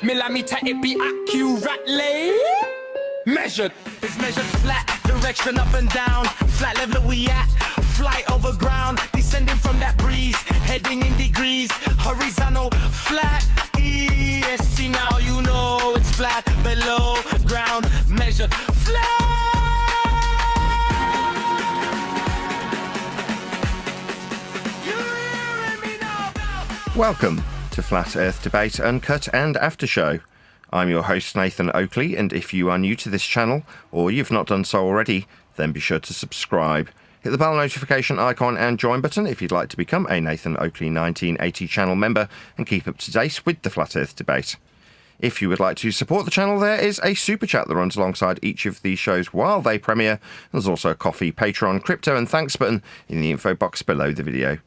Millimeter, it be accurately measured. It's measured flat, direction up and down. Flat level we at, flight over ground. Descending from that breeze, heading in degrees. Horizontal, flat, EST. Now you know it's flat, below ground. Measured flat. You hearing me now? Welcome to Flat Earth Debate, Uncut and After Show. I'm your host Nathan Oakley, and if you are new to this channel, or you've not done so already, then be sure to subscribe. Hit the bell notification icon and join button if you'd like to become a Nathan Oakley 1980 channel member and keep up to date with the Flat Earth Debate. If you would like to support the channel, there is a super chat that runs alongside each of these shows while they premiere. There's also a coffee, Patreon, crypto and thanks button in the info box below the video.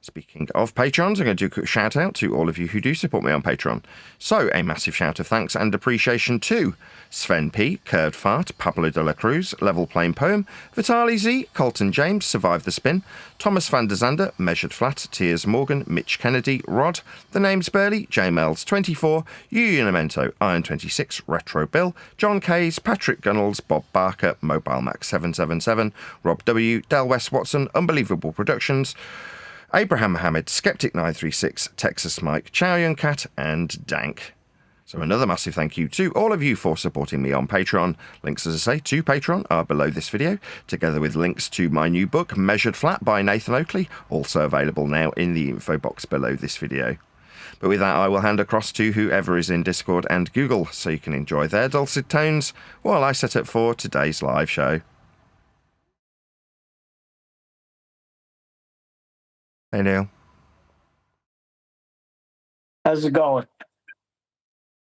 Speaking of Patrons, I'm going to do a quick shout out to all of you who do support me on Patreon. So, a massive shout of thanks and appreciation to Sven P, Curved Fart, Pablo de la Cruz, Level Plain Poem, Vitali Z, Colton James, Survive the Spin, Thomas van der Zander, Measured Flat, Tiers Morgan, Mitch Kennedy, Rod, The Name's Burley, JMels 24, Unamento, Iron 26, Retro Bill, John Kays, Patrick Gunnels, Bob Barker, Mobile Max 777, Rob W, Del West Watson, Unbelievable Productions, Abraham Mohammed, Skeptic 936, Texas Mike, Chow Yun Cat, and Dank. So another massive thank you to all of you for supporting me on Patreon. Links, as I say, to Patreon are below this video, together with links to my new book, Measured Flat by Nathan Oakley, also available now in the info box below this video. But with that, I will hand across to whoever is in Discord and Google, so you can enjoy their dulcet tones while I set up for today's live show. Hey, Neil. How's it going?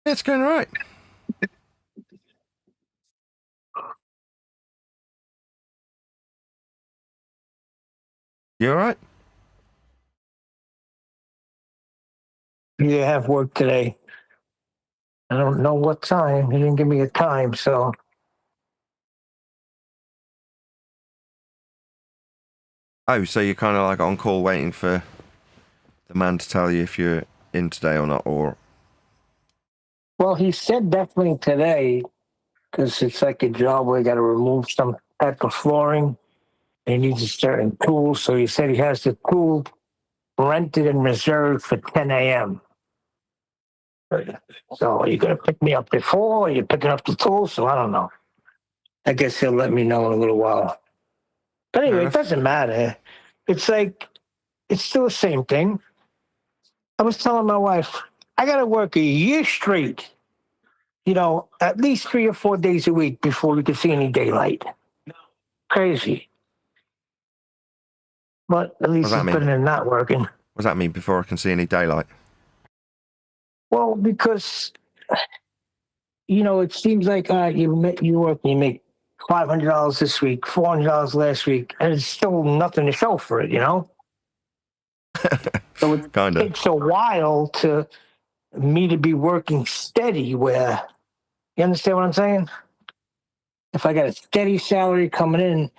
It's going all right. You all right? You have work today. I don't know what time. He didn't give me a time, so. Oh, so you're kind of like on call waiting for the man to tell you if you're in today or not, or... Well, he said definitely today, because it's like a job where you got to remove some type of flooring. And he needs a certain tool, so he said he has the tool rented and reserved for 10 a.m. So are you going to pick me up before, or are you picking up the tool? So I don't know. I guess he'll let me know in a little while. But anyway, it doesn't matter. It's like, it's still the same thing. I was telling my wife, I got to work a year straight, at least 3 or 4 days a week before we could see any daylight. Crazy. But at least it's better than not working. What does that mean, before I can see any daylight? Well, because, it seems like you work and you make $500 this week, $400 last week, and it's still nothing to show for it, So it takes a while to me to be working steady where, you understand what I'm saying? If I got a steady salary coming in,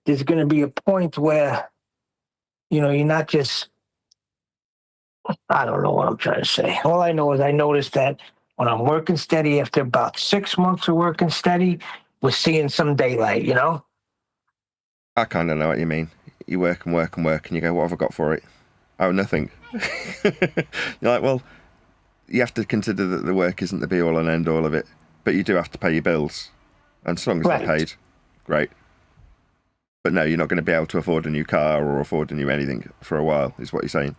there's going to be a point where, you're not just, I don't know what I'm trying to say. All I know is I noticed that when I'm working steady, after about 6 months of working steady, we're seeing some daylight, I kind of know what you mean. You work and work and work, and you go, what have I got for it? Oh, nothing. You're like, well, you have to consider that the work isn't the be-all and end-all of it, but you do have to pay your bills. And as long as they're paid, great. But no, you're not going to be able to afford a new car or afford a new anything for a while, is what you're saying.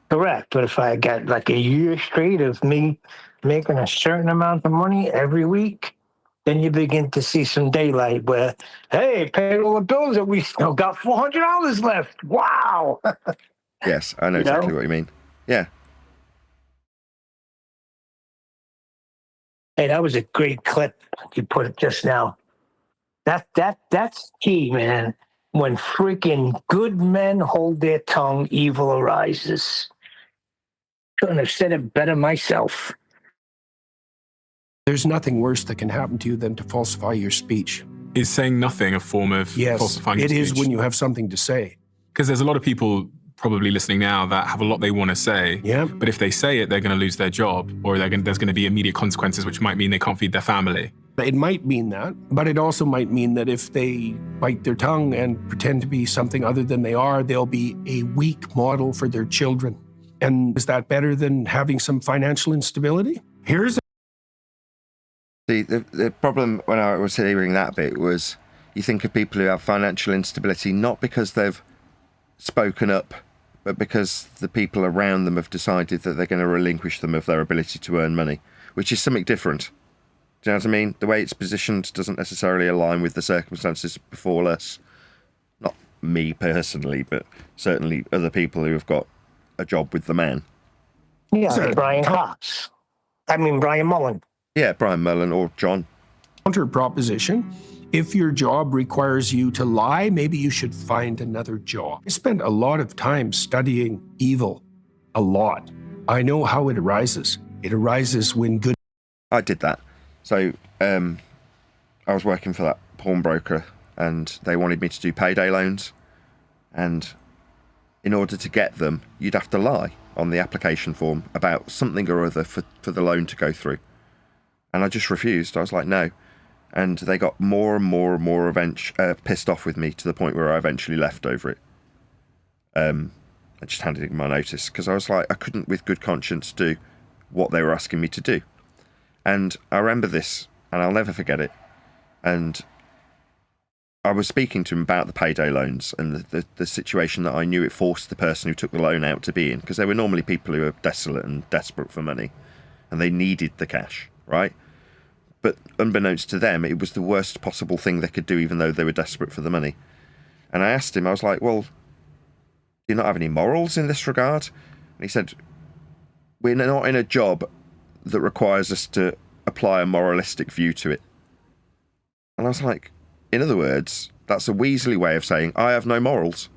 Correct. But if I got like a year straight of me making a certain amount of money every week, then you begin to see some daylight where, hey, paid all the bills and we still got $400 left. Wow. Yes, I know exactly what you mean. Yeah. Hey, that was a great clip you put it just now. That's key, man. When freaking good men hold their tongue, evil arises. Couldn't have said it better myself. There's nothing worse that can happen to you than to falsify your speech. Is saying nothing a form of falsifying your speech? Yes, it is when you have something to say. Because there's a lot of people probably listening now that have a lot they want to say. Yeah. But if they say it, they're going to lose their job, or there's going to be immediate consequences, which might mean they can't feed their family. It might mean that, but it also might mean that if they bite their tongue and pretend to be something other than they are, they'll be a weak model for their children. And is that better than having some financial instability? The problem when I was hearing that bit was you think of people who have financial instability not because they've spoken up, but because the people around them have decided that they're going to relinquish them of their ability to earn money, which is something different. Do you know what I mean? The way it's positioned doesn't necessarily align with the circumstances before us. Not me personally, but certainly other people who have got a job with the man. Yeah, like Brian Mullen. Yeah, Brian Mullen or John. Counter proposition. If your job requires you to lie, maybe you should find another job. I spent a lot of time studying evil. A lot. I know how it arises. It arises when good... I did that. So I was working for that pawnbroker and they wanted me to do payday loans. And in order to get them, you'd have to lie on the application form about something or other for the loan to go through. And I just refused. I was like, no. And they got more and more and more pissed off with me to the point where I eventually left over it. I just handed in my notice because I was like, I couldn't with good conscience do what they were asking me to do. And I remember this, and I'll never forget it. And I was speaking to him about the payday loans and the situation that I knew it forced the person who took the loan out to be in, because they were normally people who were desolate and desperate for money, and they needed the cash, right? But unbeknownst to them, it was the worst possible thing they could do, even though they were desperate for the money. And I asked him, I was like, well, do you not have any morals in this regard? And he said, we're not in a job that requires us to apply a moralistic view to it. And I was like, in other words, that's a Weasley way of saying, I have no morals.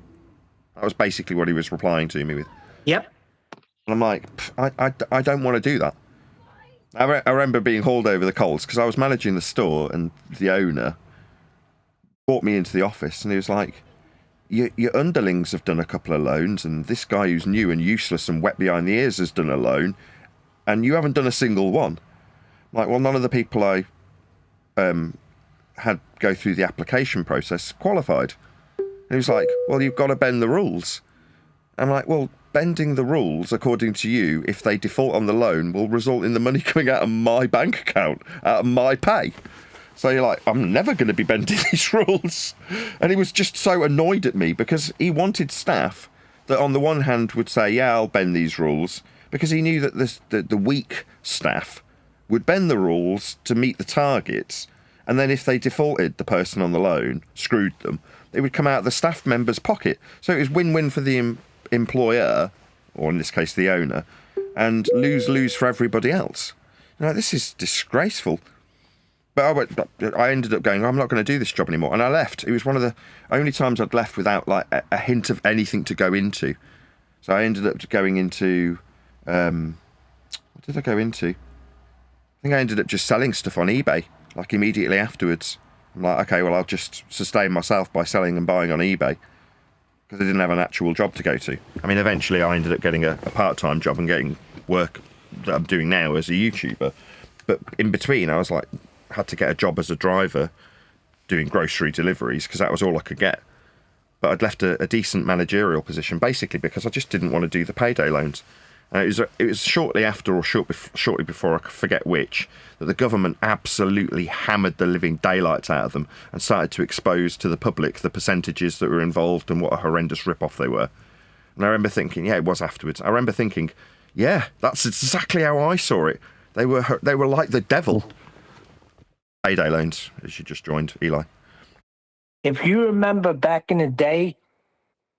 That was basically what he was replying to me with. Yep. And I'm like, I don't want to do that. I remember being hauled over the coals because I was managing the store and the owner brought me into the office and he was like, your underlings have done a couple of loans and this guy who's new and useless and wet behind the ears has done a loan and you haven't done a single one. I'm like, well, none of the people I had go through the application process qualified. And he was like, well, you've got to bend the rules. I'm like, well, bending the rules, according to you, if they default on the loan, will result in the money coming out of my bank account, out of my pay. So you're like, I'm never going to be bending these rules. And he was just so annoyed at me because he wanted staff that on the one hand would say, yeah, I'll bend these rules, because he knew that the weak staff would bend the rules to meet the targets. And then if they defaulted, the person on the loan screwed them, it would come out of the staff member's pocket. So it was win-win for the employer, or in this case the owner, and lose-lose for everybody else. Now, this is disgraceful. But I ended up going, I'm not going to do this job anymore. And I left. It was one of the only times I'd left without like a hint of anything to go into. So I ended up going into, what did I go into? I think I ended up just selling stuff on eBay, like immediately afterwards. I'm like, okay, well, I'll just sustain myself by selling and buying on eBay, because I didn't have an actual job to go to. I mean, eventually I ended up getting a part-time job and getting work that I'm doing now as a YouTuber. But in between, I was like, had to get a job as a driver doing grocery deliveries because that was all I could get. But I'd left a decent managerial position basically because I just didn't want to do the payday loans. And it was shortly after or shortly before, I forget which, that the government absolutely hammered the living daylights out of them and started to expose to the public the percentages that were involved and what a horrendous rip-off they were. And I remember thinking, yeah, it was afterwards. I remember thinking, yeah, that's exactly how I saw it. They were like the devil. Payday loans, as you just joined, Eli. If you remember back in the day,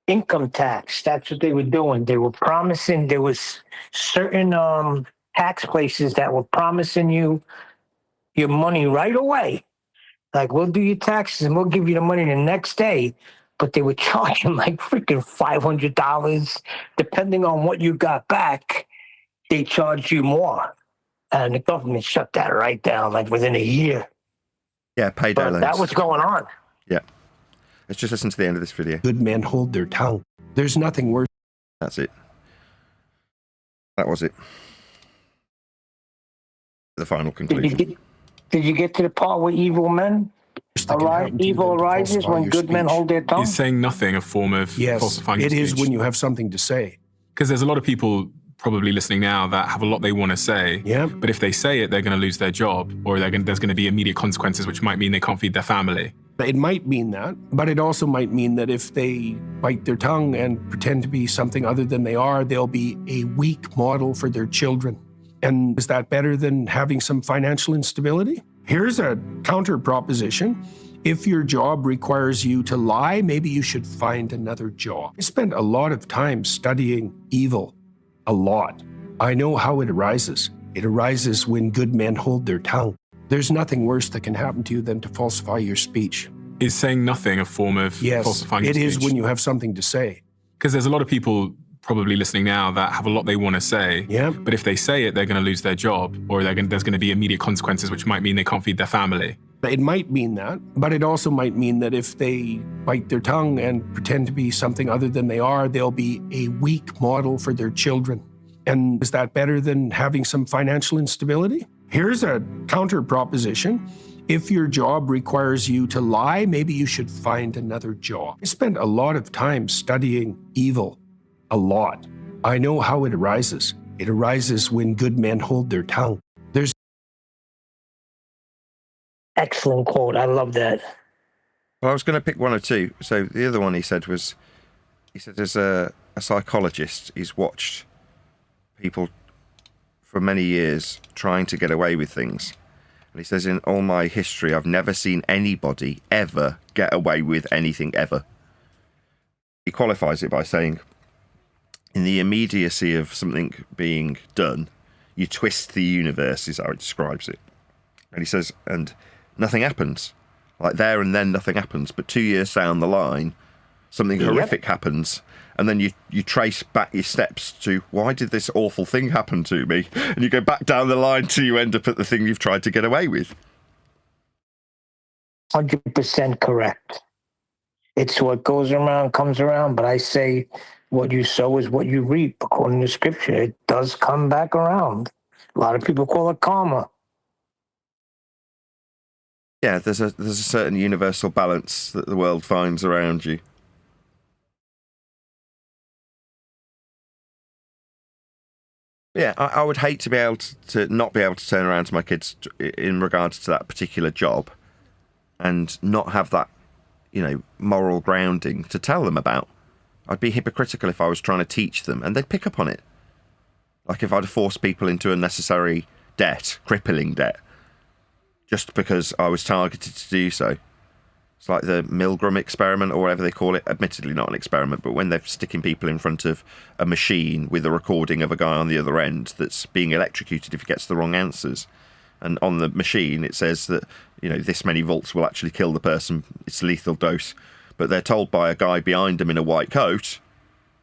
income tax, that's what they were doing. They were promising, there was certain tax places that were promising you your money right away. Like, we'll do your taxes and we'll give you the money the next day. But they were charging like freaking $500. Depending on what you got back, they charged you more. And the government shut that right down, like within a year. Yeah, payday loans. That was going on. Yeah. Let's just listen to the end of this video. Good men hold their tongue. There's nothing worse That's it. That was it. The final conclusion. Did you get to the part where evil men evil arises when good men hold their tongue? Is saying nothing a form of falsifying your speech? It is when you have something to say. Because there's a lot of people probably listening now that have a lot they want to say. Yeah. But if they say it, they're going to lose their job, or there's going to be immediate consequences, which might mean they can't feed their family. It might mean that, but it also might mean that if they bite their tongue and pretend to be something other than they are, they'll be a weak model for their children. And is that better than having some financial instability? Here's a counter proposition. If your job requires you to lie, maybe you should find another job. I spent a lot of time studying evil. A lot. I know how it arises. It arises when good men hold their tongue. There's nothing worse that can happen to you than to falsify your speech. Is saying nothing a form of falsifying your speech? Yes, it is when you have something to say. Because there's a lot of people probably listening now that have a lot they want to say. Yeah. But if they say it, they're going to lose their job, or there's going to be immediate consequences, which might mean they can't feed their family. It might mean that, but it also might mean that if they bite their tongue and pretend to be something other than they are, they'll be a weak model for their children. And is that better than having some financial instability? Here's a counter proposition. If your job requires you to lie, maybe you should find another job. I spent a lot of time studying evil. A lot. I know how it arises. It arises when good men hold their tongue. There's excellent quote. I love that. Well, I was going to pick one or two. So the other one he said as a psychologist, he's watched people for many years trying to get away with things. And he says, in all my history, I've never seen anybody ever get away with anything ever. He qualifies it by saying, in the immediacy of something being done, you twist the universe, is how he describes it. And he says, and nothing happens. Like there and then nothing happens. But 2 years down the line, something horrific happens. And then you trace back your steps to, why did this awful thing happen to me? And you go back down the line till you end up at the thing you've tried to get away with. 100% correct. It's what goes around comes around, but I say what you sow is what you reap. According to scripture, it does come back around. A lot of people call it karma. Yeah, there's a certain universal balance that the world finds around you. Yeah, I would hate to be able to not be able to turn around to my kids in regards to that particular job and not have that, moral grounding to tell them about. I'd be hypocritical if I was trying to teach them and they'd pick up on it. Like if I'd force people into unnecessary debt, crippling debt, just because I was targeted to do so. It's like the Milgram experiment or whatever they call it. Admittedly not an experiment, but when they're sticking people in front of a machine with a recording of a guy on the other end that's being electrocuted if he gets the wrong answers. And on the machine it says that, this many volts will actually kill the person. It's a lethal dose. But they're told by a guy behind them in a white coat,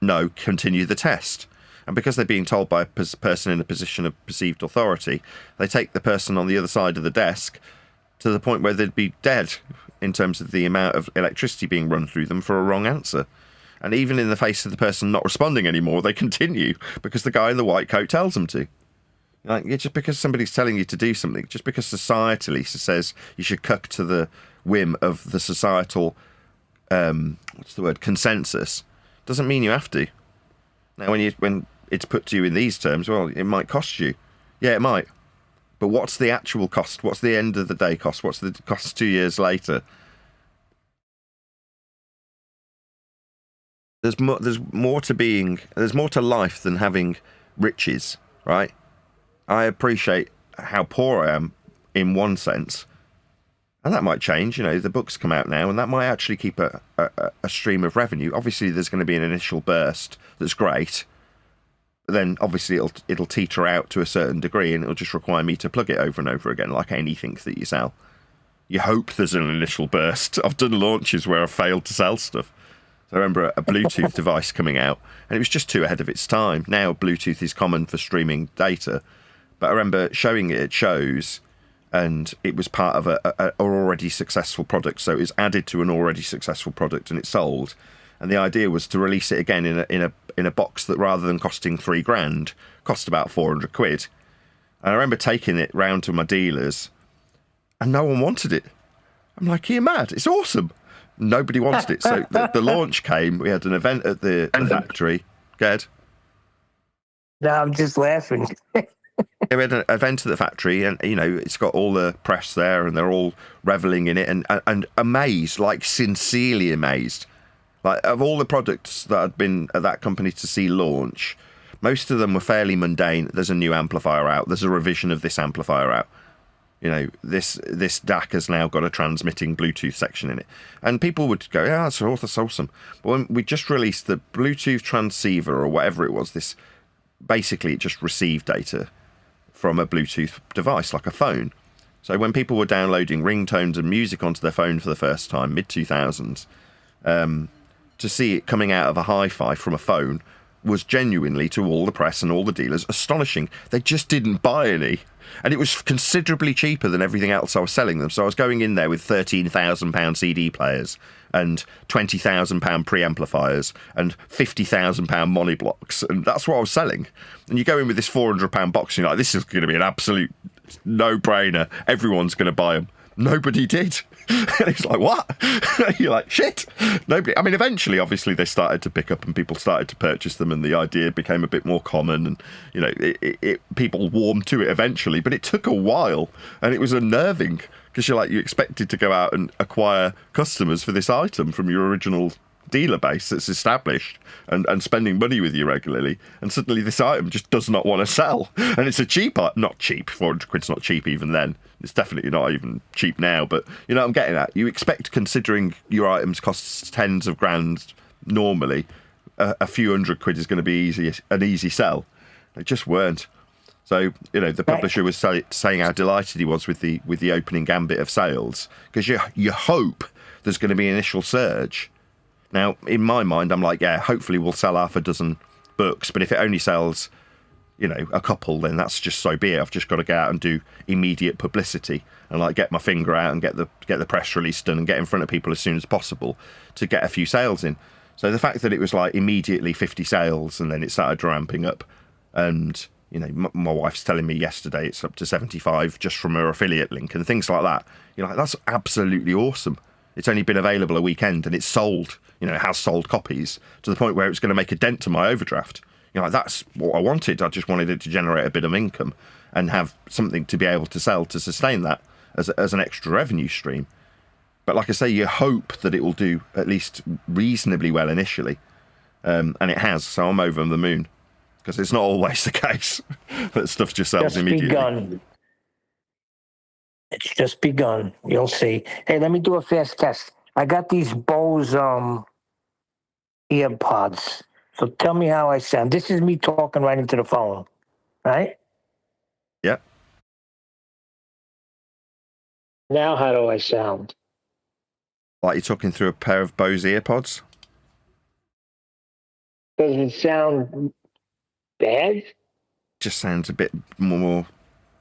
no, continue the test. And because they're being told by a person in a position of perceived authority, they take the person on the other side of the desk to the point where they'd be dead in terms of the amount of electricity being run through them for a wrong answer. And even in the face of the person not responding anymore, they continue because the guy in the white coat tells them to. Just because somebody's telling you to do something, just because societally says you should cuck to the whim of the societal, consensus, doesn't mean you have to. Now, when it's put to you in these terms, well, it might cost you. Yeah, it might. But what's the actual cost? What's the end of the day cost? What's the cost 2 years later? There's more to life than having riches, right? I appreciate how poor I am in one sense. And that might change, the books come out now and that might actually keep a stream of revenue. Obviously there's going to be an initial burst that's great. But then obviously it'll teeter out to a certain degree and it'll just require me to plug it over and over again like anything that you sell. You hope there's an initial burst. I've done launches where I've failed to sell stuff. So I remember a Bluetooth device coming out and it was just too ahead of its time. Now Bluetooth is common for streaming data. But I remember showing it at shows and it was part of an already successful product. So it was added to an already successful product and it sold. And the idea was to release it again in a box that, rather than costing £3,000, cost about 400 quid. And I remember taking it round to my dealers, and no one wanted it. I'm like, you're mad. It's awesome. Nobody wanted it. So the launch came. We had an event at the factory. Go ahead. No, I'm just laughing. We had an event at the factory, and it's got all the press there, and they're all reveling in it, and amazed, like sincerely amazed. Like, of all the products that I'd been at that company to see launch, most of them were fairly mundane. There's a new amplifier out. There's a revision of this amplifier out. This DAC has now got a transmitting Bluetooth section in it. And people would go, yeah, that's awesome. But when we just released the Bluetooth transceiver, or whatever it was, basically it just received data from a Bluetooth device, like a phone. So when people were downloading ringtones and music onto their phone for the first time, mid-2000s, to see it coming out of a hi-fi from a phone was genuinely, to all the press and all the dealers, astonishing. They just didn't buy any. And it was considerably cheaper than everything else I was selling them. So I was going in there with £13,000 CD players and £20,000 preamplifiers and £50,000 monoblocks. And that's what I was selling. And you go in with this £400 box and you're like, this is going to be an absolute no-brainer. Everyone's going to buy them. Nobody did. And it's like, what? You're like, shit. Nobody. I mean, eventually, obviously, they started to pick up and people started to purchase them, and the idea became a bit more common, and people warmed to it eventually. But it took a while, and it was unnerving, because you expected to go out and acquire customers for this item from your original dealer base that's established and spending money with you regularly, and suddenly this item just does not want to sell. And it's a cheap item. Not cheap. 400 quid's not cheap even then. It's definitely not even cheap now, but you know what I'm getting at. You expect, considering your items cost tens of grand normally, a few hundred quid is going to be an easy sell. They just weren't. So, the publisher was saying how delighted he was with the opening gambit of sales, because you hope there's going to be an initial surge. Now, in my mind, I'm like, yeah, hopefully we'll sell half a dozen books, but if it only sells, a couple, then that's just so be it. I've just got to go out and do immediate publicity and get my finger out and get the press release done and get in front of people as soon as possible to get a few sales in. So the fact that it was immediately 50 sales and then it started ramping up, and my wife's telling me yesterday it's up to 75 just from her affiliate link and things like that. That's absolutely awesome. It's only been available a weekend and it's sold. It has sold copies to the point where it's going to make a dent to my overdraft. That's what I wanted. I just wanted it to generate a bit of income and have something to be able to sell to sustain that as an extra revenue stream. But like I say, you hope that it will do at least reasonably well initially. And it has, so I'm over the moon. Because it's not always the case that stuff just sells immediately. Begun. It's just begun. You'll see. Hey, let me do a fast test. I got these Bose earpods. So tell me how I sound. This is me talking right into the phone, right? Yeah. Now how do I sound? Like you're talking through a pair of Bose earpods? Does it sound bad? Just sounds a bit more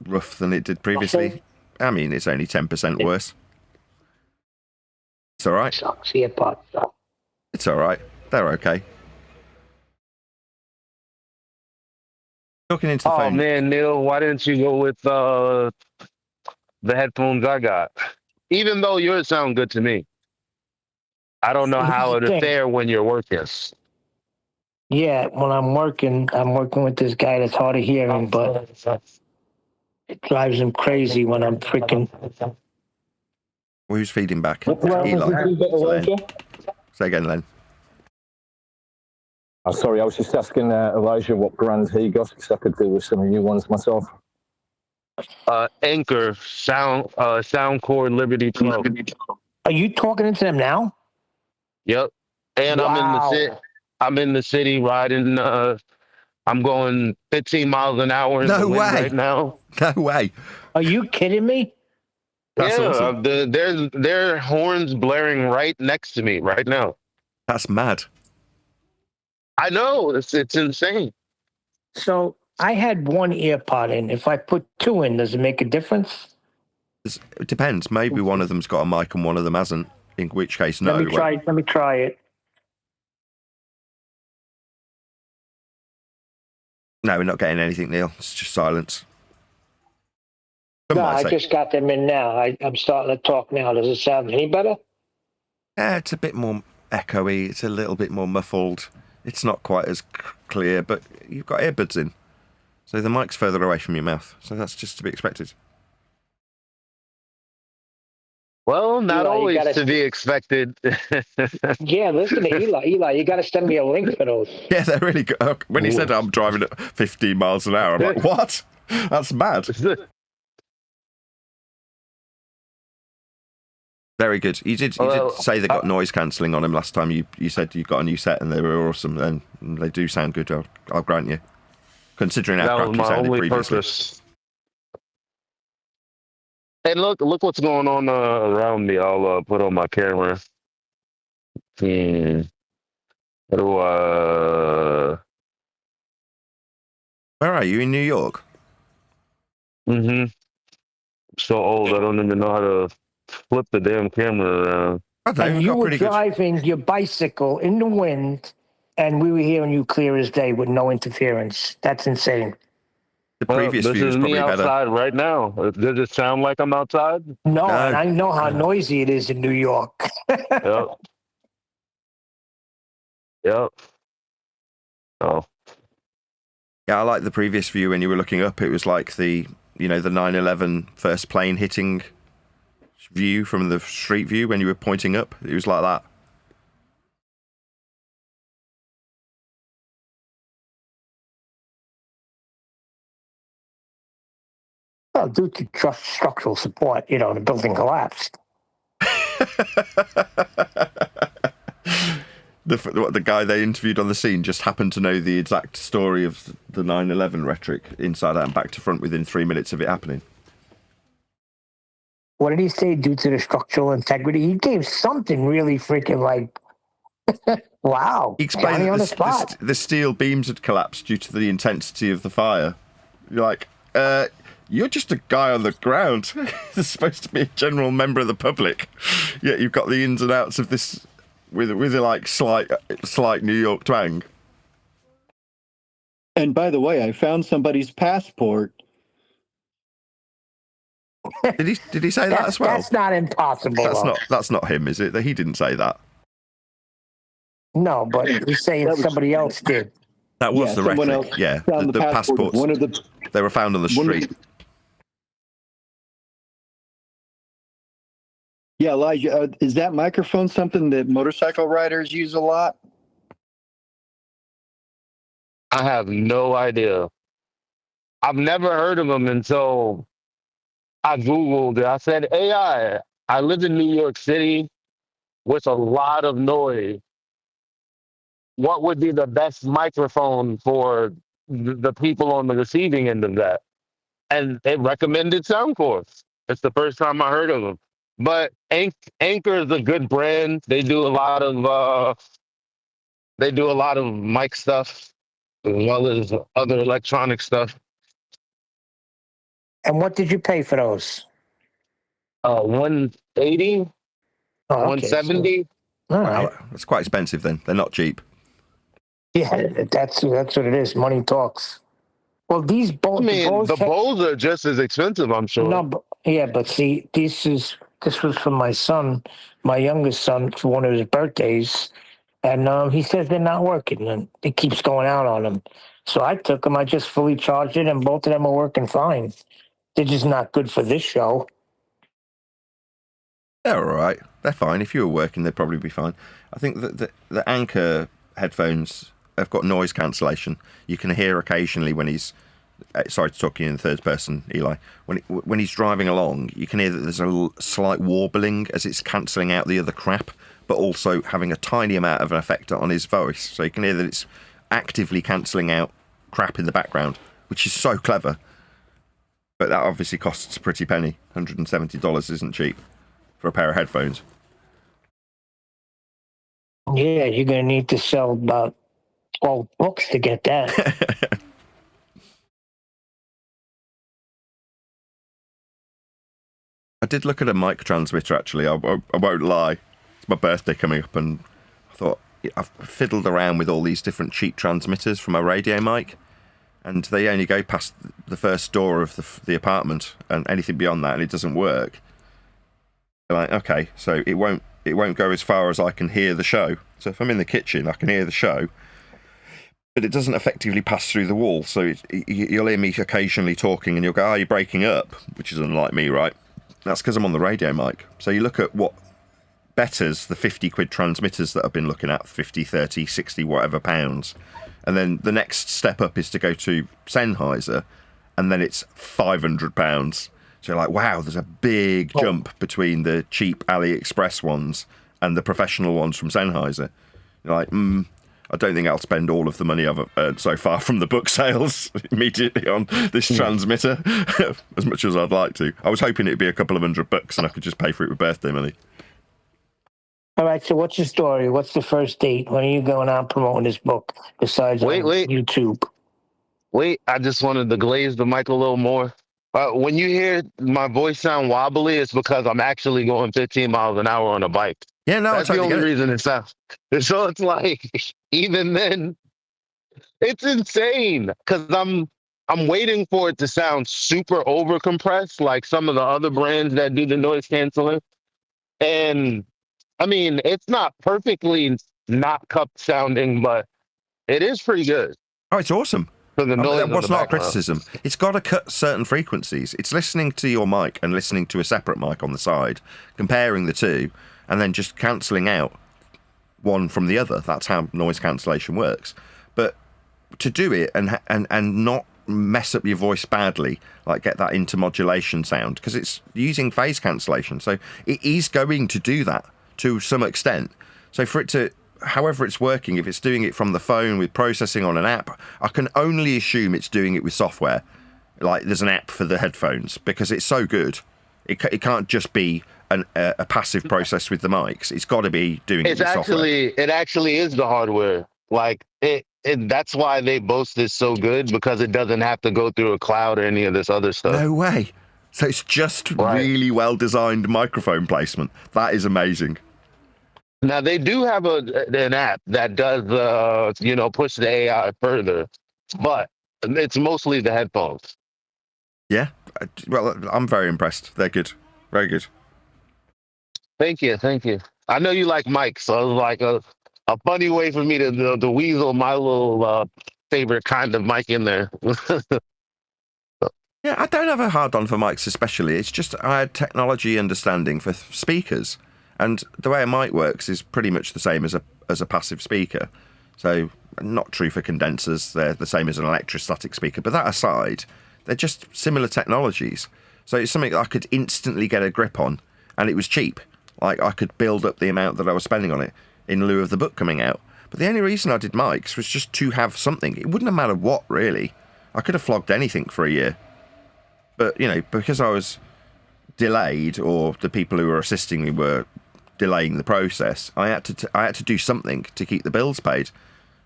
rough than it did previously. I mean, it's only 10% worse. It's all right. Sucks. Earpods suck. It's all right. They're okay. Talking into the phone. Oh man, Neil, why didn't you go with the headphones I got? Even though yours sound good to me, I don't know how it'll fare when you're working. Yeah, when I'm working with this guy that's hard of hearing, but it drives him crazy when I'm freaking. Who's feeding back? Well, Eli. Say again, Len. Oh, sorry, I was just asking Elijah what brand he got, because I could do with some new ones myself. Anchor Soundcore Liberty Pro. Are you talking into them now? Yep. And Wow. I'm in the city riding. I'm going 15 miles an hour in the wind right now. No way. Are you kidding me? That's awesome. Their horns blaring right next to me right now. That's mad. I know, it's insane. So I had one earpod in. If I put two in, does it make a difference? It depends. Maybe one of them's got a mic and one of them hasn't. In which case, no. Let me try it. No, we're not getting anything, Neil. It's just silence. No, I just got them in now. I'm starting to talk now. Does it sound any better? It's a bit more echoey. It's a little bit more muffled. It's not quite as clear, but you've got earbuds in. So the mic's further away from your mouth. So that's just to be expected. Well, not Eli, always to be expected. Yeah, listen to Eli. Eli, you got to send me a link for those. Yeah, they're really good. When he said I'm driving at 15 miles an hour, I'm like, what? That's mad. Very good. You did say they got noise cancelling on them last time. You said you got a new set and they were awesome, and they do sound good. I'll grant you. Considering how crap you sounded previously. Purpose. Hey, look what's going on around me. I'll put on my camera. Where are you? In New York? Mm-hmm. So old, I don't even know how to flip the damn camera around. And you were driving your bicycle in the wind, and we were hearing you clear as day with no interference. That's insane. The previous view is probably better. This is me outside right now. Does it sound like I'm outside? No, and I know how noisy it is in New York. Yep. Yep. Oh. Yeah, I like the previous view when you were looking up. It was like the 9/11 first plane hitting view from the street view when you were pointing up. It was like that. Well, due to structural support, the building collapsed. The guy they interviewed on the scene just happened to know the exact story of the 9/11 rhetoric inside out and back to front within 3 minutes of it happening. What did he say? Due to the structural integrity, he gave something really freaking wow. He explained that the steel beams had collapsed due to the intensity of the fire. You're like, you're just a guy on the ground. You're supposed to be a general member of the public. Yet you've got the ins and outs of this with a slight New York twang. And by the way, I found somebody's passport. Did he say that as well? That's not impossible. That's not him, is it? He didn't say that. No, but he's saying somebody else did. That was the rhetoric. Yeah, the passports. They were found on the street. Yeah, Elijah, is that microphone something that motorcycle riders use a lot? I have no idea. I've never heard of them until I Googled it. I said, AI, I live in New York City with a lot of noise. What would be the best microphone for the people on the receiving end of that? And they recommended Soundcourse. It's the first time I heard of them. But Anchor is a good brand. They do a lot of mic stuff as well as other electronic stuff. And what did you pay for those? 180, 170. All right. That's quite expensive then. They're not cheap. Yeah, that's what it is. Money talks. Well, these Bose. The Bose are just as expensive, I'm sure. No, but see, this was for my son, my youngest son, for one of his birthdays, and he says they're not working, and it keeps going out on him. So I took them. I just fully charged it, and both of them are working fine. They're just not good for this show. They're all right. They're fine. If you were working, they'd probably be fine. I think that the Anchor headphones have got noise cancellation. You can hear occasionally when he's... Sorry to talk to you in the third person, Eli. When he's driving along, you can hear that there's a slight warbling as it's cancelling out the other crap, but also having a tiny amount of an effect on his voice. So you can hear that it's actively cancelling out crap in the background, which is so clever. But that obviously costs a pretty penny. $170 isn't cheap for a pair of headphones. Yeah, you're going to need to sell about 12 books to get that. I did look at a mic transmitter, actually. I won't lie. It's my birthday coming up, and I thought I've fiddled around with all these different cheap transmitters from a radio mic, and they only go past the first door of the apartment, and anything beyond that, and it doesn't work. They're like, okay, so it won't go as far as I can hear the show. So if I'm in the kitchen, I can hear the show, but it doesn't effectively pass through the wall. So you'll hear me occasionally talking, and you'll go, "Oh, you're breaking up," which is unlike me, right? That's because I'm on the radio mic. So you look at what betters the 50 quid transmitters that I've been looking at, 50, 30, 60, whatever pounds. And then the next step up is to go to Sennheiser, and then it's £500. So you're like, wow, there's a big jump between the cheap AliExpress ones and the professional ones from Sennheiser. You're like, I don't think I'll spend all of the money I've earned so far from the book sales immediately on this transmitter, as much as I'd like to. I was hoping it'd be a couple of $100 and I could just pay for it with birthday money. All right, so what's your story? What's the first date? When are you going out promoting this book besides on YouTube? Wait, I just wanted to glaze the mic a little more. When you hear my voice sound wobbly, it's because I'm actually going 15 miles an hour on a bike. Yeah, no, that's the only reason it sounds. So it's like, even then, it's insane because I'm waiting for it to sound super over compressed, like some of the other brands that do the noise canceling. And I mean, it's not perfectly not cup sounding, but it is pretty good. Oh, it's awesome. For the noise that was not a criticism. It's got to cut certain frequencies. It's listening to your mic and listening to a separate mic on the side, comparing the two, and then just cancelling out one from the other. That's how noise cancellation works. But to do it and not mess up your voice badly, like get that intermodulation sound, because it's using phase cancellation. So it is going to do that to some extent. So for it to, however it's working, if it's doing it from the phone with processing on an app, I can only assume it's doing it with software. Like there's an app for the headphones, because it's so good. It can't just be a passive process with the mics. It's got to be doing it with software. It actually is the hardware. Like that's why they boast it's so good, because it doesn't have to go through a cloud or any of this other stuff. No way. So it's just really well designed microphone placement. That is amazing. Now they do have an app that does push the AI further, but it's mostly the headphones. Yeah, well, I'm very impressed. They're good, very good. Thank you. I know you like mics, so it was like a funny way for me to weasel my little favorite kind of mic in there. Yeah, I don't have a hard on for mics especially. It's just I had technology understanding for speakers. And the way a mic works is pretty much the same as a passive speaker. So not true for condensers. They're the same as an electrostatic speaker. But that aside, they're just similar technologies. So it's something that I could instantly get a grip on. And it was cheap. Like I could build up the amount that I was spending on it in lieu of the book coming out. But the only reason I did mics was just to have something. It wouldn't have mattered what, really. I could have flogged anything for a year. But, because I was delayed, or the people who were assisting me were delaying the process, I had to do something to keep the bills paid.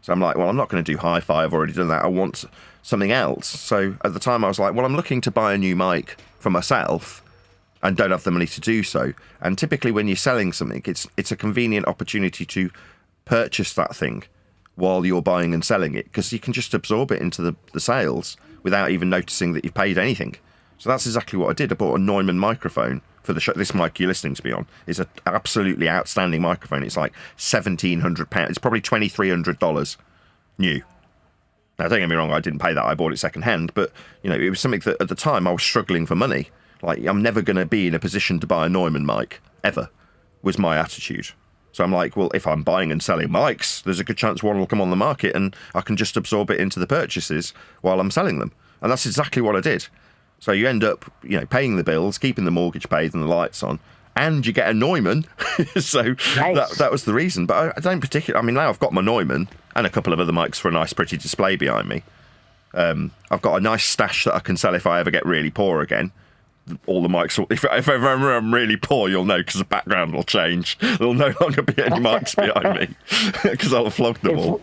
So I'm like, well, I'm not going to do hi-fi. I've already done that. I want something else. So at the time I was like, well, I'm looking to buy a new mic for myself and don't have the money to do so. And typically when you're selling something, it's a convenient opportunity to purchase that thing while you're buying and selling it, because you can just absorb it into the sales without even noticing that you've paid anything. So that's exactly what I did. I bought a Neumann microphone for the show. This mic you're listening to me on is an absolutely outstanding microphone. It's like £1,700. It's probably $2,300 new. Now, don't get me wrong, I didn't pay that. I bought it secondhand, but it was something that at the time I was struggling for money. Like, I'm never going to be in a position to buy a Neumann mic ever, was my attitude. So I'm like, well, if I'm buying and selling mics, there's a good chance one will come on the market and I can just absorb it into the purchases while I'm selling them. And that's exactly what I did. So you end up, paying the bills, keeping the mortgage paid and the lights on, and you get a Neumann. So nice. that was the reason. But I don't particularly. I mean, now I've got my Neumann and a couple of other mics for a nice, pretty display behind me. I've got a nice stash that I can sell if I ever get really poor again. All the mics. If ever I'm really poor, you'll know, because the background will change. There'll no longer be any mics behind me because I'll have flogged them all.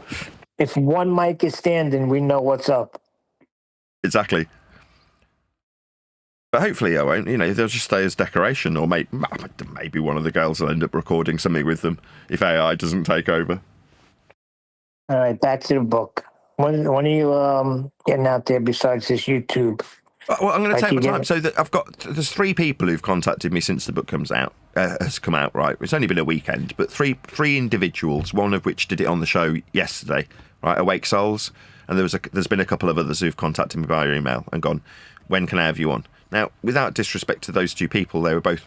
If one mic is standing, we know what's up. Exactly. But hopefully I won't. They'll just stay as decoration, or maybe one of the girls will end up recording something with them if AI doesn't take over. All right, back to the book. When are you getting out there besides this YouTube? Well, I'm going to Like take my you time. did. So that there's 3 people who've contacted me since the book has come out. Right, it's only been a weekend, but three individuals, one of which did it on the show yesterday. Right, Awake Souls, and there's been a couple of others who've contacted me via email and gone, when can I have you on? Now, without disrespect to those 2 people, they were both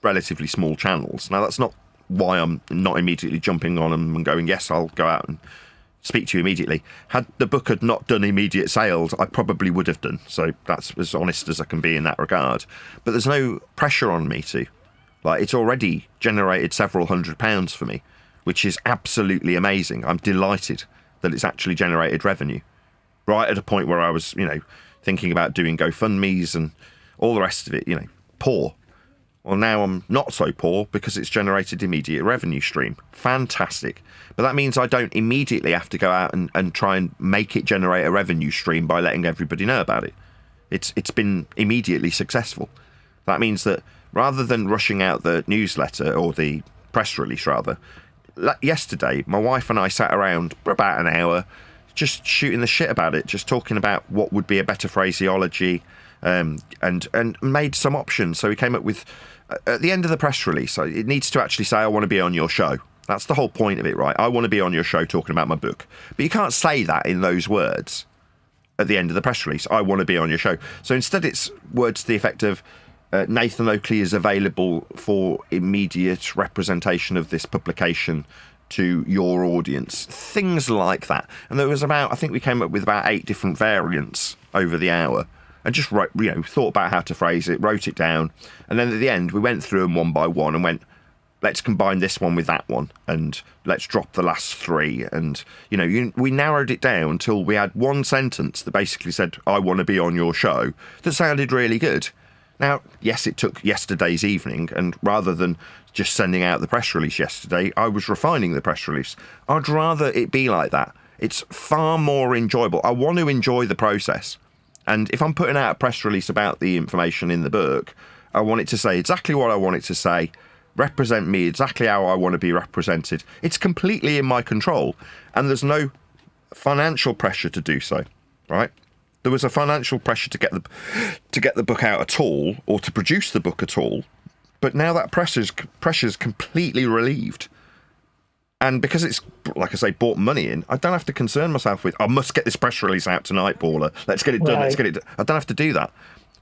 relatively small channels. Now, that's not why I'm not immediately jumping on them and going, yes, I'll go out and speak to you immediately. Had the book had not done immediate sales, I probably would have done. So that's as honest as I can be in that regard. But there's no pressure on me to. Like, it's already generated several £100s for me, which is absolutely amazing. I'm delighted that it's actually generated revenue. Right at a point where I was, thinking about doing GoFundMes and all the rest of it, poor. Well, now I'm not so poor because it's generated immediate revenue stream. Fantastic. But that means I don't immediately have to go out and try and make it generate a revenue stream by letting everybody know about it. It's been immediately successful. That means that rather than rushing out the newsletter, or the press release rather, yesterday my wife and I sat around for about an hour just shooting the shit about it, just talking about what would be a better phraseology, and made some options. So we came up with, at the end of the press release, it needs to actually say, I want to be on your show. That's the whole point of it, right? I want to be on your show talking about my book. But you can't say that in those words at the end of the press release. I want to be on your show. So instead it's words to the effect of, Nathan Oakley is available for immediate representation of this publication to your audience. Things like that. And there was I think we came up with about 8 different variants over the hour. And just thought about how to phrase it, wrote it down, and then at the end we went through them one by one and went, let's combine this one with that one, and let's drop the last 3. And we narrowed it down till we had one sentence that basically said, I want to be on your show, that sounded really good. Now, yes, it took yesterday's evening, and rather than just sending out the press release yesterday, I was refining the press release. I'd rather it be like that. It's far more enjoyable. I want to enjoy the process. And if I'm putting out a press release about the information in the book, I want it to say exactly what I want it to say, represent me exactly how I want to be represented. It's completely in my control, and there's no financial pressure to do so, right? There was a financial pressure to get the book out at all, or to produce the book at all, but now that pressure's completely relieved. And because it's, like I say, brought money in, I don't have to concern myself with, I must get this press release out tonight, Paula. Let's get it done. Right. Let's get it done. I don't have to do that.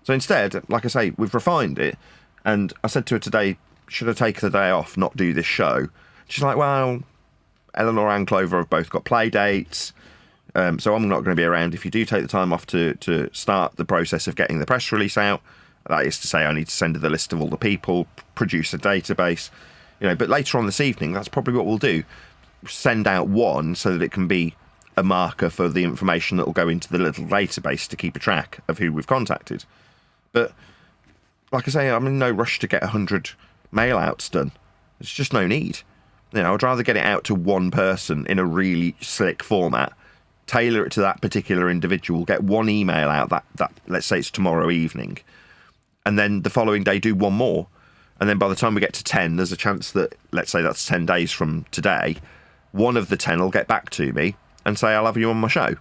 So instead, like I say, we've refined it. And I said to her today, should I take the day off, not do this show? She's like, well, Eleanor and Clover have both got play dates. So I'm not going to be around. If you do take the time off to start the process of getting the press release out, that is to say, I need to send her the list of all the people, produce a database. But later on this evening, that's probably what we'll do. Send out one so that it can be a marker for the information that will go into the little database to keep a track of who we've contacted. But like I say, I'm in no rush to get 100 mail outs done. There's just no need. I'd rather get it out to one person in a really slick format, tailor it to that particular individual, get one email out that let's say it's tomorrow evening, and then the following day do one more. And then by the time we get to 10, there's a chance that, let's say that's 10 days from today, one of the 10 will get back to me and say, I'll have you on my show.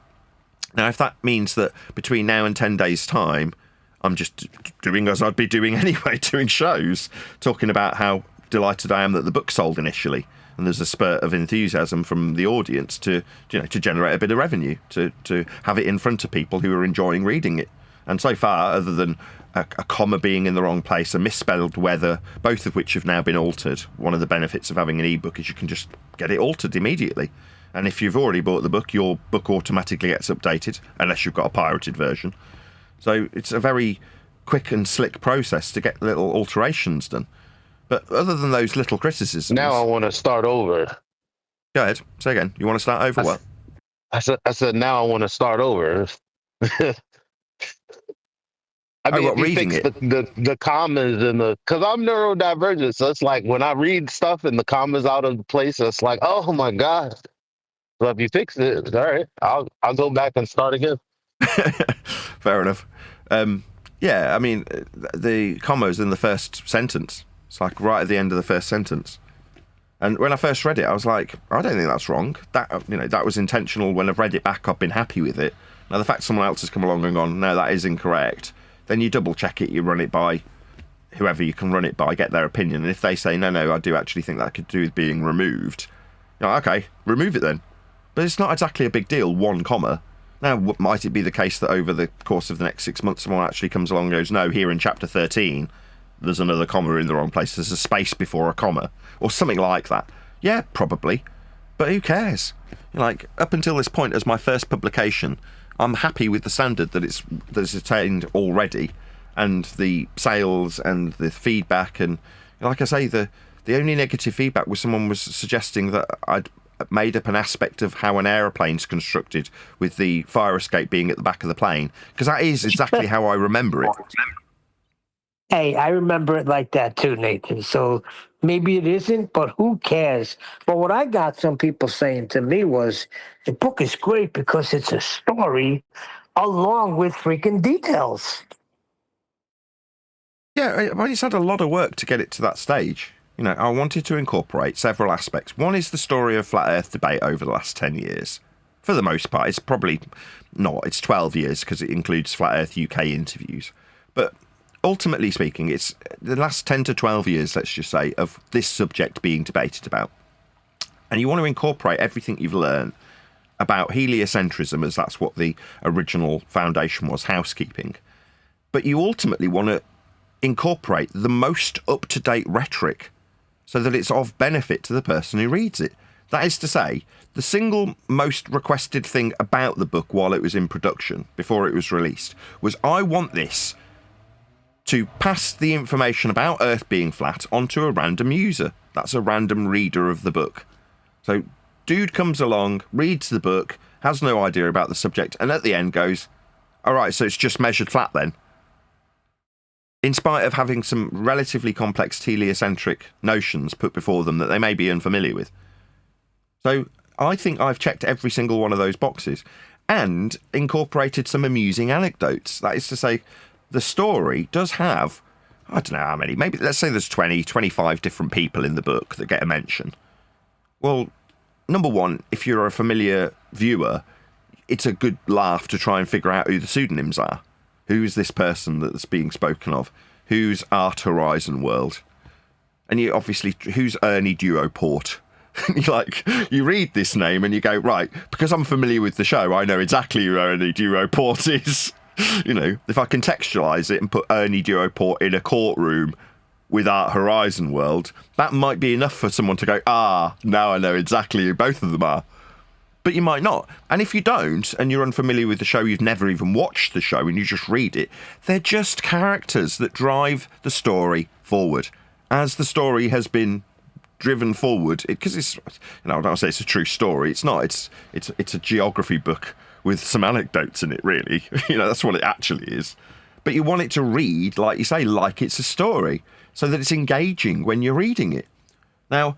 Now, if that means that between now and 10 days' time, I'm just doing as I'd be doing anyway, doing shows, talking about how delighted I am that the book sold initially, and there's a spurt of enthusiasm from the audience to generate a bit of revenue, to have it in front of people who are enjoying reading it. And so far, other than a comma being in the wrong place, a misspelled weather, both of which have now been altered. One of the benefits of having an ebook is you can just get it altered immediately. And if you've already bought the book, your book automatically gets updated, unless you've got a pirated version. So it's a very quick and slick process to get little alterations done. But other than those little criticisms... Now I want to start over. Go ahead. Say again. You want to start over what? I said now I want to start over. I mean, what, reading it? The commas and because I'm neurodivergent, so it's like when I read stuff and the commas out of place, it's like, oh my god. So if you fix it, all right, I'll go back and start again. Fair enough. Yeah, I mean, the commas in the first sentence. It's like right at the end of the first sentence. And when I first read it, I was like, I don't think that's wrong. That was intentional. When I've read it back, I've been happy with it. Now, the fact someone else has come along and gone, no, that is incorrect, then you double check it, you run it by whoever you can run it by, get their opinion. And if they say, no, I do actually think that could do with being removed, you're like, okay, remove it then. But it's not exactly a big deal, 1 comma. Now, might it be the case that over the course of the next 6 months, someone actually comes along and goes, no, here in chapter 13, there's another comma in the wrong place, there's a space before a comma, or something like that. Yeah, probably. But who cares? Like, up until this point, as my first publication, I'm happy with the standard that's attained already, and the sales and the feedback. And like I say, the only negative feedback was someone was suggesting that I'd made up an aspect of how an aeroplane's constructed, with the fire escape being at the back of the plane, because that is exactly how I remember it. Hey, I remember it like that too, Nathan. So maybe it isn't, but who cares? But what I got some people saying to me was, the book is great because it's a story along with freaking details. Yeah, it's had a lot of work to get it to that stage. I wanted to incorporate several aspects. One is the story of flat Earth debate over the last 10 years. For the most part, it's probably not. It's 12 years because it includes Flat Earth UK interviews. But ultimately speaking, it's the last 10 to 12 years, let's just say, of this subject being debated about. And you want to incorporate everything you've learned about heliocentrism, as that's what the original foundation was, housekeeping. But you ultimately want to incorporate the most up-to-date rhetoric so that it's of benefit to the person who reads it. That is to say, the single most requested thing about the book while it was in production, before it was released, was, I want this to pass the information about Earth being flat onto a random user. That's a random reader of the book. So dude comes along, reads the book, has no idea about the subject, and at the end goes, all right, so it's just measured flat then. In spite of having some relatively complex heliocentric notions put before them that they may be unfamiliar with. So I think I've checked every single one of those boxes and incorporated some amusing anecdotes. That is to say, the story does have, I don't know how many, maybe let's say there's 20, 25 different people in the book that get a mention. Well, number one, if you're a familiar viewer, it's a good laugh to try and figure out who the pseudonyms are. Who's this person that's being spoken of? Who's Art Horizon World? And you obviously, who's Ernie Duoport? You read this name and you go, right, because I'm familiar with the show, I know exactly who Ernie Duoport is. If I contextualise it and put Ernie Duoport in a courtroom with Art Horizon World, that might be enough for someone to go, now I know exactly who both of them are. But you might not. And if you don't, and you're unfamiliar with the show, you've never even watched the show, and you just read it, they're just characters that drive the story forward. As the story has been driven forward, because it's, I don't want to say it's a true story. It's not. It's a geography book with some anecdotes in it, really. That's what it actually is. But you want it to read, like you say, like it's a story, so that it's engaging when you're reading it. Now,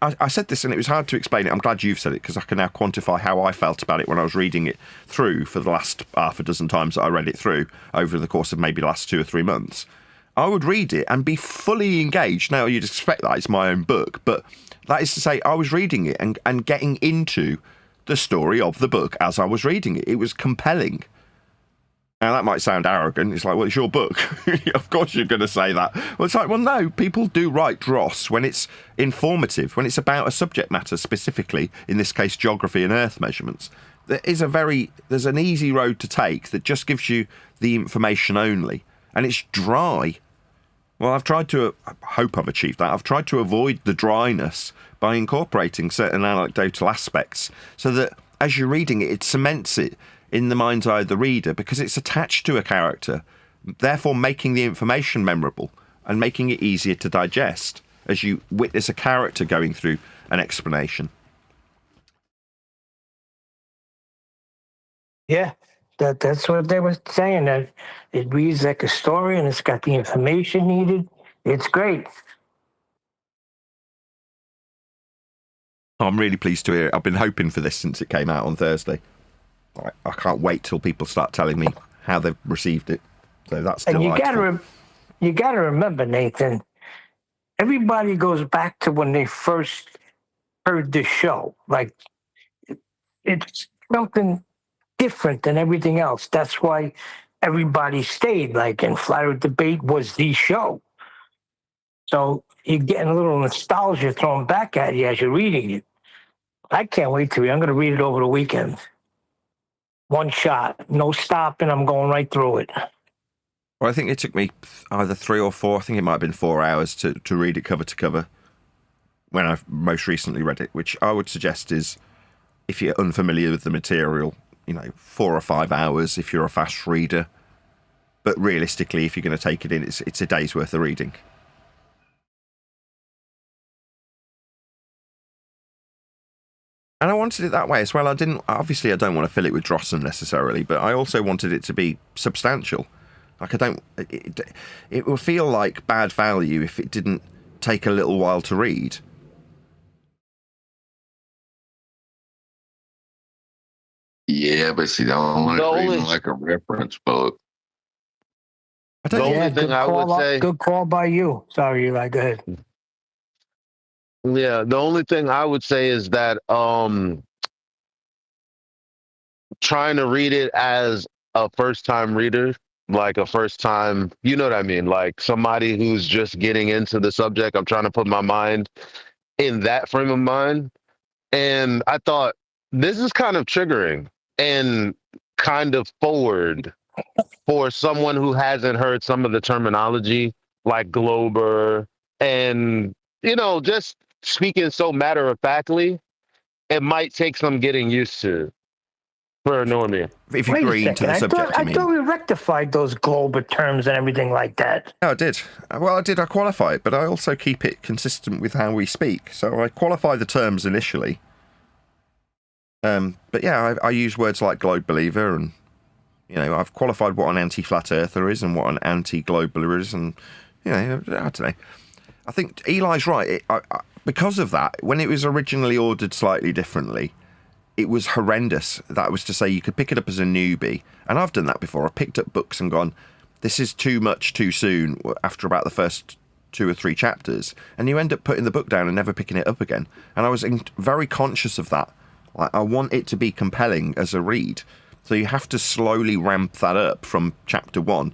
I said this and it was hard to explain it. I'm glad you've said it, because I can now quantify how I felt about it when I was reading it through for the last half a dozen times that I read it through over the course of maybe the last 2 or 3 months. I would read it and be fully engaged. Now, you'd expect that it's my own book, but that is to say, I was reading it and getting into the story of the book as I was reading it. It was compelling. Now, that might sound arrogant. It's like, well, it's your book. Of course you're going to say that. Well, it's like, well, no, people do write dross when it's informative, when it's about a subject matter specifically, in this case, geography and Earth measurements. There's an easy road to take that just gives you the information only, and it's dry. Well, I hope I've achieved that. I've tried to avoid the dryness by incorporating certain anecdotal aspects so that as you're reading it, it cements it in the mind's eye of the reader, because it's attached to a character, therefore making the information memorable and making it easier to digest as you witness a character going through an explanation. Yeah, that's what they were saying, that it reads like a story and it's got the information needed. It's great. I'm really pleased to hear it. I've been hoping for this since it came out on Thursday. I can't wait till people start telling me how they've received it. So that's delightful. And you gotta remember, Nathan, everybody goes back to when they first heard this show. Like, it's something different than everything else. That's why everybody stayed. Like, and Flat Earth Debate was the show. So you're getting a little nostalgia thrown back at you as you're reading it. I can't wait to read. I'm going to read it over the weekend. One shot, no stopping. I'm going right through it. Well, I think it took me either 3 or 4. I think it might have been 4 hours to read it cover to cover when I most recently read it, which I would suggest is, if you're unfamiliar with the material, 4 or 5 hours if you're a fast reader. But realistically, if you're going to take it in, it's a day's worth of reading. And I wanted it that way as well. I don't want to fill it with dross necessarily, but I also wanted it to be substantial. Like, it will feel like bad value if it didn't take a little while to read. Yeah, but see, I don't want to read like a reference book. The only thing I would say... Good call by you. Sorry, Eli, go ahead. Yeah, the only thing I would say is that trying to read it as a first-time reader, like a first-time, you know what I mean? Like somebody who's just getting into the subject. I'm trying to put my mind in that frame of mind. And I thought, this is kind of triggering and kind of forward for someone who hasn't heard some of the terminology, like Glober, and, just speaking so matter-of-factly, it might take some getting used to for a normie. If you agree into the subject, I thought we rectified those Glober terms and everything like that. No, I did. Well, I qualify it, but I also keep it consistent with how we speak. So I qualify the terms initially. But yeah, I use words like globe believer, and I've qualified what an anti-flat earther is and what an anti-globaler is, and I don't know. I think Eli's right. Because of that, when it was originally ordered slightly differently, it was horrendous. That was to say, you could pick it up as a newbie, and I've done that before. I've picked up books and gone, this is too much too soon after about the first 2 or 3 chapters, and you end up putting the book down and never picking it up again. And I was very conscious of that. I want it to be compelling as a read, so you have to slowly ramp that up from chapter 1.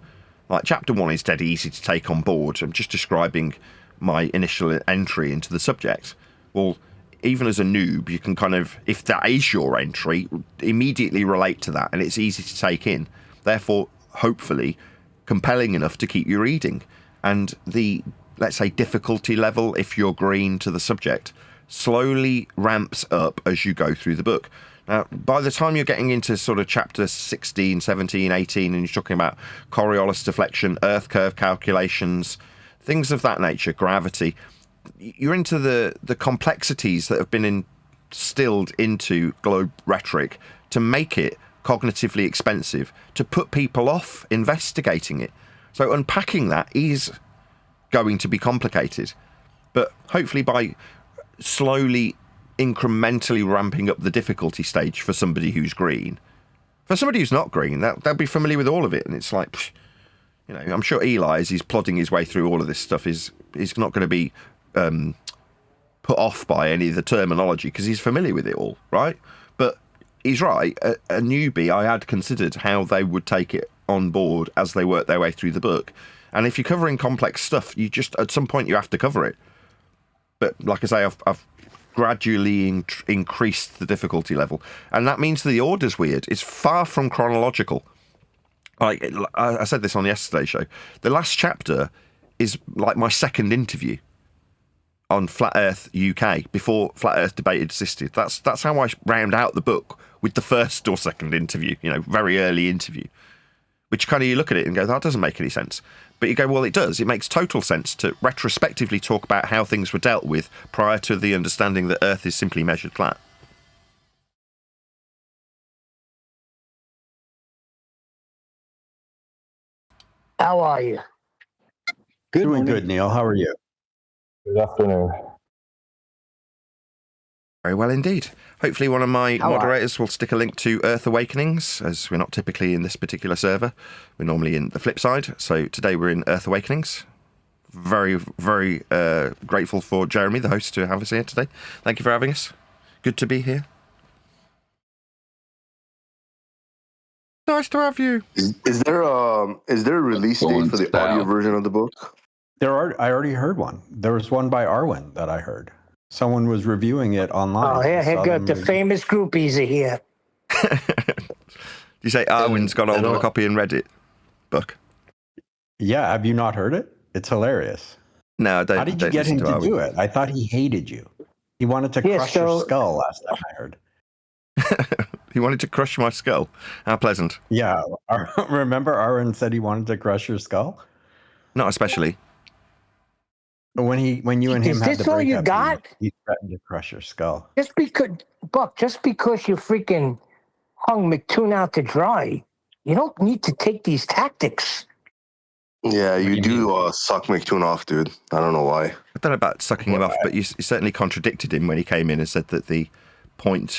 Like, chapter 1 is dead easy to take on board. I'm just describing my initial entry into the subject. Well, even as a noob, you can kind of, if that is your entry, immediately relate to that, and it's easy to take in. Therefore, hopefully, compelling enough to keep you reading. And the, let's say, difficulty level, if you're green to the subject, slowly ramps up as you go through the book. Now, by the time you're getting into sort of chapter 16, 17, 18, and you're talking about Coriolis deflection, Earth curve calculations, things of that nature, gravity, you're into the complexities that have been instilled into globe rhetoric to make it cognitively expensive, to put people off investigating it. So unpacking that is going to be complicated. But hopefully by slowly, incrementally ramping up the difficulty stage for somebody who's green. For somebody who's not green, they'll be familiar with all of it. And it's like, I'm sure Eli, as he's plodding his way through all of this stuff, is not going to be put off by any of the terminology because he's familiar with it all, right? But he's right. A newbie, I had considered how they would take it on board as they work their way through the book. And if you're covering complex stuff, you just, at some point, you have to cover it. But like I say, I've gradually increased the difficulty level. And that means the order's weird. It's far from chronological. Like I said this on yesterday's show. The last chapter is like my second interview on Flat Earth UK before Flat Earth Debate existed. That's how I round out the book, with the first or second interview, very early interview. Which kind of, you look at it and go, that doesn't make any sense. But you go, well, it does. It makes total sense to retrospectively talk about how things were dealt with prior to the understanding that Earth is simply measured flat. How are you? Good Doing morning. good, Neil. How are you? Good afternoon. Very well indeed. Hopefully one of my moderators will stick a link to Earth Awakenings, as we're not typically in this particular server. We're normally in the flip side. So today we're in Earth Awakenings. Very, very grateful for Jeremy, the host, to have us here today. Thank you for having us. Good to be here. Nice to have you. Is there a release date for the audio version of the book? I already heard one. There was one by Arwen that I heard. Someone was reviewing it online. Oh, yeah, here go the famous groupies are here. You say Arwen's got hold of a copy and read it book? Yeah, have you not heard it? It's hilarious. No, I don't. How did you get him to do it? I thought he hated you. He wanted to crush your skull last time I heard. He wanted to crush my skull. How pleasant. Yeah. Remember Arwen said he wanted to crush your skull? Not especially. When you and him Is had this the all breakup, you got? he threatened to crush your skull. Just because you freaking hung McToon out to dry, you don't need to take these tactics. Yeah, you do suck McToon off, dude. I don't know why. I don't know about sucking him off, but you certainly contradicted him when he came in and said that the point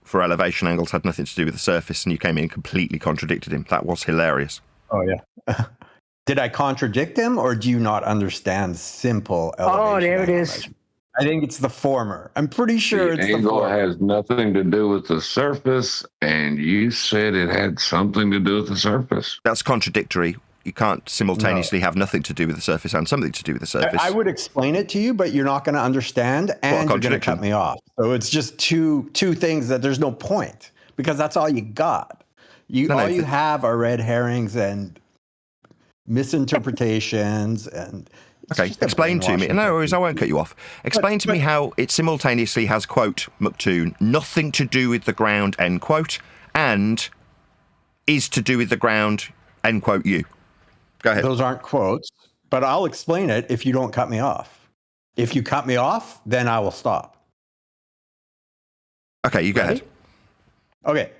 for elevation angles had nothing to do with the surface, and you came in and completely contradicted him. That was hilarious. Oh, yeah. Did I contradict him, or do you not understand simple elevation? Oh, there it is. I think it's the former. I'm pretty sure it's the angle former. has nothing to do with the surface, and you said it had something to do with the surface. That's contradictory. You can't simultaneously have nothing to do with the surface and something to do with the surface. I would explain it to you, but you're not going to understand, and you're going to cut me off. So it's just two things that there's no point, because that's all you got. You have are red herrings and misinterpretations and. Okay, explain to me. No worries, I won't cut you off. Explain to me how it simultaneously has, quote, McToon, nothing to do with the ground, end quote, and is to do with the ground, end quote, you. Go ahead. Those aren't quotes, but I'll explain it if you don't cut me off. If you cut me off, then I will stop. Okay, you go ahead. Okay.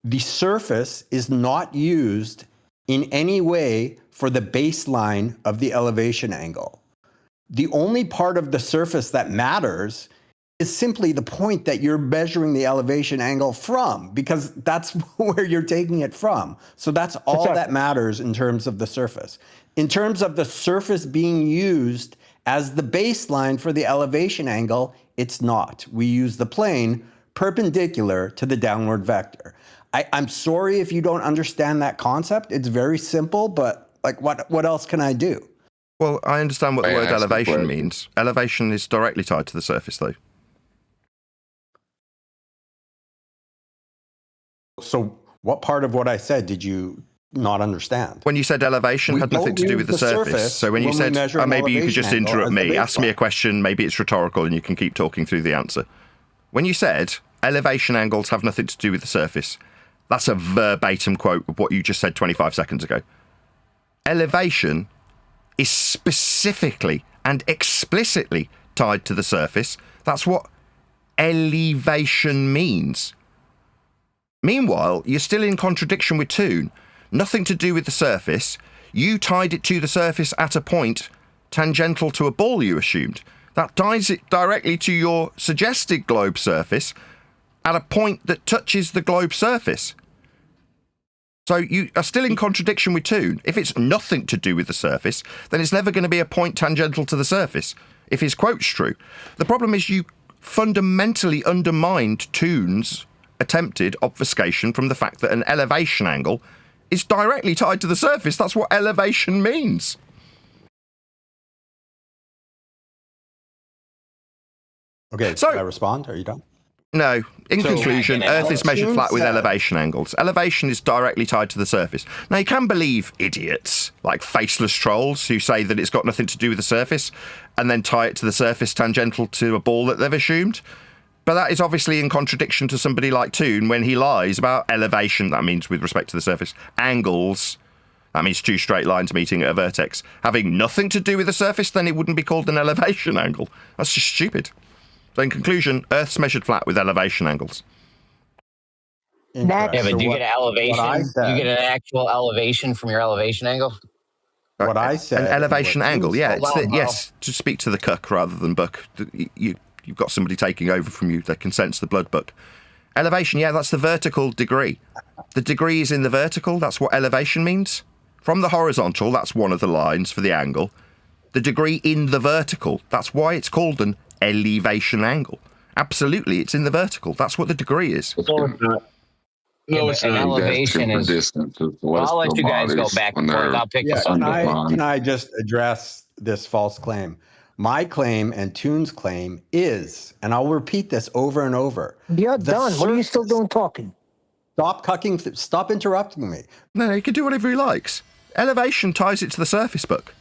The surface is not used in any way for the baseline of the elevation angle. The only part of the surface that matters is simply the point that you're measuring the elevation angle from, because that's where you're taking it from. So that's all that matters in terms of the surface. In terms of the surface being used as the baseline for the elevation angle, it's not. We use the plane perpendicular to the downward vector. I'm sorry if you don't understand that concept. It's very simple, but like, what else can I do? Well, I understand what the word elevation means. Elevation is directly tied to the surface, though. So what part of what I said did you not understand? When you said elevation had nothing to do with the surface. So when you said, maybe you could just interrupt me, ask me a question, maybe it's rhetorical and you can keep talking through the answer. When you said elevation angles have nothing to do with the surface, that's a verbatim quote of what you just said 25 seconds ago. Elevation is specifically and explicitly tied to the surface. That's what elevation means. Meanwhile, you're still in contradiction with Toon. Nothing to do with the surface. You tied it to the surface at a point tangential to a ball, you assumed. That ties it directly to your suggested globe surface at a point that touches the globe surface. So you are still in contradiction with Toon. If it's nothing to do with the surface, then it's never going to be a point tangential to the surface, if his quote's true. The problem is you fundamentally undermined Toon's attempted obfuscation from the fact that an elevation angle is directly tied to the surface. That's what elevation means. Okay, so can I respond? Are you done? No. In conclusion, Earth is measured flat with elevation angles. Elevation is directly tied to the surface. Now, you can believe idiots, like faceless trolls, who say that it's got nothing to do with the surface, and then tie it to the surface tangential to a ball that they've assumed. But that is obviously in contradiction to somebody like Toon when he lies about elevation, that means with respect to the surface, angles, that means two straight lines meeting at a vertex, having nothing to do with the surface, then it wouldn't be called an elevation angle. That's just stupid. So in conclusion, Earth's measured flat with elevation angles. Yeah, but do you get an elevation? Do you get an actual elevation from your elevation angle? What I said. An elevation angle, yeah. Yes, to speak to the cuck rather than Buck. You've got somebody taking over from you. They can sense the blood, Buck. Elevation, yeah, that's the vertical degree. The degree is in the vertical. That's what elevation means. From the horizontal, that's one of the lines for the angle. The degree in the vertical. That's why it's called an elevation angle. Absolutely, it's in the vertical. That's what the degree is. No, it's an not. elevation is. Well, I'll let you guys go back and forth. I'll pick this up. Can I just address this false claim? My claim and Toon's claim is, and I'll repeat this over and over. You're done. What are you still doing talking? Stop interrupting me. No, he can do whatever he likes. Elevation ties it to the surface, book.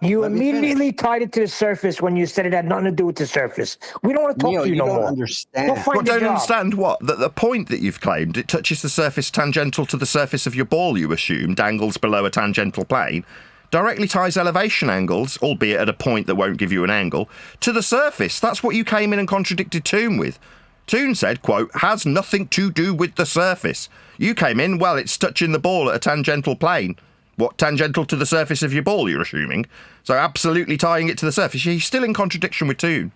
You immediately tied it to the surface when you said it had nothing to do with the surface. We don't want to talk to you no more. You don't understand. Understand what? That the point that you've claimed, it touches the surface tangential to the surface of your ball, you assumed, angles below a tangential plane, directly ties elevation angles, albeit at a point that won't give you an angle, to the surface. That's what you came in and contradicted Toon with. Toon said, quote, has nothing to do with the surface. You came in, well, it's touching the ball at a tangential plane. What, tangential to the surface of your ball, you're assuming? So absolutely tying it to the surface. He's still in contradiction with Toon.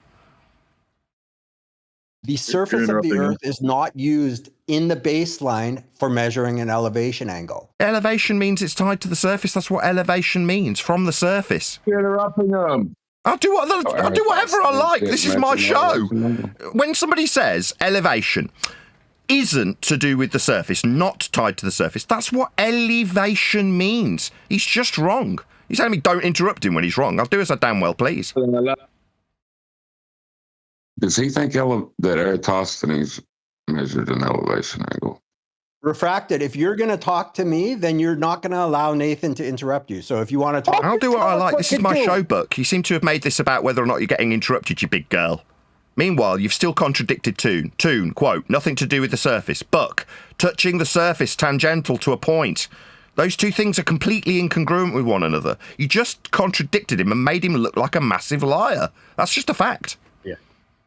The surface of the Earth is not used in the baseline for measuring an elevation angle. Elevation means it's tied to the surface. That's what elevation means, from the surface. You're interrupting him. I'll do whatever I like. This is my show. When somebody says elevation isn't to do with the surface, not tied to the surface, that's what elevation means. He's just wrong. He's telling me don't interrupt him when he's wrong. I'll do as I damn well please. Does he think that Eratosthenes measured an elevation angle? Refracted, if you're going to talk to me, then you're not going to allow Nathan to interrupt you. So if you want to talk... I'll do what I like. This is my show, book. You seem to have made this about whether or not you're getting interrupted, you big girl. Meanwhile, you've still contradicted Toon. Toon, quote, nothing to do with the surface. Buck, touching the surface tangential to a point. Those two things are completely incongruent with one another. You just contradicted him and made him look like a massive liar. That's just a fact.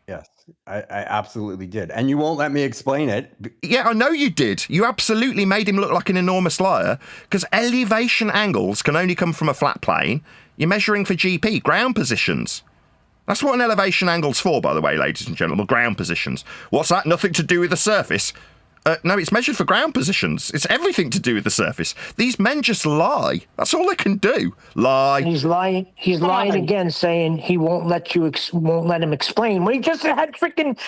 Yes, I absolutely did. And you won't let me explain it. Yeah, I know you did. You absolutely made him look like an enormous liar, because elevation angles can only come from a flat plane. You're measuring for GP, ground positions. That's what an elevation angle's for, by the way, ladies and gentlemen, ground positions. What's that? Nothing to do with the surface? No, it's measured for ground positions. It's everything to do with the surface. These men just lie. That's all they can do. Lie. He's lying. He's lying again, saying he won't let him explain. When he just had freaking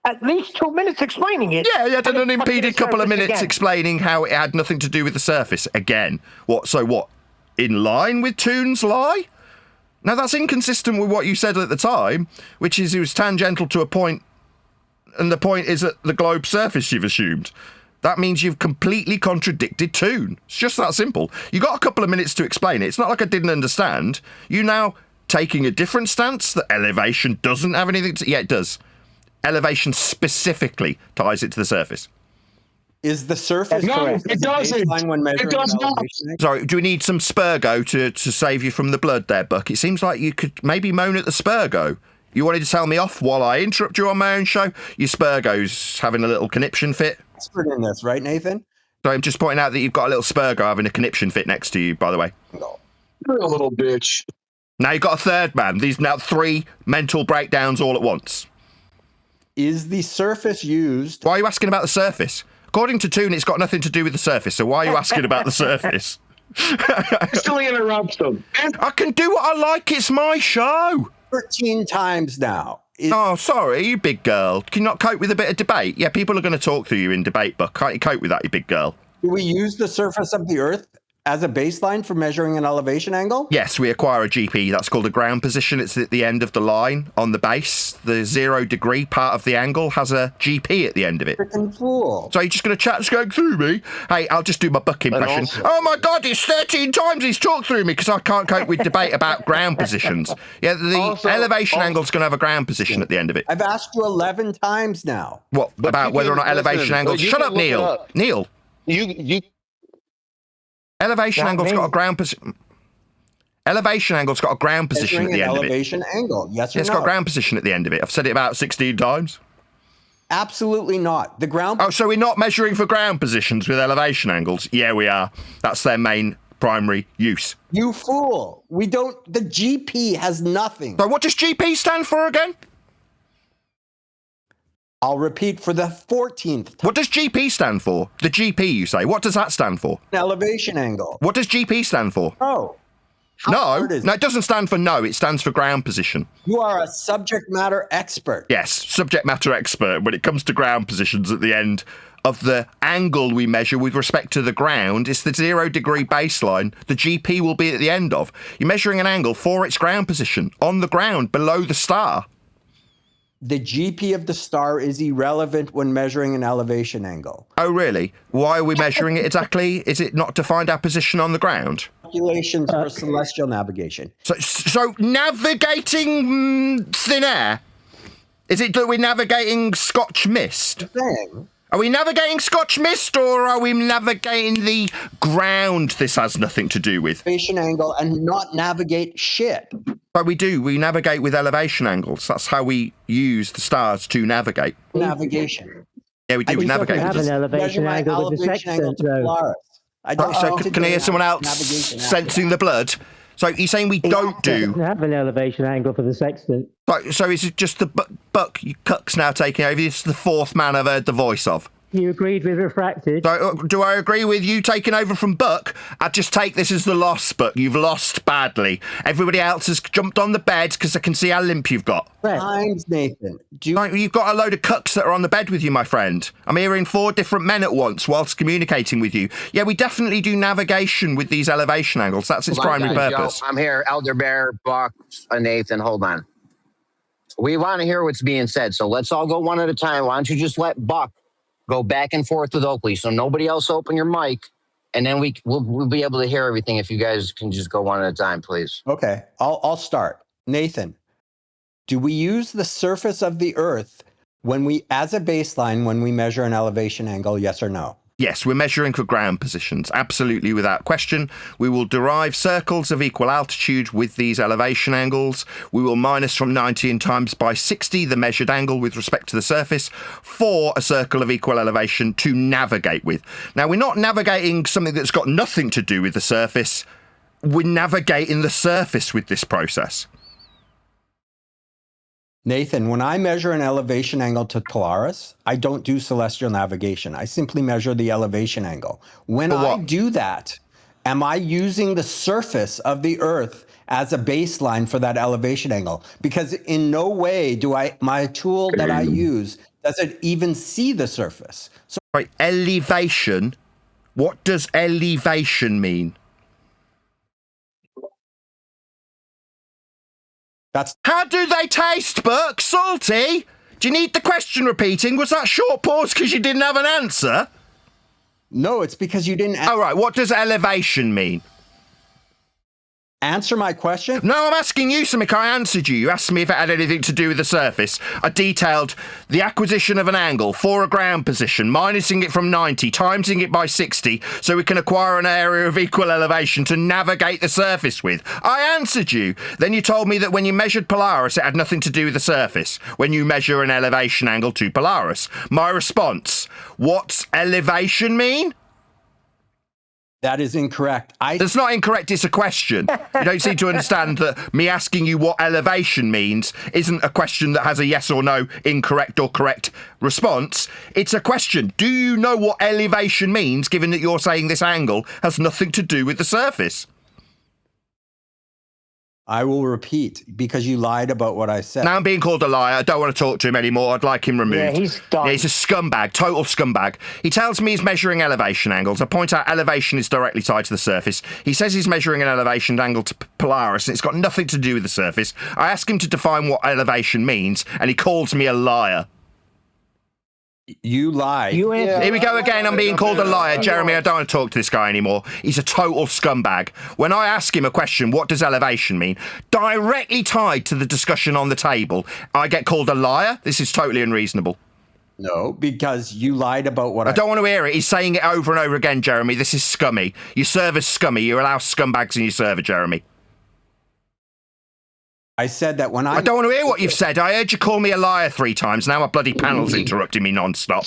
at least 2 minutes explaining it. Yeah, he had an unimpeded couple of minutes explaining how it had nothing to do with the surface again. What? So what? In line with Toon's lie? Now that's inconsistent with what you said at the time, which is it was tangential to a point. And the point is at the globe surface, you've assumed. That means you've completely contradicted Toon. It's just that simple. You got a couple of minutes to explain it. It's not like I didn't understand. You now taking a different stance that elevation doesn't have anything to... Yeah, it does. Elevation specifically ties it to the surface. Is the surface correct? It doesn't. It does not. Sorry, do we need some Spurgo to save you from the blood there, Buck? It seems like you could maybe moan at the Spurgo. You wanted to tell me off while I interrupt you on my own show? Your Spurgo's having a little conniption fit. Expert in this, right, Nathan? So I'm just pointing out that you've got a little Spurgo having a conniption fit next to you, by the way. You're a little bitch. Now you've got a third man. These now 3 mental breakdowns all at once. Is the surface used... Why are you asking about the surface? According to Toon, it's got nothing to do with the surface, so why are you asking about the surface? Still interrupts them. I can do what I like. It's my show. 13 times now. Oh, sorry, you big girl. Can you not cope with a bit of debate? Yeah, people are going to talk to you in debate, but can't you cope with that, you big girl? Do we use the surface of the Earth as a baseline for measuring an elevation angle? Yes, we acquire a GP. That's called a ground position. It's at the end of the line on the base. The 0 degree part of the angle has a GP at the end of it. Freaking fool. So you're just going to chat going through me? Hey, I'll just do my Buck impression. Oh my God, it's 13 times he's talked through me because I can't cope with debate about ground positions. Yeah, the elevation angle's going to have a ground position at the end of it. I've asked you 11 times now. What, about whether or not elevation angles... Shut up, Neil. Neil. You Elevation angle's got a ground position. Elevation angle's got a ground position at the end of it. Elevation angle, yes or no? It's got a ground position at the end of it. I've said it about 16 times. Absolutely not. The ground. Oh, so we're not measuring for ground positions with elevation angles? Yeah, we are. That's their main primary use. You fool. We don't. The GP has nothing. So what does GP stand for again? I'll repeat for the 14th time. What does GP stand for? The GP, you say. What does that stand for? An elevation angle. What does GP stand for? Oh. No, it doesn't stand for no. It stands for ground position. You are a subject matter expert. Yes, subject matter expert when it comes to ground positions at the end of the angle we measure with respect to the ground. It's the 0 degree baseline the GP will be at the end of. You're measuring an angle for its ground position on the ground below the star. The GP of the star is irrelevant when measuring an elevation angle. Oh, really? Why are we measuring it exactly? Is it not to find our position on the ground? Calculations for celestial navigation. So navigating thin air? Is it that we're navigating Scotch mist? Are we navigating Scotch mist, or are we navigating the ground this has nothing to do with? Elevation angle and not navigate shit. But we do. We navigate with elevation angles. That's how we use the stars to navigate. Navigation. Yeah, we do. We navigate have with an elevation angle with the sextant, though. So can I hear someone else sensing the blood? So you're saying we don't do... have an elevation angle for the sextant. So is it just the Buck, you cuck's now taking over? This is the fourth man I've heard the voice of. You agreed with refracted. So, do I agree with you taking over from Buck? I'd just take this as the loss, Buck. You've lost badly. Everybody else has jumped on the bed because I can see how limp you've got. Times, Nathan. You've got a load of cucks that are on the bed with you, my friend. I'm hearing 4 different men at once whilst communicating with you. Yeah, we definitely do navigation with these elevation angles. That's its primary purpose. I'm here, Elder Bear, Buck, Nathan. Hold on. We want to hear what's being said, so let's all go one at a time. Why don't you just let Buck go back and forth with Oakley, so nobody else open your mic, and then we'll be able to hear everything if you guys can just go one at a time, please. Okay, I'll start. Nathan, do we use the surface of the Earth as a baseline when we measure an elevation angle, yes or no? Yes, we're measuring for ground positions, absolutely without question. We will derive circles of equal altitude with these elevation angles. We will minus from 90 and times by 60 the measured angle with respect to the surface for a circle of equal elevation to navigate with. Now, we're not navigating something that's got nothing to do with the surface. We're navigating the surface with this process. Nathan, when I measure an elevation angle to Polaris, I don't do celestial navigation. I simply measure the elevation angle. When I do that, am I using the surface of the Earth as a baseline for that elevation angle? Because in no way do my tool that I use doesn't even see the surface. So, right, elevation. What does elevation mean? How do they taste, Buck? Salty? Do you need the question repeating? Was that short pause because you didn't have an answer? No, it's because you didn't... All right, what does elevation mean? Answer my question? No, I'm asking you something. I answered you. You asked me if it had anything to do with the surface. I detailed the acquisition of an angle for a ground position, minusing it from 90, timesing it by 60, so we can acquire an area of equal elevation to navigate the surface with. I answered you. Then you told me that when you measured Polaris, it had nothing to do with the surface, when you measure an elevation angle to Polaris. My response, what's elevation mean? That is incorrect. That's not incorrect, it's a question. You don't seem to understand that me asking you what elevation means isn't a question that has a yes or no, incorrect or correct response. It's a question. Do you know what elevation means, given that you're saying this angle has nothing to do with the surface? I will repeat, because you lied about what I said. Now I'm being called a liar. I don't want to talk to him anymore. I'd like him removed. Yeah, he's done. Yeah, he's a scumbag, total scumbag. He tells me he's measuring elevation angles. I point out elevation is directly tied to the surface. He says he's measuring an elevation angle to Polaris, and it's got nothing to do with the surface. I ask him to define what elevation means, and he calls me a liar. You lie. Here we go again. I'm being called a liar. Jeremy, I don't want to talk to this guy anymore. He's a total scumbag. When I ask him a question, what does elevation mean? Directly tied to the discussion on the table, I get called a liar? This is totally unreasonable. No, because you lied about what I don't want to hear it. He's saying it over and over again, Jeremy. This is scummy. Your server's scummy. You allow scumbags in your server, Jeremy. I said that when I don't want to hear what you've said. I heard you call me a liar 3 times. Now my bloody panel's interrupting me non-stop.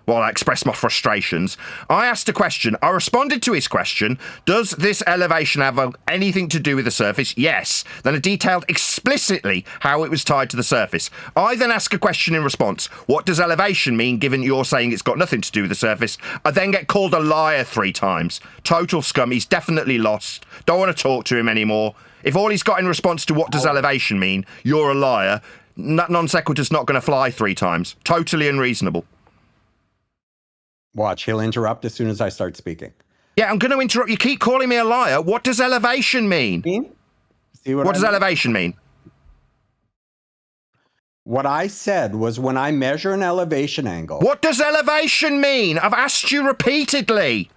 while I expressed my frustrations. I asked a question. I responded to his question. Does this elevation have anything to do with the surface? Yes. Then I detailed explicitly how it was tied to the surface. I then ask a question in response. What does elevation mean, given you're saying it's got nothing to do with the surface? I then get called a liar 3 times. Total scum. He's definitely lost. Don't want to talk to him anymore. If all he's got in response to what does elevation mean, you're a liar, non sequitur's not going to fly 3 times. Totally unreasonable. Watch, he'll interrupt as soon as I start speaking. Yeah, I'm going to interrupt. You keep calling me a liar. What does elevation mean? See what does elevation mean? What I said was when I measure an elevation angle. What does elevation mean? I've asked you repeatedly.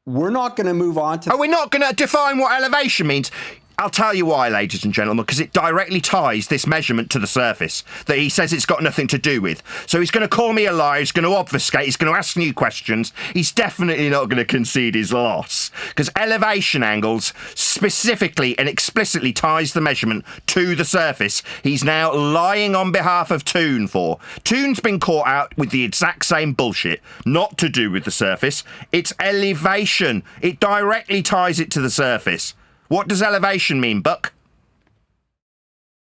We're not going to move on to... Are we not going to define what elevation means? I'll tell you why, ladies and gentlemen, because it directly ties this measurement to the surface that he says it's got nothing to do with. So he's going to call me a liar, he's going to obfuscate, he's going to ask new questions. He's definitely not going to concede his loss, because elevation angles specifically and explicitly ties the measurement to the surface he's now lying on behalf of Toon for. Toon's been caught out with the exact same bullshit, not to do with the surface. It's elevation. It directly ties it to the surface. What does elevation mean, Buck?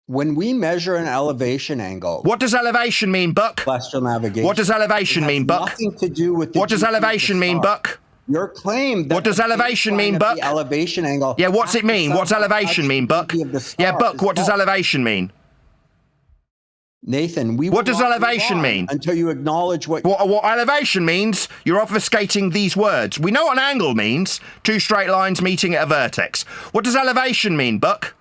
When we measure an elevation angle... What does elevation mean, Buck? Celestial navigation. What does elevation mean, Buck? Nothing to do with... What does elevation mean, Buck? Your claim that... What does elevation mean, Buck? The elevation angle... Yeah, what's it mean? What's elevation mean, Buck? Yeah, Buck, what does elevation mean? Nathan, what does elevation mean? Until you acknowledge what elevation means, you're obfuscating these words. We know what an angle means. 2 straight lines meeting at a vertex. What does elevation mean, Buck?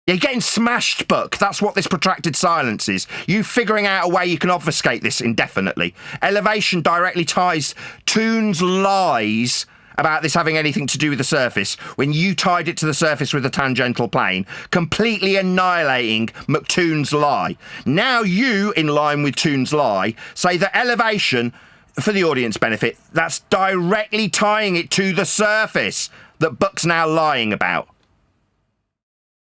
You're getting smashed, Buck. That's what this protracted silence is. You figuring out a way you can obfuscate this indefinitely. Elevation directly ties Toon's lies about this having anything to do with the surface when you tied it to the surface with a tangential plane, completely annihilating McToon's lie. Now you, in line with Toon's lie, say that elevation, for the audience benefit, that's directly tying it to the surface that Buck's now lying about.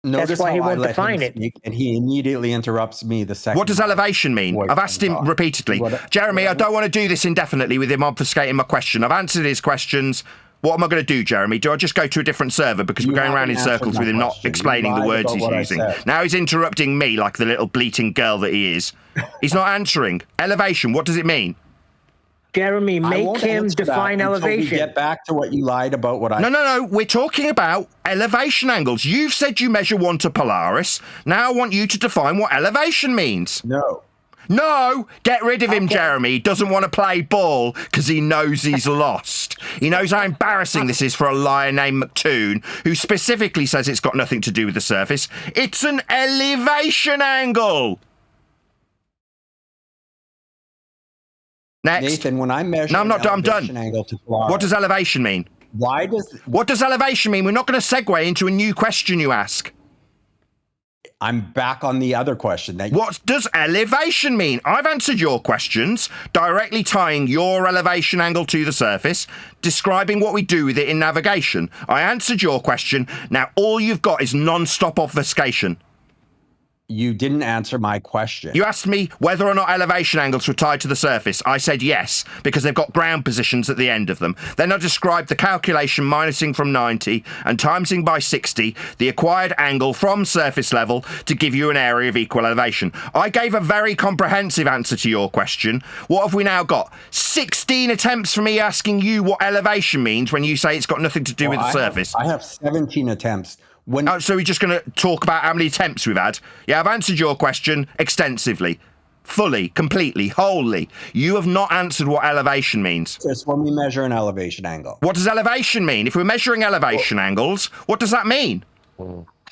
Notice That's why he won't define it. And he immediately interrupts me the second. What does elevation mean? I've asked him repeatedly. Jeremy, I don't want to do this indefinitely with him obfuscating my question. I've answered his questions. What am I going to do, Jeremy? Do I just go to a different server because we're going around in circles with him not explaining the words he's using? Now he's interrupting me like the little bleating girl that he is. He's not answering. Elevation, what does it mean? Jeremy, make him define elevation. We get back to what you lied about. No. We're talking about elevation angles. You've said you measure 1 to Polaris. Now I want you to define what elevation means. No, get rid of him, Jeremy. He doesn't want to play ball because he knows he's lost. He knows how embarrassing this is for a liar named McToon, who specifically says it's got nothing to do with the surface. It's an elevation angle. Next. Nathan, when I measure I'm done. Angle to Polaris, what does elevation mean? What does elevation mean? We're not going to segue into a new question you ask. I'm back on the other question. What does elevation mean? I've answered your questions, directly tying your elevation angle to the surface, describing what we do with it in navigation. I answered your question. Now all you've got is non-stop obfuscation. You didn't answer my question. You asked me whether or not elevation angles were tied to the surface. I said yes, because they've got ground positions at the end of them. Then I described the calculation minusing from 90 and timesing by 60 the acquired angle from surface level to give you an area of equal elevation. I gave a very comprehensive answer to your question. What have we now got? 16 attempts for me asking you what elevation means when you say it's got nothing to do with the surface. I have 17 attempts. So we're just going to talk about how many attempts we've had? Yeah, I've answered your question extensively, fully, completely, wholly. You have not answered what elevation means. It's when we measure an elevation angle. What does elevation mean? If we're measuring elevation angles, what does that mean?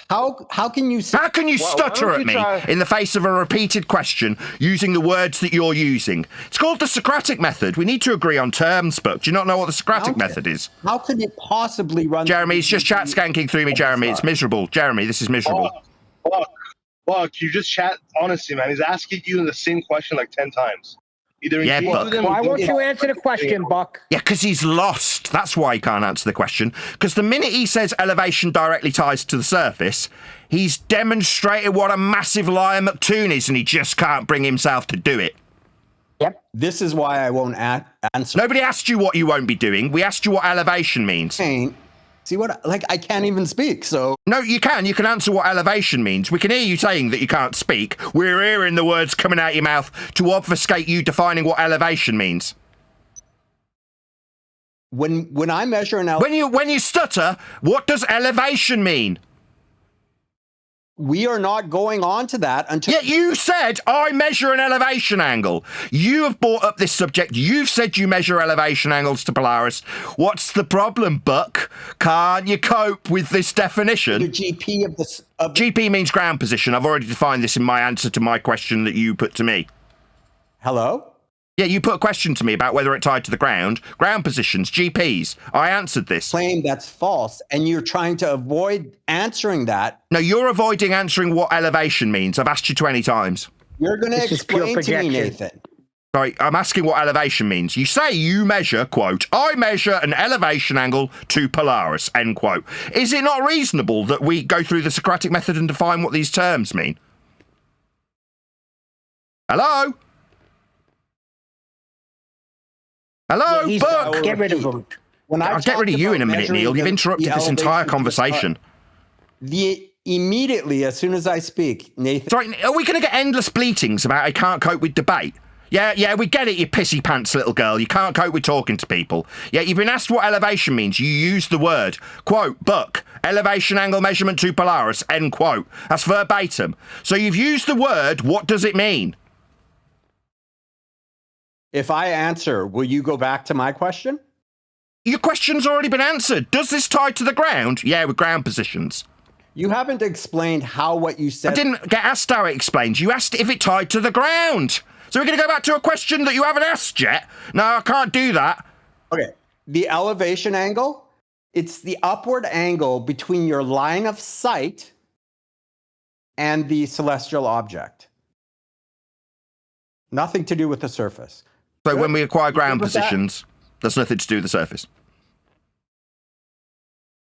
How can you stutter at me in the face of a repeated question using the words that you're using? It's called the Socratic method. We need to agree on terms, but do you not know what the Socratic method is? How could it possibly run? Jeremy, it's just chat skanking through me, Jeremy. It's miserable. Jeremy, this is miserable. Buck, you just chat. Honestly, man, he's asking you the same question like 10 times. Buck. Why won't you answer the question, Buck? Yeah, because he's lost. That's why he can't answer the question. Because the minute he says elevation directly ties to the surface, he's demonstrated what a massive liar McToon is, and he just can't bring himself to do it. Yep. This is why I won't answer. Nobody asked you what you won't be doing. We asked you what elevation means. See what? Like, I can't even speak, so... No, you can. You can answer what elevation means. We can hear you saying that you can't speak. We're hearing the words coming out your mouth to obfuscate you defining what elevation means. When I measure an when you stutter, what does elevation mean? We are not going on to that until... Yeah, you said, I measure an elevation angle. You have brought up this subject. You've said you measure elevation angles to Polaris. What's the problem, Buck? Can't you cope with this definition? The GP of this... GP means ground position. I've already defined this in my answer to my question that you put to me. Hello? Yeah, you put a question to me about whether it tied to the ground. Ground positions, GPs. I answered this. Claim that's false, and you're trying to avoid answering that. No, you're avoiding answering what elevation means. I've asked you 20 times. You're going to explain to me, Nathan. Sorry, I'm asking what elevation means. You say you measure, quote, I measure an elevation angle to Polaris, end quote. Is it not reasonable that we go through the Socratic method and define what these terms mean? Hello? Hello, Yeah, Buck. Get rid of him. I'll get rid of you in a minute, Neil. You've interrupted this entire conversation. Immediately, as soon as I speak, Nathan... Sorry, are we going to get endless bleatings about I can't cope with debate? Yeah, we get it, you pissy pants little girl. You can't cope with talking to people. Yeah, you've been asked what elevation means. You use the word. Quote, Buck, elevation angle measurement to Polaris, end quote. That's verbatim. So you've used the word. What does it mean? If I answer, will you go back to my question? Your question's already been answered. Does this tie to the ground? Yeah, with ground positions. You haven't explained how what you said... I didn't get asked how it explained. You asked if it tied to the ground. So we're going to go back to a question that you haven't asked yet? No, I can't do that. Okay. The elevation angle, it's the upward angle between your line of sight and the celestial object. Nothing to do with the surface. So when we acquire ground positions, there's nothing to do with the surface.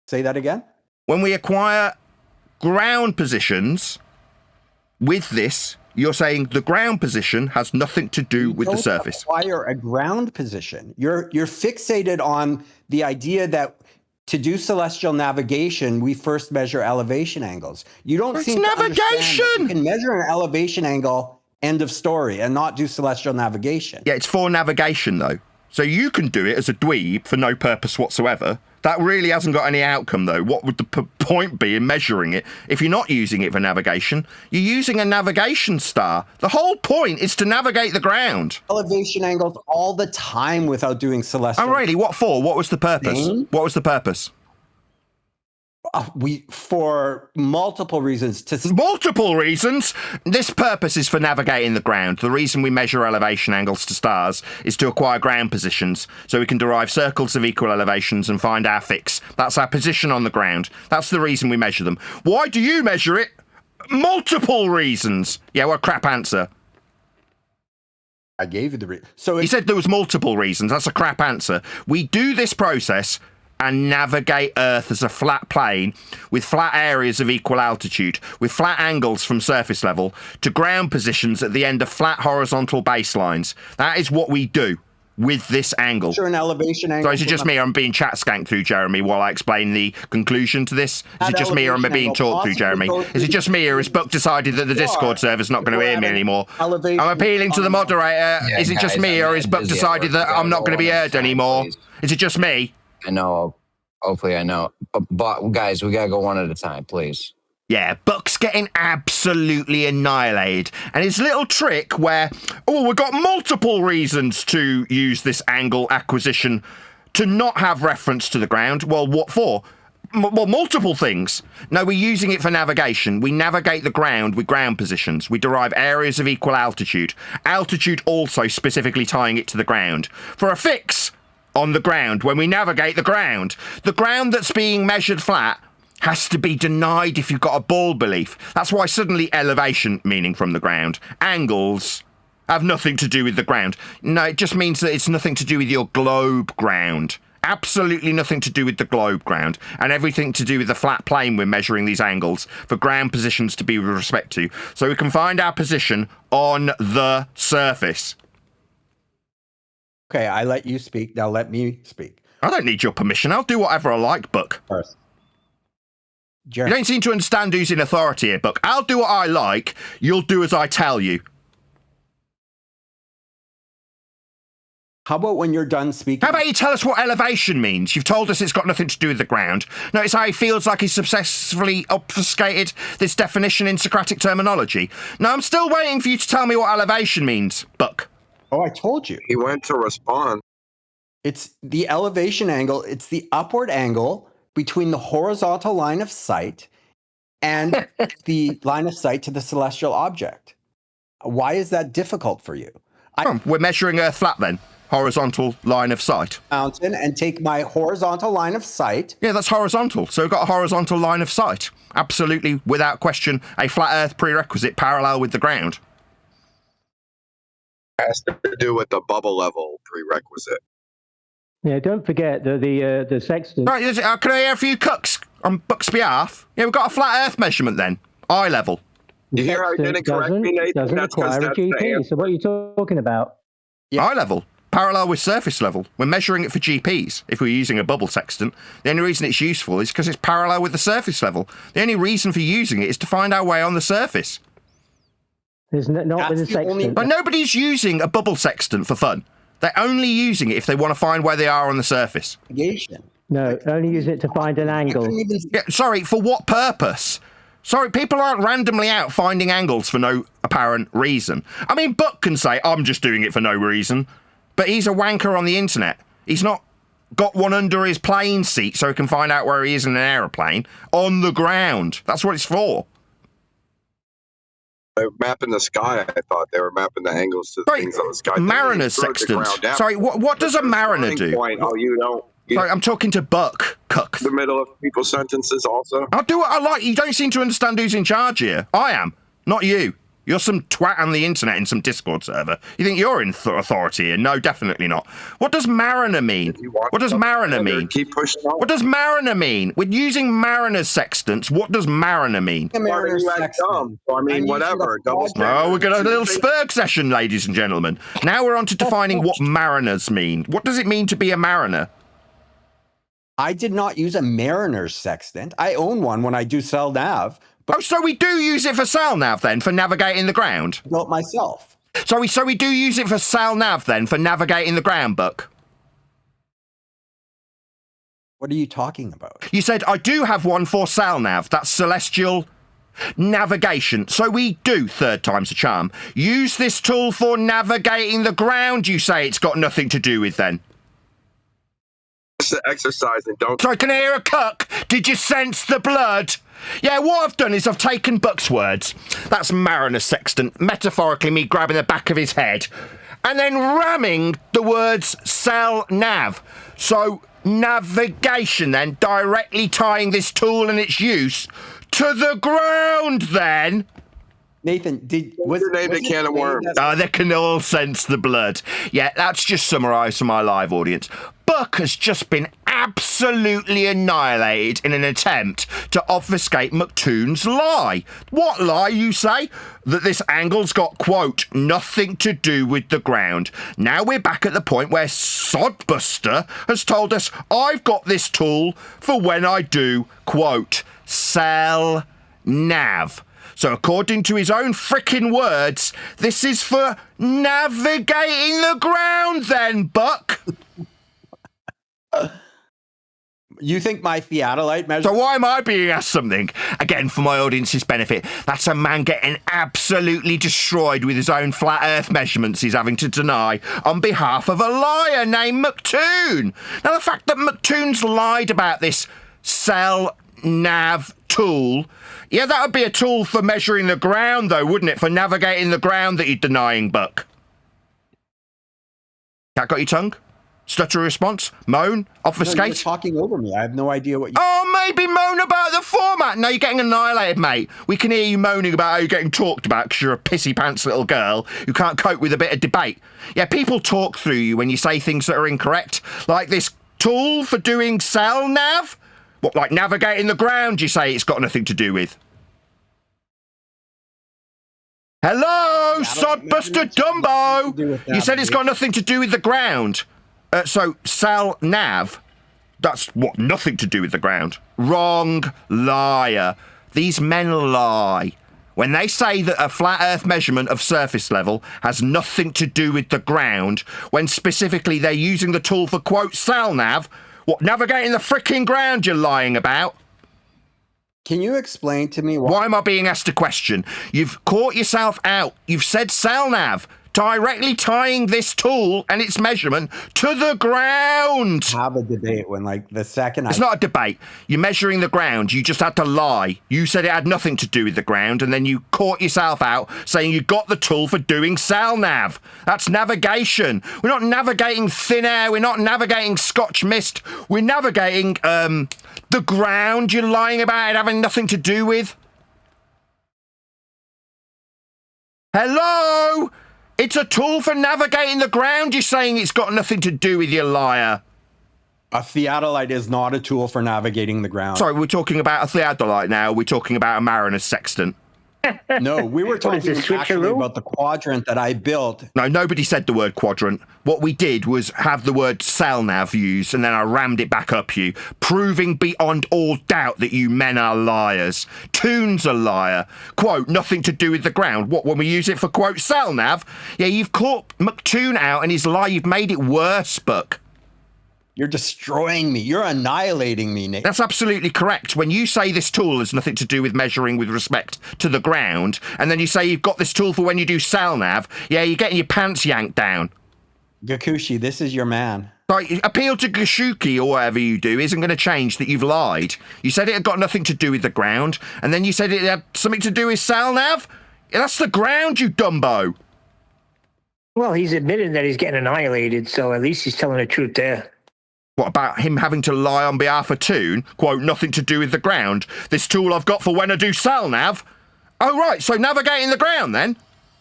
Say that again? When we acquire ground positions with this, you're saying the ground position has nothing to do with the surface. Acquire a ground position. You're fixated on the idea that to do celestial navigation, we first measure elevation angles. You don't seem to understand that you can measure an elevation angle, end of story, and not do celestial navigation. Yeah, it's for navigation, though. So you can do it as a dweeb for no purpose whatsoever. That really hasn't got any outcome, though. What would the point be in measuring it if you're not using it for navigation? You're using a navigation star. The whole point is to navigate the ground. Elevation angles all the time without doing celestial. Oh, really? What for? What was the purpose? What was the purpose? For multiple reasons. Multiple reasons? This purpose is for navigating the ground. The reason we measure elevation angles to stars is to acquire ground positions, so we can derive circles of equal elevations and find our fix. That's our position on the ground. That's the reason we measure them. Why do you measure it? Multiple reasons. Yeah, well, crap answer. I gave you the reason. So you said there was multiple reasons. That's a crap answer. We do this process and navigate Earth as a flat plane with flat areas of equal altitude, with flat angles from surface level to ground positions at the end of flat horizontal baselines. That is what we do with this angle. Sure, an elevation angle. So is it just me or I'm being chat skanked through, Jeremy, while I explain the conclusion to this? Is it just me or am I being talked through, Jeremy? Is it just me or has Buck decided that the Discord server's not going to hear me anymore? I'm appealing to the moderator. Yeah, is it just me or has Buck decided that I'm not going to be heard anymore? Is it just me? I know. Hopefully I know. But guys, we got to go one at a time, please. Yeah, Buck's getting absolutely annihilated. And his little trick where, we've got multiple reasons to use this angle acquisition to not have reference to the ground. Well, what for? Well, multiple things. No, we're using it for navigation. We navigate the ground with ground positions. We derive areas of equal altitude. Altitude also specifically tying it to the ground. For a fix on the ground, when we navigate the ground that's being measured flat has to be denied if you've got a ball belief. That's why suddenly elevation, meaning from the ground, angles have nothing to do with the ground. No, it just means that it's nothing to do with your globe ground. Absolutely nothing to do with the globe ground, and everything to do with the flat plane we're measuring these angles for ground positions to be with respect to, so we can find our position on the surface. Okay, I let you speak. Now let me speak. I don't need your permission. I'll do whatever I like, Buck. You don't seem to understand who's in authority here, Buck. I'll do what I like. You'll do as I tell you. How about when you're done speaking? How about you tell us what elevation means? You've told us it's got nothing to do with the ground. Notice how he feels like he's successfully obfuscated this definition in Socratic terminology. Now, I'm still waiting for you to tell me what elevation means, Buck. Oh, I told you. He went to respond. It's the elevation angle. It's the upward angle between the horizontal line of sight and the line of sight to the celestial object. Why is that difficult for you? We're measuring Earth flat then. Horizontal line of sight. Mountain and take my horizontal line of sight. Yeah, that's horizontal. So we've got a horizontal line of sight. Absolutely, without question, a flat Earth prerequisite parallel with the ground. Has to do with the bubble level prerequisite. Yeah, don't forget the sextant. Right, can I hear a few cucks on Buck's behalf? Yeah, we've got a flat Earth measurement then. Eye level. You hear how he didn't correct me, Nathan? Doesn't require a GP. So what are you talking about? Eye level. Parallel with surface level. We're measuring it for GPs if we're using a bubble sextant. The only reason it's useful is because it's parallel with the surface level. The only reason for using it is to find our way on the surface. There's not with a sextant. But nobody's using a bubble sextant for fun. They're only using it if they want to find where they are on the surface. No, only use it to find an angle. Yeah, sorry, for what purpose? Sorry, people aren't randomly out finding angles for no apparent reason. I mean, Buck can say, I'm just doing it for no reason. But he's a wanker on the internet. He's not got one under his plane seat so he can find out where he is in an aeroplane. On the ground. That's what it's for. They were mapping the sky. I thought they were mapping the angles to the things on the sky. Mariner's sextant. Sorry, what does a mariner do? Oh, you don't. Sorry, I'm talking to Buck. Cuck. The middle of people's sentences also. I'll do what I like. You don't seem to understand who's in charge here. I am, not you. You're some twat on the internet in some Discord server. You think you're in authority here? No, definitely not. What does mariner mean? What does mariner mean? Keep pushing on. What does mariner mean? We're using mariner's sextants. What does mariner mean? Mariner's sextant. So I mean, whatever. Oh, we're going to a little Spurg session, ladies and gentlemen. Now we're on to defining what mariners mean. What does it mean to be a mariner? I did not use a mariner's sextant. I own one when I do cell nav. Oh, so we do use it for cell nav then, for navigating the ground? Built myself. So we do use it for cell nav then, for navigating the ground, Buck? What are you talking about? You said, I do have one for cell nav. That's celestial navigation. So we do, third time's a charm. Use this tool for navigating the ground, you say it's got nothing to do with then? Just to exercise and don't... Sorry, can I hear a cuck? Did you sense the blood? Yeah, what I've done is I've taken Buck's words. That's mariner sextant, metaphorically me grabbing the back of his head, and then ramming the words cell nav. So navigation then, directly tying this tool and its use to the ground then. Nathan, what's your name? The can of worms. They can all sense the blood. Yeah, that's just summarised for my live audience. Buck has just been absolutely annihilated in an attempt to obfuscate McToon's lie. What lie, you say? That this angle's got, quote, nothing to do with the ground. Now we're back at the point where Sodbuster has told us I've got this tool for when I do, quote, cell nav. So according to his own frickin' words, this is for navigating the ground then, Buck. You think my theodolite measure... So why am I being asked something? Again, for my audience's benefit, that's a man getting absolutely destroyed with his own flat earth measurements he's having to deny on behalf of a liar named McToon. Now, the fact that McToon's lied about this cell nav tool... Yeah, that would be a tool for measuring the ground, though, wouldn't it? For navigating the ground that you're denying, Buck. Cat got your tongue? Stutter response? Moan? Obfuscate? No, you're talking over me. I have no idea what you... Oh, maybe moan about the format. No, you're getting annihilated, mate. We can hear you moaning about how you're getting talked about because you're a pissy pants little girl who can't cope with a bit of debate. Yeah, people talk through you when you say things that are incorrect. Like this tool for doing cell nav? What, like navigating the ground, you say it's got nothing to do with? Hello, Sodbuster Dumbo! You said it's got nothing to do with the ground. So, Sal Nav, that's what, nothing to do with the ground. Wrong, liar. These men lie. When they say that a flat Earth measurement of surface level has nothing to do with the ground, when specifically they're using the tool for, quote, SalNav, what, navigating the fricking ground you're lying about? Can you explain to me why am I being asked a question? You've caught yourself out. You've said SalNav, directly tying this tool and its measurement to the ground. Have a debate when, like, the second it's not a debate. You're measuring the ground. You just had to lie. You said it had nothing to do with the ground, and then you caught yourself out saying you got the tool for doing SalNav. That's navigation. We're not navigating thin air. We're not navigating Scotch mist. We're navigating the ground you're lying about it having nothing to do with. Hello? It's a tool for navigating the ground. You're saying it's got nothing to do with, you liar. A theodolite is not a tool for navigating the ground. Sorry, we're talking about a theodolite now. We're talking about a mariner's sextant. No, we were talking actually about the quadrant that I built. No, nobody said the word quadrant. What we did was have the word SalNav used, and then I rammed it back up you, proving beyond all doubt that you men are liars. Toon's a liar. Quote, nothing to do with the ground. What, when we use it for, quote, SalNav? Yeah, you've caught McToon out and his lie. You've made it worse, Buck. You're destroying me. You're annihilating me, Nate. That's absolutely correct. When you say this tool has nothing to do with measuring with respect to the ground, and then you say you've got this tool for when you do SalNav, yeah, you're getting your pants yanked down. Gakushi, this is your man. Like, appeal to Gashuki or whatever you do isn't going to change that you've lied. You said it had got nothing to do with the ground, and then you said it had something to do with SalNav? Yeah, that's the ground, you dumbo. Well, he's admitted that he's getting annihilated, so at least he's telling the truth there. What about him having to lie on behalf of Toon? Quote, nothing to do with the ground. This tool I've got for when I do SalNav. Oh, right, so navigating the ground then?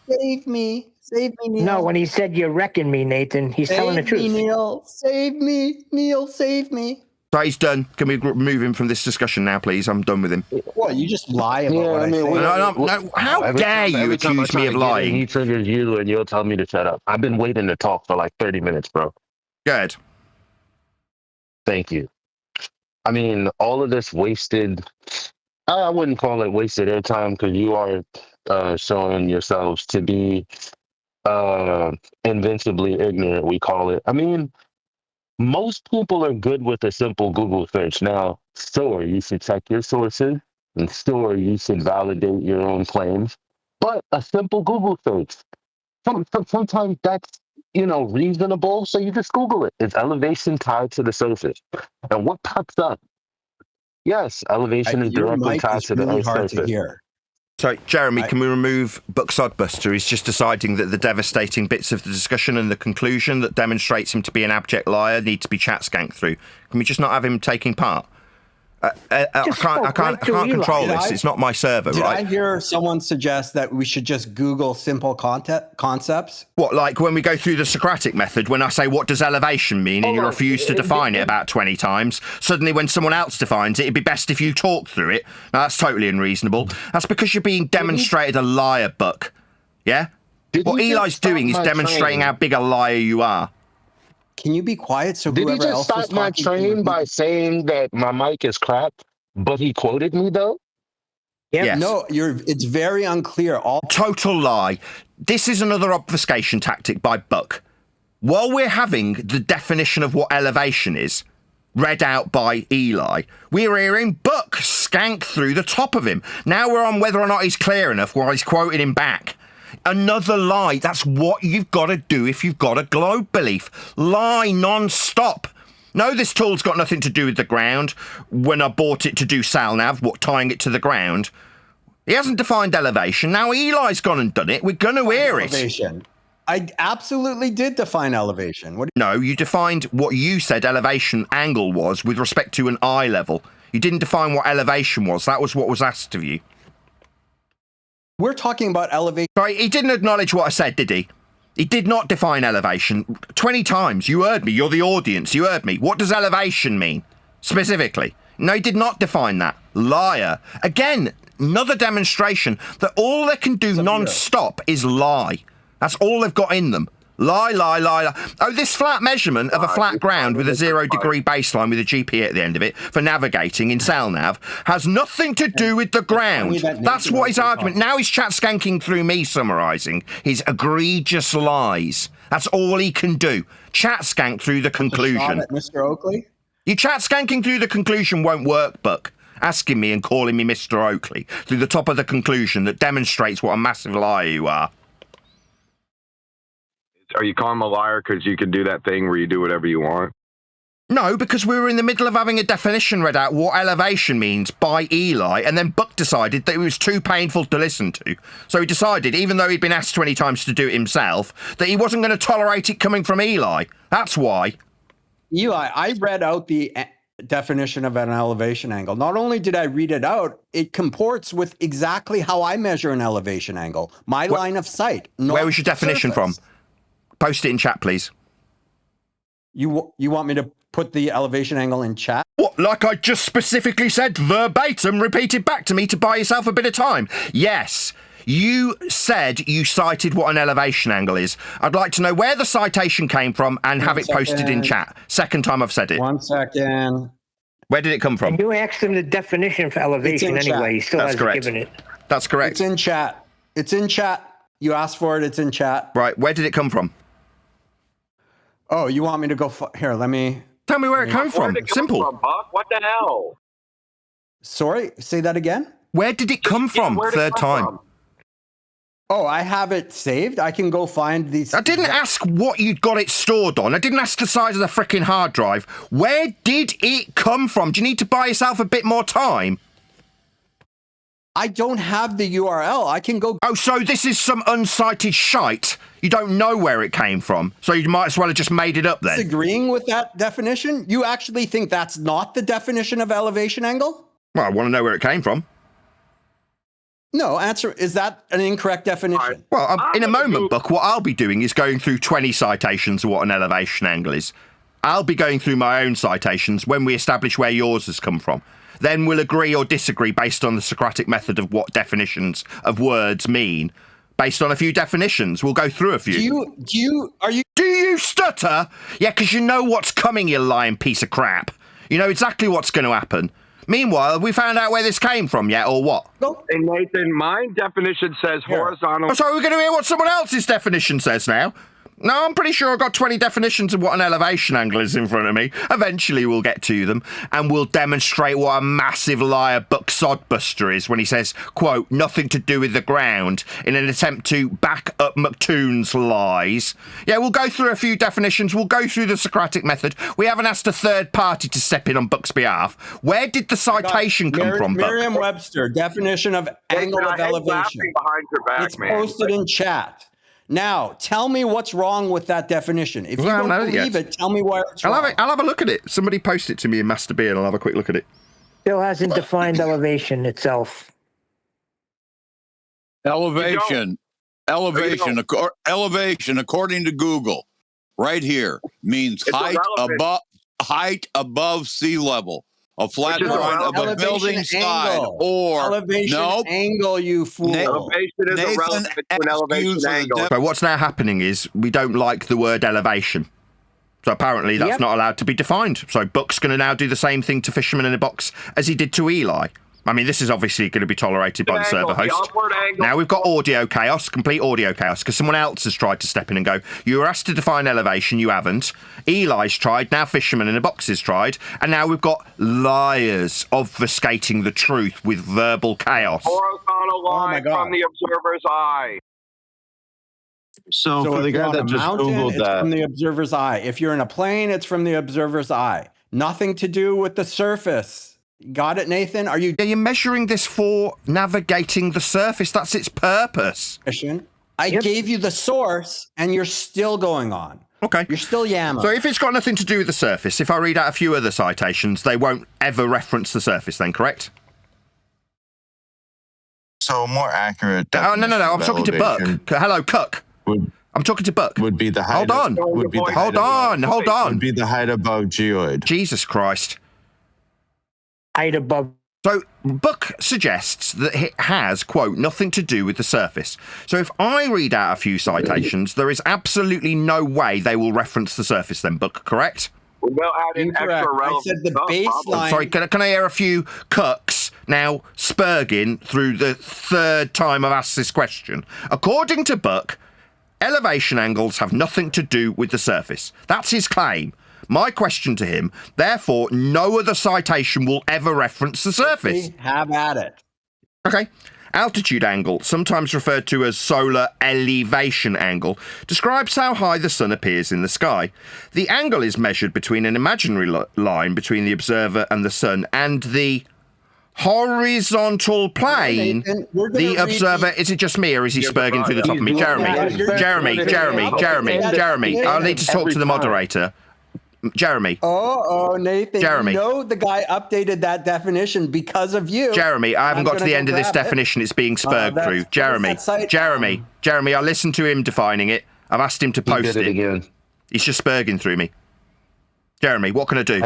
Save me. Save me, Neil. No, when he said you're wrecking me, Nathan, he's telling the truth. Save me, Neil. Save me. Neil, save me. So he's done. Can we remove him from this discussion now, please? I'm done with him. What, you just lie about what I say? No, how dare you accuse me of lying? He triggers you and you'll tell me to shut up. I've been waiting to talk for like 30 minutes, bro. Good. Thank you. I mean, all of this wasted, I wouldn't call it wasted airtime because you are showing yourselves to be invincibly ignorant, we call it. I mean, most people are good with a simple Google search. Now, sure, you should check your sources, and sure, you should validate your own claims, but a simple Google search, sometimes that's reasonable, so you just Google it. Is elevation tied to the surface? And what pops up? Yes, elevation is directly tied to the Earth's surface. So, Jeremy, can we remove Buck Sodbuster? He's just deciding that the devastating bits of the discussion and the conclusion that demonstrates him to be an abject liar need to be chat skanked through. Can we just not have him taking part? I can't control this. It's not my server, right? Did I hear someone suggest that we should just Google simple concepts? What, like when we go through the Socratic method, when I say, what does elevation mean? And you refuse to define it about 20 times. Suddenly, when someone else defines it, it'd be best if you talk through it. Now, that's totally unreasonable. That's because you're being demonstrated a liar, Buck. Yeah? What Eli's doing is demonstrating how big a liar you are. Can you be quiet so Did whoever he else just was stop my talking train by saying that my mic is crap, but he quoted me though? Yes. No, it's very unclear. Total lie. This is another obfuscation tactic by Buck. While we're having the definition of what elevation is read out by Eli, we're hearing Buck skank through the top of him. Now we're on whether or not he's clear enough while he's quoting him back. Another lie. That's what you've got to do if you've got a globe belief. Lie non-stop. No, this tool's got nothing to do with the ground. When I bought it to do SalNav, tying it to the ground? He hasn't defined elevation. Now Eli's gone and done it. We're going to hear elevation. I absolutely did define elevation. No, you defined what you said elevation angle was with respect to an eye level. You didn't define what elevation was. That was what was asked of you. We're talking about elevation. Right, he didn't acknowledge what I said, did he? He did not define elevation. 20 times. You heard me. You're the audience. You heard me. What does elevation mean? Specifically. No, he did not define that. Liar. Again, another demonstration that all they can do non-stop is lie. That's all they've got in them. Lie, lie, lie, lie. Oh, this flat measurement of a flat ground with a 0 degree baseline with a GP at the end of it for navigating in SalNav has nothing to do with the ground. That's what his argument. Now he's chat skanking through me summarising his egregious lies. That's all he can do. Chat skank through the conclusion. Mr. Oakley? You chat skanking through the conclusion won't work, Buck. Asking me and calling me Mr. Oakley through the top of the conclusion that demonstrates what a massive liar you are. Are you calling him a liar because you can do that thing where you do whatever you want? No, because we were in the middle of having a definition read out what elevation means by Eli, and then Buck decided that it was too painful to listen to. So he decided, even though he'd been asked 20 times to do it himself, that he wasn't going to tolerate it coming from Eli. That's why. Eli, I read out the definition of an elevation angle. Not only did I read it out, it comports with exactly how I measure an elevation angle. My line of sight. Where was your definition from? Post it in chat, please. You want me to put the elevation angle in chat? What, like I just specifically said verbatim, repeated back to me to buy yourself a bit of time? Yes. You said you cited what an elevation angle is. I'd like to know where the citation came from and have it posted in chat. Second time I've said it. 1 second. Where did it come from? You asked him the definition for elevation anyway. He still hasn't given it. That's correct. It's in chat. It's in chat. You asked for it. It's in chat. Right. Where did it come from? Oh, you want me to go? Here, let me. Tell me where it came from. Simple. Buck? What the hell? Sorry, say that again. Where did it come from? Third time. Oh, I have it saved. I can go find these. I didn't ask what you'd got it stored on. I didn't ask the size of the freaking hard drive. Where did it come from? Do you need to buy yourself a bit more time? I don't have the URL. I can go. Oh, so this is some uncited shite. You don't know where it came from, so you might as well have just made it up then. Disagreeing with that definition? You actually think that's not the definition of elevation angle? Well, I want to know where it came from. No, answer. Is that an incorrect definition? Well, in a moment, Buck, what I'll be doing is going through 20 citations of what an elevation angle is. I'll be going through my own citations when we establish where yours has come from. Then we'll agree or disagree based on the Socratic method of what definitions of words mean. Based on a few definitions, we'll go through a few. Do you stutter? Yeah, because you know what's coming, you lying piece of crap. You know exactly what's going to happen. Meanwhile, have we found out where this came from yet, or what? Hey, Nathan, my definition says horizontal. Oh, so we're going to hear what someone else's definition says now? No, I'm pretty sure I've got 20 definitions of what an elevation angle is in front of me. Eventually we'll get to them, and we'll demonstrate what a massive liar Buck Sodbuster is when he says, quote, nothing to do with the ground, in an attempt to back up McToon's lies. Yeah, we'll go through a few definitions. We'll go through the Socratic method. We haven't asked a third party to step in on Buck's behalf. Where did the citation come from, Buck? Merriam-Webster, definition of angle of elevation. Behind your back, it's posted in chat. Now, tell me what's wrong with that definition. If you don't believe it, tell me why it's wrong. I'll have a look at it. Somebody post it to me in Master B and I'll have a quick look at it. Still hasn't defined elevation itself. Elevation, according to Google, right here, means height above sea level. A flat drawing of a building side, or elevation angle, you fool. Elevation is irrelevant to an elevation angle. So what's now happening is we don't like the word elevation. So apparently that's not allowed to be defined. So Buck's going to now do the same thing to Fisherman in a Box as he did to Eli. I mean, this is obviously going to be tolerated by the server host. Now we've got audio chaos, complete audio chaos, because someone else has tried to step in and go, you were asked to define elevation, you haven't. Eli's tried, now Fisherman in a Box has tried, and now we've got liars obfuscating the truth with verbal chaos. Horizontal line from the observer's eye. So for the guy that just Googled that, from the observer's eye. If you're in a plane, it's from the observer's eye. Nothing to do with the surface. Got it, Nathan? Are you? Yeah, you're measuring this for navigating the surface. That's its purpose. I gave you the source, and you're still going on. Okay. You're still yammering. So if it's got nothing to do with the surface, if I read out a few other citations, they won't ever reference the surface then, correct? So more accurate. Oh, no. I'm talking to Buck. Hello, Cuck. I'm talking to Buck. Would be the height. Hold on. Would be the height above geoid. Jesus Christ. Height above So Buck suggests that it has, quote, nothing to do with the surface. So if I read out a few citations, there is absolutely no way they will reference the surface then, Buck, correct? They'll add in extra relevant I said the stuff, baseline. Sorry, can I hear a few cucks now spurging through the third time I've asked this question? According to Buck, elevation angles have nothing to do with the surface. That's his claim. My question to him, therefore, no other citation will ever reference the surface. Have at it. Okay. Altitude angle, sometimes referred to as solar elevation angle, describes how high the sun appears in the sky. The angle is measured between an imaginary line between the observer and the sun and the horizontal plane. The observer, is it just me or is he spurging through the top of me? Jeremy, I'll need to talk to the moderator. Jeremy. Oh, Nathan. Jeremy. You know the guy updated that definition because of you. Jeremy, I haven't got to the end of this definition. It's being spurred through. Jeremy, I listened to him defining it. I've asked him to post it. Again. He's just spurging through me. Jeremy, what can I do?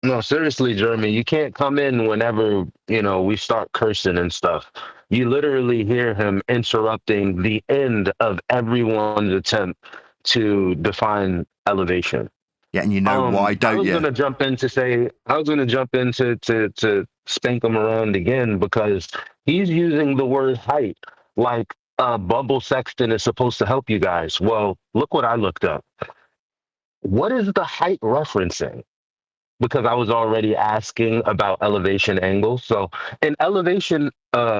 No, seriously, Jeremy, you can't come in whenever, we start cursing and stuff. You literally hear him interrupting the end of everyone's attempt to define elevation. Yeah, and you know why, don't you? I was going to jump in to spank him around again because he's using the word height like bubble sexton is supposed to help you guys. Well, look what I looked up. What is the height referencing? Because I was already asking about elevation angles. So in elevation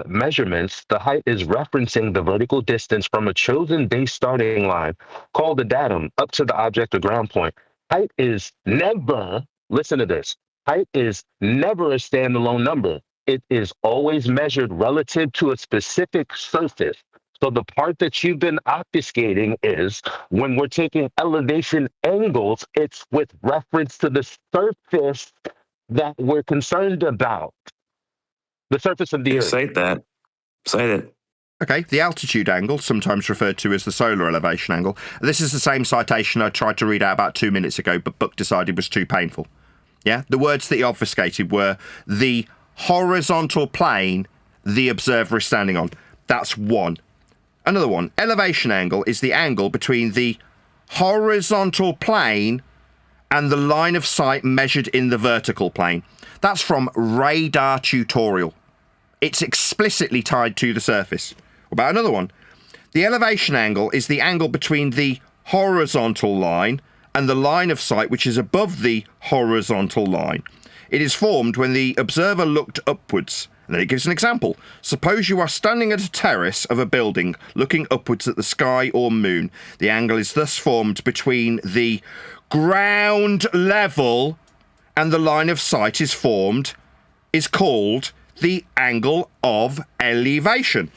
measurements, the height is referencing the vertical distance from a chosen base starting line called the datum up to the object or ground point. Height is never, listen to this, height is never a standalone number. It is always measured relative to a specific surface. So the part that you've been obfuscating is when we're taking elevation angles, it's with reference to the surface that we're concerned about. The surface of the Earth. Cite that. Cite it. Okay, the altitude angle, sometimes referred to as the solar elevation angle. This is the same citation I tried to read out about 2 minutes ago, but Buck decided was too painful. Yeah, the words that he obfuscated were the horizontal plane the observer is standing on. That's one. Another one, elevation angle is the angle between the horizontal plane and the line of sight measured in the vertical plane. That's from Radar Tutorial. It's explicitly tied to the surface. What about another one? The elevation angle is the angle between the horizontal line and the line of sight which is above the horizontal line. It is formed when the observer looked upwards. And then it gives an example. Suppose you are standing at a terrace of a building looking upwards at the sky or moon. The angle is thus formed between the ground level and the line of sight is called the angle of elevation.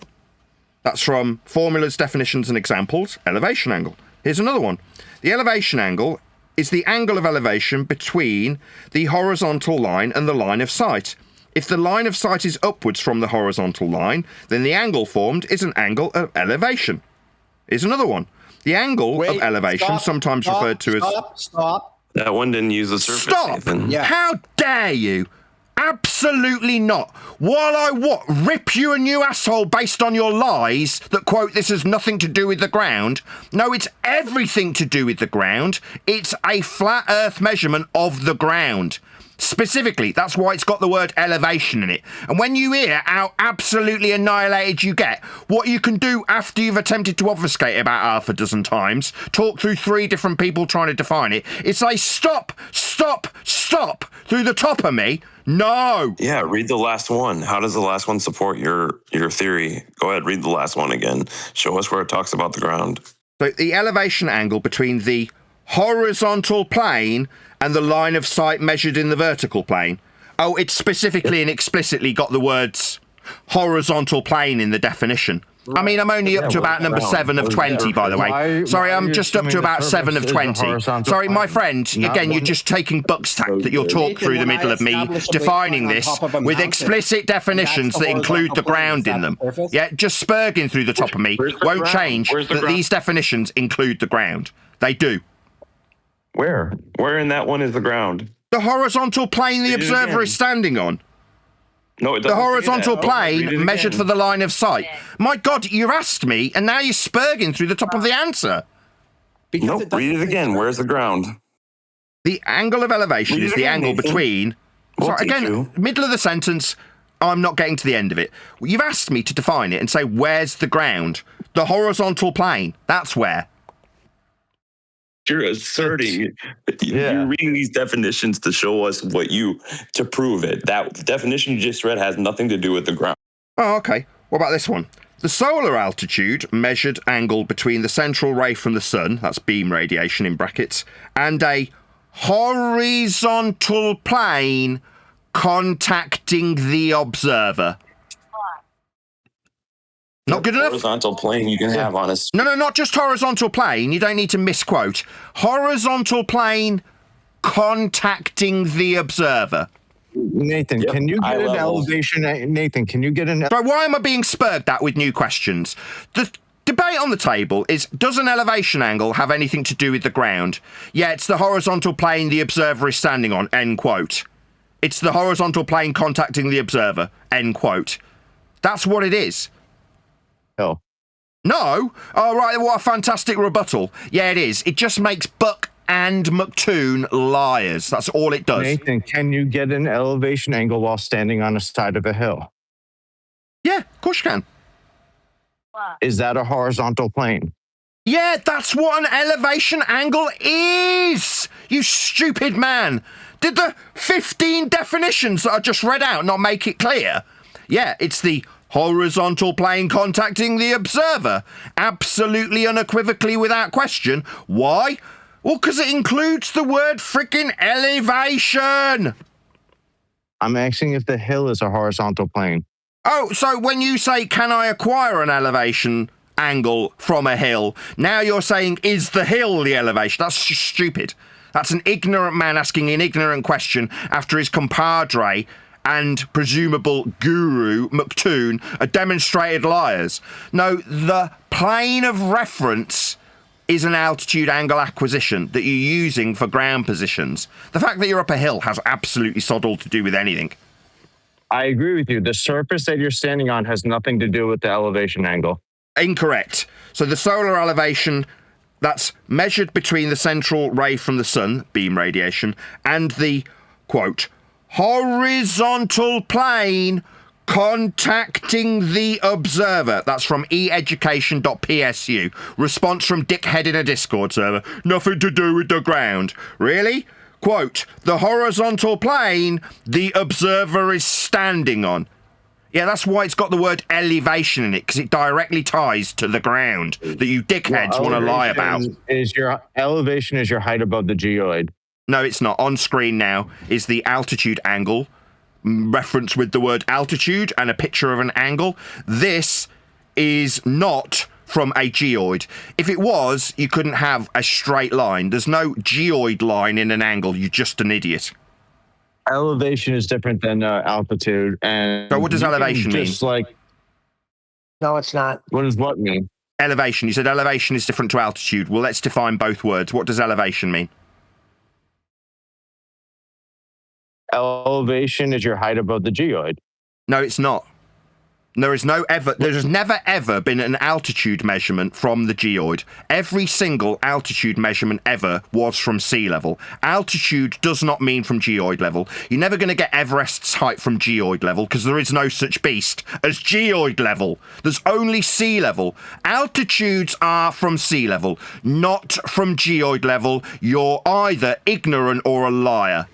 That's from Formulas, Definitions and Examples, elevation angle. Here's another one. The elevation angle is the angle of elevation between the horizontal line and the line of sight. If the line of sight is upwards from the horizontal line, then the angle formed is an angle of elevation. Here's another one. The angle of elevation, sometimes referred to as... Stop. That one didn't use the surface. Stop! Nathan. Yeah. How dare you? Absolutely not. While I rip you a new asshole based on your lies that, quote, this has nothing to do with the ground. No, it's everything to do with the ground. It's a flat earth measurement of the ground. Specifically, that's why it's got the word elevation in it. And when you hear how absolutely annihilated you get, what you can do after you've attempted to obfuscate about half a dozen times, talk through 3 different people trying to define it, is say, stop through the top of me. No. Yeah, read the last one. How does the last one support your theory? Go ahead, read the last one again. Show us where it talks about the ground. So the elevation angle between the horizontal plane and the line of sight measured in the vertical plane. Oh, it's specifically and explicitly got the words horizontal plane in the definition. I mean, I'm only up to about number 7 of 20, by the way. Sorry, I'm just up to about 7 of 20. Sorry, my friend, again, you're just taking Buck's tack that you'll talk through the middle of me defining this with explicit definitions that include the ground in them. Yeah, just spurging through the top of me won't change that these definitions include the ground. They do. Where in that one is the ground? The horizontal plane the observer is standing on. No, it doesn't. The horizontal say that. Read plane it measured again. for the line of sight. My God, you asked me, and now you're spurging through the top of the answer. Nope, read it again. Where's the ground? The angle of elevation is the angle between... Sorry, again, middle of the sentence, I'm not getting to the end of it. You've asked me to define it and say, where's the ground? The horizontal plane. That's where. You're asserting. You're reading these definitions to show us to prove it. That definition you just read has nothing to do with the ground. Oh, okay. What about this one? The solar altitude, measured angle between the central ray from the sun, that's beam radiation in brackets, and a horizontal plane contacting the observer. Not good enough? Horizontal plane you can have on a... No, not just horizontal plane. You don't need to misquote. Horizontal plane contacting the observer. Nathan, can you get an elevation? Nathan, can you get an... So why am I being spurred at with new questions? The debate on the table is, does an elevation angle have anything to do with the ground? Yeah, it's the horizontal plane the observer is standing on, end quote. It's the horizontal plane contacting the observer, end quote. That's what it is. Oh. No? Oh, right, what a fantastic rebuttal. Yeah, it is. It just makes Buck and McToon liars. That's all it does. Nathan, can you get an elevation angle while standing on the side of a hill? Yeah, of course you can. Is that a horizontal plane? Yeah, that's what an elevation angle is! You stupid man! Did the 15 definitions that I just read out not make it clear? Yeah, it's the horizontal plane contacting the observer. Absolutely unequivocally without question. Why? Well, because it includes the word freaking elevation. I'm asking if the hill is a horizontal plane. Oh, so when you say, can I acquire an elevation angle from a hill, now you're saying, is the hill the elevation? That's just stupid. That's an ignorant man asking an ignorant question after his compadre and presumable guru, McToon, are demonstrated liars. No, the plane of reference is an altitude angle acquisition that you're using for ground positions. The fact that you're up a hill has absolutely sod all to do with anything. I agree with you. The surface that you're standing on has nothing to do with the elevation angle. Incorrect. So the solar elevation, that's measured between the central ray from the sun, beam radiation, and the, quote, horizontal plane contacting the observer. That's from eeducation.psu. Response from dickhead in a Discord server. Nothing to do with the ground. Really? Quote, the horizontal plane the observer is standing on. Yeah, that's why it's got the word elevation in it, because it directly ties to the ground that you dickheads want to lie about. Your elevation is your height above the geoid. No, it's not. On screen now is the altitude angle, reference with the word altitude and a picture of an angle. This is not from a geoid. If it was, you couldn't have a straight line. There's no geoid line in an angle. You're just an idiot. Elevation is different than altitude. And so what does elevation mean? No, it's not. What does what mean? Elevation. You said elevation is different to altitude. Well, let's define both words. What does elevation mean? Elevation is your height above the geoid. No, it's not. There's never ever been an altitude measurement from the geoid. Every single altitude measurement ever was from sea level. Altitude does not mean from geoid level. You're never going to get Everest's height from geoid level because there is no such beast as geoid level. There's only sea level. Altitudes are from sea level, not from geoid level. You're either ignorant or a liar.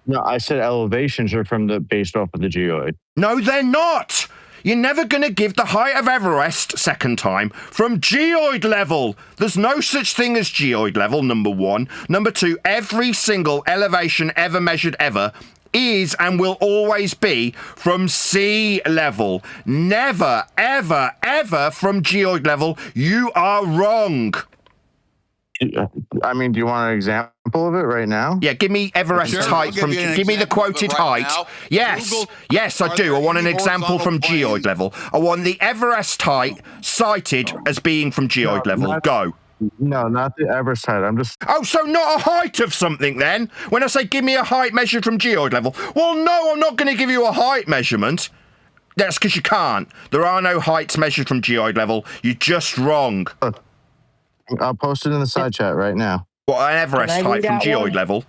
No, I said elevations are based off of the geoid. No, they're not. You're never going to give the height of Everest, second time, from geoid level. There's no such thing as geoid level, number one. Number two, every single elevation ever measured ever is and will always be from sea level. Never, ever, ever from geoid level. You are wrong. I mean, do you want an example of it right now? Yeah, give me Everest's height from. Give me the quoted height. Yes, I do. I want an example from geoid level. I want the Everest height cited as being from geoid level. Go. No, not the Everest height. I'm just. Oh, so not a height of something then? When I say give me a height measured from geoid level. Well, no, I'm not going to give you a height measurement. That's because you can't. There are no heights measured from geoid level. You're just wrong. I'll post it in the side chat right now. What, an Everest Can I height read from that geoid one? level?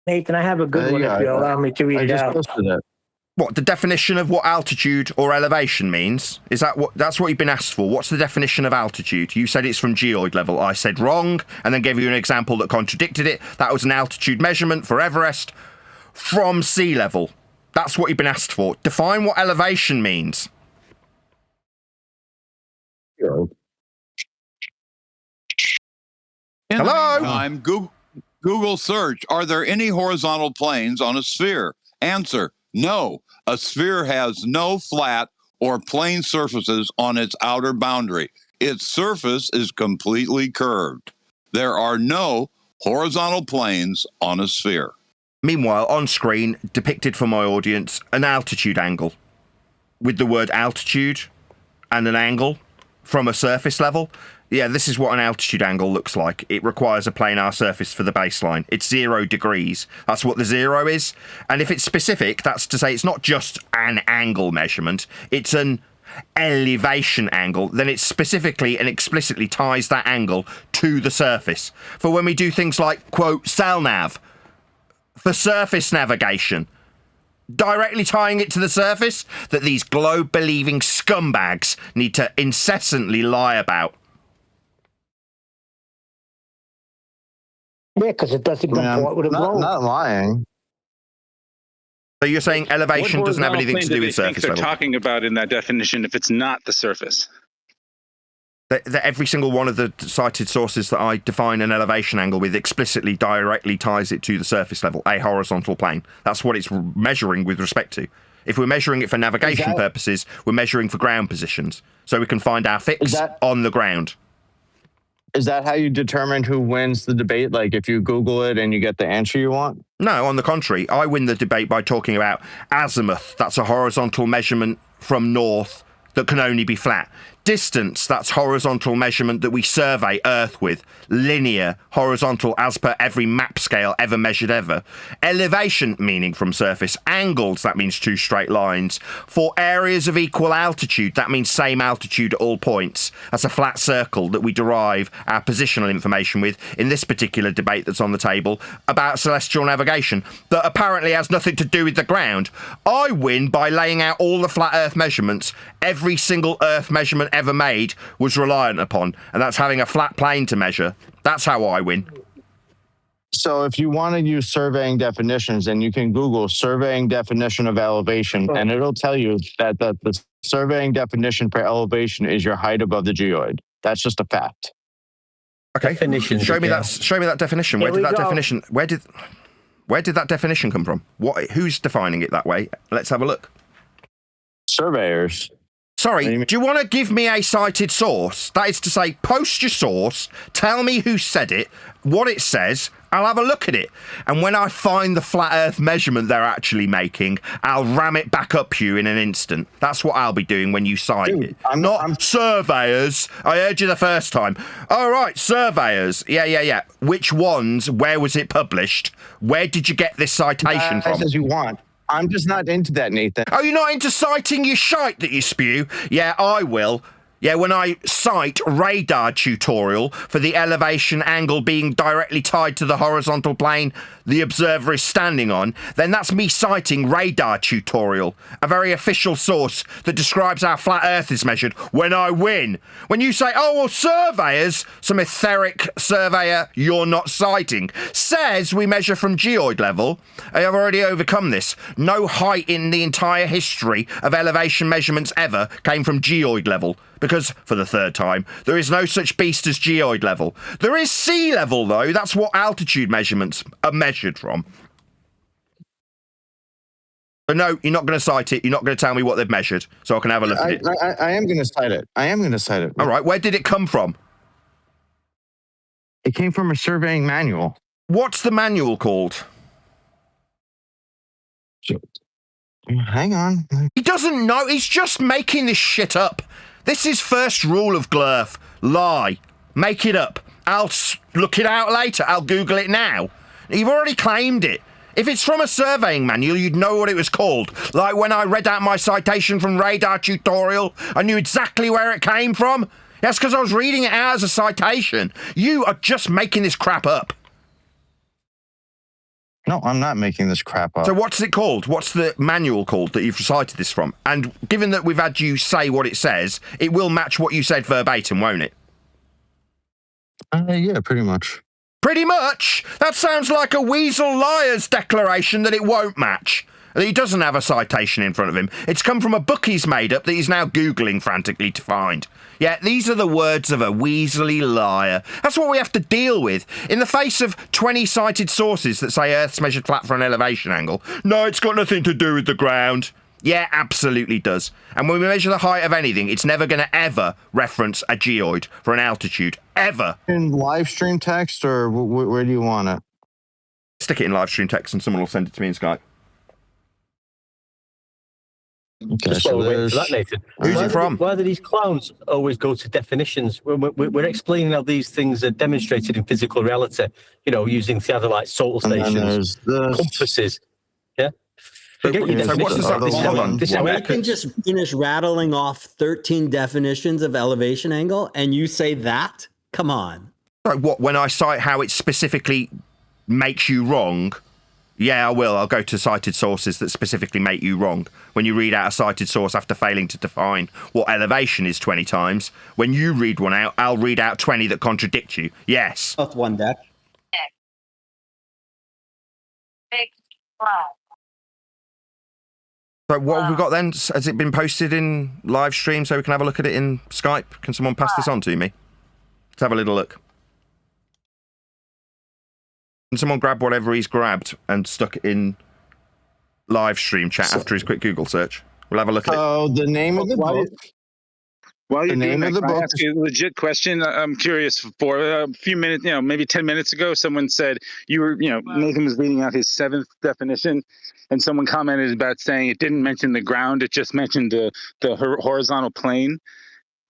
Nathan, I have a good one if you allow me to read I it just out. posted it. What, the definition of what altitude or elevation means? Is that that's what you've been asked for? What's the definition of altitude? You said it's from geoid level. I said wrong, and then gave you an example that contradicted it. That was an altitude measurement for Everest from sea level. That's what you've been asked for. Define what elevation means. In Hello? the meantime, Google search, are there any horizontal planes on a sphere? Answer, no. A sphere has no flat or plane surfaces on its outer boundary. Its surface is completely curved. There are no horizontal planes on a sphere. Meanwhile, on screen, depicted for my audience, an altitude angle with the word altitude and an angle from a surface level. Yeah, this is what an altitude angle looks like. It requires a planar surface for the baseline. It's 0 degrees. That's what the 0 is. And if it's specific, that's to say it's not just an angle measurement, it's an elevation angle. Then it specifically and explicitly ties that angle to the surface. For when we do things like, quote, SALNAV, for surface navigation, directly tying it to the surface that these globe-believing scumbags need to incessantly lie about. Yeah, because it doesn't comport with a globe. Not lying. So you're saying elevation doesn't have anything to do with surface they're level? talking about in that definition if it's not the surface? That every single one of the cited sources that I define an elevation angle with explicitly directly ties it to the surface level, a horizontal plane. That's what it's measuring with respect to. If we're measuring it for navigation purposes, we're measuring for ground positions, so we can find our fix on the ground. Is that how you determine who wins the debate? Like if you Google it and you get the answer you want? No, on the contrary, I win the debate by talking about azimuth. That's a horizontal measurement from north that can only be flat. Distance, that's horizontal measurement that we survey Earth with. Linear, horizontal as per every map scale ever measured ever. Elevation, meaning from surface. Angles, that means two straight lines. For areas of equal altitude, that means same altitude at all points. That's a flat circle that we derive our positional information with in this particular debate that's on the table about celestial navigation that apparently has nothing to do with the ground. I win by laying out all the flat Earth measurements. Every single Earth measurement ever made was reliant upon, and that's having a flat plane to measure. That's how I win. So if you want to use surveying definitions, then you can Google surveying definition of elevation, and it'll tell you that the surveying definition for elevation is your height above the geoid. That's just a fact. Okay, show me that definition. Where did that definition? Where did that definition come from? Who's defining it that way? Let's have a look. Surveyors. Sorry, do you want to give me a cited source? That is to say, post your source, tell me who said it, what it says, I'll have a look at it. And when I find the flat Earth measurement they're actually making, I'll ram it back up you in an instant. That's what I'll be doing when you cite it. I'm not surveyors. I heard you the first time. All right, surveyors. Yeah. Which ones? Where was it published? Where did you get this citation from? As you want. I'm just not into that, Nathan. Oh, you're not into citing your shite that you spew? Yeah, I will. Yeah, when I cite radar tutorial for the elevation angle being directly tied to the horizontal plane the observer is standing on, then that's me citing radar tutorial, a very official source that describes how flat Earth is measured when I win. When you say, oh, well, surveyors, some etheric surveyor you're not citing, says we measure from geoid level, I have already overcome this. No height in the entire history of elevation measurements ever came from geoid level. Because, for the third time, there is no such beast as geoid level. There is sea level, though. That's what altitude measurements are measured from. But no, you're not going to cite it. You're not going to tell me what they've measured, so I can have a look at it. I am going to cite it. All right, where did it come from? It came from a surveying manual. What's the manual called? Hang on. He doesn't know. He's just making this shit up. This is first rule of Glurf. Lie. Make it up. I'll look it out later. I'll Google it now. You've already claimed it. If it's from a surveying manual, you'd know what it was called. Like when I read out my citation from Radar Tutorial, I knew exactly where it came from. That's because I was reading it out as a citation. You are just making this crap up. No, I'm not making this crap up. So what's it called? What's the manual called that you've cited this from? And given that we've had you say what it says, it will match what you said verbatim, won't it? Yeah, pretty much. Pretty much? That sounds like a weasel liar's declaration that it won't match. That he doesn't have a citation in front of him. It's come from a book he's made up that he's now Googling frantically to find. Yeah, these are the words of a weaselly liar. That's what we have to deal with. In the face of 20 cited sources that say Earth's measured flat for an elevation angle. No, it's got nothing to do with the ground. Yeah, absolutely does. And when we measure the height of anything, it's never going to ever reference a geoid for an altitude. Ever. In live stream text, or where do you want it? Stick it in live stream text and someone will send it to me in Skype. Okay, Just while we're waiting for that, Nathan. Who's it from? Why do these clowns always go to definitions? We're explaining how these things are demonstrated in physical reality, you know, using theodolite salt stations, compasses. Yeah? Forget your definitions. We can just finish rattling off 13 definitions of elevation angle, and you say that? Come on. Like what, when I cite how it specifically makes you wrong... Yeah, I will. I'll go to cited sources that specifically make you wrong. When you read out a cited source after failing to define what elevation is 20 times, when you read one out, I'll read out 20 that contradict you. Yes. That's one deck. So what have we got then? Has it been posted in live stream so we can have a look at it in Skype? Can someone pass this on to me? Let's have a little look. Can someone grab whatever he's grabbed and stuck it in live stream chat after his quick Google search? We'll have a look at it. Oh, the name of the book. While you're The doing name that, of the can I book ask you a legit question? I'm curious. For a few minutes, you know, maybe 10 minutes ago, someone said Nathan was reading out his 7th definition, and someone commented about saying it didn't mention the ground; it just mentioned the horizontal plane.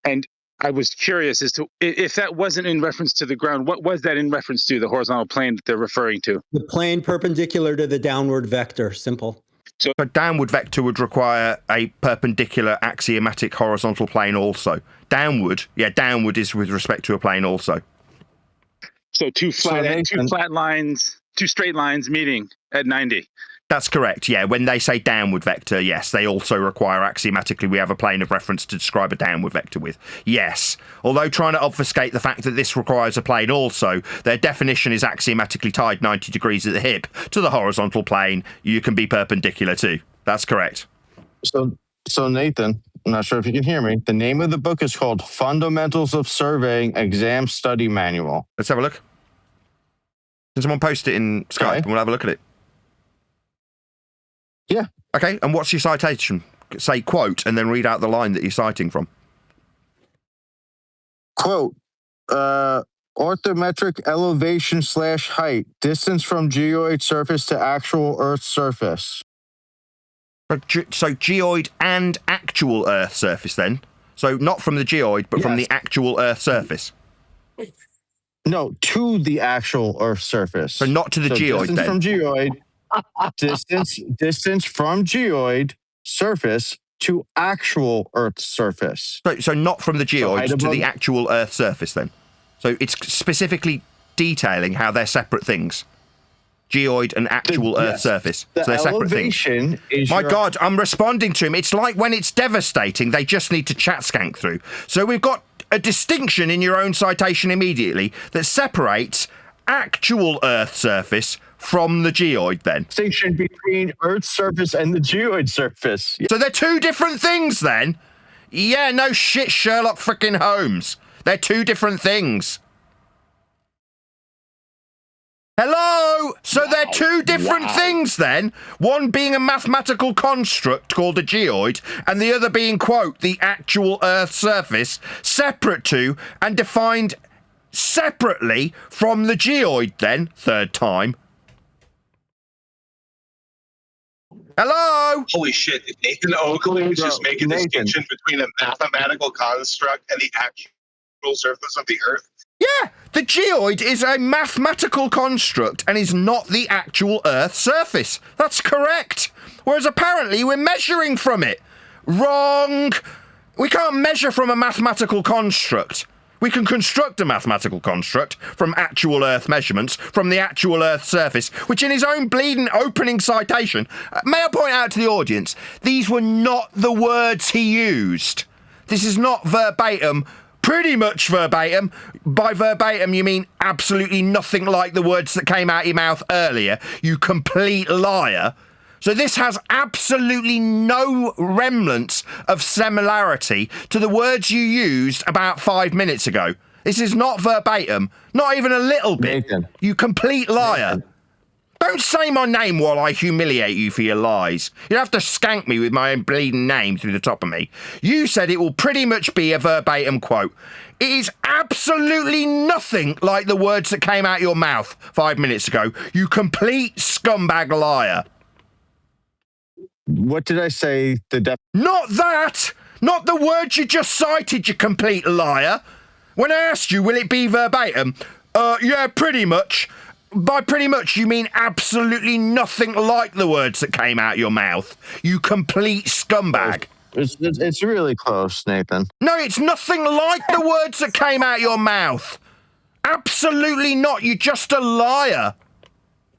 And I was curious as to if that wasn't in reference to the ground, what was that in reference to, the horizontal plane that they're referring to? The plane perpendicular to the downward vector. Simple. So a downward vector would require a perpendicular axiomatic horizontal plane also. Downward is with respect to a plane also. So two straight lines meeting at 90. That's correct, yeah. When they say downward vector, yes, they also require axiomatically we have a plane of reference to describe a downward vector with. Yes. Although trying to obfuscate the fact that this requires a plane also, their definition is axiomatically tied 90 degrees at the hip to the horizontal plane. You can be perpendicular too. That's correct. So Nathan, I'm not sure if you can hear me. The name of the book is called Fundamentals of Surveying Exam Study Manual. Let's have a look. Can someone post it in Skype and we'll have a look at it? Yeah. Okay, and what's your citation? Say quote, and then read out the line that you're citing from. Quote, orthometric elevation / height, distance from geoid surface to actual Earth surface. So geoid and actual Earth surface then? So not from the geoid, but from the actual Earth surface? No, to the actual Earth surface. So not to the geoid distance then? From geoid. Distance from geoid surface to actual Earth surface. So not from the geoid to the actual Earth surface then? So it's specifically detailing how they're separate things. Geoid and actual Earth surface. So they're separate things. My God, I'm responding to him. It's like when it's devastating, they just need to chat skank through. So we've got a distinction in your own citation immediately that separates actual Earth surface from the geoid then. Distinction between Earth's surface and the geoid surface. So they're two different things then? Yeah, no shit, Sherlock frickin' Holmes. They're two different things. Hello? So they're two different things then? One being a mathematical construct called a geoid, and the other being, quote, the actual Earth surface, separate to and defined separately from the geoid then, third time. Hello? Holy shit. If Nathan Oakley was just making a distinction between a mathematical construct and the actual surface of the Earth. Yeah, the geoid is a mathematical construct and is not the actual Earth's surface. That's correct. Whereas apparently we're measuring from it. Wrong. We can't measure from a mathematical construct. We can construct a mathematical construct from actual Earth measurements from the actual Earth's surface, which in his own bleeding opening citation, may I point out to the audience, these were not the words he used. This is not verbatim. Pretty much verbatim. By verbatim, you mean absolutely nothing like the words that came out your mouth earlier, you complete liar. So this has absolutely no remnants of similarity to the words you used about 5 minutes ago. This is not verbatim, not even a little bit. Nathan. You complete liar. Don't say my name while I humiliate you for your lies. You'd have to skank me with my own bleeding name through the top of me. You said it will pretty much be a verbatim quote. It is absolutely nothing like the words that came out your mouth 5 minutes ago. You complete scumbag liar. What did I say? Not that! Not the words you just cited, you complete liar. When I asked you, will it be verbatim? Yeah, pretty much. By pretty much, you mean absolutely nothing like the words that came out your mouth. You complete scumbag. It's really close, Nathan. No, it's nothing like the words that came out your mouth. Absolutely not. You're just a liar.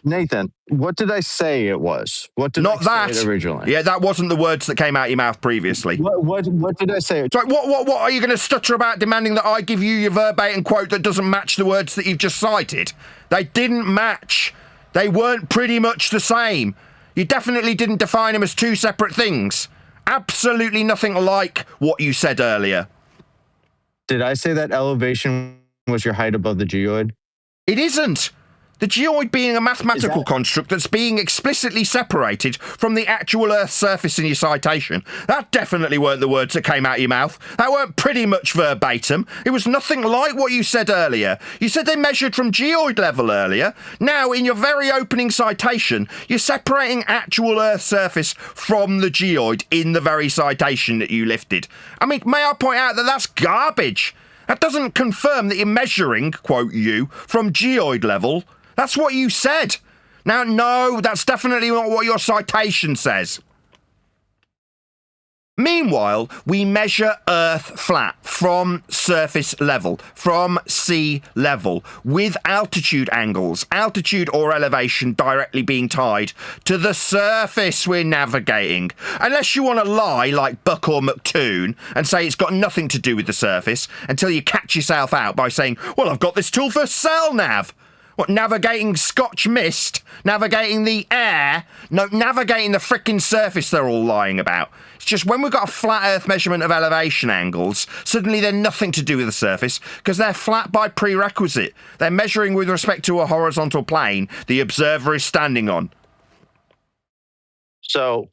Nathan, what did I say it was? What did I say originally? Yeah, that wasn't the words that came out your mouth previously. What did I say? Sorry, what are you going to stutter about demanding that I give you your verbatim quote that doesn't match the words that you've just cited? They didn't match. They weren't pretty much the same. You definitely didn't define them as two separate things. Absolutely nothing like what you said earlier. Did I say that elevation was your height above the geoid? It isn't. The geoid being a mathematical construct that's being explicitly separated from the actual Earth's surface in your citation. That definitely weren't the words that came out of your mouth. That weren't pretty much verbatim. It was nothing like what you said earlier. You said they measured from geoid level earlier. Now, in your very opening citation, you're separating actual Earth's surface from the geoid in the very citation that you lifted. I mean, may I point out that that's garbage? That doesn't confirm that you're measuring, quote you, from geoid level. That's what you said. Now, no, that's definitely not what your citation says. Meanwhile, we measure Earth flat from surface level, from sea level, with altitude angles, altitude or elevation directly being tied to the surface we're navigating. Unless you want to lie like Buck or McToon and say it's got nothing to do with the surface until you catch yourself out by saying, well, I've got this tool for cell nav. What, navigating Scotch mist? Navigating the air? No, navigating the frickin' surface they're all lying about. It's just when we've got a flat Earth measurement of elevation angles, suddenly they're nothing to do with the surface, because they're flat by prerequisite. They're measuring with respect to a horizontal plane the observer is standing on. So,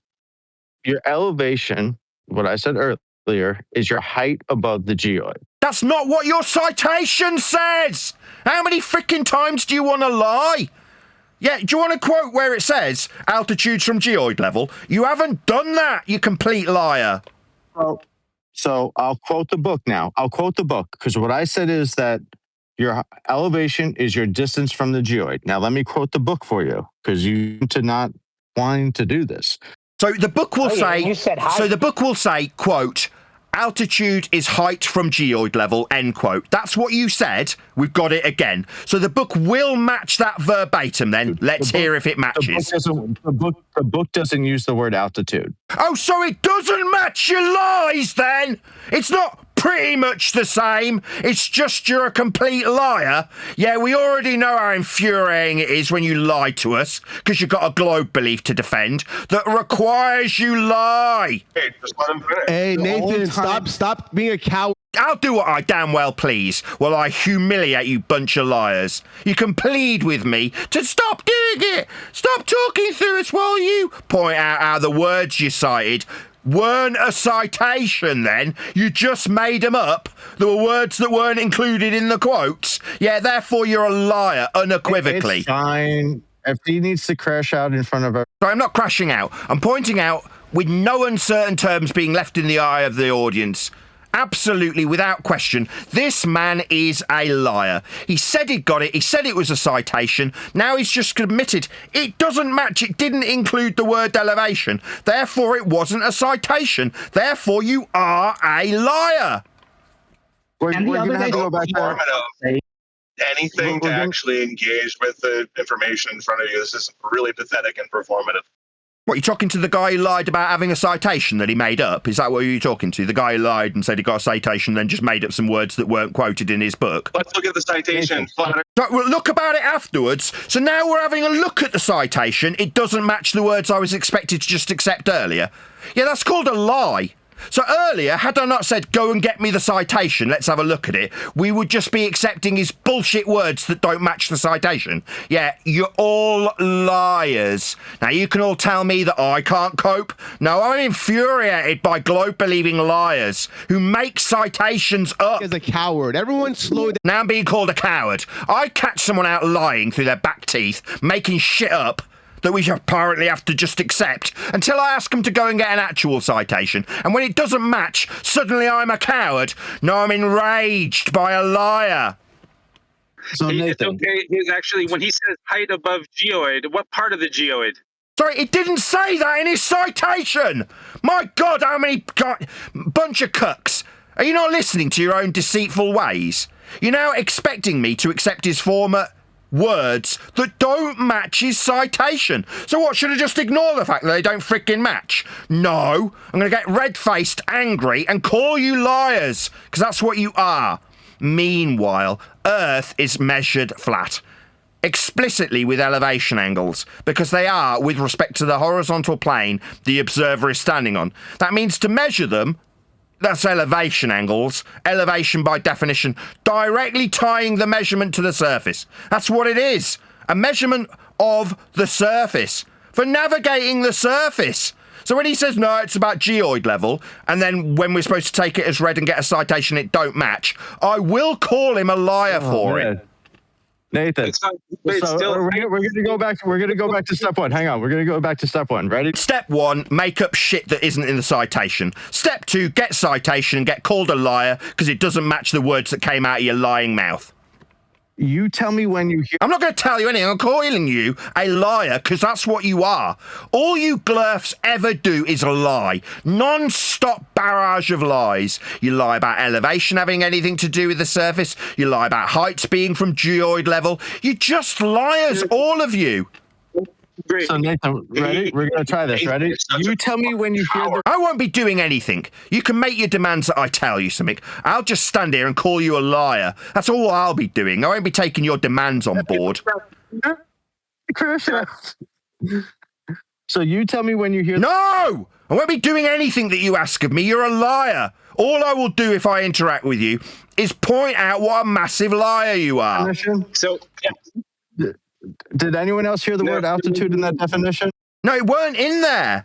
your elevation, what I said earlier, is your height above the geoid. That's not what your citation says! How many frickin' times do you want to lie? Yeah, do you want to quote where it says altitudes from geoid level? You haven't done that, you complete liar. So I'll quote the book now. I'll quote the book, because what I said is that your elevation is your distance from the geoid. Now let me quote the book for you, because you to not wanting to do this. So the book will the book will say, quote, altitude is height from geoid level, end quote. That's what you said. We've got it again. So the book will match that verbatim then. Let's hear if it matches. The book doesn't use the word altitude. Oh, so it doesn't match your lies then? It's not pretty much the same. It's just you're a complete liar. Yeah, we already know how infuriating it is when you lie to us, because you've got a globe belief to defend that requires you lie. Hey, just let him finish. Hey, Nathan, stop being a coward. I'll do what I damn well please while I humiliate you bunch of liars. You can plead with me to stop doing it. Stop talking through us while you point out how the words you cited weren't a citation then. You just made them up. There were words that weren't included in the quotes. Yeah, therefore you're a liar unequivocally. It's fine. if he needs to crash out in front of us. Sorry, I'm not crashing out. I'm pointing out with no uncertain terms being left in the eye of the audience. Absolutely, without question, this man is a liar. He said he got it. He said it was a citation. Now he's just admitted it doesn't match. It didn't include the word elevation. Therefore, it wasn't a citation. Therefore, you are a liar. We're going to have to go back there. Anything to actually engage with the information in front of you. This is really pathetic and performative. What, you talking to the guy who lied about having a citation that he made up? Is that what you're talking to? The guy who lied and said he got a citation, then just made up some words that weren't quoted in his book? Let's look at the citation. So we'll look about it afterwards. So now we're having a look at the citation. It doesn't match the words I was expected to just accept earlier. Yeah, that's called a lie. So earlier, had I not said, go and get me the citation, let's have a look at it, we would just be accepting his bullshit words that don't match the citation. Yeah, you're all liars. Now, you can all tell me that I can't cope. No, I'm infuriated by globe-believing liars who make citations up. As a coward. Everyone slow down. Now I'm being called a coward. I catch someone out lying through their back teeth, making shit up, that we apparently have to just accept until I ask them to go and get an actual citation. And when it doesn't match, suddenly I'm a coward. No, I'm enraged by a liar. So Nathan, it's okay. He's actually, when he says height above geoid, what part of the geoid? Sorry, it didn't say that in his citation. My God, how many bunch of cucks. Are you not listening to your own deceitful ways? You're now expecting me to accept his former words that don't match his citation. So what, should I just ignore the fact that they don't frickin' match? No, I'm going to get red-faced, angry, and call you liars, because that's what you are. Meanwhile, Earth is measured flat, explicitly with elevation angles, because they are, with respect to the horizontal plane the observer is standing on. That means to measure them, that's elevation angles. Elevation, by definition, directly tying the measurement to the surface. That's what it is. A measurement of the surface. For navigating the surface. So when he says, no, it's about geoid level, and then when we're supposed to take it as read and get a citation, it don't match, I will call him a liar for it. Nathan, we're going to go back. We're going to go back to step one. Hang on. We're going to go back to step one. Ready? Step one, make up shit that isn't in the citation. Step two, get citation and get called a liar because it doesn't match the words that came out of your lying mouth. You tell me when you hear... I'm not going to tell you anything. I'm calling you a liar because that's what you are. All you glurfs ever do is lie. Non-stop barrage of lies. You lie about elevation having anything to do with the surface. You lie about heights being from geoid level. You're just liars, all of you. So Nathan, ready? We're going to try this. Ready? You tell me when you hear the... I won't be doing anything. You can make your demands that I tell you something. I'll just stand here and call you a liar. That's all I'll be doing. I won't be taking your demands on board. So you tell me when you hear... No! I won't be doing anything that you ask of me. You're a liar. All I will do if I interact with you is point out what a massive liar you are. So... Did anyone else hear the word altitude in that definition? No, it weren't in there.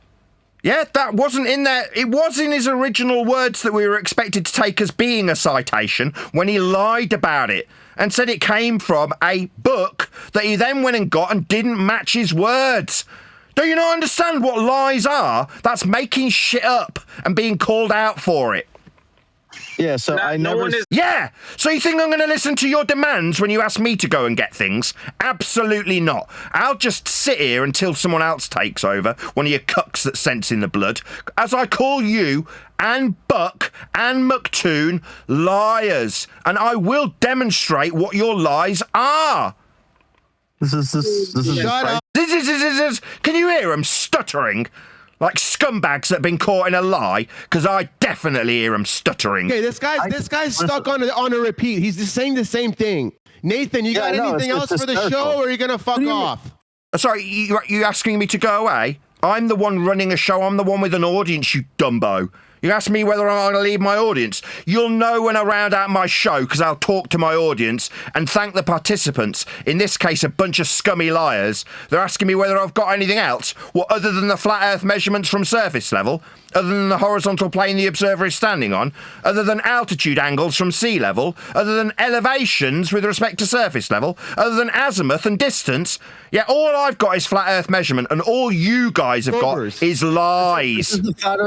Yeah, that wasn't in there. It was in his original words that we were expected to take as being a citation when he lied about it and said it came from a book that he then went and got and didn't match his words. Do you not understand what lies are? That's making shit up and being called out for it. Yeah, so I never... Yeah! So you think I'm going to listen to your demands when you ask me to go and get things? Absolutely not. I'll just sit here until someone else takes over, one of your cucks that sense in the blood, as I call you and Buck and McToon liars. And I will demonstrate what your lies are. This is Shut up. Can you hear him stuttering? Like scumbags that have been caught in a lie, because I definitely hear him stuttering. Okay, this guy's stuck on a repeat. He's just saying the same thing. Nathan, you got anything else for the show, or are you gonna fuck off? Sorry, you asking me to go away? I'm the one running a show. I'm the one with an audience, you dumbo. You ask me whether I'm going to leave my audience. You'll know when I round out my show because I'll talk to my audience and thank the participants, in this case a bunch of scummy liars. They're asking me whether I've got anything else, what other than the flat earth measurements from surface level, other than the horizontal plane the observer is standing on, other than altitude angles from sea level, other than elevations with respect to surface level, other than azimuth and distance. Yeah, all I've got is flat Earth measurement, and all you guys have got is lies.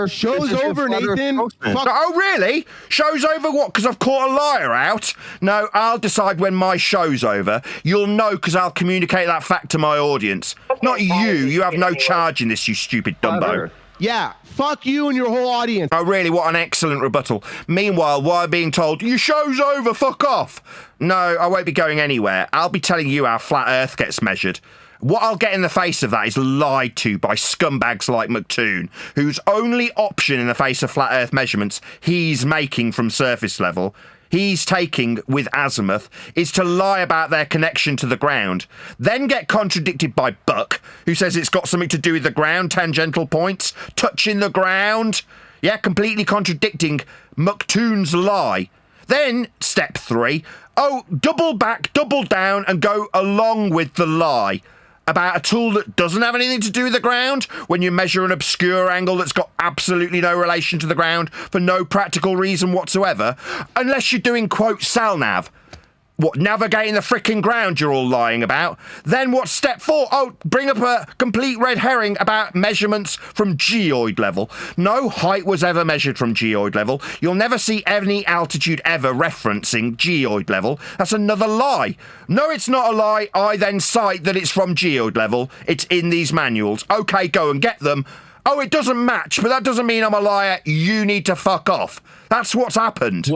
Show's over, Nathan. Fuck. Oh, really? Show's over what? Because I've caught a liar out? No, I'll decide when my show's over. You'll know because I'll communicate that fact to my audience. Not you. You have no charge in this, you stupid Dumbo. Yeah, fuck you and your whole audience. Oh, really? What an excellent rebuttal. Meanwhile, why being told, your show's over, fuck off? No, I won't be going anywhere. I'll be telling you how flat Earth gets measured. What I'll get in the face of that is lied to by scumbags like McToon, whose only option in the face of flat Earth measurements he's making from surface level, he's taking with azimuth, is to lie about their connection to the ground, then get contradicted by Buck, who says it's got something to do with the ground, tangential points, touching the ground. Yeah, completely contradicting McToon's lie. Then, step 3, double back, double down, and go along with the lie about a tool that doesn't have anything to do with the ground when you measure an obscure angle that's got absolutely no relation to the ground for no practical reason whatsoever, unless you're doing, quote, salnav. What, navigating the frickin' ground you're all lying about? Then what's step 4? Bring up a complete red herring about measurements from geoid level. No height was ever measured from geoid level. You'll never see any altitude ever referencing geoid level. That's another lie. No, it's not a lie. I then cite that it's from geoid level. It's in these manuals. Okay, go and get them. Oh, it doesn't match, but that doesn't mean I'm a liar. You need to fuck off. That's what's happened.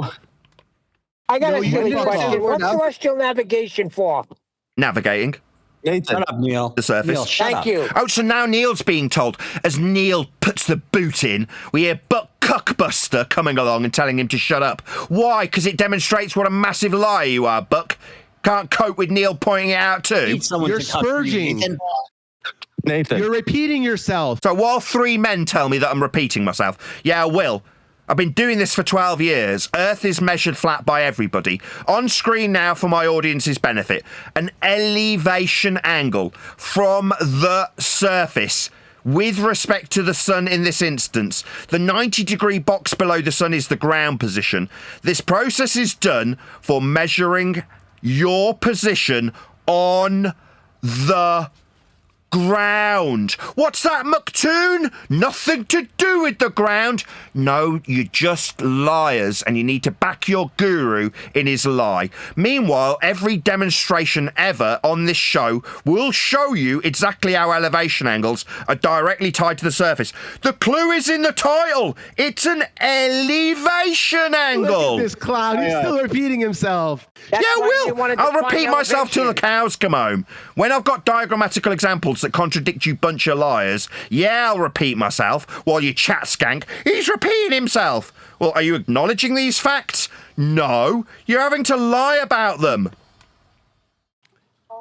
I got a silly question. What's celestial navigation for? Navigating. Shut up, Neil. The surface. Neil, shut Thank up. you. Oh, so now Neil's being told. As Neil puts the boot in, we hear Buck Cuckbuster coming along and telling him to shut up. Why? Because it demonstrates what a massive liar you are, Buck. Can't cope with Neil pointing it out too. You're spurging. Nathan. You're repeating yourself. So while 3 men tell me that I'm repeating myself, yeah, I will. I've been doing this for 12 years. Earth is measured flat by everybody. On screen now for my audience's benefit. An elevation angle from the surface with respect to the sun in this instance. The 90-degree box below the sun is the ground position. This process is done for measuring your position on the ground. What's that, McToon? Nothing to do with the ground. No, you're just liars, and you need to back your guru in his lie. Meanwhile, every demonstration ever on this show will show you exactly how elevation angles are directly tied to the surface. The clue is in the title. It's an elevation angle. Look at this clown. He's still repeating himself. Yeah, I will. I'll repeat myself till the cows come home. When I've got diagrammatical examples that contradict you bunch of liars, yeah, I'll repeat myself while you chat skank. He's repeating himself. Well, are you acknowledging these facts? No. You're having to lie about them.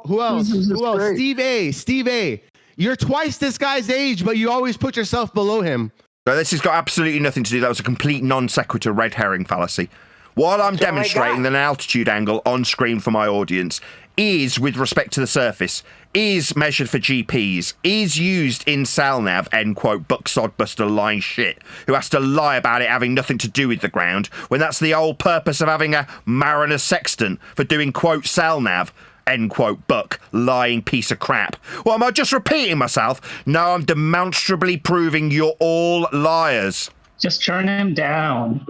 Who else? Who else? Steve A. Steve A. You're twice this guy's age, but you always put yourself below him. No, this has got absolutely nothing to do. That was a complete non sequitur red herring fallacy. While I'm demonstrating that an altitude angle on screen for my audience is, with respect to the surface, is measured for GPs, is used in SalNav, end quote, Buck Sodbuster lying shit, who has to lie about it having nothing to do with the ground, when that's the whole purpose of having a Mariner sextant for doing, quote, SalNav, end quote, Buck, lying piece of crap. Well, am I just repeating myself? No, I'm demonstrably proving you're all liars. Just turn him down.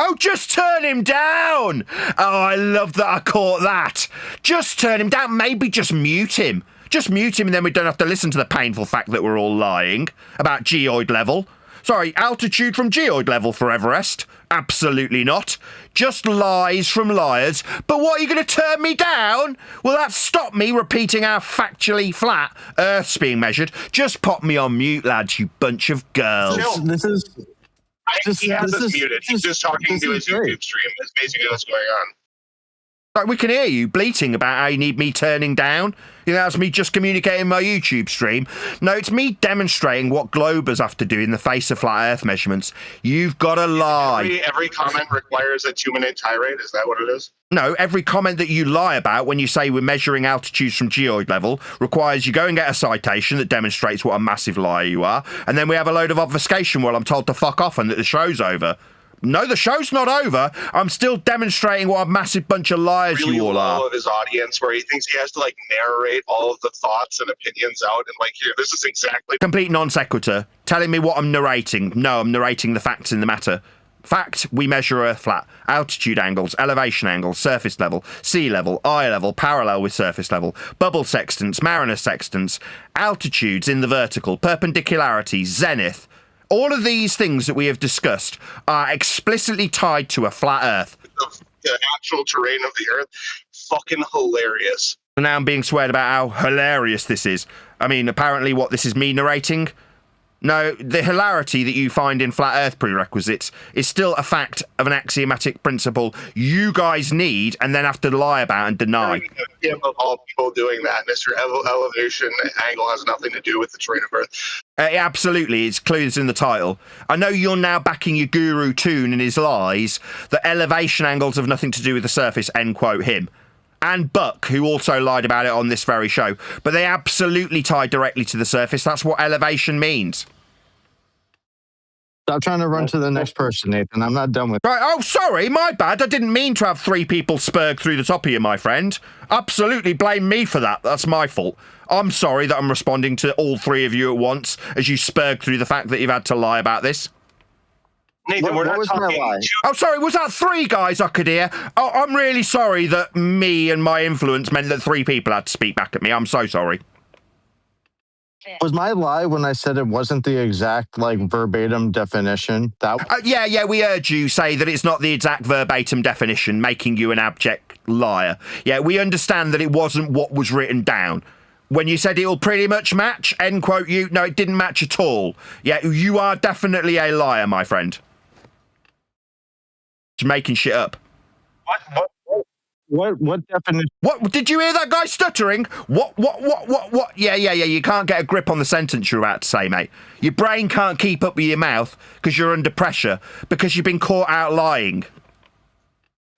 Oh, just turn him down! Oh, I love that I caught that. Just turn him down. Maybe just mute him. Just mute him and then we don't have to listen to the painful fact that we're all lying about geoid level. Sorry, altitude from geoid level for Everest? Absolutely not. Just lies from liars. But what, are you going to turn me down? Will that stop me repeating how factually flat Earth's being measured? Just pop me on mute, lads, you bunch of girls. He has us muted. He's just talking to his YouTube stream. That's basically what's going on. Like, we can hear you bleating about how you need me turning down. You know, that's me just communicating my YouTube stream. No, it's me demonstrating what globers have to do in the face of flat Earth measurements. You've got to lie. Every comment requires a 2-minute tirade. Is that what it is? No, every comment that you lie about when you say we're measuring altitudes from geoid level requires you go and get a citation that demonstrates what a massive liar you are, and then we have a load of obfuscation while I'm told to fuck off and that the show's over. No, the show's not over. I'm still demonstrating what a massive bunch of liars really you all low are. of his audience, where he thinks he has to like narrate all of the thoughts and opinions out, and like, here, this is exactly Complete non sequitur. Telling me what I'm narrating. No, I'm narrating the facts in the matter. Fact, we measure Earth flat. Altitude angles, elevation angles, surface level, sea level, eye level, parallel with surface level, bubble sextants, mariner sextants, altitudes in the vertical, perpendicularity, zenith. All of these things that we have discussed are explicitly tied to a flat Earth. the actual terrain of the Earth. Fucking hilarious. Now I'm being sweared about how hilarious this is. I mean, apparently what this is me narrating? No, the hilarity that you find in flat Earth prerequisites is still a fact of an axiomatic principle you guys need and then have to lie about and deny. Of all people doing that, Mr. Elevation angle has nothing to do with the terrain of Earth. Absolutely, it's clues in the title. I know you're now backing your guru Toon and his lies that elevation angles have nothing to do with the surface, end quote him. And Buck, who also lied about it on this very show. But they absolutely tie directly to the surface. That's what elevation means. Stop trying to run to the next person, Nathan. I'm not done with Right, oh, sorry, my bad. I didn't mean to have 3 people spurg through the top of you, my friend. Absolutely blame me for that. That's my fault. I'm sorry that I'm responding to all 3 of you at once as you spurg through the fact that you've had to lie about this. Nathan, we're not talking. Oh, sorry, was that 3 guys I could hear? Oh, I'm really sorry that me and my influence meant that 3 people had to speak back at me. I'm so sorry. Was my lie when I said it wasn't the exact, like, verbatim definition? Yeah, we heard you say that it's not the exact verbatim definition, making you an abject liar. Yeah, we understand that it wasn't what was written down. When you said it'll pretty much match, end quote you, no, it didn't match at all. Yeah, you are definitely a liar, my friend. Just making shit up. What definition? What did you hear that guy stuttering? What? Yeah, you can't get a grip on the sentence you're about to say, mate. Your brain can't keep up with your mouth because you're under pressure because you've been caught out lying.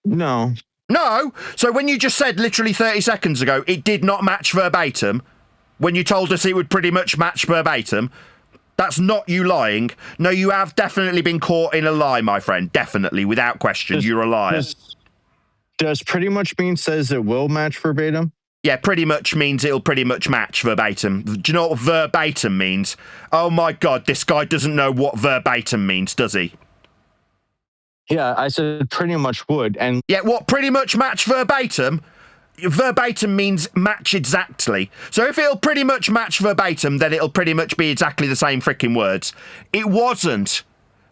No. No? So when you just said literally 30 seconds ago it did not match verbatim, when you told us it would pretty much match verbatim, that's not you lying. No, you have definitely been caught in a lie, my friend. Definitely, without question, you're a liar. Does pretty much mean says it will match verbatim? Yeah, pretty much means it'll pretty much match verbatim. Do you know what verbatim means? Oh my God, this guy doesn't know what verbatim means, does he? Yeah, I said pretty much would. And yeah, what pretty much match verbatim? Verbatim means match exactly. So if it'll pretty much match verbatim, then it'll pretty much be exactly the same freaking words. It wasn't.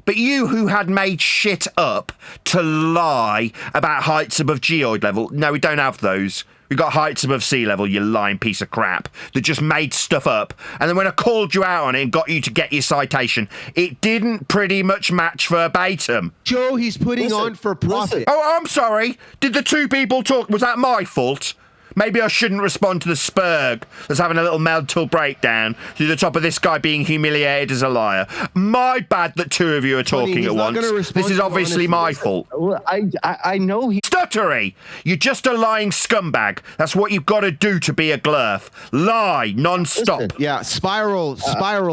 But you who had made shit up to lie about heights above geoid level, no, we don't have those. We got heights above sea level, you lying piece of crap, that just made stuff up. And then when I called you out on it and got you to get your citation, it didn't pretty much match verbatim. Joe, he's putting on for profit. Oh, I'm sorry. Did the 2 people talk? Was that my fault? Maybe I shouldn't respond to the spurg that's having a little mental breakdown through the top of this guy being humiliated as a liar. My bad that 2 of you are talking at once. This is obviously my fault. I know he... Stuttery! You're just a lying scumbag. That's what you've got to do to be a glurf. Lie non-stop. Listen, yeah, spiral,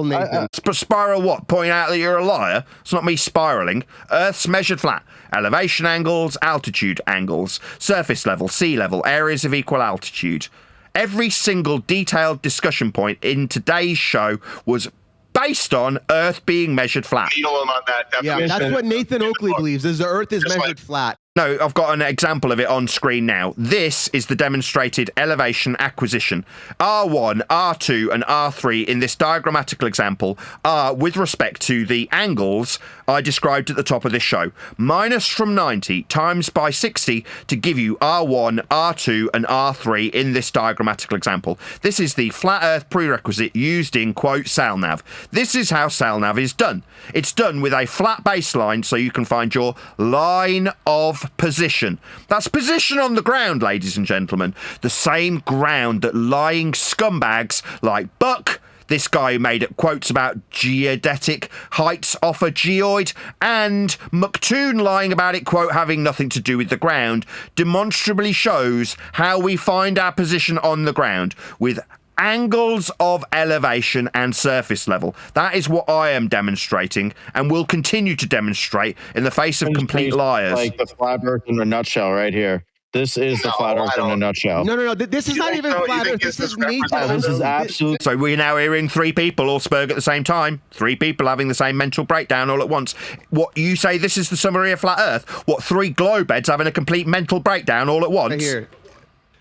Nathan. Spiral what? Point out that you're a liar? It's not me spiraling. Earth's measured flat. Elevation angles, altitude angles, surface level, sea level, areas of equal altitude. Every single detailed discussion point in today's show was based on Earth being measured flat. Needle him on that definition. Yeah, that's what Nathan Oakley believes, is the Earth is measured flat. No, I've got an example of it on screen now. This is the demonstrated elevation acquisition. R1, R2, and R3 in this diagrammatical example are with respect to the angles I described at the top of this show. Minus from 90 times by 60 to give you R1, R2, and R3 in this diagrammatical example. This is the flat Earth prerequisite used in, quote, SalNav. This is how SalNav is done. It's done with a flat baseline so you can find your line of position. That's position on the ground, ladies and gentlemen. The same ground that lying scumbags like Buck, this guy who made quotes about geodetic heights off a geoid, and McToon lying about it, quote, having nothing to do with the ground, demonstrably shows how we find our position on the ground with angles of elevation and surface level. That is what I am demonstrating and will continue to demonstrate in the face of complete liars. Like the flat earth in a nutshell right here. This is the flat earth in a nutshell. No. This is not even flat earth. This is Nathan. This is absolute. So we're now hearing three people all spurg at the same time. Three people having the same mental breakdown all at once. What you say, this is the summary of flat earth? What, three glowbeds having a complete mental breakdown all at once? Right here.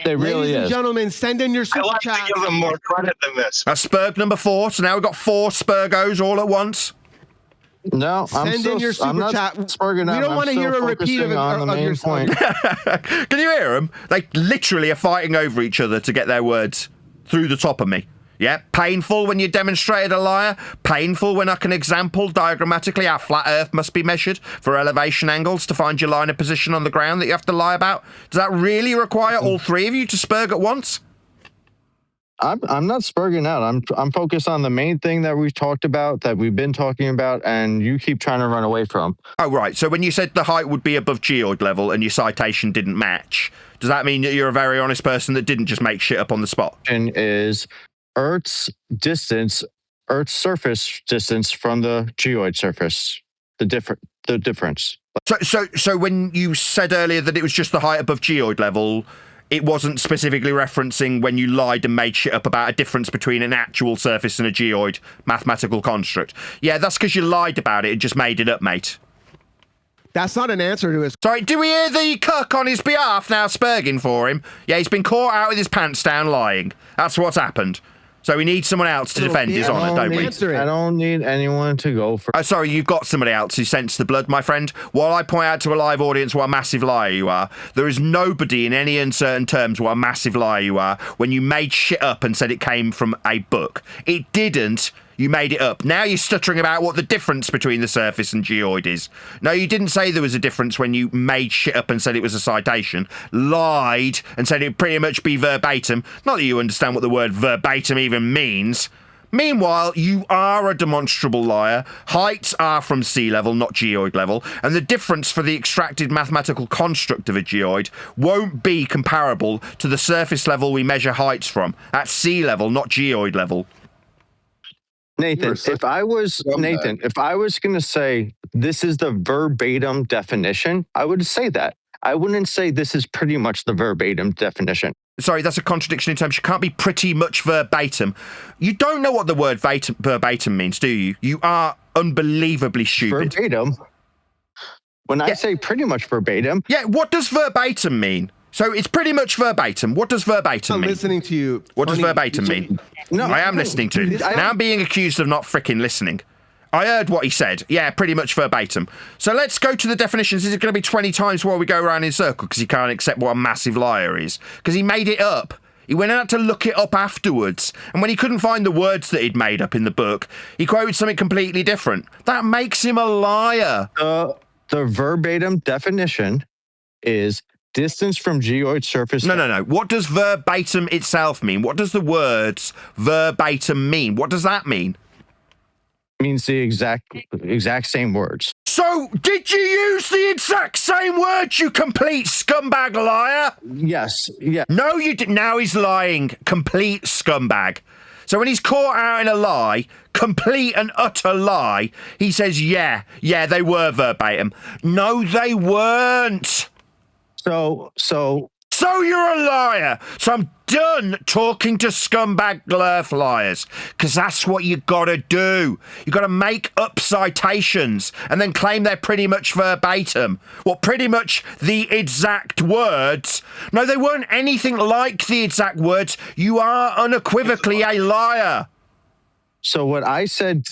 It really Ladies and is. gentlemen, send in your super chat. Give them more credit than this. That's spurg number 4. So now we've got 4 spurgos all at once. No, Send in your super chat. We Spurging don't want to hear a repeat of your point. Can you hear them? They literally are fighting over each other to get their words through the top of me. Yeah, painful when you demonstrated a liar. Painful when I can example diagrammatically how flat Earth must be measured for elevation angles to find your line of position on the ground that you have to lie about. Does that really require all three of you to spurg at once? I'm not spurging out. I'm focused on the main thing that we've talked about, that we've been talking about, and you keep trying to run away from. Oh, right. So when you said the height would be above geoid level and your citation didn't match, does that mean that you're a very honest person that didn't just make shit up on the spot? Is Earth's distance, Earth's surface distance from the geoid surface, the difference. So when you said earlier that it was just the height above geoid level, it wasn't specifically referencing when you lied and made shit up about a difference between an actual surface and a geoid mathematical construct. Yeah, that's because you lied about it and just made it up, mate. That's not an answer to his... Sorry, do we hear the cuck on his behalf now spurging for him? Yeah, he's been caught out with his pants down lying. That's what's happened. So we need someone else to defend his honour, don't we? I don't need anyone to go for... Oh, sorry, you've got somebody else who sensed the blood, my friend. While I point out to a live audience what a massive liar you are, there is nobody in any uncertain terms what a massive liar you are when you made shit up and said it came from a book. It didn't. You made it up. Now you're stuttering about what the difference between the surface and geoid is. No, you didn't say there was a difference when you made shit up and said it was a citation. Lied and said it'd pretty much be verbatim. Not that you understand what the word verbatim even means. Meanwhile, you are a demonstrable liar. Heights are from sea level, not geoid level, and the difference for the extracted mathematical construct of a geoid won't be comparable to the surface level we measure heights from. At sea level, not geoid level. Nathan, if I was going to say this is the verbatim definition, I would say that. I wouldn't say this is pretty much the verbatim definition. Sorry, that's a contradiction in terms. You can't be pretty much verbatim. You don't know what the word verbatim means, do you? You are unbelievably stupid. Verbatim? When I say pretty much verbatim... Yeah, what does verbatim mean? So it's pretty much verbatim. What does verbatim mean? I'm listening to you. What does verbatim mean? No, I am listening to you. Now I'm being accused of not fricking listening. I heard what he said. Yeah, pretty much verbatim. So let's go to the definitions. This is going to be 20 times while we go around in circle because he can't accept what a massive liar is. Because he made it up. He went out to look it up afterwards. And when he couldn't find the words that he'd made up in the book, he quoted something completely different. That makes him a liar. The verbatim definition is... distance from geoid surface... No. What does verbatim itself mean? What does the words verbatim mean? What does that mean? It means the exact same words. So, did you use the exact same words, you complete scumbag liar? Yes. Yeah. No, you didn't. Now he's lying. Complete scumbag. So when he's caught out in a lie, complete and utter lie, he says, yeah, they were verbatim. No, they weren't. So you're a liar. So I'm done talking to scumbag glurf liars, because that's what you gotta do. You gotta make up citations and then claim they're pretty much verbatim. Well, pretty much the exact words. No, they weren't anything like the exact words. You are unequivocally a liar. So what you said,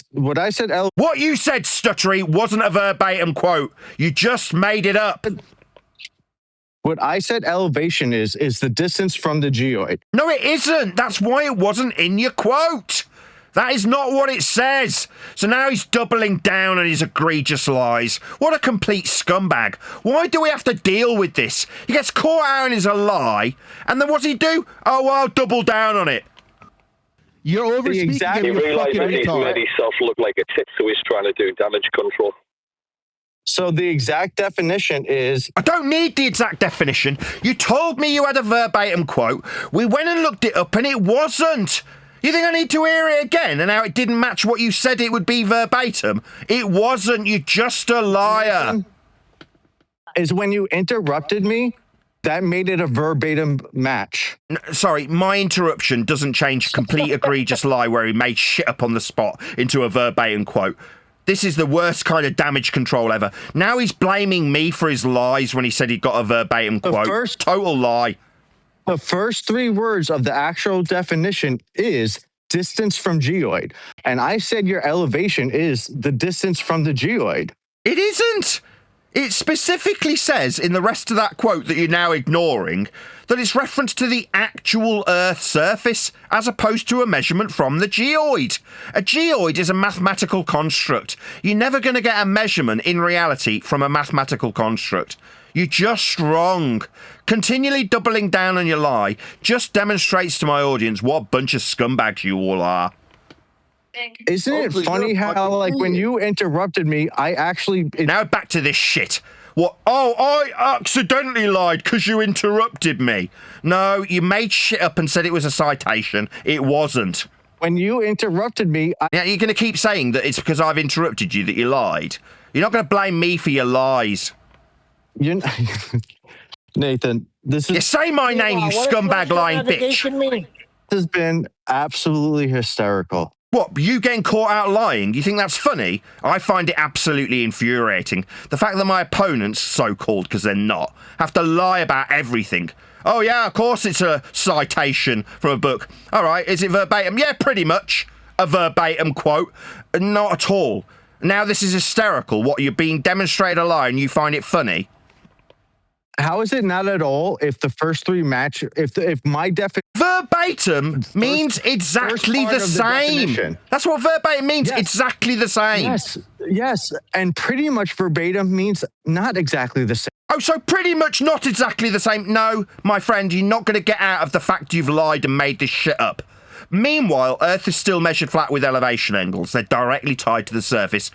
Stuttery, wasn't a verbatim quote. You just made it up. What I said elevation is the distance from the geoid. No, it isn't. That's why it wasn't in your quote. That is not what it says. So now he's doubling down on his egregious lies. What a complete scumbag. Why do we have to deal with this? He gets caught out and is a lie, and then what's he do? Oh, well, I'll double down on it. You're overspeaking him, you fucking retard. He made himself look like a tit, so he's trying to do damage control. So the exact definition is... I don't need the exact definition. You told me you had a verbatim quote. We went and looked it up and it wasn't. You think I need to hear it again and how it didn't match what you said it would be verbatim? It wasn't. You're just a liar. Is when you interrupted me, that made it a verbatim match. Sorry, my interruption doesn't change complete egregious lie where he made shit up on the spot into a verbatim quote. This is the worst kind of damage control ever. Now he's blaming me for his lies when he said he got a verbatim quote. Total lie. The first 3 words of the actual definition is distance from geoid. And I said your elevation is the distance from the geoid. It isn't. It specifically says in the rest of that quote that you're now ignoring that it's reference to the actual Earth's surface as opposed to a measurement from the geoid. A geoid is a mathematical construct. You're never going to get a measurement in reality from a mathematical construct. You're just wrong. Continually doubling down on your lie just demonstrates to my audience what bunch of scumbags you all are. Isn't it funny how, like, when you interrupted me, I actually... Now back to this shit. What? Oh, I accidentally lied because you interrupted me. No, you made shit up and said it was a citation. It wasn't. When you interrupted me... Now, you're going to keep saying that it's because I've interrupted you that you lied. You're not going to blame me for your lies. You're Nathan, this is... You say my name, you scumbag lying bitch. This has been absolutely hysterical. What, you getting caught out lying? You think that's funny? I find it absolutely infuriating. The fact that my opponents, so-called because they're not, have to lie about everything. Oh yeah, of course it's a citation from a book. All right, is it verbatim? Yeah, pretty much. A verbatim quote. Not at all. Now this is hysterical. What, you're being demonstrated a lie and you find it funny? How is it not at all if the first 3 match, if my definition... Verbatim means exactly the same. That's what verbatim means, exactly the same. Yes, and pretty much verbatim means not exactly the same. Oh, so pretty much not exactly the same. No, my friend, you're not going to get out of the fact you've lied and made this shit up. Meanwhile, Earth is still measured flat with elevation angles. They're directly tied to the surface,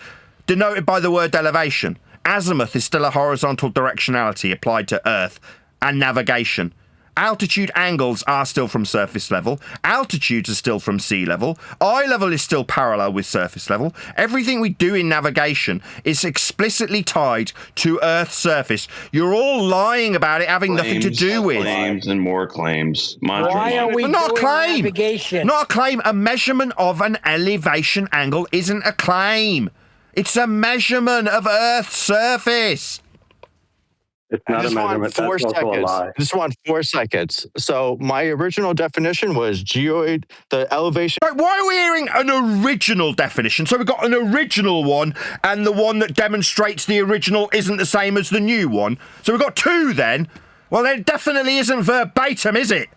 denoted by the word elevation. Azimuth is still a horizontal directionality applied to Earth and navigation. Altitude angles are still from surface level. Altitudes are still from sea level. Eye level is still parallel with surface level. Everything we do in navigation is explicitly tied to Earth's surface. You're all lying about it having nothing to do with... Claims and more claims. Why are we not a doing claim. navigation? Not a claim. A measurement of an elevation angle isn't a claim. It's a measurement of Earth's surface. It's not a measurement. That's also a lie. Just want 4 seconds. So my original definition was geoid, the elevation... Right, why are we hearing an original definition? So we've got an original one, and the one that demonstrates the original isn't the same as the new one. So we've got 2 then. Well, it definitely isn't verbatim, is it?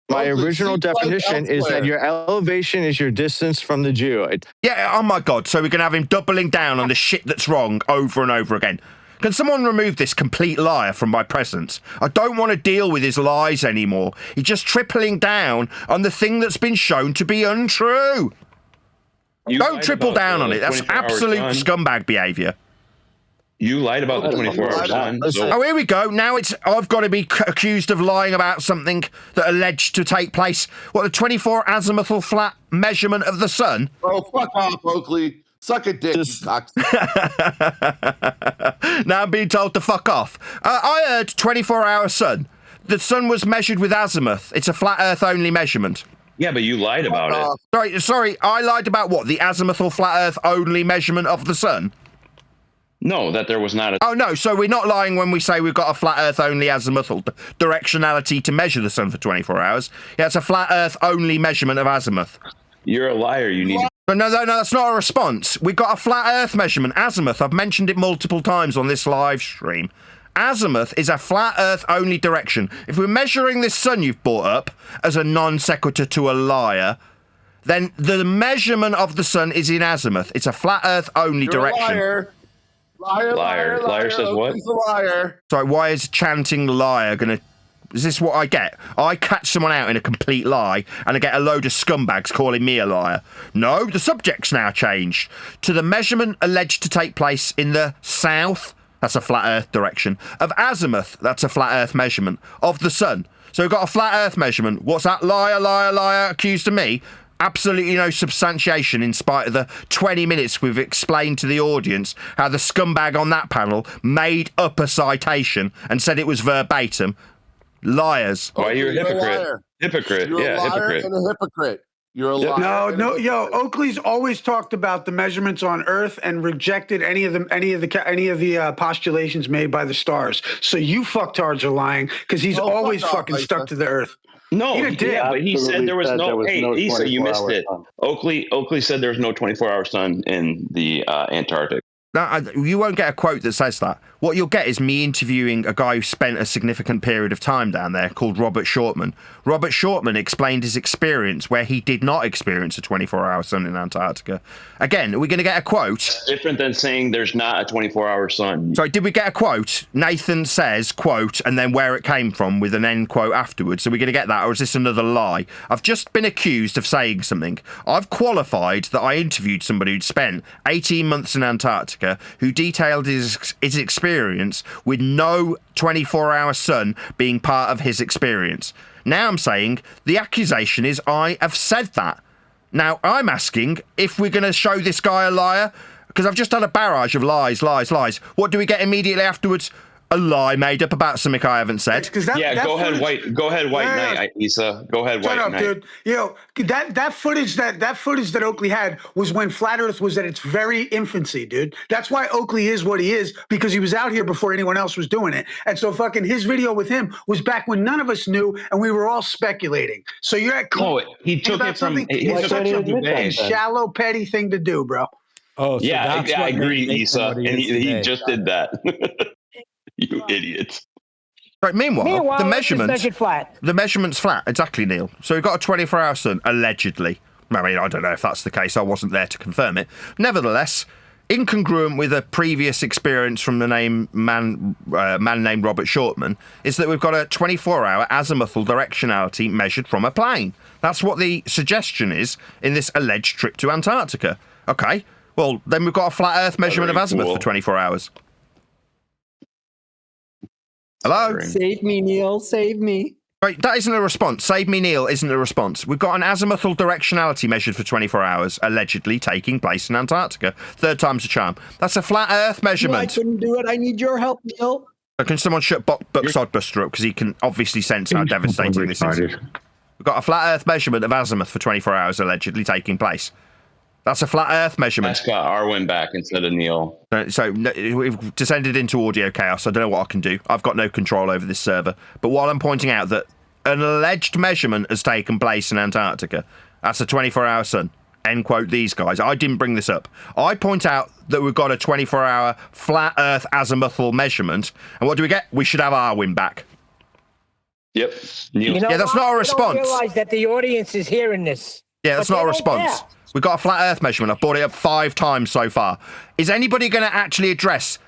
My original definition is that your elevation is your distance from the geoid. Yeah, oh my God. So we're going to have him doubling down on the shit that's wrong over and over again. Can someone remove this complete liar from my presence? I don't want to deal with his lies anymore. He's just tripling down on the thing that's been shown to be untrue. Don't triple down on it. That's absolute scumbag behaviour. You lied about the 24-hour sun. So. Oh, here we go. Now I've got to be accused of lying about something that alleged to take place. What, the 24 azimuthal flat measurement of the sun? Oh, fuck off, Oakley. Suck a dick, you cock. Now I'm being told to fuck off. I heard 24-hour sun. The sun was measured with azimuth. It's a flat Earth only measurement. Yeah, but you lied about it. Sorry, I lied about what? The azimuthal flat Earth only measurement of the sun? No, that there was not a... Oh, no, so we're not lying when we say we've got a flat Earth only azimuthal directionality to measure the sun for 24 hours. Yeah, it's a flat Earth only measurement of azimuth. You're a liar. You need... No, that's not a response. We've got a flat Earth measurement, azimuth. I've mentioned it multiple times on this live stream. Azimuth is a flat Earth only direction. If we're measuring this sun you've brought up as a non sequitur to a liar, then the measurement of the sun is in azimuth. It's a flat Earth only direction. Liar says what? He's a liar. Sorry, why is chanting liar going to Is this what I get? I catch someone out in a complete lie and I get a load of scumbags calling me a liar. No, the subject's now changed to the measurement alleged to take place in the south, that's a flat earth direction, of azimuth, that's a flat earth measurement, of the sun. So we've got a flat earth measurement. What's that? Liar, liar, liar, accused of me? Absolutely no substantiation in spite of the 20 minutes we've explained to the audience how the scumbag on that panel made up a citation and said it was verbatim. Liars. Why you're a hypocrite? Liar. Hypocrite. You're Yeah, a liar hypocrite. and a hypocrite. You're a liar. No. Oakley's always talked about the measurements on Earth and rejected any of the postulations made by the stars. So you fucktards are lying because he's always fucking stuck to the Earth. No, Eat a dick. yeah, but he said there was no. Hey, Issa, you missed 24-hour it. sun. Oakley said there's no 24-hour sun in the Antarctic. No, you won't get a quote that says that. What you'll get is me interviewing a guy who spent a significant period of time down there called Robert Shortman. Robert Shortman explained his experience where he did not experience a 24-hour sun in Antarctica. Again, are we going to get a quote? It's different than saying there's not a 24-hour sun. Sorry, did we get a quote? Nathan says, quote, and then where it came from with an end quote afterwards. Are we going to get that, or is this another lie? I've just been accused of saying something. I've qualified that I interviewed somebody who'd spent 18 months in Antarctica who detailed his experience with no 24-hour sun being part of his experience. Now I'm saying the accusation is I have said that. Now I'm asking if we're going to show this guy a liar, because I've just had a barrage of lies. What do we get immediately afterwards? A lie made up about something I haven't said. Go ahead, White Knight, Issa. Go ahead, White Knight. Shut up, dude. That footage that Oakley had was when Flat Earth was at its very infancy, dude. That's why Oakley is what he is, because he was out here before anyone else was doing it. And so fucking his video with him was back when none of us knew and we were all speculating. So you're at he took it from it's such a fucking shallow, petty thing to do, bro. Oh, so yeah, I agree, Issa, and he just did that. You idiots. Right, meanwhile, the measurement's flat. Exactly, Neil. So we've got a 24-hour sun, allegedly. I mean, I don't know if that's the case. I wasn't there to confirm it. Nevertheless, incongruent with a previous experience from the man named Robert Shortman, is that we've got a 24-hour azimuthal directionality measured from a plane. That's what the suggestion is in this alleged trip to Antarctica. Okay, well, then we've got a flat Earth measurement of azimuth for 24 hours. Hello? Save me, Neil. Save me. Right, that isn't a response. Save me, Neil isn't a response. We've got an azimuthal directionality measured for 24 hours, allegedly taking place in Antarctica. Third time's a charm. That's a flat Earth measurement. I couldn't do it. I need your help, Neil. Can someone shut Buck Sodbuster up, because he can obviously sense how devastating this is. We've got a flat Earth measurement of azimuth for 24 hours, allegedly taking place. That's a flat Earth measurement. That's got Arwen back instead of Neil. So we've descended into audio chaos. I don't know what I can do. I've got no control over this server. But while I'm pointing out that an alleged measurement has taken place in Antarctica, that's a 24-hour sun. End quote these guys. I didn't bring this up. I point out that we've got a 24-hour flat Earth azimuthal measurement. And what do we get? We should have Arwen back. Yep. You know, yeah, that's not a response. I don't realize that the audience is hearing this. Yeah, that's not a response. We've got a flat Earth measurement. I've brought it up 5 times so far. Is anybody going to actually address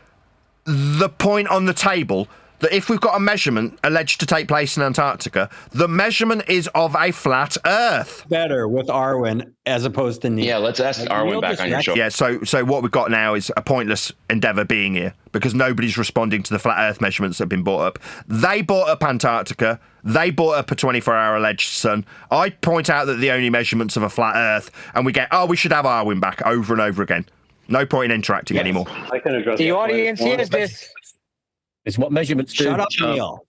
the point on the table that if we've got a measurement alleged to take place in Antarctica, the measurement is of a flat Earth? Better with Arwen as opposed to Neil. Yeah, let's ask Arwen back on your show. Yeah, so what we've got now is a pointless endeavour being here, because nobody's responding to the flat Earth measurements that have been brought up. They brought up Antarctica. They brought up a 24-hour alleged sun. I point out that the only measurements of a flat Earth, and we get, we should have Arwen back over and over again. No point in interacting anymore. I can address the audience hears this. It's what measurements do. Shut up, Neil.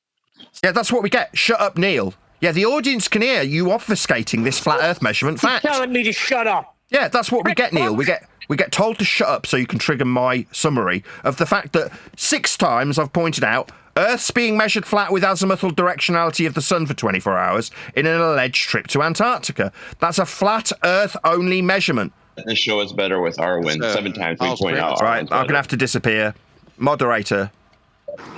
Yeah, that's what we get. Shut up, Neil. Yeah, the audience can hear you obfuscating this flat Earth measurement fact. You're telling me to shut up. Yeah, that's what we get, Neil. We get told to shut up so you can trigger my summary of the fact that 6 times I've pointed out Earth's being measured flat with azimuthal directionality of the sun for 24 hours in an alleged trip to Antarctica. That's a flat Earth-only measurement. The show is better with Arwen. 7 times we point out. Right, I'm going to have to disappear. Moderator.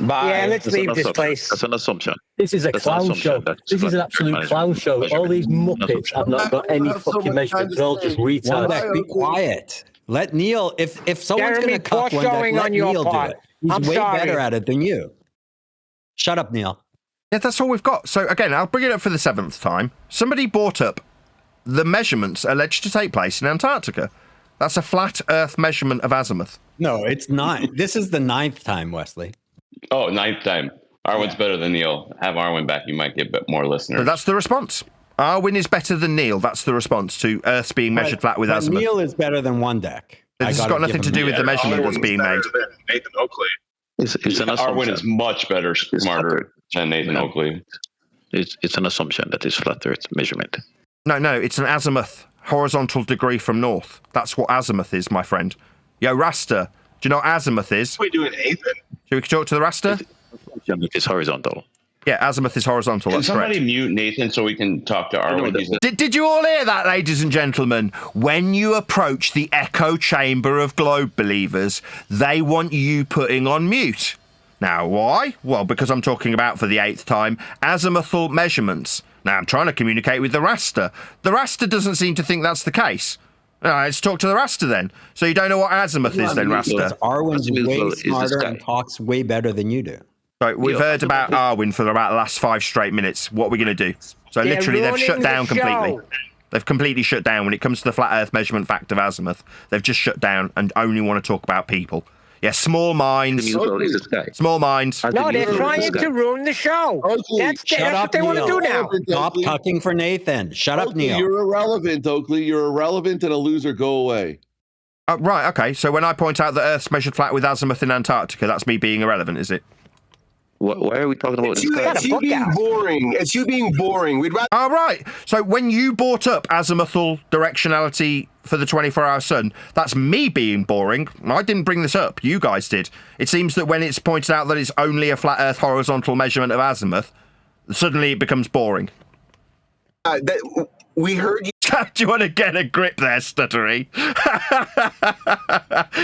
Bye. Yeah, let's leave this place. That's an assumption. This is a clown show. This is an absolute clown show. All these muppets have not got any fucking measurements. They're all just retards. Be quiet. Let Neil. If someone's going to cuck one, let on your Neil part. do it. He's way better at it than you. Shut up, Neil. Yeah, that's all we've got. So again, I'll bring it up for the 7th time. Somebody brought up the measurements alleged to take place in Antarctica. That's a flat Earth measurement of azimuth. No, it's not. This is the 9th time, Wesley. Oh, 9th time. Arwen's better than Neil. Have Arwen back. You might get a bit more listeners. So that's the response. Arwen is better than Neil. That's the response to Earth's being measured flat with azimuth. Neil is better than one deck. This has got nothing to do with the measurement that's being made. Nathan Oakley. Arwen is much better, smarter than Nathan Oakley. It's an assumption that it's flat Earth measurement. No, it's an azimuth, horizontal degree from north. That's what azimuth is, my friend. Yo, Rasta, do you know what azimuth is? What are you doing, Nathan? Should we talk to the Rasta? It's horizontal. Yeah, azimuth is horizontal. Can That's somebody correct. mute Nathan so we can talk to Arwen? Did you all hear that, ladies and gentlemen? When you approach the echo chamber of globe believers, they want you putting on mute. Now, why? Well, because I'm talking about, for the 8th time, azimuthal measurements. Now, I'm trying to communicate with the Rasta. The Rasta doesn't seem to think that's the case. All right, let's talk to the Rasta then. So you don't know what azimuth is then, Rasta? Arwen's way smarter and talks way better than you do. Right, we've heard about Arwen for about the last 5 straight minutes. What are we going to do? So They're literally, they've shut ruining down the completely. show. They've completely shut down when it comes to the flat Earth measurement fact of azimuth. They've just shut down and only want to talk about people. Yeah, small minds. Small minds. No, they're trying to ruin the show. That's what they want to do now. Stop talking for Nathan. Shut up, Neil. You're irrelevant, Oakley. You're irrelevant and a loser. Go away. Right, okay. So when I point out that Earth's measured flat with azimuth in Antarctica, that's me being irrelevant, is it? Why are we talking about this? It's you being boring. It's you being boring. We'd rather. All right. So when you brought up azimuthal directionality for the 24-hour sun, that's me being boring. I didn't bring this up. You guys did. It seems that when it's pointed out that it's only a flat Earth horizontal measurement of azimuth, suddenly it becomes boring. We heard you. Do you want to get a grip there, stuttery?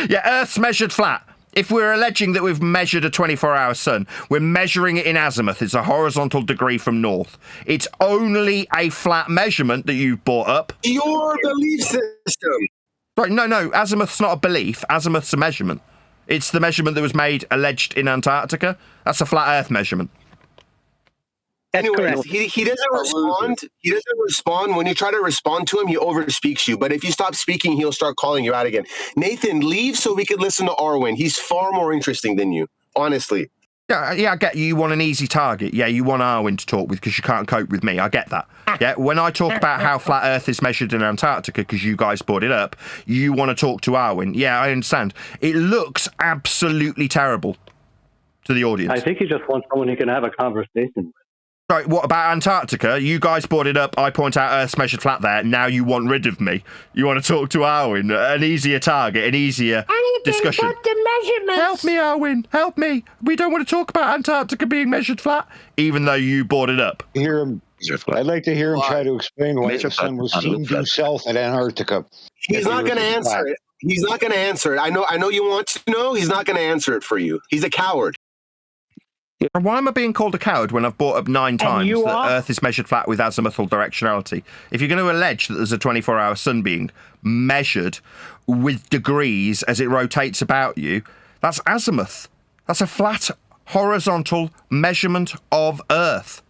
Yeah, Earth's measured flat. If we're alleging that we've measured a 24-hour sun, we're measuring it in azimuth. It's a horizontal degree from north. It's only a flat measurement that you brought up. Your belief system. Right, no. Azimuth's not a belief. Azimuth's a measurement. It's the measurement that was made alleged in Antarctica. That's a flat Earth measurement. Anyways, he doesn't respond. He doesn't respond. When you try to respond to him, he overspeaks you. But if you stop speaking, he'll start calling you out again. Nathan, leave so we can listen to Arwen. He's far more interesting than you, honestly. Yeah, I get you want an easy target. Yeah, you want Arwen to talk with because you can't cope with me. I get that. Yeah, when I talk about how flat Earth is measured in Antarctica because you guys brought it up, you want to talk to Arwen. Yeah, I understand. It looks absolutely terrible to the audience. I think you just want someone you can have a conversation with. Right, what about Antarctica? You guys brought it up. I point out Earth's measured flat there. Now you want rid of me. You want to talk to Arwen. An easier target, an easier discussion. But the measurements. Help me, Arwen. Help me. We don't want to talk about Antarctica being measured flat, even though you brought it up. I'd like to hear him try to explain why the sun was seen due south at Antarctica. He's not going to answer it. He's not going to answer it. I know you want to know. He's not going to answer it for you. He's a coward. Why am I being called a coward when I've brought up 9 times that Earth is measured flat with azimuthal directionality? If you're going to allege that there's a 24-hour sun being measured with degrees as it rotates about you, that's azimuth. That's a flat horizontal measurement of Earth.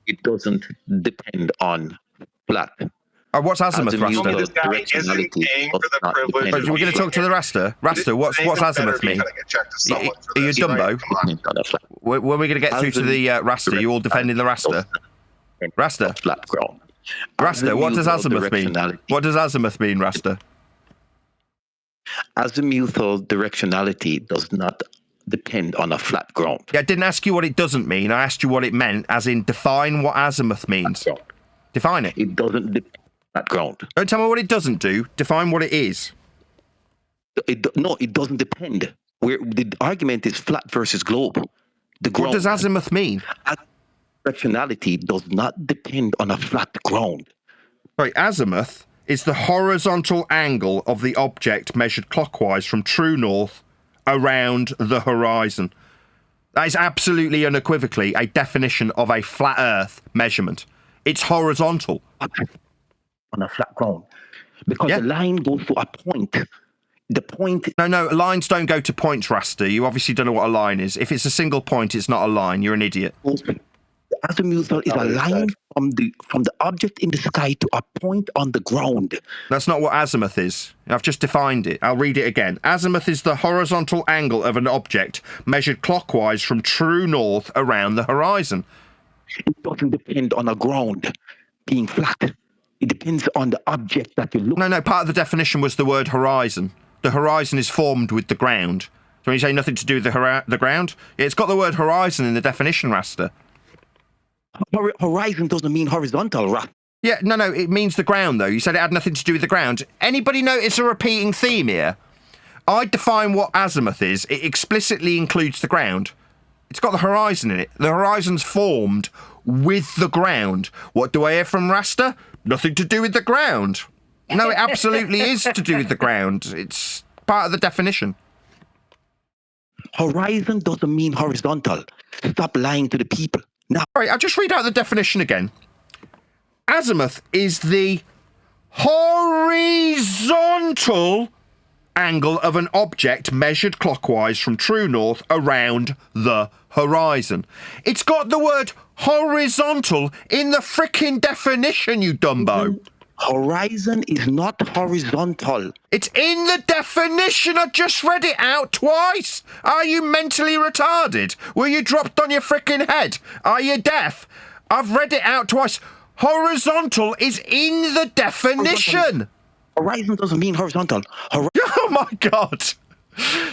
It doesn't depend on flat. What's azimuth, Rasta? This guy isn't paying for the privilege. We're going to talk to the Rasta. Rasta, what's azimuth mean? Are you Dumbo? When are we going to get through to the Rasta? You all defending the Rasta? Rasta? Flat ground. Rasta, what does azimuth mean? What does azimuth mean, Rasta? Azimuthal directionality does not depend on a flat ground. Yeah, I didn't ask you what it doesn't mean. I asked you what it meant, as in define what azimuth means. Define it. It doesn't depend. Flat ground. Don't tell me what it doesn't do. Define what it is. No, it doesn't depend. The argument is flat versus globe. What does azimuth mean? Directionality does not depend on a flat ground. Sorry, azimuth is the horizontal angle of the object measured clockwise from true north around the horizon. That is absolutely unequivocally a definition of a flat Earth measurement. It's horizontal. On a flat ground. Because the line goes to a point. The point... No, lines don't go to points, Rasta. You obviously don't know what a line is. If it's a single point, it's not a line. You're an idiot. The azimuthal is a line from the object in the sky to a point on the ground. That's not what azimuth is. I've just defined it. I'll read it again. Azimuth is the horizontal angle of an object measured clockwise from true north around the horizon. It doesn't depend on the ground being flat. It depends on the object that you look at. No, part of the definition was the word horizon. The horizon is formed with the ground. So when you say nothing to do with the ground, it's got the word horizon in the definition, Rasta. Horizon doesn't mean horizontal, Rasta. Yeah, no, it means the ground, though. You said it had nothing to do with the ground. Anybody notice a repeating theme here? I define what azimuth is. It explicitly includes the ground. It's got the horizon in it. The horizon's formed with the ground. What do I hear from Rasta? Nothing to do with the ground. No, it absolutely is to do with the ground. It's part of the definition. Horizon doesn't mean horizontal. Stop lying to the people. Now, all right, I'll just read out the definition again. Azimuth is the horizontal angle of an object measured clockwise from true north around the horizon. It's got the word horizontal in the frickin' definition, you dumbo. Horizon is not horizontal. It's in the definition. I just read it out twice. Are you mentally retarded? Were you dropped on your frickin' head? Are you deaf? I've read it out twice. Horizontal is in the definition. Horizon doesn't mean horizontal. Oh my God.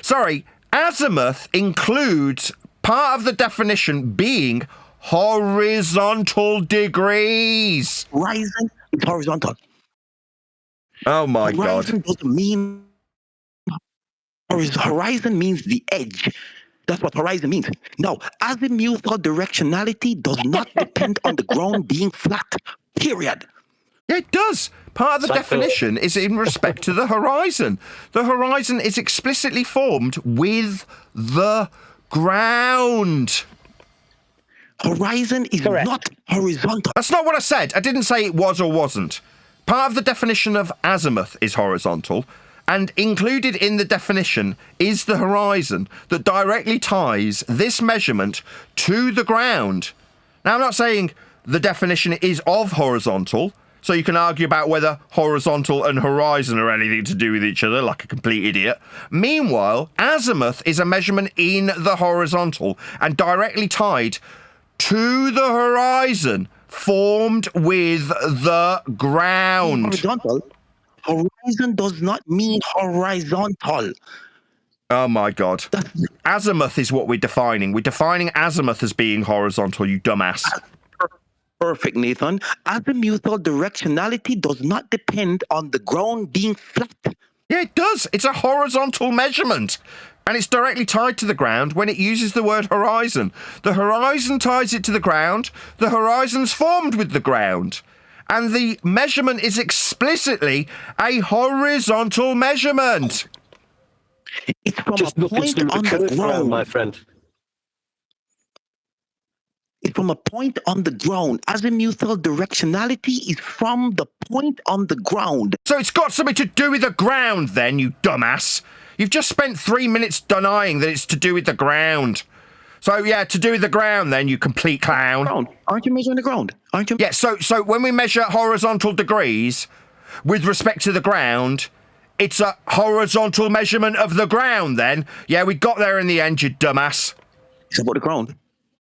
Sorry. Azimuth includes part of the definition being horizontal degrees. Horizon is horizontal. Oh my God. Horizon doesn't mean... Horizon means the edge. That's what horizon means. No, azimuthal directionality does not depend on the ground being flat. Period. Yeah, it does. Part of the definition is in respect to the horizon. The horizon is explicitly formed with the ground. Horizon is not horizontal. That's not what I said. I didn't say it was or wasn't. Part of the definition of azimuth is horizontal, and included in the definition is the horizon that directly ties this measurement to the ground. Now, I'm not saying the definition is of horizontal, so you can argue about whether horizontal and horizon are anything to do with each other, like a complete idiot. Meanwhile, azimuth is a measurement in the horizontal and directly tied to the horizon, formed with the ground. Horizontal? Horizon does not mean horizontal. Oh my God. Azimuth is what we're defining. We're defining azimuth as being horizontal, you dumbass. Perfect, Nathan. Azimuthal directionality does not depend on the ground being flat. Yeah, it does. It's a horizontal measurement. And it's directly tied to the ground when it uses the word horizon. The horizon ties it to the ground. The horizon's formed with the ground. And the measurement is explicitly a horizontal measurement. It's from Just a point on the ground, my friend. It's from a point on the ground. Azimuthal directionality is from the point on the ground. So it's got something to do with the ground then, you dumbass. You've just spent 3 minutes denying that it's to do with the ground. So yeah, to do with the ground then, you complete clown. Aren't you measuring the ground? Aren't you? Yeah, so when we measure horizontal degrees with respect to the ground, it's a horizontal measurement of the ground then. Yeah, we got there in the end, you dumbass. It's about the ground.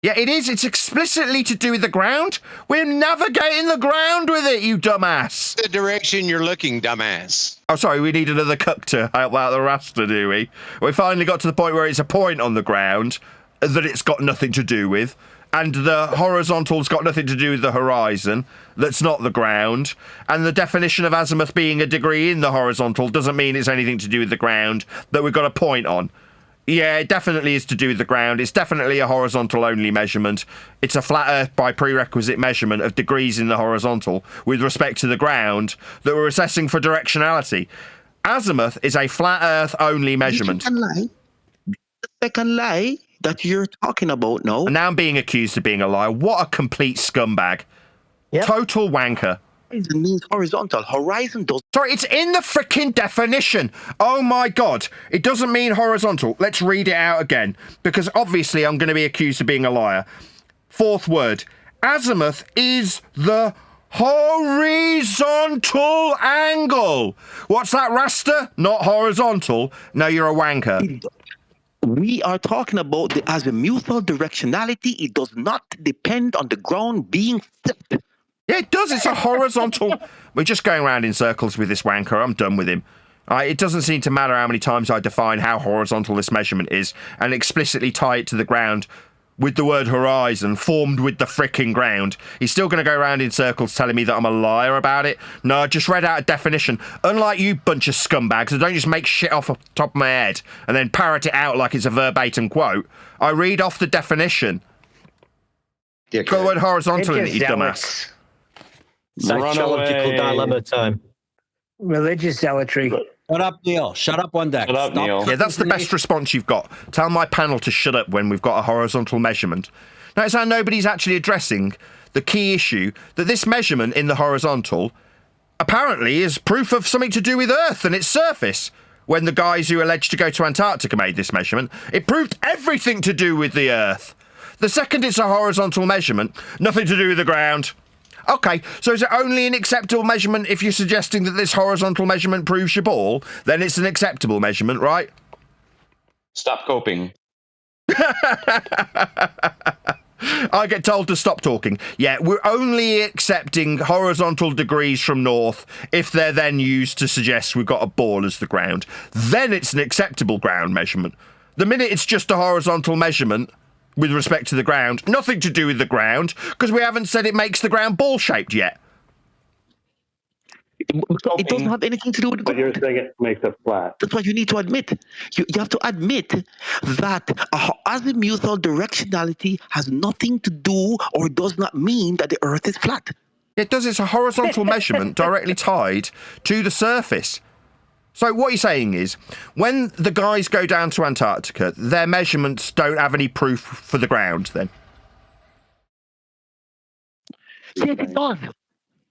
Yeah, it is. It's explicitly to do with the ground. We're navigating the ground with it, you dumbass. The direction you're looking, dumbass. Oh, sorry, we need another cook to help out the Rasta, do we? We finally got to the point where it's a point on the ground that it's got nothing to do with, and the horizontal's got nothing to do with the horizon, that's not the ground, and the definition of azimuth being a degree in the horizontal doesn't mean it's anything to do with the ground that we've got a point on. Yeah, it definitely is to do with the ground. It's definitely a horizontal-only measurement. It's a flat Earth by prerequisite measurement of degrees in the horizontal with respect to the ground that we're assessing for directionality. Azimuth is a flat Earth-only measurement. The second lie that you're talking about now. And now I'm being accused of being a liar. What a complete scumbag. Yep. Total wanker. Horizon means horizontal. Horizon does. Sorry, it's in the freaking definition. Oh my God. It doesn't mean horizontal. Let's read it out again, because obviously I'm going to be accused of being a liar. Fourth word. azimuth is the horizontal angle. What's that, Rasta? Not horizontal? No, you're a wanker. We are talking about the azimuthal directionality. It does not depend on the ground being flipped. Yeah, it does. It's a horizontal. We're just going around in circles with this wanker. I'm done with him. It doesn't seem to matter how many times I define how horizontal this measurement is and explicitly tie it to the ground with the word horizon formed with the fricking ground. He's still going to go around in circles telling me that I'm a liar about it. No, I just read out a definition. Unlike you bunch of scumbags, I don't just make shit off the top of my head and then parrot it out like it's a verbatim quote. I read off the definition. Got the word horizontal in it, you dumbass. Psychological dilemma time. Religious zealotry. Shut up, Neil. Shut up on deck. Shut up, Neil. Yeah, that's the best response you've got. Tell my panel to shut up when we've got a horizontal measurement. Notice how nobody's actually addressing the key issue that this measurement in the horizontal apparently is proof of something to do with Earth and its surface. When the guys who alleged to go to Antarctica made this measurement, it proved everything to do with the Earth. The second it's a horizontal measurement, nothing to do with the ground. Okay, so is it only an acceptable measurement if you're suggesting that this horizontal measurement proves your ball? Then it's an acceptable measurement, right? Stop coping. I get told to stop talking. Yeah, we're only accepting horizontal degrees from north if they're then used to suggest we've got a ball as the ground. Then it's an acceptable ground measurement. The minute it's just a horizontal measurement with respect to the ground, nothing to do with the ground, because we haven't said it makes the ground ball-shaped yet. It doesn't have anything to do with the ground. But you're saying it makes it flat. That's what you need to admit. You have to admit that azimuthal directionality has nothing to do or does not mean that the Earth is flat. It does. It's a horizontal measurement directly tied to the surface. So what you're saying is, when the guys go down to Antarctica, their measurements don't have any proof for the ground, then? Yes, it does.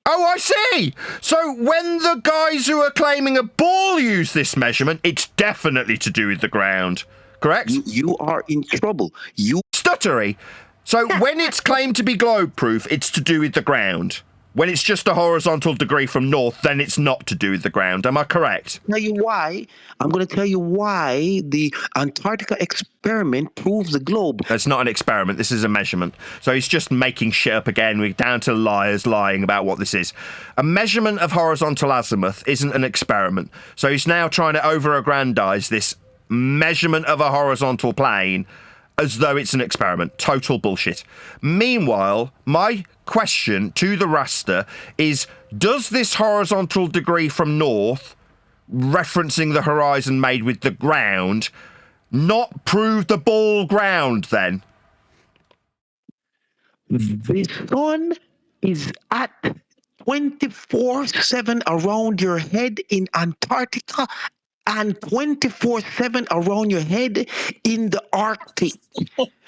Oh, I see! So when the guys who are claiming a ball use this measurement, it's definitely to do with the ground, correct? You are in trouble. Stuttery! So when it's claimed to be globe-proof, it's to do with the ground. When it's just a horizontal degree from north, then it's not to do with the ground. Am I correct? Tell you why. I'm going to tell you why the Antarctica experiment proves the globe. It's not an experiment. This is a measurement. So he's just making shit up again. We're down to liars lying about what this is. A measurement of horizontal azimuth isn't an experiment. So he's now trying to over-aggrandize this measurement of a horizontal plane as though it's an experiment. Total bullshit. Meanwhile, my question to the Rasta is, does this horizontal degree from north, referencing the horizon made with the ground, not prove the ball ground then? The sun is at 24/7 around your head in Antarctica and 24/7 around your head in the Arctic.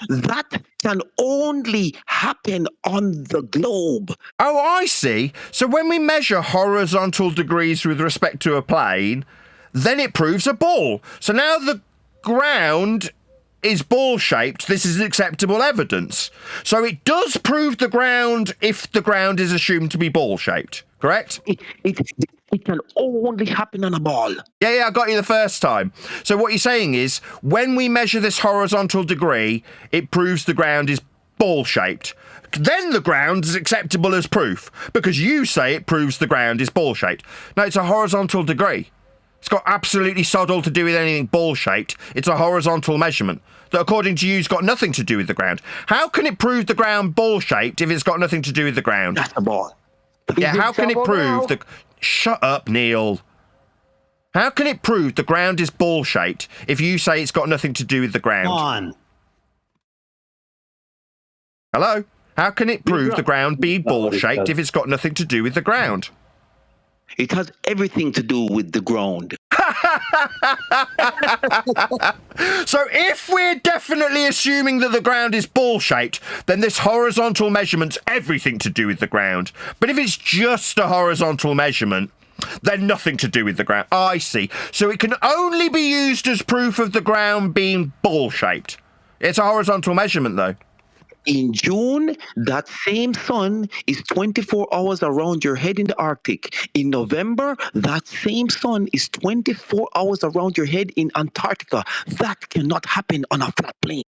That can only happen on the globe. Oh, I see. So when we measure horizontal degrees with respect to a plane, then it proves a ball. So now the ground is ball-shaped. This is acceptable evidence. So it does prove the ground if the ground is assumed to be ball-shaped, correct? It can only happen on a ball. Yeah, I got you the first time. So what you're saying is, when we measure this horizontal degree, it proves the ground is ball-shaped. Then the ground is acceptable as proof, because you say it proves the ground is ball-shaped. No, it's a horizontal degree. It's got absolutely sod all to do with anything ball-shaped. It's a horizontal measurement that, according to you, has got nothing to do with the ground. How can it prove the ground ball-shaped if it's got nothing to do with the ground? That's a ball. Yeah, how can it prove the... Shut up, Neil. How can it prove the ground is ball-shaped if you say it's got nothing to do with the ground? Come on. Hello? How can it prove the ground be ball-shaped if it's got nothing to do with the ground? It has everything to do with the ground. So if we're definitely assuming that the ground is ball-shaped, then this horizontal measurement's everything to do with the ground. But if it's just a horizontal measurement, then nothing to do with the ground. I see. So it can only be used as proof of the ground being ball-shaped. It's a horizontal measurement, though. In June, that same sun is 24 hours around your head in the Arctic. In November, that same sun is 24 hours around your head in Antarctica. That cannot happen on a flat plane.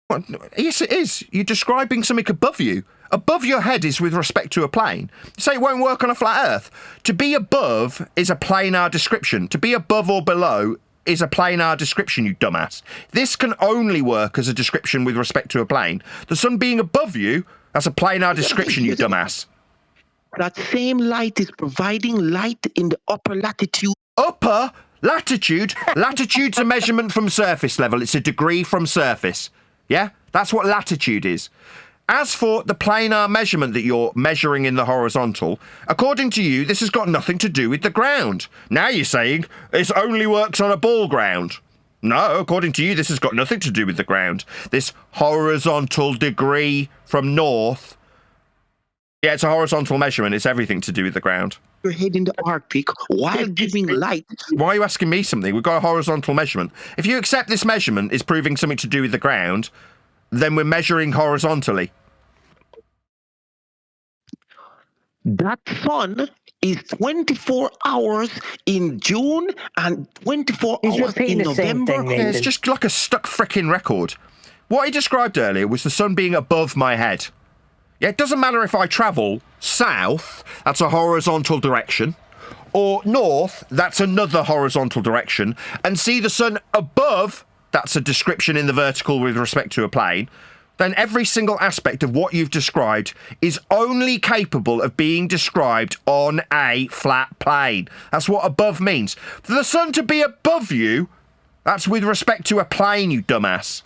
Well, yes, it is. You're describing something above you. Above your head is with respect to a plane. You say it won't work on a flat Earth. To be above is a planar description. To be above or below is a planar description, you dumbass. This can only work as a description with respect to a plane. The sun being above you, that's a planar description, you dumbass. That same light is providing light in the upper latitude. Upper latitude? Latitude's a measurement from surface level. It's a degree from surface. Yeah? That's what latitude is. As for the planar measurement that you're measuring in the horizontal, according to you, this has got nothing to do with the ground. Now you're saying this only works on a ball ground. No, according to you, this has got nothing to do with the ground. This horizontal degree from north. Yeah, it's a horizontal measurement. It's everything to do with the ground. Your head in the Arctic while giving light. Why are you asking me something? We've got a horizontal measurement. If you accept this measurement is proving something to do with the ground, then we're measuring horizontally. That sun is 24 hours in June and 24 hours in November. Yeah, it's just like a stuck frickin' record. What he described earlier was the sun being above my head. Yeah, it doesn't matter if I travel south, that's a horizontal direction, or north, that's another horizontal direction, and see the sun above, that's a description in the vertical with respect to a plane, then every single aspect of what you've described is only capable of being described on a flat plane. That's what above means. For the sun to be above you, that's with respect to a plane, you dumbass.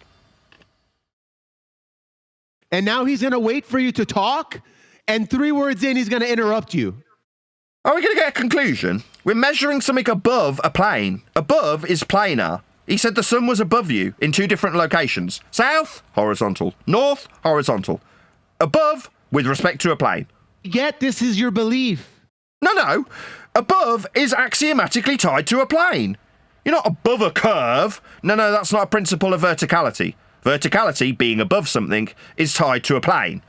And now he's going to wait for you to talk, and 3 words in, he's going to interrupt you. Are we going to get a conclusion? We're measuring something above a plane. Above is planar. He said the sun was above you in 2 different locations. South, horizontal. North, horizontal. Above, with respect to a plane. Yet this is your belief. No. Above is axiomatically tied to a plane. You're not above a curve. No, that's not a principle of verticality. Verticality, being above something, is tied to a plane.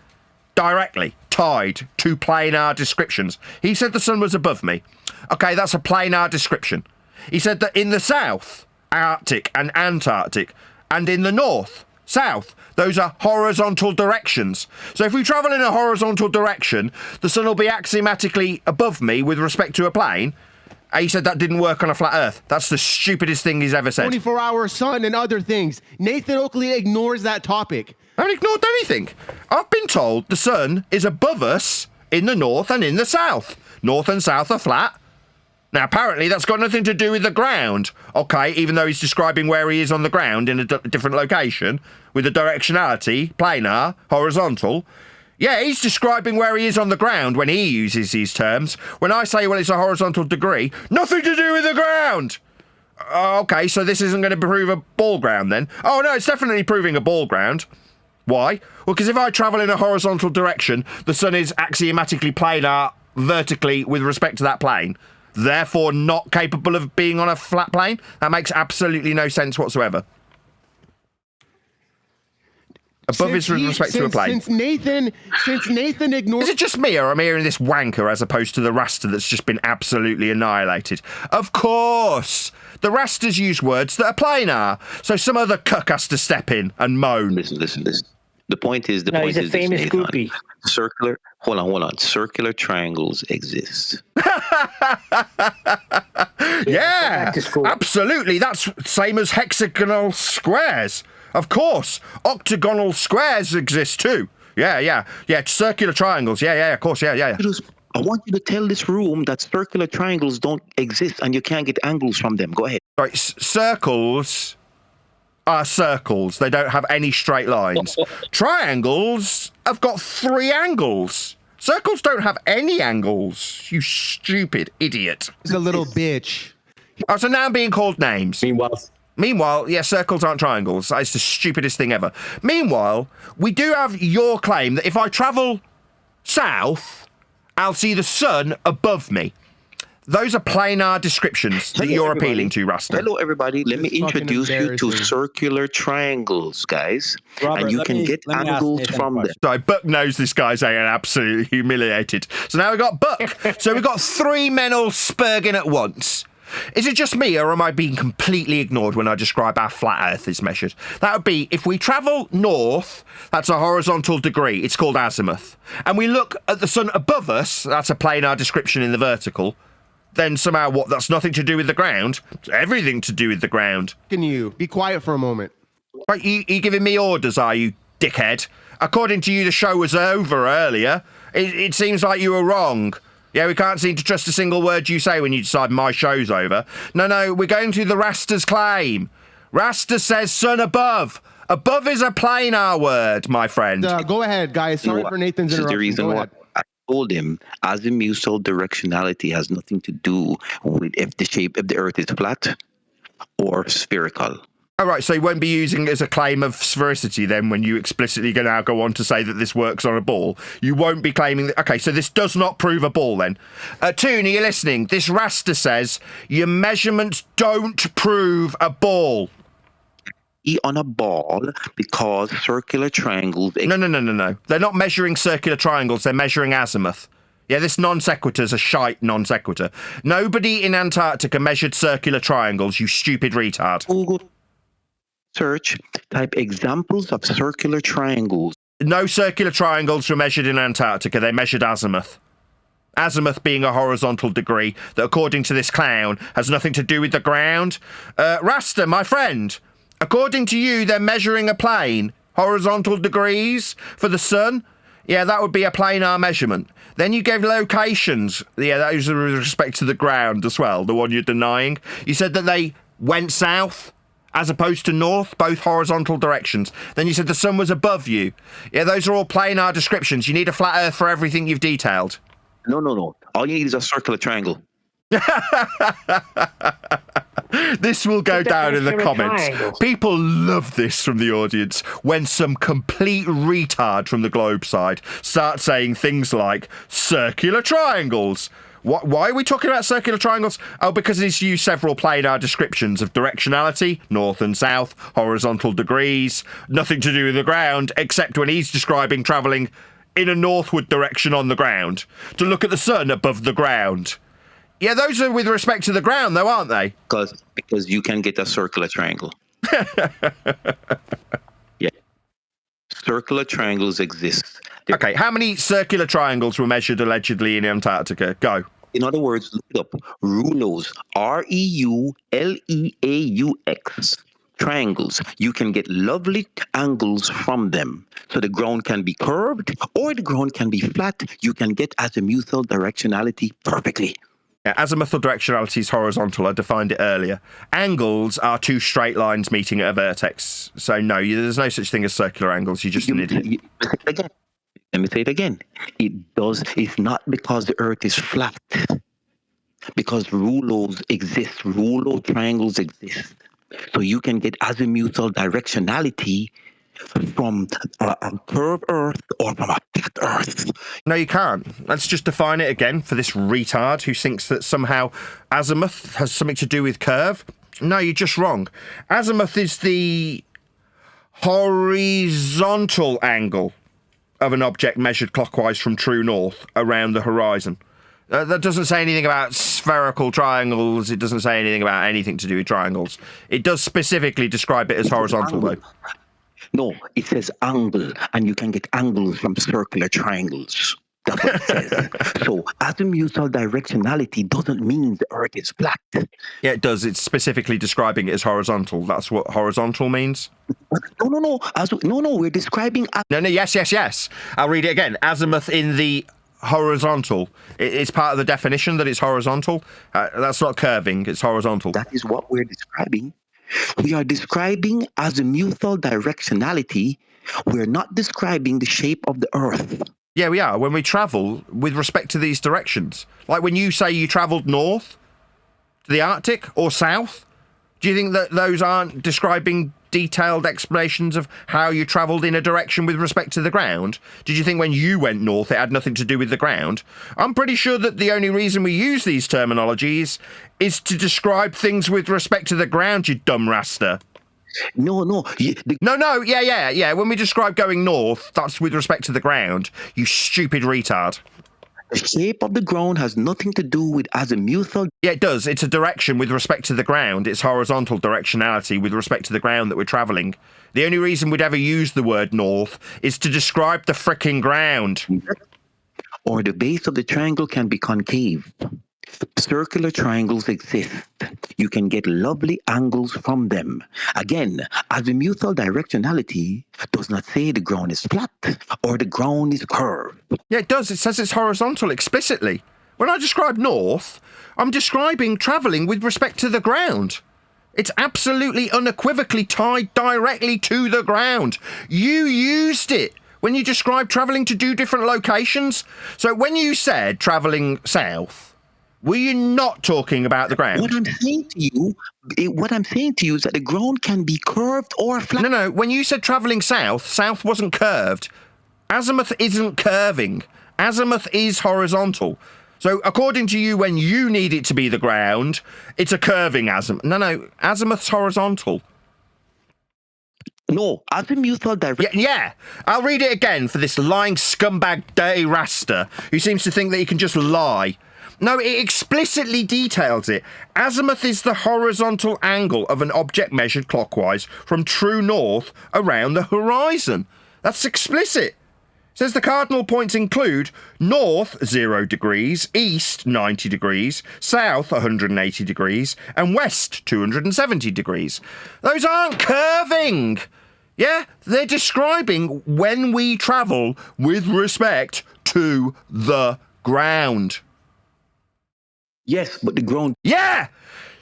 Directly tied to planar descriptions. He said the sun was above me. Okay, that's a planar description. He said that in the south, Arctic and Antarctic, and in the north, south, those are horizontal directions. So if we travel in a horizontal direction, the sun will be axiomatically above me with respect to a plane. He said that didn't work on a flat Earth. That's the stupidest thing he's ever said. 24-hour sun and other things. Nathan Oakley ignores that topic. I haven't ignored anything. I've been told the sun is above us in the north and in the south. North and south are flat. Now, apparently, that's got nothing to do with the ground. Okay, even though he's describing where he is on the ground in a different location, with the directionality, planar, horizontal. Yeah, he's describing where he is on the ground when he uses these terms. When I say, well, it's a horizontal degree, nothing to do with the ground. Okay, so this isn't going to prove a ball ground then? Oh, no, it's definitely proving a ball ground. Why? Well, because if I travel in a horizontal direction, the sun is axiomatically planar vertically with respect to that plane. Therefore not capable of being on a flat plane? That makes absolutely no sense whatsoever. Above is with respect to a plane. Since Nathan ignored... Is it just me, or am I hearing this wanker as opposed to the Rasta that's just been absolutely annihilated? Of course! The Rastas use words that are planar, so some other cuck has to step in and moan. Listen. The point is, he's a famous groupie. Hold on. Circular triangles exist. Yeah, absolutely. That's same as hexagonal squares. Of course. Octagonal squares exist too. Yeah. Circular triangles. Yeah, of course. Yeah. I want you to tell this room that circular triangles don't exist and you can't get angles from them. Go ahead. Right, circles are circles. They don't have any straight lines. Triangles have got 3 angles. Circles don't have any angles. You stupid idiot. He's a little bitch. Oh, so now I'm being called names. Meanwhile, yeah, circles aren't triangles. That's the stupidest thing ever. Meanwhile, we do have your claim that if I travel south, I'll see the sun above me. Those are planar descriptions that you're appealing to, Rasta. Hello, everybody. Let me introduce you to circular triangles, guys. Robert, and you can get angles from them. So Buck knows this guy's getting absolutely humiliated. So now we've got Buck. So we've got three men all spurging at once. Is it just me, or am I being completely ignored when I describe how flat Earth is measured? That would be, if we travel north, that's a horizontal degree. It's called azimuth. And we look at the sun above us, that's a planar description in the vertical. Then somehow, what, that's nothing to do with the ground? It's everything to do with the ground. Can you be quiet for a moment? Right, you giving me orders, are you, dickhead? According to you, the show was over earlier. It seems like you were wrong. Yeah, we can't seem to trust a single word you say when you decide my show's over. No, we're going through the Rasta's claim. Rasta says sun above. Above is a planar word, my friend. Go ahead, guys. Sorry for Nathan's interruption. The reason why I told him azimuthal directionality has nothing to do with if the shape of the Earth is flat or spherical. All right, so you won't be using it as a claim of sphericity then when you explicitly now go on to say that this works on a ball. You won't be claiming that. Okay, so this does not prove a ball then. Toon, are you listening? This Rasta says your measurements don't prove a ball. On a ball because circular triangles... No. They're not measuring circular triangles, they're measuring azimuth. Yeah, this non sequitur's a shite non sequitur. Nobody in Antarctica measured circular triangles, you stupid retard. Google search, type examples of circular triangles. No circular triangles were measured in Antarctica, they measured azimuth. Azimuth being a horizontal degree that, according to this clown, has nothing to do with the ground. Rasta, my friend, according to you, they're measuring a plane. Horizontal degrees for the sun. Yeah, that would be a planar measurement. Then you gave locations. Yeah, those are with respect to the ground as well, the one you're denying. You said that they went south as opposed to north, both horizontal directions. Then you said the sun was above you. Yeah, those are all planar descriptions. You need a flat Earth for everything you've detailed. No. All you need is a circular triangle. This will go down in the comments. People love this from the audience when some complete retard from the globe side starts saying things like circular triangles. Why are we talking about circular triangles? Oh, because he's used several planar descriptions of directionality, north and south, horizontal degrees, nothing to do with the ground, except when he's describing travelling in a northward direction on the ground, to look at the sun above the ground. Yeah, those are with respect to the ground, though, aren't they? Because you can get a circular triangle. Yeah. Circular triangles exist. Okay, how many circular triangles were measured allegedly in Antarctica? Go. In other words, look it up. Rouleaux, Reuleaux, triangles. You can get lovely angles from them. So the ground can be curved or the ground can be flat. You can get azimuthal directionality perfectly. Yeah, azimuthal directionality is horizontal. I defined it earlier. Angles are two straight lines meeting at a vertex. So no, there's no such thing as circular angles. You're just an idiot. Again. Let me say it again. It's not because the Earth is flat. Because rouleaux exist. Rouleau triangles exist. So you can get azimuthal directionality from a curved Earth or from a flat Earth. No, you can't. Let's just define it again for this retard who thinks that somehow azimuth has something to do with curve. No, you're just wrong. Azimuth is the horizontal angle of an object measured clockwise from true north around the horizon. That doesn't say anything about spherical triangles. It doesn't say anything about anything to do with triangles. It does specifically describe it as horizontal, though. No, it says angle, and you can get angles from circular triangles. That's what it says. So azimuthal directionality doesn't mean the Earth is flat. Yeah, it does. It's specifically describing it as horizontal. That's what horizontal means. No. We're describing... Yes. I'll read it again. Azimuth in the horizontal. It's part of the definition that it's horizontal. That's not curving. It's horizontal. That is what we're describing. We are describing azimuthal directionality. We're not describing the shape of the Earth. Yeah, we are. When we travel with respect to these directions. Like when you say you travelled north to the Arctic or south, do you think that those aren't describing detailed explanations of how you travelled in a direction with respect to the ground? Did you think when you went north it had nothing to do with the ground? I'm pretty sure that the only reason we use these terminologies is to describe things with respect to the ground, you dumb rasta. No. Yeah. When we describe going north, that's with respect to the ground, you stupid retard. The shape of the ground has nothing to do with azimuthal. Yeah, it does. It's a direction with respect to the ground. It's horizontal directionality with respect to the ground that we're travelling. The only reason we'd ever use the word north is to describe the frickin' ground. Or the base of the triangle can be concave. Circular triangles exist. You can get lovely angles from them. Again, azimuthal directionality does not say the ground is flat or the ground is curved. Yeah, it does. It says it's horizontal explicitly. When I describe north, I'm describing travelling with respect to the ground. It's absolutely unequivocally tied directly to the ground. You used it when you described travelling to do different locations. So when you said travelling south, were you not talking about the ground? What I'm saying to you is that the ground can be curved or flat. No. When you said travelling south, south wasn't curved. Azimuth isn't curving. Azimuth is horizontal. So according to you, when you need it to be the ground, it's a curving azimuth. No. Azimuth's horizontal. No, azimuthal direction. Yeah. I'll read it again for this lying scumbag dirty rasta who seems to think that he can just lie. No, it explicitly details it. Azimuth is the horizontal angle of an object measured clockwise from true north around the horizon. That's explicit. It says the cardinal points include north 0 degrees, east 90 degrees, south 180 degrees, and west 270 degrees. Those aren't curving. Yeah, they're describing when we travel with respect to the ground. Yes, but the ground... Yeah!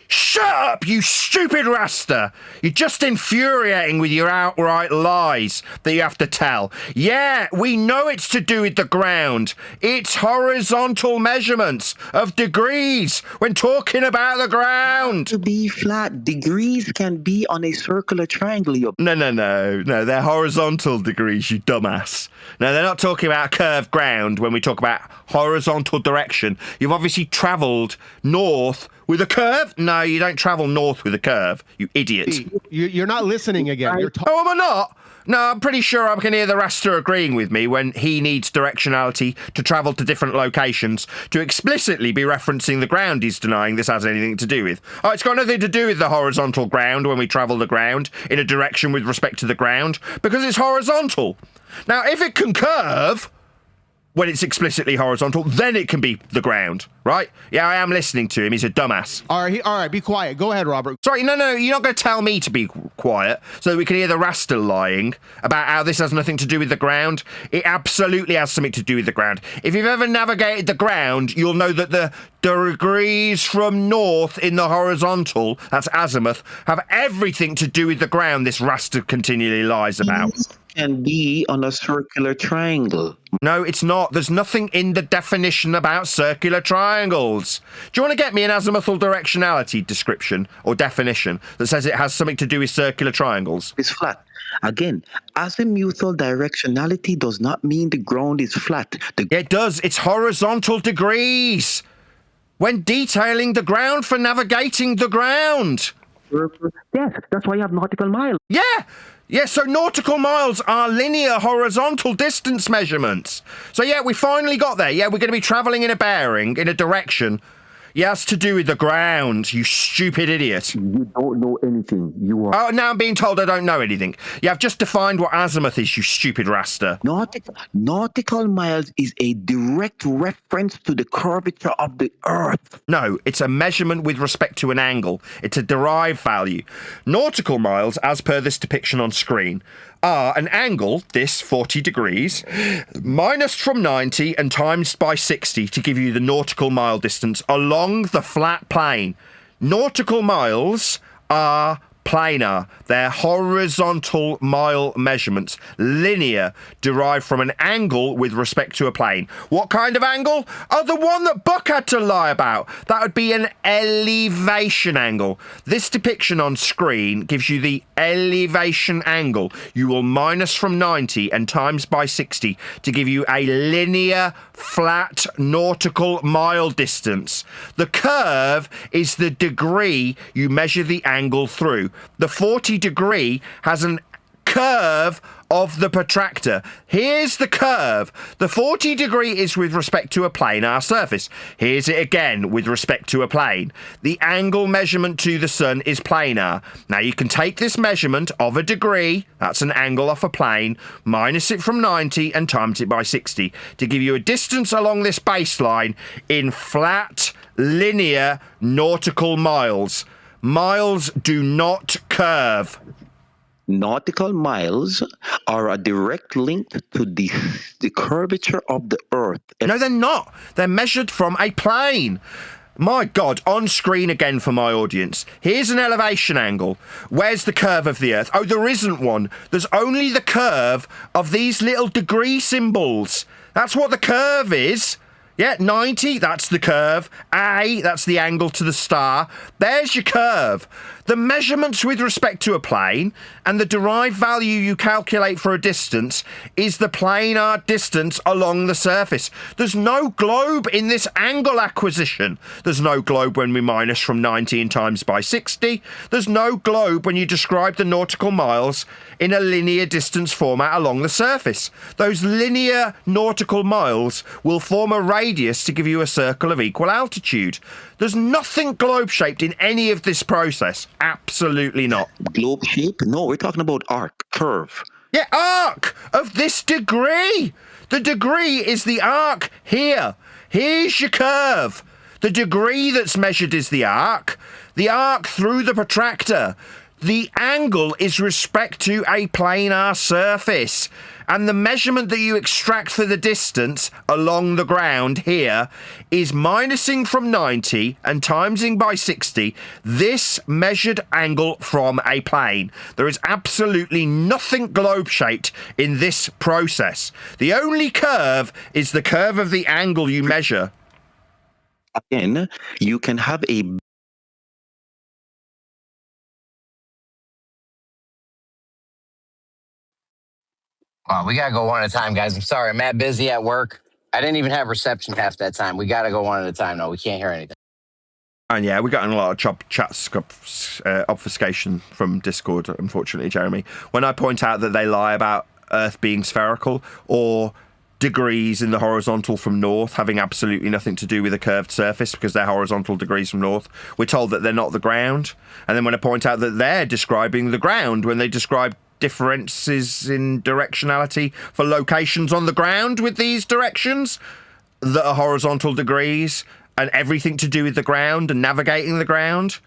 Shut up, you stupid rasta! You're just infuriating with your outright lies that you have to tell. Yeah, we know it's to do with the ground. It's horizontal measurements of degrees when talking about the ground. To be flat, degrees can be on a circular triangle. No, they're horizontal degrees, you dumbass. No, they're not talking about curved ground when we talk about horizontal direction. You've obviously travelled north with a curve? No, you don't travel north with a curve, you idiot. You're not listening again. Oh, am I not? No, I'm pretty sure I can hear the Rasta agreeing with me when he needs directionality to travel to different locations to explicitly be referencing the ground he's denying this has anything to do with. Oh, it's got nothing to do with the horizontal ground when we travel the ground in a direction with respect to the ground because it's horizontal. Now, if it can curve when it's explicitly horizontal, then it can be the ground, right? Yeah, I am listening to him. He's a dumbass. All right, be quiet. Go ahead, Robert. Sorry, no, you're not going to tell me to be quiet so that we can hear the Rasta lying about how this has nothing to do with the ground. It absolutely has something to do with the ground. If you've ever navigated the ground, you'll know that the degrees from north in the horizontal, that's azimuth, have everything to do with the ground this Rasta continually lies about. Can be on a circular triangle. No, it's not. There's nothing in the definition about circular triangles. Do you want to get me an azimuthal directionality description or definition that says it has something to do with circular triangles? It's flat. Again, azimuthal directionality does not mean the ground is flat. It does. It's horizontal degrees. When detailing the ground for navigating the ground. Yes, that's why you have nautical miles. Yeah, so nautical miles are linear horizontal distance measurements. So yeah, we finally got there. Yeah, we're going to be travelling in a bearing, in a direction. Yeah, it's to do with the ground, you stupid idiot. You don't know anything. You are... Oh, now I'm being told I don't know anything. Yeah, I've just defined what azimuth is, you stupid rasta. Nautical miles is a direct reference to the curvature of the Earth. No, it's a measurement with respect to an angle. It's a derived value. Nautical miles, as per this depiction on screen, are an angle, this 40 degrees, minus from 90 and times by 60 to give you the nautical mile distance along the flat plane. Nautical miles are planar. They're horizontal mile measurements, linear, derived from an angle with respect to a plane. What kind of angle? Oh, the one that Buck had to lie about. That would be an elevation angle. This depiction on screen gives you the elevation angle. You will minus from 90 and times by 60 to give you a linear, flat nautical mile distance. The curve is the degree you measure the angle through. The 40 degree has an curve of the protractor. Here's the curve. The 40 degree is with respect to a planar surface. Here's it again with respect to a plane. The angle measurement to the sun is planar. Now you can take this measurement of a degree, that's an angle off a plane, minus it from 90 and times it by 60 to give you a distance along this baseline in flat, linear nautical miles. Miles do not curve. Nautical miles are a direct link to the curvature of the Earth. No, they're not. They're measured from a plane. My God, on screen again for my audience. Here's an elevation angle. Where's the curve of the Earth? Oh, there isn't one. There's only the curve of these little degree symbols. That's what the curve is. Yeah, 90, that's the curve. A, that's the angle to the star. There's your curve. The measurements with respect to a plane and the derived value you calculate for a distance is the planar distance along the surface. There's no globe in this angle acquisition. There's no globe when we minus from 90 and times by 60. There's no globe when you describe the nautical miles in a linear distance format along the surface. Those linear nautical miles will form a radius to give you a circle of equal altitude. There's nothing globe-shaped in any of this process. Absolutely not. Globe shape? No, we're talking about arc, curve. Yeah, arc of this degree. The degree is the arc here. Here's your curve. The degree that's measured is the arc through the protractor. The angle is respect to a planar surface. And the measurement that you extract for the distance along the ground here is minusing from 90 and timesing by 60 this measured angle from a plane. There is absolutely nothing globe-shaped in this process. The only curve is the curve of the angle you measure. Again, you can have a We gotta go one at a time, guys. I'm sorry, I'm mad busy at work. I didn't even have reception half that time. We gotta go one at a time. No, we can't hear anything. And yeah, we got in a lot of chats obfuscation from Discord, unfortunately, Jeremy. When I point out that they lie about Earth being spherical or degrees in the horizontal from north having absolutely nothing to do with a curved surface because they're horizontal degrees from north, we're told that they're not the ground. And then when I point out that they're describing the ground when they describe differences in directionality for locations on the ground with these directions that are horizontal degrees and everything to do with the ground and navigating the ground,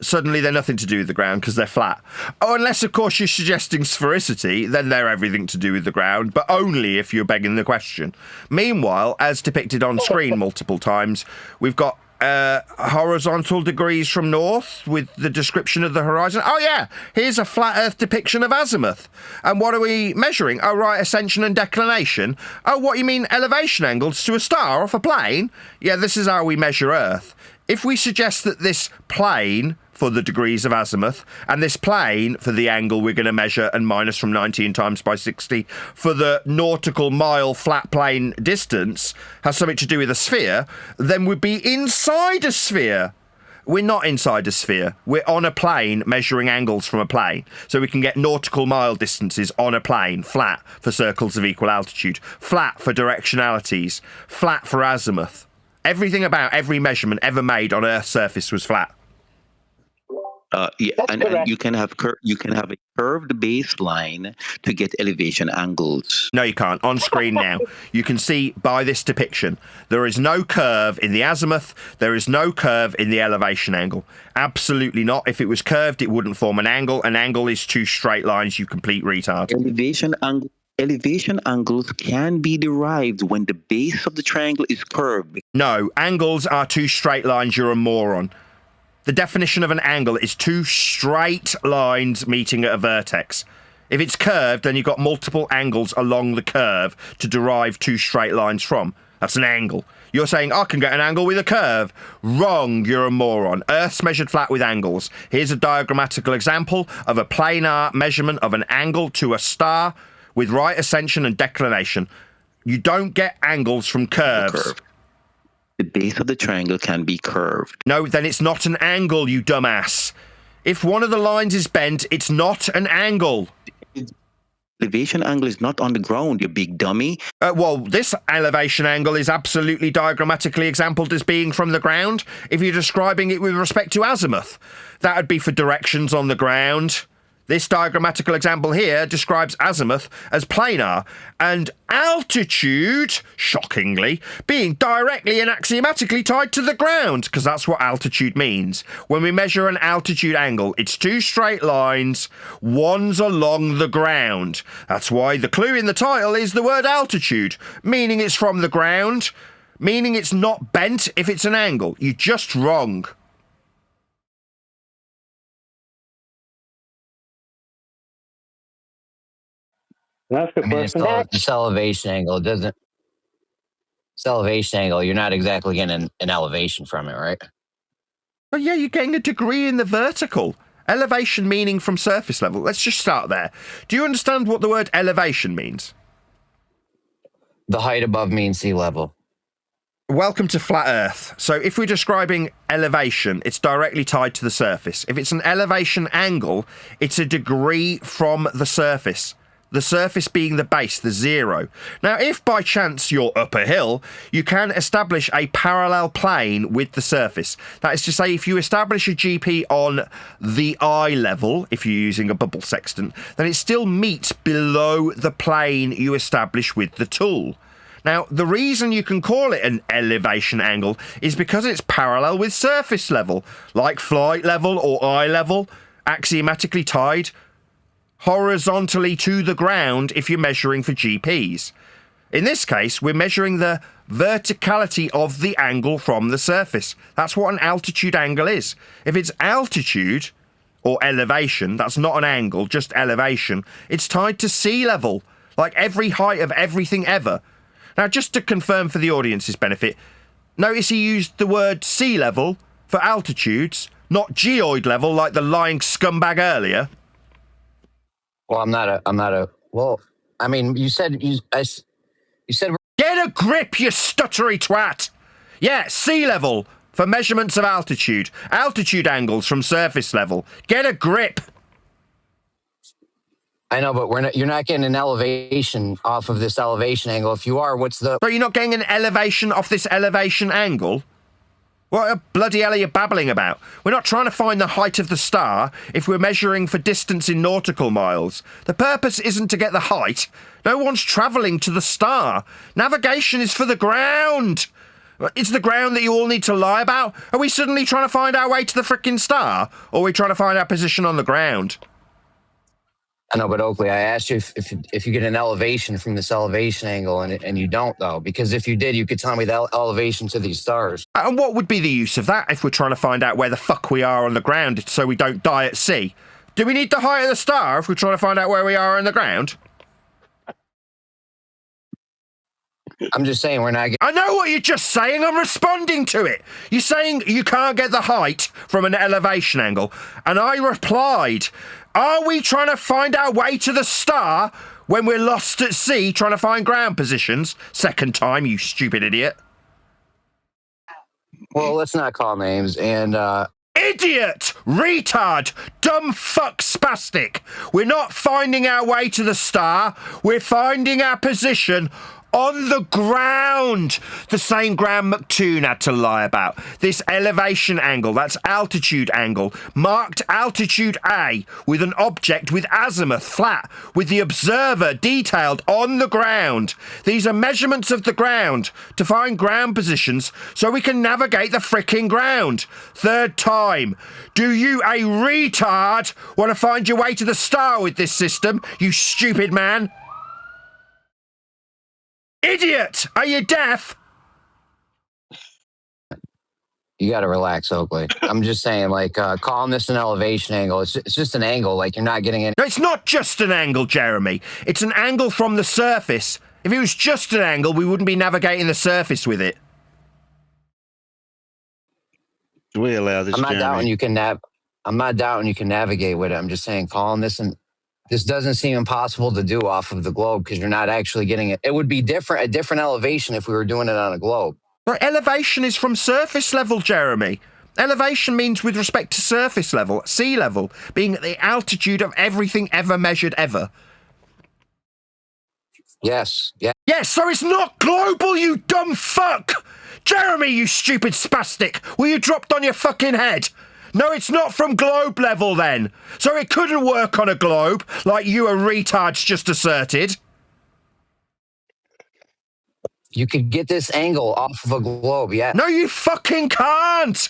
suddenly they're nothing to do with the ground because they're flat. Oh, unless, of course, you're suggesting sphericity, then they're everything to do with the ground, but only if you're begging the question. Meanwhile, as depicted on screen multiple times, we've got horizontal degrees from north with the description of the horizon. Oh yeah, here's a flat earth depiction of azimuth. And what are we measuring? Oh right, ascension and declination. Oh, what you mean elevation angles to a star off a plane? Yeah, this is how we measure Earth. If we suggest that this plane for the degrees of azimuth and this plane for the angle we're going to measure and minus from 90 and times by 60 for the nautical mile flat plane distance has something to do with a sphere, then we'd be inside a sphere. We're not inside a sphere. We're on a plane measuring angles from a plane. So we can get nautical mile distances on a plane, flat for circles of equal altitude, flat for directionalities, flat for azimuth. Everything about every measurement ever made on Earth's surface was flat. And you can have a curved baseline to get elevation angles. No, you can't. On screen now, you can see by this depiction, there is no curve in the azimuth. There is no curve in the elevation angle. Absolutely not. If it was curved, it wouldn't form an angle. An angle is two straight lines, you complete retard. Elevation angles can be derived when the base of the triangle is curved. No, angles are two straight lines. You're a moron. the definition of an angle is two straight lines meeting at a vertex. If it's curved, then you've got multiple angles along the curve to derive two straight lines from. That's an angle. You're saying, I can get an angle with a curve. Wrong, you're a moron. Earth's measured flat with angles. Here's a diagrammatical example of a planar measurement of an angle to a star with right ascension and declination. You don't get angles from curves. The base of the triangle can be curved. No, then it's not an angle, you dumbass. If one of the lines is bent, it's not an angle. Elevation angle is not on the ground, you big dummy. Well, this elevation angle is absolutely diagrammatically exampled as being from the ground. If you're describing it with respect to azimuth, that would be for directions on the ground. This diagrammatical example here describes azimuth as planar, and altitude, shockingly, being directly and axiomatically tied to the ground, because that's what altitude means. When we measure an altitude angle, it's two straight lines, one's along the ground. That's why the clue in the title is the word altitude, meaning it's from the ground, meaning it's not bent if it's an angle. You're just wrong. I mean, it's elevation angle. It doesn't. It's elevation angle. You're not exactly getting an elevation from it, right? Well, yeah, you're getting a degree in the vertical. Elevation meaning from surface level. Let's just start there. Do you understand what the word elevation means? The height above mean sea level. Welcome to Flat Earth. So if we're describing elevation, it's directly tied to the surface. If it's an elevation angle, it's a degree from the surface. The surface being the base, the zero. Now, if by chance you're up a hill, you can establish a parallel plane with the surface. That is to say, if you establish a GP on the eye level, if you're using a bubble sextant, then it still meets below the plane you establish with the tool. Now, the reason you can call it an elevation angle is because it's parallel with surface level, like flight level or eye level, axiomatically tied horizontally to the ground if you're measuring for GPs. In this case, we're measuring the verticality of the angle from the surface. That's what an altitude angle is. If it's altitude or elevation, that's not an angle, just elevation. It's tied to sea level, like every height of everything ever. Now, just to confirm for the audience's benefit, notice he used the word sea level for altitudes, not geoid level like the lying scumbag earlier. Well, well, I mean, you said, you said. Get a grip, you stuttery twat. Yeah, sea level for measurements of altitude. Altitude angles from surface level. Get a grip. I know, but you're not getting an elevation off of this elevation angle. If you are, what's the... So you're not getting an elevation off this elevation angle? What a bloody hell are you babbling about? We're not trying to find the height of the star if we're measuring for distance in nautical miles. The purpose isn't to get the height. No one's travelling to the star. Navigation is for the ground. It's the ground that you all need to lie about. Are we suddenly trying to find our way to the frickin' star? Or are we trying to find our position on the ground? I know, but Oakley, I asked you if you get an elevation from this elevation angle, and you don't, though. Because if you did, you could tell me the elevation to these stars. And what would be the use of that if we're trying to find out where the fuck we are on the ground so we don't die at sea? Do we need the height of the star if we're trying to find out where we are on the ground? I'm just saying we're not... I know what you're just saying. I'm responding to it. You're saying you can't get the height from an elevation angle. And I replied... Are we trying to find our way to the star when we're lost at sea trying to find ground positions? Second time, you stupid idiot. Well, let's not call names and... Idiot! Retard! Dumb fuck spastic! We're not finding our way to the star. We're finding our position on the ground. The same Graham McToon had to lie about. This elevation angle, that's altitude angle, marked altitude A with an object with azimuth flat, with the observer detailed on the ground. These are measurements of the ground to find ground positions so we can navigate the frickin' ground. Third time. Do you, a retard, want to find your way to the star with this system, you stupid man? Idiot! Are you deaf? You got to relax, Oakley. I'm just saying, like, calling this an elevation angle. It's just an angle. Like, you're not getting any. No, it's not just an angle, Jeremy. It's an angle from the surface. If it was just an angle, we wouldn't be navigating the surface with it. We allow this. I'm not Jeremy. doubting you can I'm not doubting you can navigate with it. I'm just saying, calling this and this doesn't seem impossible to do off of the globe because you're not actually getting it. It would be a different elevation if we were doing it on a globe. Right, elevation is from surface level, Jeremy. Elevation means with respect to surface level, sea level, being at the altitude of everything ever measured ever. Yes. Yeah. Yes, so it's not global, you dumb fuck! Jeremy, you stupid spastic! Were you dropped on your fucking head? No, it's not from globe level then. So it couldn't work on a globe, like you retards just asserted. You could get this angle off of a globe, yeah. No, you fucking can't!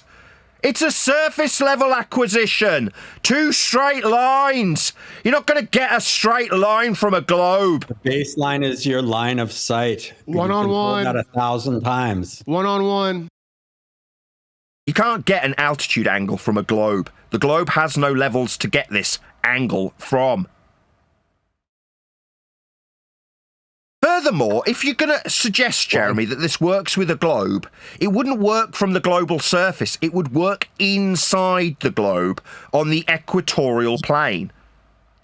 It's a surface level acquisition. 2 straight lines. You're not going to get a straight line from a globe. The baseline is your line of sight. One-on-one. That 1,000 times. One-on-one. You can't get an altitude angle from a globe. The globe has no levels to get this angle from. Furthermore, if you're going to suggest, Jeremy, that this works with a globe, it wouldn't work from the global surface. It would work inside the globe on the equatorial plane.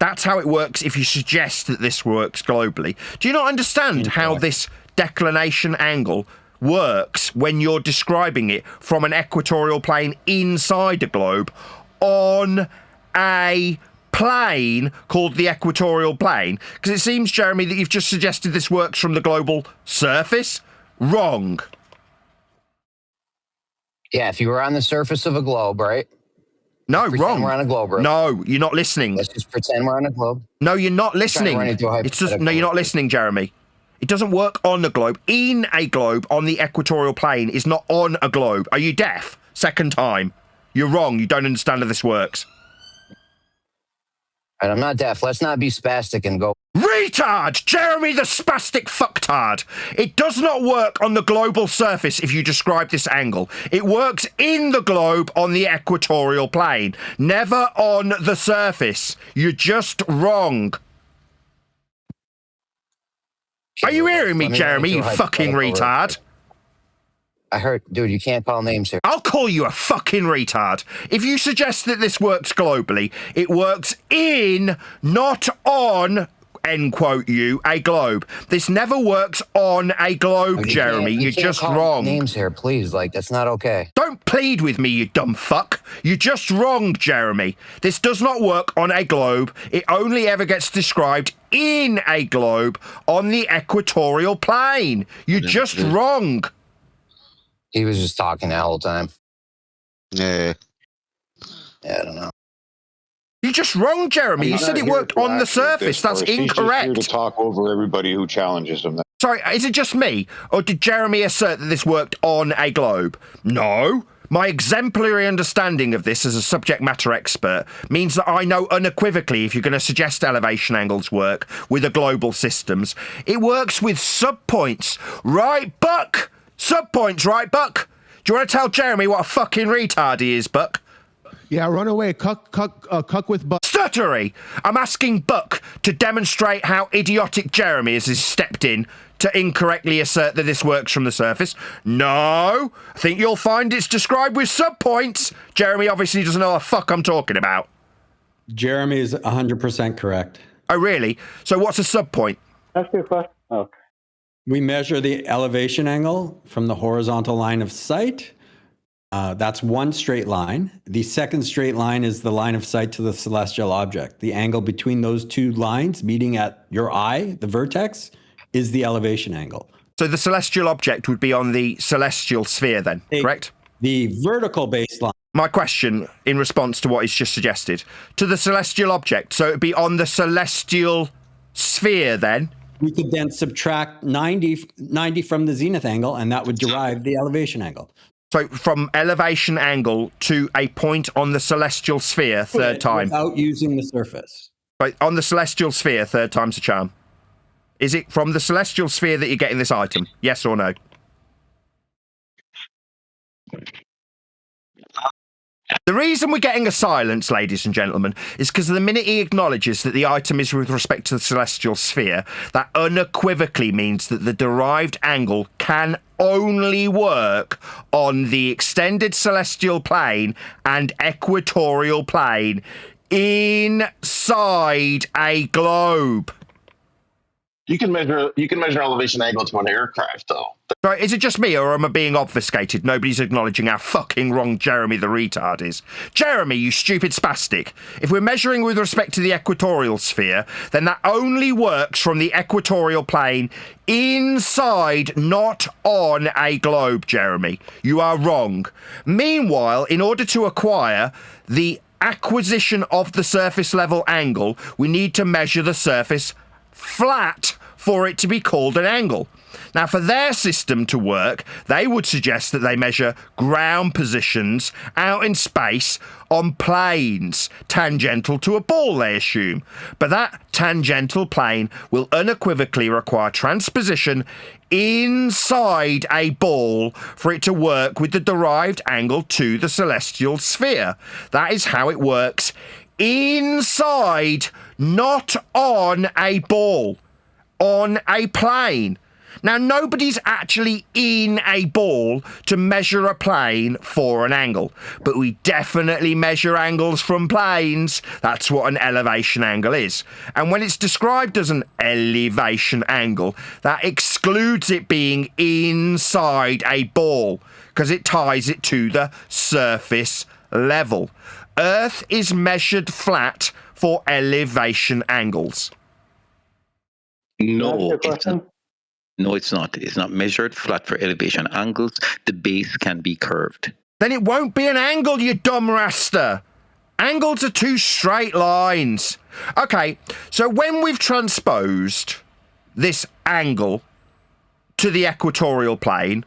That's how it works if you suggest that this works globally. Do you not understand how this declination angle works when you're describing it from an equatorial plane inside a globe on a plane called the equatorial plane? Because it seems, Jeremy, that you've just suggested this works from the global surface. Wrong. Yeah, if you were on the surface of a globe, right? No, wrong. We're on a globe, right? No, you're not listening. Let's just pretend we're on a globe. No, you're not listening. It's just no, you're not listening, Jeremy. It doesn't work on the globe. In a globe on the equatorial plane is not on a globe. Are you deaf? Second time. You're wrong. You don't understand how this works. Right, I'm not deaf. Let's not be spastic and go. Retard! Jeremy the spastic fucktard! It does not work on the global surface if you describe this angle. It works in the globe on the equatorial plane, never on the surface. You're just wrong. Are you hearing me, Jeremy, you fucking retard? I heard, dude, you can't call names here. I'll call you a fucking retard. If you suggest that this works globally, it works in, not on, end quote you, a globe. This never works on a globe, Jeremy. You're just wrong. Names here, please. Like, that's not okay. Don't plead with me, you dumb fuck. You're just wrong, Jeremy. This does not work on a globe. It only ever gets described in a globe on the equatorial plane. You're just wrong. He was just talking the whole time. Yeah. Yeah, I don't know. You're just wrong, Jeremy. You said it worked on the surface. That's incorrect. He's just here to talk over everybody who challenges him. Sorry, is it just me? Or did Jeremy assert that this worked on a globe? No. My exemplary understanding of this as a subject matter expert means that I know unequivocally if you're going to suggest elevation angles work with a global systems, it works with subpoints. Right, Buck? Subpoints, right, Buck? Do you want to tell Jeremy what a fucking retard he is, Buck? Yeah, run away. Cuck with Buck. Stuttery! I'm asking Buck to demonstrate how idiotic Jeremy has stepped in to incorrectly assert that this works from the surface. No! I think you'll find it's described with subpoints. Jeremy obviously doesn't know what the fuck I'm talking about. Jeremy is 100% correct. Oh, really? So what's a subpoint? That's your question. Okay. We measure the elevation angle from the horizontal line of sight. That's one straight line. The second straight line is the line of sight to the celestial object. The angle between those two lines meeting at your eye, the vertex, is the elevation angle. So the celestial object would be on the celestial sphere then, correct? The vertical baseline. My question in response to what is just suggested. To the celestial object, so it would be on the celestial sphere then? We could then subtract 90 from the zenith angle, and that would derive the elevation angle. So from elevation angle to a point on the celestial sphere, third time. Without using the surface. But on the celestial sphere, third time's a charm. Is it from the celestial sphere that you're getting this item? Yes or no? The reason we're getting a silence, ladies and gentlemen, is because the minute he acknowledges that the item is with respect to the celestial sphere, that unequivocally means that the derived angle can only work on the extended celestial plane and equatorial plane inside a globe. You can measure elevation angle to an aircraft, though. Right, is it just me, or am I being obfuscated? Nobody's acknowledging how fucking wrong Jeremy the retard is. Jeremy, you stupid spastic. If we're measuring with respect to the equatorial sphere, then that only works from the equatorial plane inside, not on a globe, Jeremy. You are wrong. Meanwhile, in order to acquire the acquisition of the surface level angle, we need to measure the surface flat for it to be called an angle. Now, for their system to work, they would suggest that they measure ground positions out in space on planes, tangential to a ball, they assume. But that tangential plane will unequivocally require transposition inside a ball for it to work with the derived angle to the celestial sphere. That is how it works inside, not on a ball, on a plane. Now, nobody's actually in a ball to measure a plane for an angle, but we definitely measure angles from planes. That's what an elevation angle is. And when it's described as an elevation angle, that excludes it being inside a ball, because it ties it to the surface level. Earth is measured flat for elevation angles. No, it's not. It's not measured flat for elevation angles. The base can be curved. Then it won't be an angle, you dumb raster. Angles are two straight lines. Okay, so when we've transposed this angle to the equatorial plane,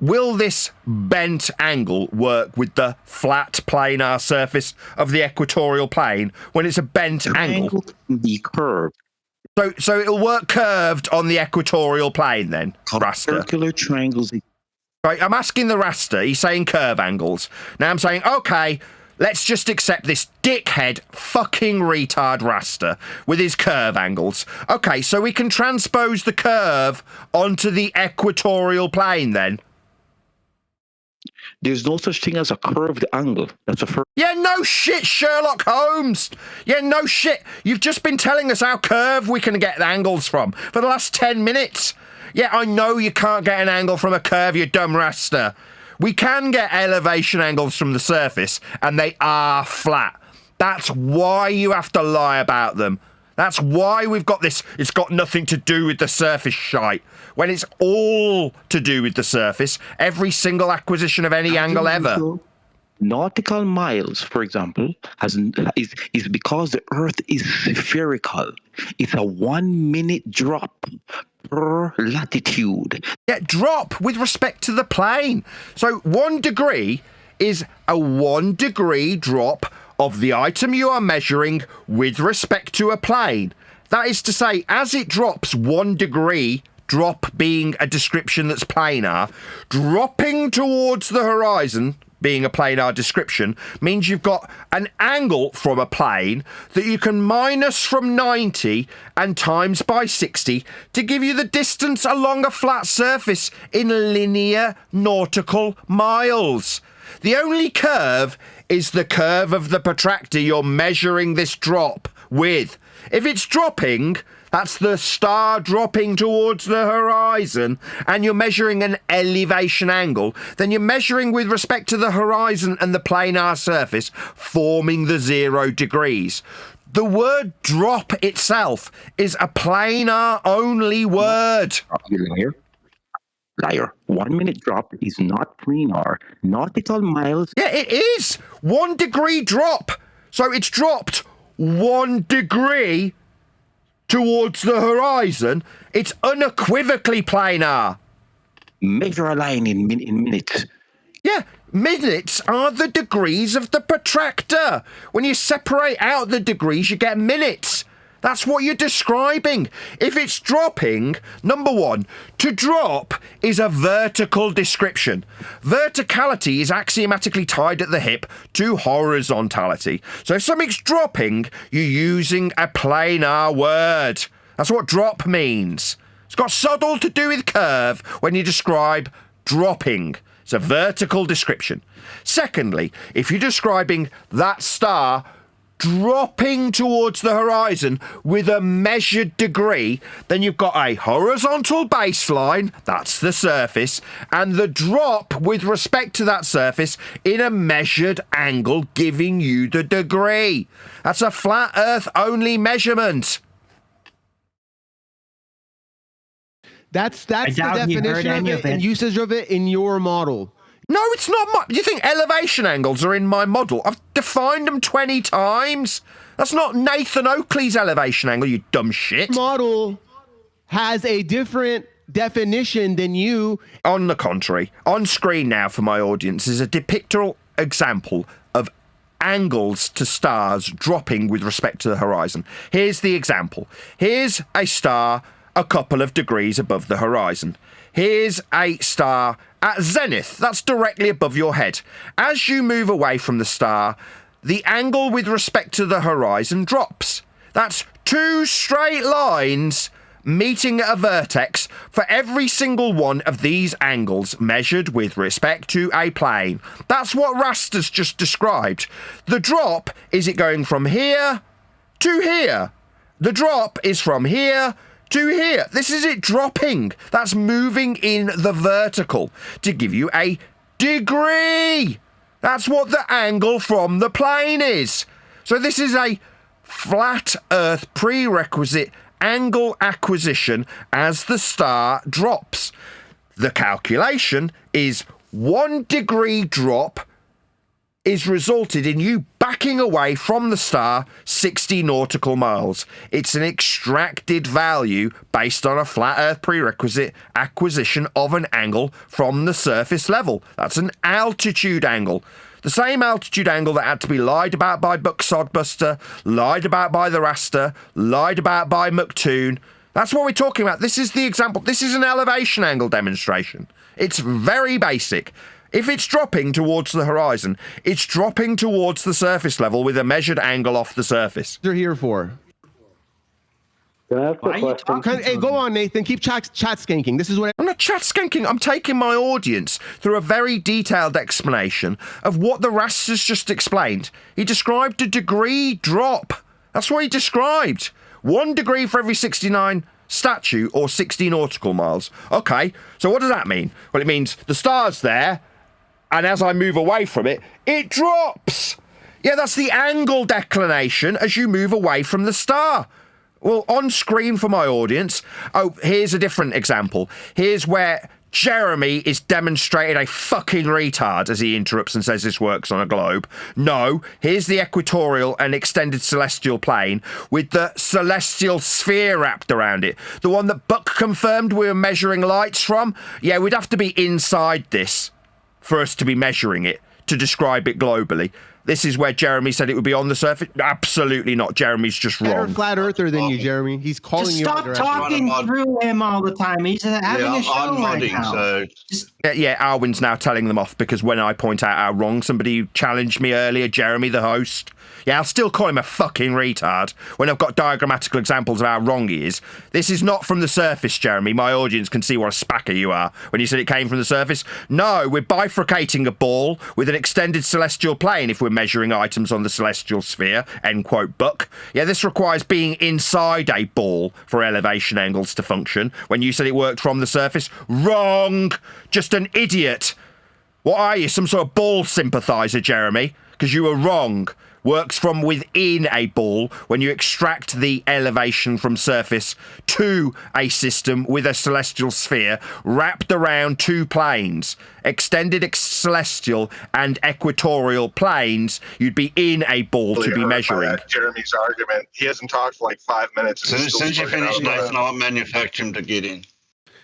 will this bent angle work with the flat planar surface of the equatorial plane when it's a bent angle? Can be curved. So it'll work curved on the equatorial plane then, raster. Circular triangles. Right, I'm asking the raster. He's saying curve angles. Now I'm saying, okay, let's just accept this dickhead fucking retard raster with his curve angles. Okay, so we can transpose the curve onto the equatorial plane then. There's no such thing as a curved angle. That's a first. Yeah, no shit, Sherlock Holmes. Yeah, no shit. You've just been telling us how curved we can get the angles from for the last 10 minutes. Yeah, I know you can't get an angle from a curve, you dumb raster. We can get elevation angles from the surface, and they are flat. That's why you have to lie about them. That's why we've got this, it's got nothing to do with the surface shite. When it's all to do with the surface, every single acquisition of any angle ever. Nautical miles, for example, is because the Earth is spherical. It's a 1 minute drop per latitude. Yeah, drop with respect to the plane. So 1 degree is a 1 degree drop of the item you are measuring with respect to a plane. That is to say, as it drops 1 degree, drop being a description that's planar, dropping towards the horizon, being a planar description, means you've got an angle from a plane that you can minus from 90 and times by 60 to give you the distance along a flat surface in linear nautical miles. The only curve is the curve of the protractor you're measuring this drop with. If it's dropping, that's the star dropping towards the horizon, and you're measuring an elevation angle, then you're measuring with respect to the horizon and the planar surface, forming the 0 degrees. The word drop itself is a planar only word. Liar. 1 minute drop is not planar. Nautical miles. Yeah, it is. 1 degree drop. So it's dropped 1 degree towards the horizon. It's unequivocally planar. Measure a line in minutes. Yeah, minutes are the degrees of the protractor. When you separate out the degrees, you get minutes. That's what you're describing. If it's dropping, number one, to drop is a vertical description. Verticality is axiomatically tied at the hip to horizontality. So if something's dropping, you're using a planar word. That's what drop means. It's got subtle to do with curve when you describe dropping. It's a vertical description. Secondly, if you're describing that star dropping towards the horizon with a measured degree, then you've got a horizontal baseline, that's the surface, and the drop with respect to that surface in a measured angle giving you the degree. That's a flat Earth only measurement. That's the definition of it and usage of it in your model. No, it's not. You think elevation angles are in my model? I've defined them 20 times. That's not Nathan Oakley's elevation angle, you dumb shit. Model has a different definition than you. On the contrary, on screen now for my audience is a depictoral example of angles to stars dropping with respect to the horizon. Here's the example. Here's a star a couple of degrees above the horizon. Here's a star at zenith. That's directly above your head. As you move away from the star, the angle with respect to the horizon drops. That's two straight lines meeting at a vertex for every single one of these angles measured with respect to a plane. That's what Rasta's just described. The drop, is it going from here to here? The drop is from here to here. This is it dropping. That's moving in the vertical to give you a degree. That's what the angle from the plane is. So this is a flat Earth prerequisite angle acquisition as the star drops. The calculation is 1 degree drop is resulted in you backing away from the star 60 nautical miles. It's an extracted value based on a flat Earth prerequisite acquisition of an angle from the surface level. That's an altitude angle. The same altitude angle that had to be lied about by Buck Sodbuster, lied about by the Rasta, lied about by McToon. That's what we're talking about. This is the example. This is an elevation angle demonstration. It's very basic. If it's dropping towards the horizon, it's dropping towards the surface level with a measured angle off the surface. They're here for. Can I ask a question? Hey, go on, Nathan. Keep chat skanking. This is what I'm not chat skanking. I'm taking my audience through a very detailed explanation of what the Rasta's just explained. He described a degree drop. That's what he described. 1 degree for every 69 statute or 60 nautical miles. Okay, so what does that mean? Well, it means the star's there, and as I move away from it, it drops. Yeah, that's the angle declination as you move away from the star. Well, on screen for my audience, here's a different example. Here's where Jeremy is demonstrated a fucking retard as he interrupts and says this works on a globe. No, here's the equatorial and extended celestial plane with the celestial sphere wrapped around it. The one that Buck confirmed we were measuring lights from. Yeah, we'd have to be inside this for us to be measuring it, to describe it globally. This is where Jeremy said it would be on the surface. Absolutely not. Jeremy's just wrong. Better flat earther than you, Jeremy. He's calling you. Stop talking through him all the time. He's having a show right now. Yeah, Alwyn's now telling them off because when I point out how wrong somebody challenged me earlier, Jeremy, the host. Yeah, I'll still call him a fucking retard when I've got diagrammatical examples of how wrong he is. This is not from the surface, Jeremy. My audience can see what a spacker you are when you said it came from the surface. No, we're bifurcating a ball with an extended celestial plane if we're measuring items on the celestial sphere, end quote, Buck. Yeah, this requires being inside a ball for elevation angles to function. When you said it worked from the surface, wrong. Just an idiot. What are you, some sort of ball sympathizer, Jeremy? Because you were wrong. Works from within a ball when you extract the elevation from surface to a system with a celestial sphere wrapped around two planes. Extended celestial and equatorial planes, you'd be in a ball to be measuring. Jeremy's argument. He hasn't talked for like 5 minutes. Since you finish, Nathan, I'll manufacture him to get in.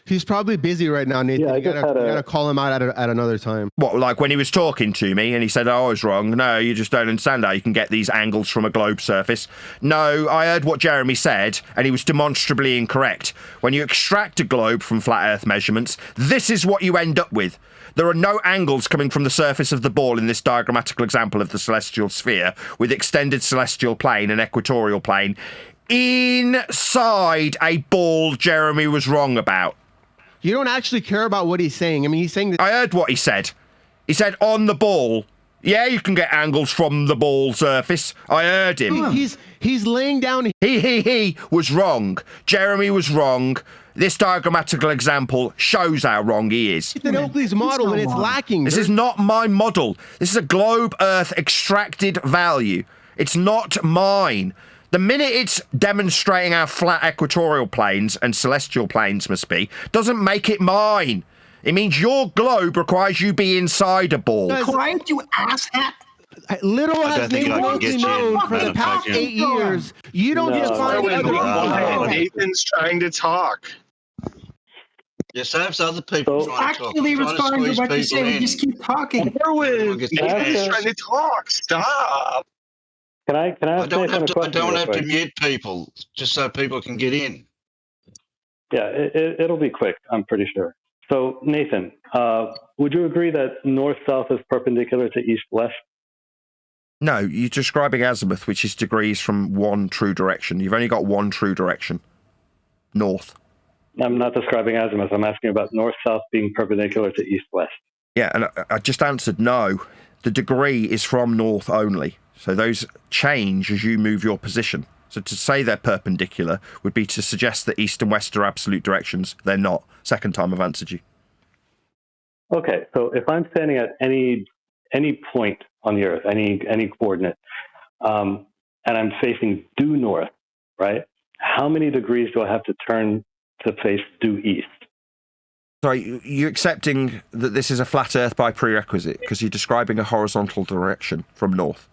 He's probably busy right now, Nathan. Yeah, you gotta call him out at another time. What, like when he was talking to me and he said, oh, I was wrong. No, you just don't understand how you can get these angles from a globe surface. No, I heard what Jeremy said and he was demonstrably incorrect. When you extract a globe from flat Earth measurements, this is what you end up with. There are no angles coming from the surface of the ball in this diagrammatical example of the celestial sphere with extended celestial plane and equatorial plane inside a ball Jeremy was wrong about. You don't actually care about what he's saying. I mean, he's saying that. I heard what he said. He said on the ball. Yeah, you can get angles from the ball surface. I heard him. He's laying down. He was wrong. Jeremy was wrong. This diagrammatical example shows how wrong he is. Nathan Oakley's model, and it's lacking. This is not my model. This is a globe Earth extracted value. It's not mine. The minute it's demonstrating how flat equatorial planes and celestial planes must be, doesn't make it mine. It means your globe requires you be inside a ball. Quiet, you asshat. Little has Nathan Oakley known for the past 8 years. You don't get fined other Nathan's trying to talk. Yes, I have other people trying to talk. Actually respond to what you say. We just keep talking. Nathan's trying to talk. Stop. Can I don't have to mute people just so people can get in. Yeah, it'll be quick, I'm pretty sure. So, Nathan, would you agree that north-south is perpendicular to east-west? No, you're describing azimuth, which is degrees from one true direction. You've only got one true direction. North. I'm not describing azimuth. I'm asking about north-south being perpendicular to east-west. Yeah, and I just answered no. The degree is from north only. So those change as you move your position. So to say they're perpendicular would be to suggest that east and west are absolute directions. They're not. Second time I've answered you. Okay, so if I'm standing at any point on the Earth, any coordinate, and I'm facing due north, right? How many degrees do I have to turn to face due east? So you're accepting that this is a flat Earth by prerequisite because you're describing a horizontal direction from north.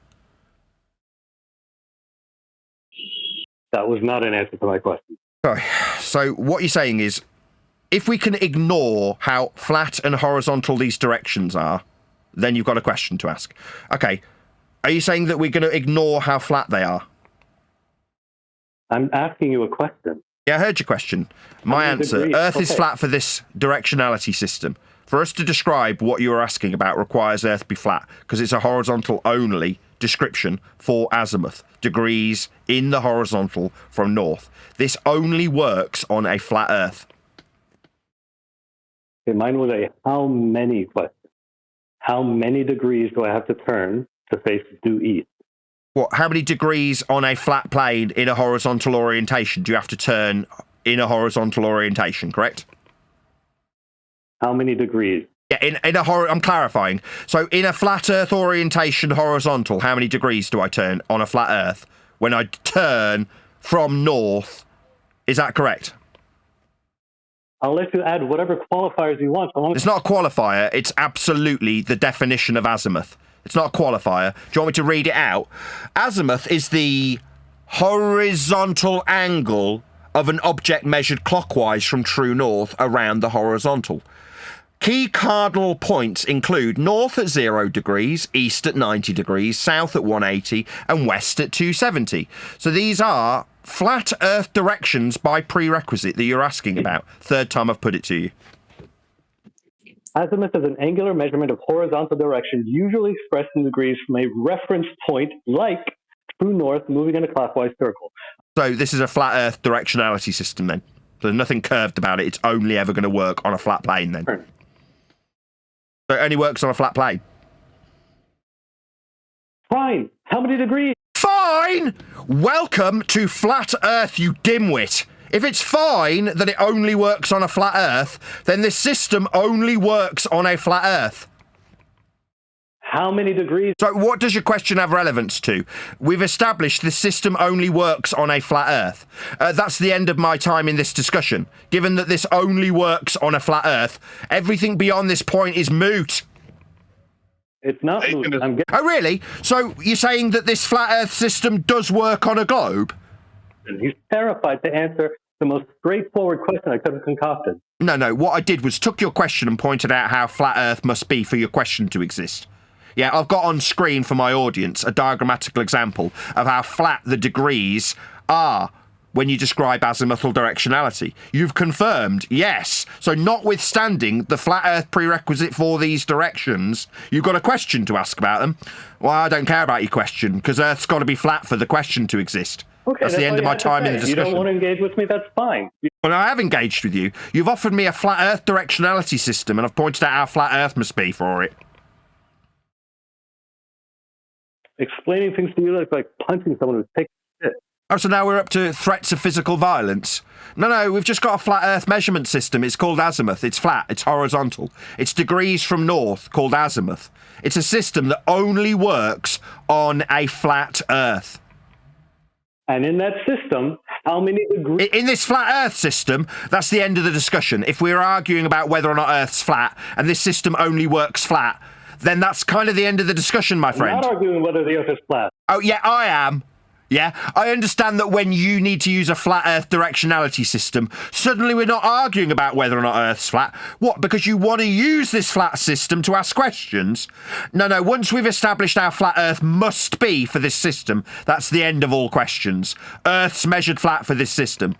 That was not an answer to my question. Sorry. So what you're saying is, if we can ignore how flat and horizontal these directions are, then you've got a question to ask. Okay. Are you saying that we're going to ignore how flat they are? I'm asking you a question. Yeah, I heard your question. My answer, Earth is flat for this directionality system. For us to describe what you were asking about requires Earth be flat, because it's a horizontal only description for azimuth, degrees in the horizontal from north. This only works on a flat Earth. Okay, mine was a how many question. How many degrees do I have to turn to face due east? What? How many degrees on a flat plane in a horizontal orientation do you have to turn in a horizontal orientation, correct? How many degrees? Yeah, I'm clarifying. So in a flat Earth orientation horizontal, how many degrees do I turn on a flat Earth when I turn from north? Is that correct? I'll let you add whatever qualifiers you want. It's not a qualifier. It's absolutely the definition of azimuth. It's not a qualifier. Do you want me to read it out? Azimuth is the horizontal angle of an object measured clockwise from true north around the horizontal. Key cardinal points include north at 0 degrees, east at 90 degrees, south at 180, and west at 270. So these are flat Earth directions by prerequisite that you're asking about. Third time I've put it to you. Azimuth is an angular measurement of horizontal direction, usually expressed in degrees from a reference point, like true north, moving in a clockwise circle. So this is a flat Earth directionality system then? So there's nothing curved about it. It's only ever going to work on a flat plane then? Sure. So it only works on a flat plane? Fine. How many degrees? Fine! Welcome to flat Earth, you dimwit. If it's fine that it only works on a flat Earth, then this system only works on a flat Earth. How many degrees? So what does your question have relevance to? We've established the system only works on a flat Earth. That's the end of my time in this discussion. Given that this only works on a flat Earth, everything beyond this point is moot. It's not moot. Oh, really? So you're saying that this flat Earth system does work on a globe? He's terrified to answer the most straightforward question I could have concocted. No. What I did was took your question and pointed out how flat Earth must be for your question to exist. Yeah, I've got on screen for my audience a diagrammatical example of how flat the degrees are when you describe azimuthal directionality. You've confirmed, yes. So notwithstanding the flat Earth prerequisite for these directions, you've got a question to ask about them. Well, I don't care about your question, because Earth's got to be flat for the question to exist. Okay, that's the end of my time in the discussion. You don't want to engage with me, that's fine. Well, I have engaged with you. You've offered me a flat Earth directionality system, and I've pointed out how flat Earth must be for it. Explaining things to you looks like punching someone who's taking shit. Oh, so now we're up to threats of physical violence? No, we've just got a flat Earth measurement system. It's called azimuth. It's flat. It's horizontal. It's degrees from north, called azimuth. It's a system that only works on a flat Earth. And in that system, how many degrees? In this flat Earth system, that's the end of the discussion. If we're arguing about whether or not Earth's flat, and this system only works flat, then that's kind of the end of the discussion, my friend. I'm not arguing whether the Earth is flat. Oh, yeah, I am. Yeah, I understand that when you need to use a flat Earth directionality system, suddenly we're not arguing about whether or not Earth's flat. What, because you want to use this flat system to ask questions? No, once we've established how flat Earth must be for this system, that's the end of all questions. Earth's measured flat for this system.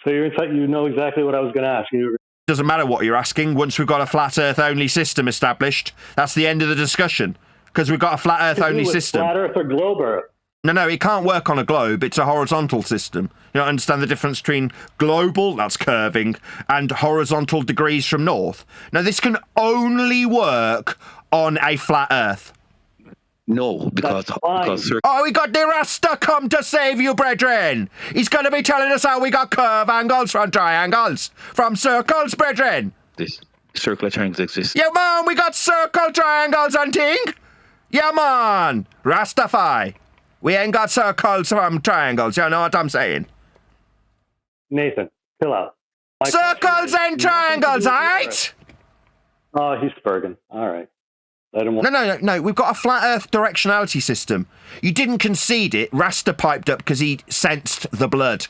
So you know exactly what I was going to ask you. Doesn't matter what you're asking. Once we've got a flat Earth only system established, that's the end of the discussion. Because we've got a flat Earth only system. Flat Earth or globe Earth? No, it can't work on a globe. It's a horizontal system. You don't understand the difference between global, that's curving, and horizontal degrees from north. Now, this can only work on a flat Earth. No, because we got the Rasta come to save you, brethren. He's going to be telling us how we got curve angles from triangles, from circles, brethren. This circular triangles exist. Yeah, man, we got circle triangles and thing. Yeah, man, Rastafari. We ain't got circles from triangles, you know what I'm saying? Nathan, chill out. Circles and triangles, all right? Oh, he's spurging. All right. No, we've got a flat Earth directionality system. You didn't concede it. Rasta piped up because he sensed the blood.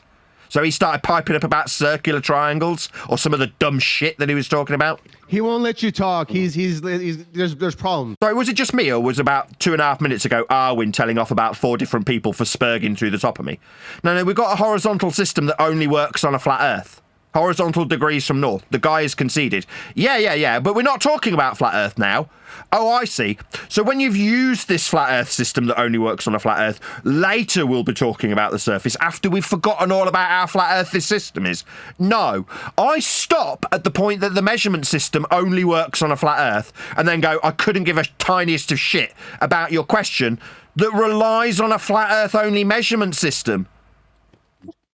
So he started piping up about circular triangles or some of the dumb shit that he was talking about. He won't let you talk. There's problems. Sorry, was it just me, or was about 2.5 minutes ago Arwin telling off about 4 different people for spurging through the top of me? No, we've got a horizontal system that only works on a flat Earth. Horizontal degrees from north. The guy has conceded. Yeah, but we're not talking about flat Earth now. Oh, I see. So when you've used this flat Earth system that only works on a flat Earth, later we'll be talking about the surface after we've forgotten all about how flat Earth this system is. No, I stop at the point that the measurement system only works on a flat Earth and then go, I couldn't give a tiniest of shit about your question that relies on a flat Earth only measurement system.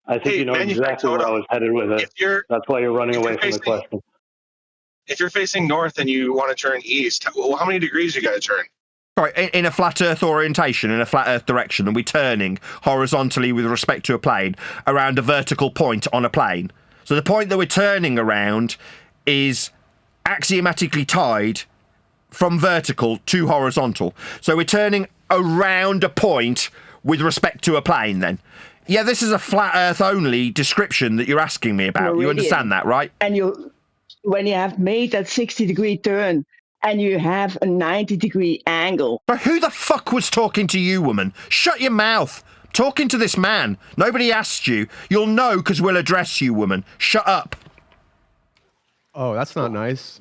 I think you know exactly where I was headed with it. That's why you're running away from the question. If you're facing north and you want to turn east, how many degrees you got to turn? Right, in a flat Earth orientation, in a flat Earth direction, and we're turning horizontally with respect to a plane around a vertical point on a plane. So the point that we're turning around is axiomatically tied from vertical to horizontal. So we're turning around a point with respect to a plane then. Yeah, this is a flat Earth only description that you're asking me about. You understand that, right? And when you have made that 60-degree turn and you have a 90-degree angle. But who the fuck was talking to you, woman? Shut your mouth. Talking to this man. Nobody asked you. You'll know because we'll address you, woman. Shut up. Oh, that's not nice.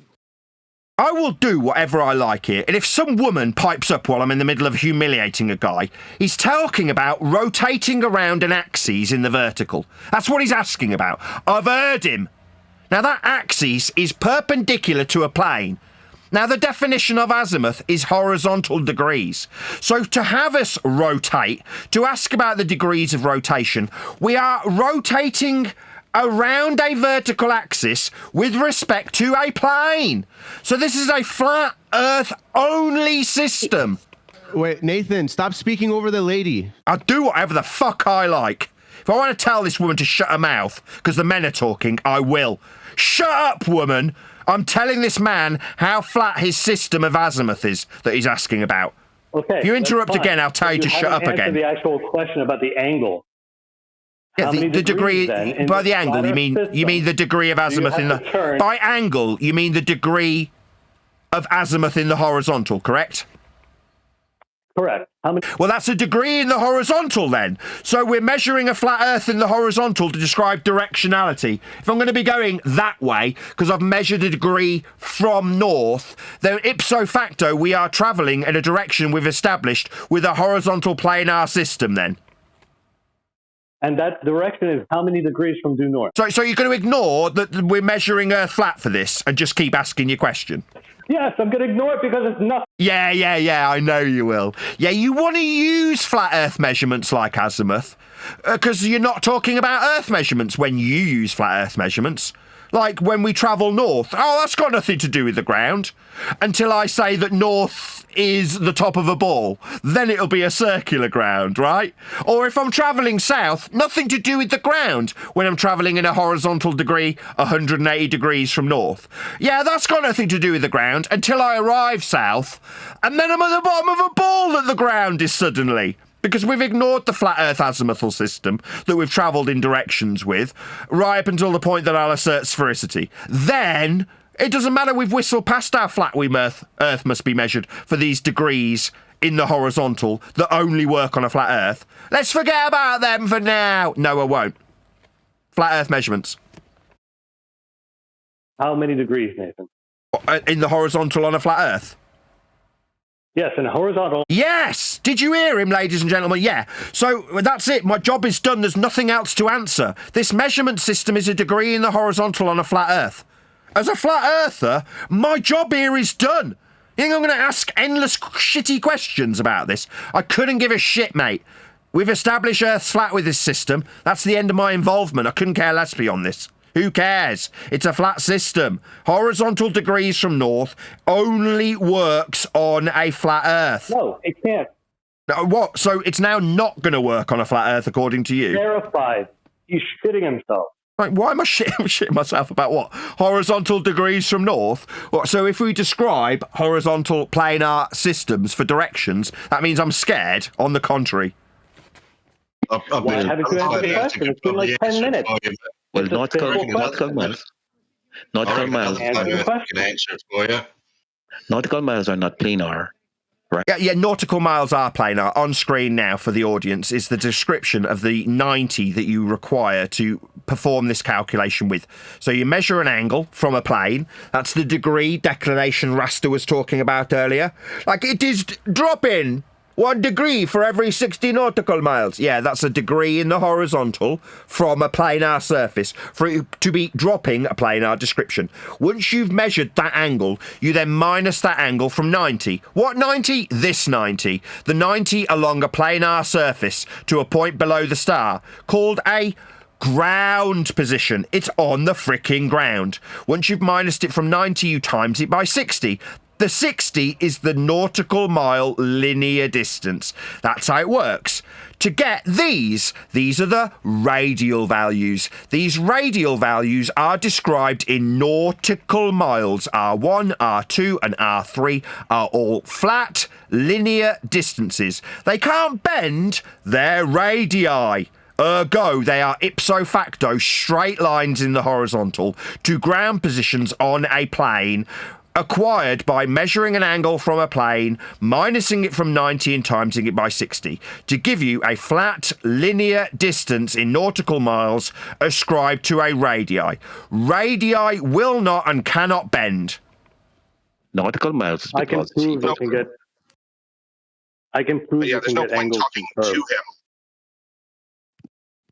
I will do whatever I like here, and if some woman pipes up while I'm in the middle of humiliating a guy, he's talking about rotating around an axis in the vertical. That's what he's asking about. I've heard him. Now, that axis is perpendicular to a plane. Now, the definition of azimuth is horizontal degrees. So to have us rotate, to ask about the degrees of rotation, we are rotating around a vertical axis with respect to a plane. So this is a flat Earth only system. Wait, Nathan, stop speaking over the lady. I'll do whatever the fuck I like. If I want to tell this woman to shut her mouth because the men are talking, I will. Shut up, woman. I'm telling this man how flat his system of azimuth is that he's asking about. Okay. If you interrupt again, I'll tell you to shut up again. The actual question about the angle. Yeah, the degree by the angle. You mean the degree of azimuth in the by angle. You mean the degree of azimuth in the horizontal, correct? Correct. How many? Well, that's a degree in the horizontal then. So we're measuring a flat Earth in the horizontal to describe directionality. If I'm going to be going that way, because I've measured a degree from north, then ipso facto we are travelling in a direction we've established with a horizontal planar system then. And that direction is how many degrees from due north? So you're going to ignore that we're measuring Earth flat for this and just keep asking your question? Yes, I'm going to ignore it because it's nothing. Yeah, I know you will. Yeah, you want to use flat Earth measurements like azimuth because you're not talking about Earth measurements when you use flat Earth measurements. Like when we travel north. Oh, that's got nothing to do with the ground. Until I say that north is the top of a ball. Then it'll be a circular ground, right? Or if I'm travelling south, nothing to do with the ground when I'm travelling in a horizontal degree 180 degrees from north. Yeah, that's got nothing to do with the ground until I arrive south. And then I'm at the bottom of a ball that the ground is suddenly. Because we've ignored the flat Earth azimuthal system that we've travelled in directions with, right up until the point that I'll assert sphericity. Then, it doesn't matter, we've whistled past our flat Earth must be measured for these degrees in the horizontal that only work on a flat Earth. Let's forget about them for now. No, I won't. Flat Earth measurements. How many degrees, Nathan? In the horizontal on a flat Earth? Yes, in a horizontal. Yes! Did you hear him, ladies and gentlemen? Yeah. So that's it. My job is done. There's nothing else to answer. This measurement system is a degree in the horizontal on a flat Earth. As a flat earther, my job here is done. You think I'm going to ask endless shitty questions about this? I couldn't give a shit, mate. We've established Earth's flat with this system. That's the end of my involvement. I couldn't care less beyond this. Who cares? It's a flat system. Horizontal degrees from north only works on a flat Earth. No, it can't. What? So it's now not going to work on a flat Earth according to you? Verified. He's shitting himself. Like, why am I shitting myself about what? Horizontal degrees from north? What, so if we describe horizontal planar systems for directions, that means I'm scared? On the contrary. Why haven't you answered the question? It's been like 10 minutes. Well, nautical miles. Nautical miles. Nautical miles are not planar, right? Yeah, nautical miles are planar. On screen now for the audience is the description of the 90 that you require to perform this calculation with. So you measure an angle from a plane. That's the degree declination Rasta was talking about earlier. Like it is dropping 1 degree for every 60 nautical miles. Yeah, that's a degree in the horizontal from a planar surface for it to be dropping a planar description. Once you've measured that angle, you then minus that angle from 90. What 90? This 90. The 90 along a planar surface to a point below the star, called a ground position. It's on the freaking ground. Once you've minused it from 90, you times it by 60. The 60 is the nautical mile linear distance. That's how it works. To get these are the radial values. These radial values are described in nautical miles. R1, R2, and R3 are all flat, linear distances. They can't bend, they're radii. Ergo, they are ipso facto straight lines in the horizontal to ground positions on a plane, acquired by measuring an angle from a plane, minusing it from 90 and timesing it by 60, to give you a flat, linear distance in nautical miles ascribed to a radii. Radii will not and cannot bend. Nautical miles. I can prove you can get. I can prove you can get angles to him.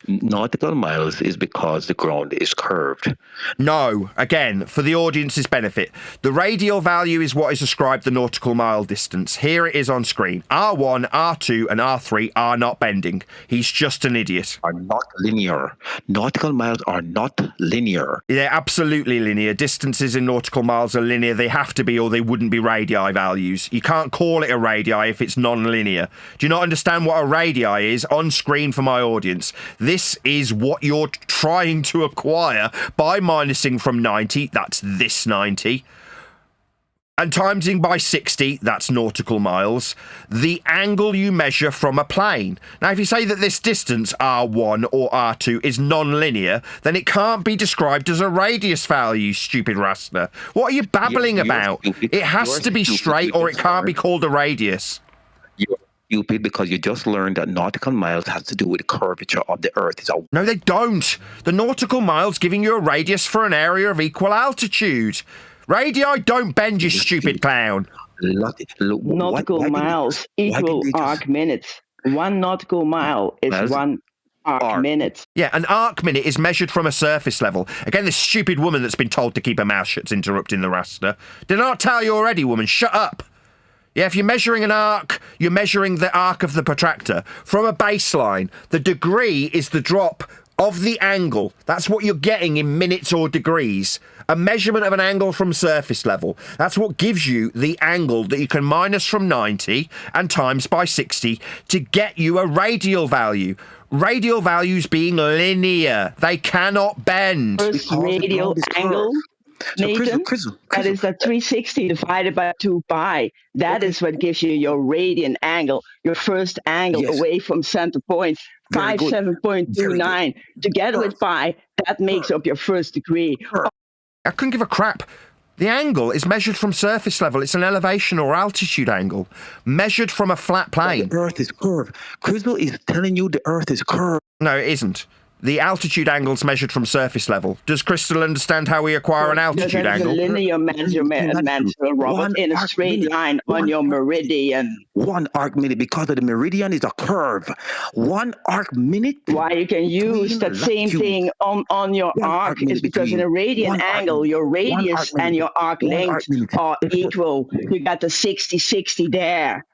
Nautical miles is because the ground is curved. No, again, for the audience's benefit, the radial value is what is ascribed the nautical mile distance. Here it is on screen. R1, R2, and R3 are not bending. He's just an idiot. Are not linear. Nautical miles are not linear. They're absolutely linear. Distances in nautical miles are linear. They have to be, or they wouldn't be radii values. You can't call it a radii if it's non-linear. Do you not understand what a radii is? On screen for my audience. This is what you're trying to acquire by minusing from 90. That's this 90. and timesing by 60, that's nautical miles, the angle you measure from a plane. Now, if you say that this distance, R1 or R2, is non-linear, then it can't be described as a radius value, you stupid raster. What are you babbling about? It has to be straight or it can't be called a radius. You're stupid because you just learned that nautical miles has to do with the curvature of the Earth. No, they don't. The nautical miles giving you a radius for an area of equal altitude. Radii don't bend, you stupid clown. Nautical miles equal arc minutes. 1 nautical mile is 1 arc minute. Yeah, an arc minute is measured from a surface level. Again, this stupid woman that's been told to keep her mouth shut's interrupting the raster. Did I not tell you already, woman? Shut up. Yeah, if you're measuring an arc, you're measuring the arc of the protractor. From a baseline, the degree is the drop of the angle. That's what you're getting in minutes or degrees. A measurement of an angle from surface level. That's what gives you the angle that you can minus from 90 and times by 60 to get you a radial value. Radial values being linear. They cannot bend. First radial angle, Nathan, that is a 360 divided by 2 pi. That is what gives you your radian angle, your first angle away from center point, 57.29. Together with pi, that makes up your first degree. I couldn't give a crap. The angle is measured from surface level. It's an elevation or altitude angle, measured from a flat plane. The Earth is curved. Crystal is telling you the Earth is curved. No, it isn't. The altitude angle's measured from surface level. Does Crystal understand how we acquire an altitude angle? A linear measurement, Robert, in a straight line on your meridian. 1 arc minute, because of the meridian is a curve. 1 arc minute. Why you can use that same thing on your arc is because in a radian angle, your radius and your arc length are equal. You got the 60-60 there.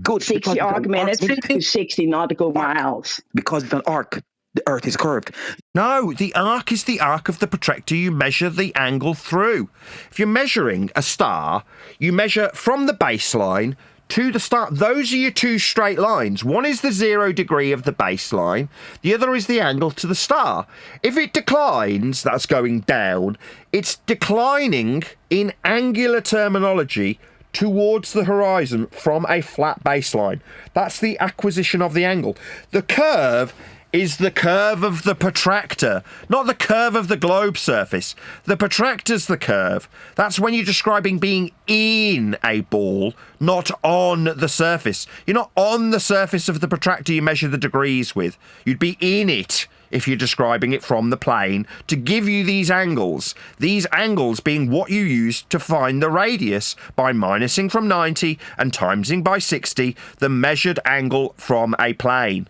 Good. 60 arc minutes to 60 nautical miles. Because it's an arc. The Earth is curved. No, the arc is the arc of the protractor you measure the angle through. If you're measuring a star, you measure from the baseline to the star. Those are your 2 straight lines. One is the 0 degree of the baseline. The other is the angle to the star. If it declines, that's going down. It's declining in angular terminology towards the horizon from a flat baseline. That's the acquisition of the angle. The curve is the curve of the protractor, not the curve of the globe surface. The protractor's the curve. That's when you're describing being in a ball, not on the surface. You're not on the surface of the protractor you measure the degrees with. You'd be in it if you're describing it from the plane to give you these angles. These angles being what you use to find the radius by minusing from 90 and timesing by 60 the measured angle from a plane.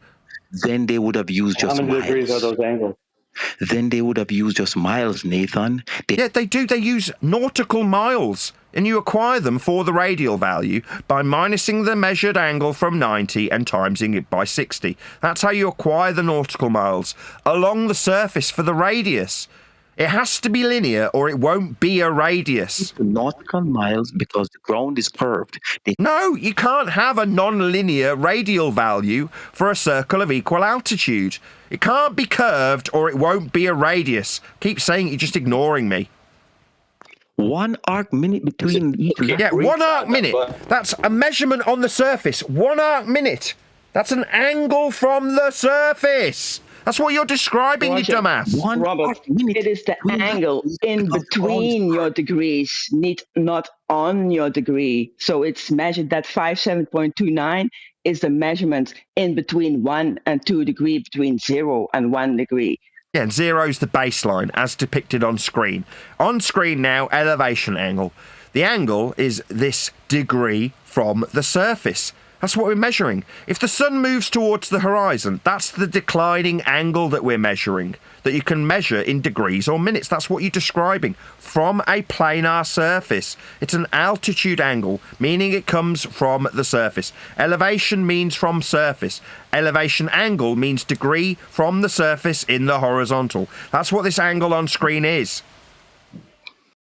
Then they would have used just How many degrees are those angles? Then they would have used just miles, Nathan. Yeah, they do. They use nautical miles, and you acquire them for the radial value by minusing the measured angle from 90 and timesing it by 60. That's how you acquire the nautical miles along the surface for the radius. It has to be linear or it won't be a radius. Nautical miles because the ground is curved. No, you can't have a non-linear radial value for a circle of equal altitude. It can't be curved or it won't be a radius. Keep saying it, you're just ignoring me. 1 arc minute between each. Yeah, 1 arc minute. That's a measurement on the surface. 1 arc minute. That's an angle from the surface. That's what you're describing, you dumbass. Robert, it is the angle in between your degrees, not on your degree. So it's measured that 57.29 is the measurement in between 1 and 2 degrees, between 0 and 1 degree. Yeah, and 0 is the baseline as depicted on screen. On screen now, elevation angle. The angle is this degree from the surface. That's what we're measuring. If the sun moves towards the horizon, that's the declining angle that we're measuring, that you can measure in degrees or minutes. That's what you're describing from a planar surface. It's an altitude angle, meaning it comes from the surface. Elevation means from surface. Elevation angle means degree from the surface in the horizontal. That's what this angle on screen is.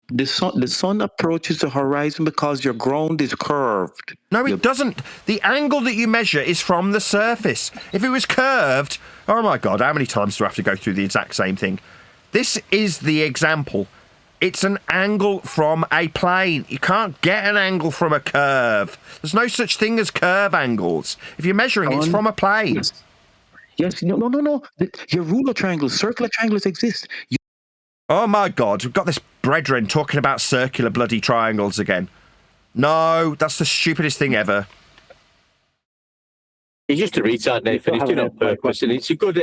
The sun approaches the horizon because your ground is curved. No, it doesn't. The angle that you measure is from the surface. If it was curved, oh my God, how many times do I have to go through the exact same thing? This is the example. It's an angle from a plane. You can't get an angle from a curve. There's no such thing as curve angles. If you're measuring, it's from a plane. Yes. No. Your ruler triangles, circular triangles exist. Oh my God, we've got this brethren talking about circular bloody triangles again. No, that's the stupidest thing ever. He's just a retard, Nathan. He's doing it on purpose, and it's a good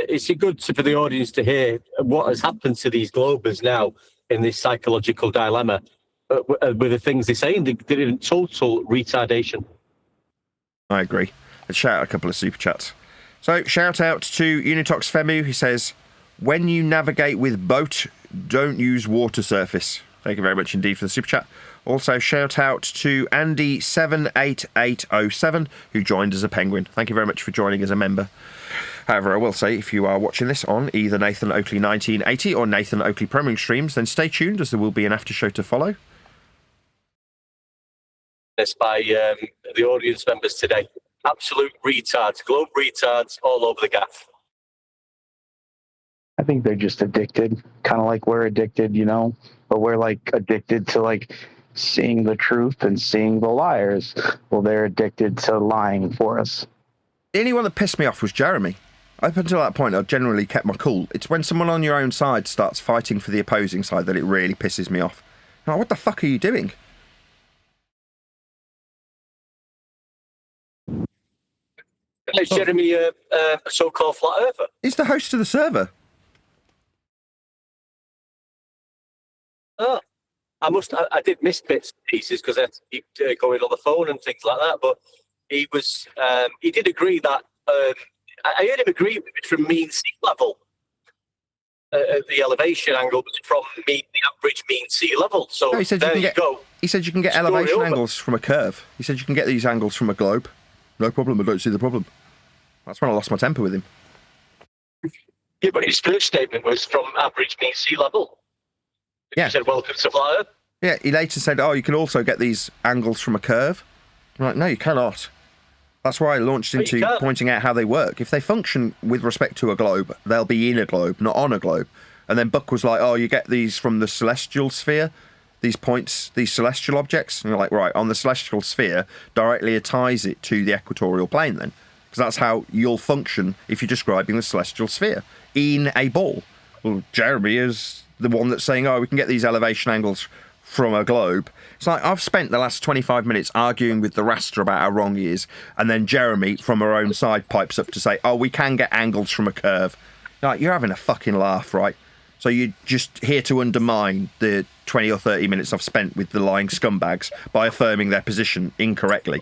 for the audience to hear what has happened to these globers now in this psychological dilemma with the things they're saying. They're in total retardation. I agree. Let's shout out a couple of super chats. So, shout out to Unitox Femu, who says, when you navigate with boat, don't use water surface. Thank you very much indeed for the super chat. Also, shout out to Andy78807, who joined as a penguin. Thank you very much for joining as a member. However, I will say, if you are watching this on either Nathan Oakley 1980 or Nathan Oakley Premium streams, then stay tuned, as there will be an after show to follow. This by the audience members today. Absolute retards, globe retards all over the gaff. I think they're just addicted, kind of like we're addicted, you know, but we're like addicted to like seeing the truth and seeing the liars. Well, they're addicted to lying for us. The only one that pissed me off was Jeremy. Up until that point, I generally kept my cool. It's when someone on your own side starts fighting for the opposing side that it really pisses me off. Like, what the fuck are you doing? Is Jeremy a so-called flat earther? He's the host of the server. Oh, I did miss bits and pieces because I had to keep going on the phone and things like that. But he did agree that I heard him agree with it from mean sea level. The elevation angle was from the average mean sea level. So no, he said there you go. He said you can get elevation angles from a curve. He said you can get these angles from a globe. No problem. I don't see the problem. That's when I lost my temper with him. Yeah, but his first statement was from average mean sea level. Yeah. He said, welcome to flat Earth. Yeah, he later said, oh, you can also get these angles from a curve. I'm like, no, you cannot. That's why I launched into pointing out how they work. If they function with respect to a globe, they'll be in a globe, not on a globe. And then Buck was like, oh, you get these from the celestial sphere, these points, these celestial objects. And you're like, right, on the celestial sphere, directly it ties it to the equatorial plane then. Because that's how you'll function if you're describing the celestial sphere in a ball. Well, Jeremy is the one that's saying, oh, we can get these elevation angles from a globe. It's like I've spent the last 25 minutes arguing with the raster about how wrong he is, and then Jeremy from her own side pipes up to say, oh, we can get angles from a curve. Like, you're having a fucking laugh, right? So you're just here to undermine the 20 or 30 minutes I've spent with the lying scumbags by affirming their position incorrectly.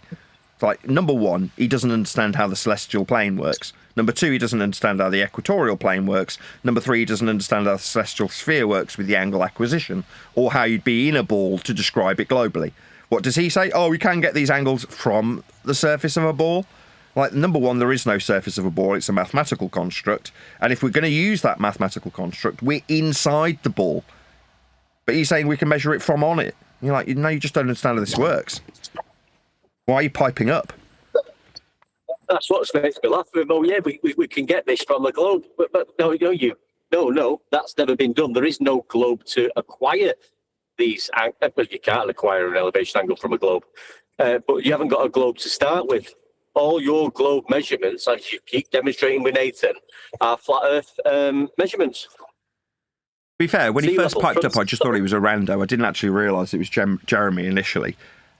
It's like, number one, he doesn't understand how the celestial plane works. Number two, he doesn't understand how the equatorial plane works. Number three, he doesn't understand how the celestial sphere works with the angle acquisition, or how you'd be in a ball to describe it globally. What does he say? Oh, we can get these angles from the surface of a ball. Like, number one, there is no surface of a ball. It's a mathematical construct. And if we're going to use that mathematical construct, we're inside the ball. But he's saying we can measure it from on it. You're like, no, you just don't understand how this works. Why are you piping up? That's what's makes me laugh. Oh, yeah, we can get this from the globe. But no, that's never been done. There is no globe to acquire these. Well, you can't acquire an elevation angle from a globe. But you haven't got a globe to start with. All your globe measurements, as you keep demonstrating with Nathan, are flat Earth measurements. To be fair, when he first piped up, I just thought he was a rando. I didn't actually realise it was Jeremy initially.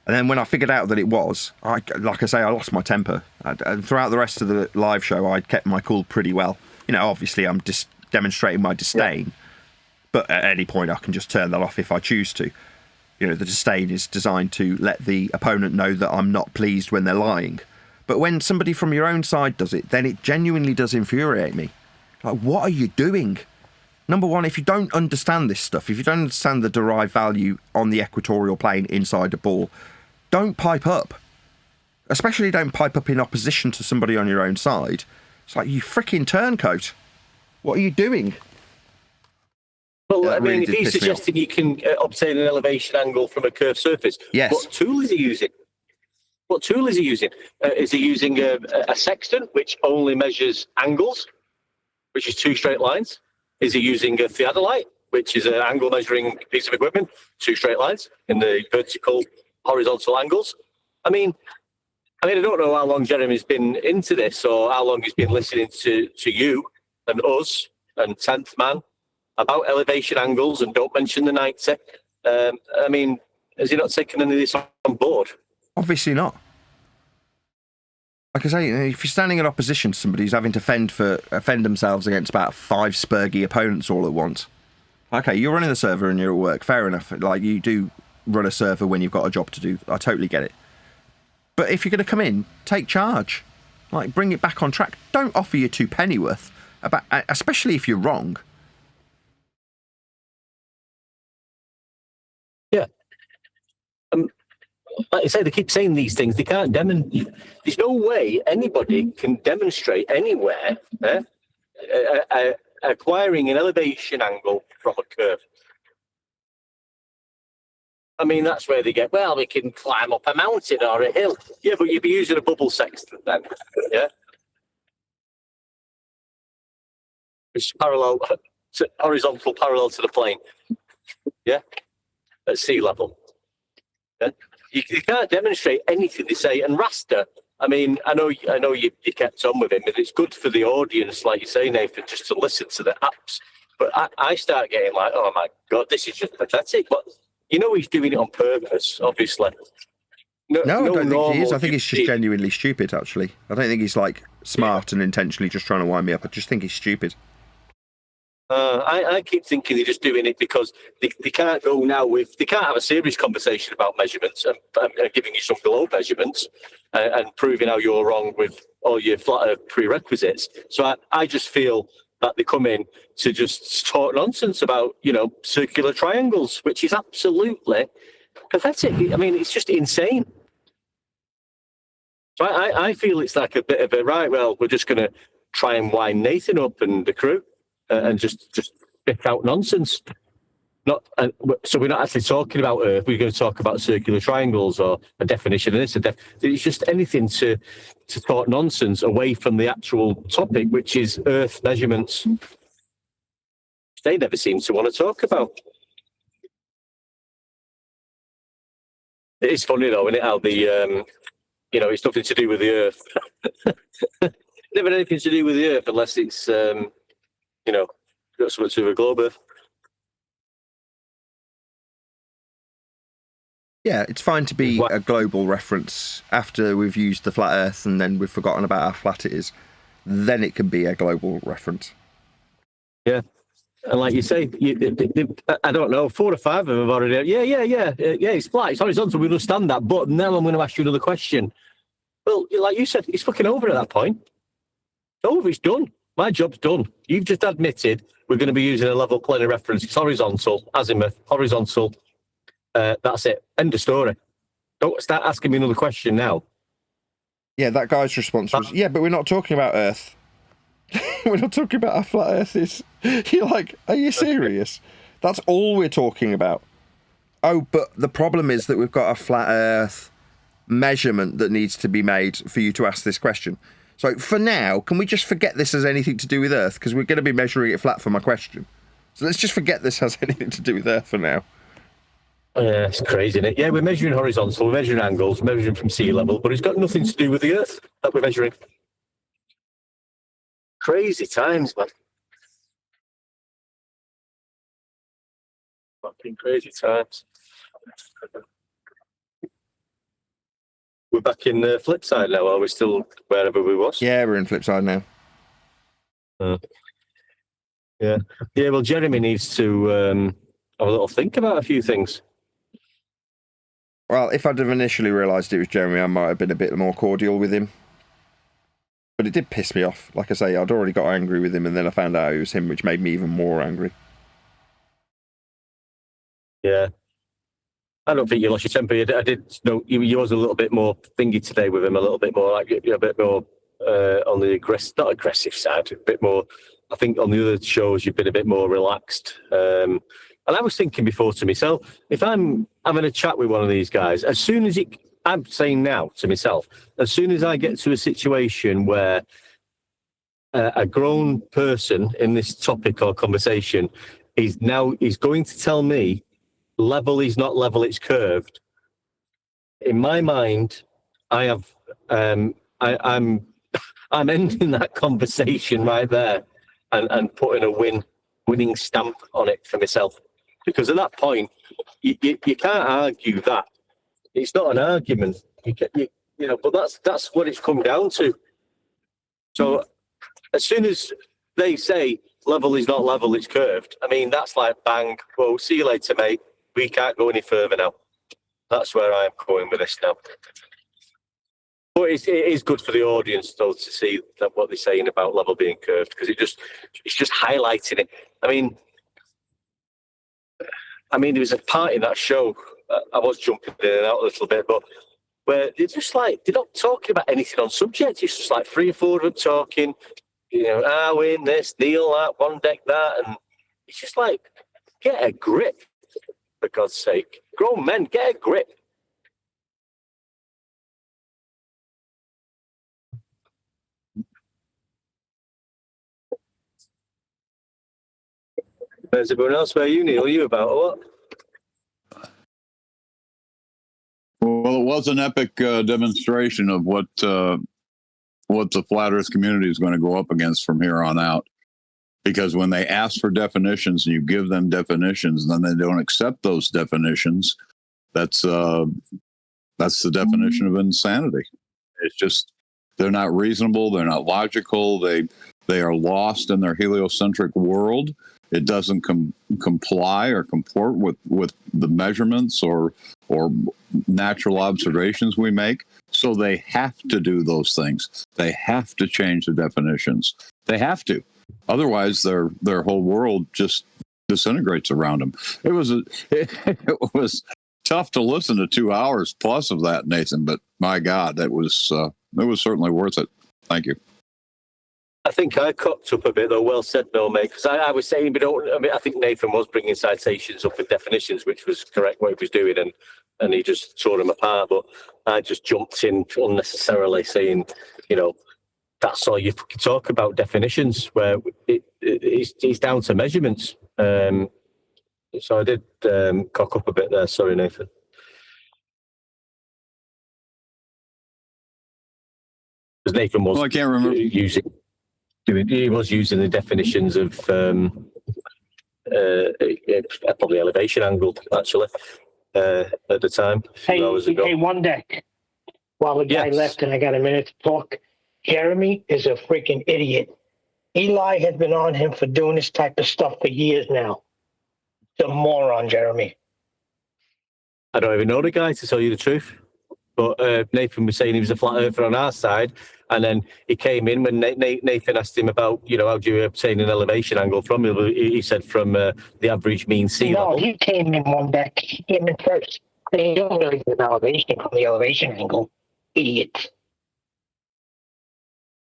And then when I figured out that it was, like I say, I lost my temper. And throughout the rest of the live show, I'd kept my cool pretty well. You know, obviously I'm just demonstrating my disdain. Yeah. But at any point, I can just turn that off if I choose to. You know, the disdain is designed to let the opponent know that I'm not pleased when they're lying. But when somebody from your own side does it, then it genuinely does infuriate me. Like, what are you doing? Number one, if you don't understand this stuff, if you don't understand the derived value on the equatorial plane inside a ball, don't pipe up. Especially don't pipe up in opposition to somebody on your own side. It's like, you freaking turncoat. What are you doing? Well, I mean, if he's suggesting you can obtain an elevation angle from a curved surface, yes. What tool is he using? What tool is he using? Is he using a sextant, which only measures angles, which is two straight lines? Is he using a theodolite, which is an angle measuring piece of equipment, 2 straight lines in the vertical, horizontal angles. I mean, I don't know how long Jeremy's been into this or how long he's been listening to you and us and 10th Man about elevation angles and don't mention the 90. I mean, has he not taken any of this on board? Obviously not. Like I say, if you're standing in opposition to somebody who's having to defend themselves against about 5 spurgy opponents all at once, okay, you're running the server and you're at work, fair enough. Like, you do run a server when you've got a job to do. I totally get it. But if you're going to come in, take charge. Like, bring it back on track. Don't offer your 2 pennyworth, especially if you're wrong. Yeah. Like I say, they keep saying these things. They can't demonstrate. There's no way anybody can demonstrate anywhere acquiring an elevation angle from a curve. I mean, that's where they get, well, we can climb up a mountain or a hill. Yeah, but you'd be using a bubble sextant then. Yeah. It's horizontal parallel to the plane. Yeah. At sea level. Yeah. You can't demonstrate anything they say. And raster, I mean, I know you kept on with him, but it's good for the audience, like you say, Nathan, just to listen to the apps. But I start getting like, oh my God, this is just pathetic. But you know he's doing it on purpose, obviously. No, I don't think he is. I think he's just genuinely stupid, actually. I don't think he's like smart and intentionally just trying to wind me up. I just think he's stupid. I keep thinking they're just doing it because they can't go now they can't have a serious conversation about measurements and giving you some globe measurements and proving how you're wrong with all your flat earth prerequisites. So I just feel that they come in to just talk nonsense about, circular triangles, which is absolutely pathetic. I mean, it's just insane. So I feel it's like a bit of we're just going to try and wind Nathan up and the crew. And just pick out nonsense. So we're not actually talking about Earth. We're going to talk about circular triangles or a definition of this. It's just anything to talk nonsense away from the actual topic, which is Earth measurements. They never seem to want to talk about. It is funny though, isn't it? How it's nothing to do with the Earth. Never anything to do with the Earth unless it's. Got something to do with globe Earth. Yeah, it's fine to be a global reference after we've used the flat Earth and then we've forgotten about how flat it is. Then it can be a global reference. Yeah, and like you say, I don't know, 4 or 5 of them have already. Yeah. It's flat, it's horizontal. We understand that, but now I'm going to ask you another question. Well, like you said, it's fucking over at that point. It's over. It's done. My job's done. You've just admitted we're going to be using a level plane of reference. It's horizontal, azimuth, horizontal. That's it. End of story. Don't start asking me another question now. Yeah, that guy's response was, yeah, but we're not talking about Earth. We're not talking about how flat Earth is. You're like, are you serious? That's all we're talking about. Oh, but the problem is that we've got a flat Earth measurement that needs to be made for you to ask this question. So for now, can we just forget this has anything to do with Earth? Because we're going to be measuring it flat for my question. So let's just forget this has anything to do with Earth for now. Yeah, it's crazy, isn't it? Yeah, we're measuring horizontal, we're measuring angles, we're measuring from sea level, but it's got nothing to do with the Earth that we're measuring. Crazy times, man. Fucking crazy times. We're back in the flip side now, are we still wherever we was? Yeah, we're in flip side now. Yeah, well, Jeremy needs to have a little think about a few things. Well, if I'd have initially realised it was Jeremy, I might have been a bit more cordial with him. But it did piss me off. Like I say, I'd already got angry with him, and then I found out it was him, which made me even more angry. Yeah. I don't think you lost your temper. I did know you was a little bit more thingy today with him, a little bit more like a bit more on the not aggressive side, a bit more. I think on the other shows you've been a bit more relaxed. And I was thinking before to myself, if I'm having a chat with one of these guys, I'm saying now to myself, as soon as I get to a situation where a grown person in this topic or conversation he's going to tell me level is not level, it's curved. In my mind, I have I'm ending that conversation right there and putting a winning stamp on it for myself, because at that point you can't argue that. It's not an argument. But that's what it's come down to. So as soon as they say level is not level, it's curved, I mean, that's like bang, well, see you later, mate. We can't go any further now. That's where I'm going with this now. But it is good for the audience, though, to see that what they're saying about level being curved, because it's just highlighting it. I mean, there was a part in that show, I was jumping in and out a little bit, but where they're not talking about anything on subject. It's just like 3 or 4 of them talking, Arwen, this, Neil, that, one deck, that, and it's just like, get a grip, for God's sake. Grown men, get a grip. There's everyone else. Where are you, Neil? Are you about or what? Well, it was an epic demonstration of what the flat Earth community is going to go up against from here on out. Because when they ask for definitions and you give them definitions, and then they don't accept those definitions, that's the definition of insanity. It's just they're not reasonable, they're not logical, they are lost in their heliocentric world. It doesn't comply or comport with the measurements or natural observations we make. So they have to do those things. They have to change the definitions. They have to. Otherwise, their whole world just disintegrates around them. It was tough to listen to 2 hours plus of that, Nathan. But my God, it was certainly worth it. Thank you. I think I cocked up a bit, though. Well said, Bill, mate. Because I was saying, I think Nathan was bringing citations up with definitions, which was correct what he was doing, and he just tore them apart. But I just jumped in unnecessarily, saying, that's all you can talk about, definitions, where it's down to measurements. So I did cock up a bit there. Sorry, Nathan. Because Nathan was I can't remember. He was using the definitions of probably elevation angle, actually, at the time. Hey, one deck. While the guy left and I got a minute to talk, Jeremy is a freaking idiot. Eli has been on him for doing this type of stuff for years now. It's a moron, Jeremy. I don't even know the guy, to tell you the truth. But Nathan was saying he was a flat earther on our side, and then he came in when Nathan asked him about, how do you obtain an elevation angle from? He said from the average mean sea level. No, he came in one deck. He came in first. They don't really get an elevation from the elevation angle. Idiot.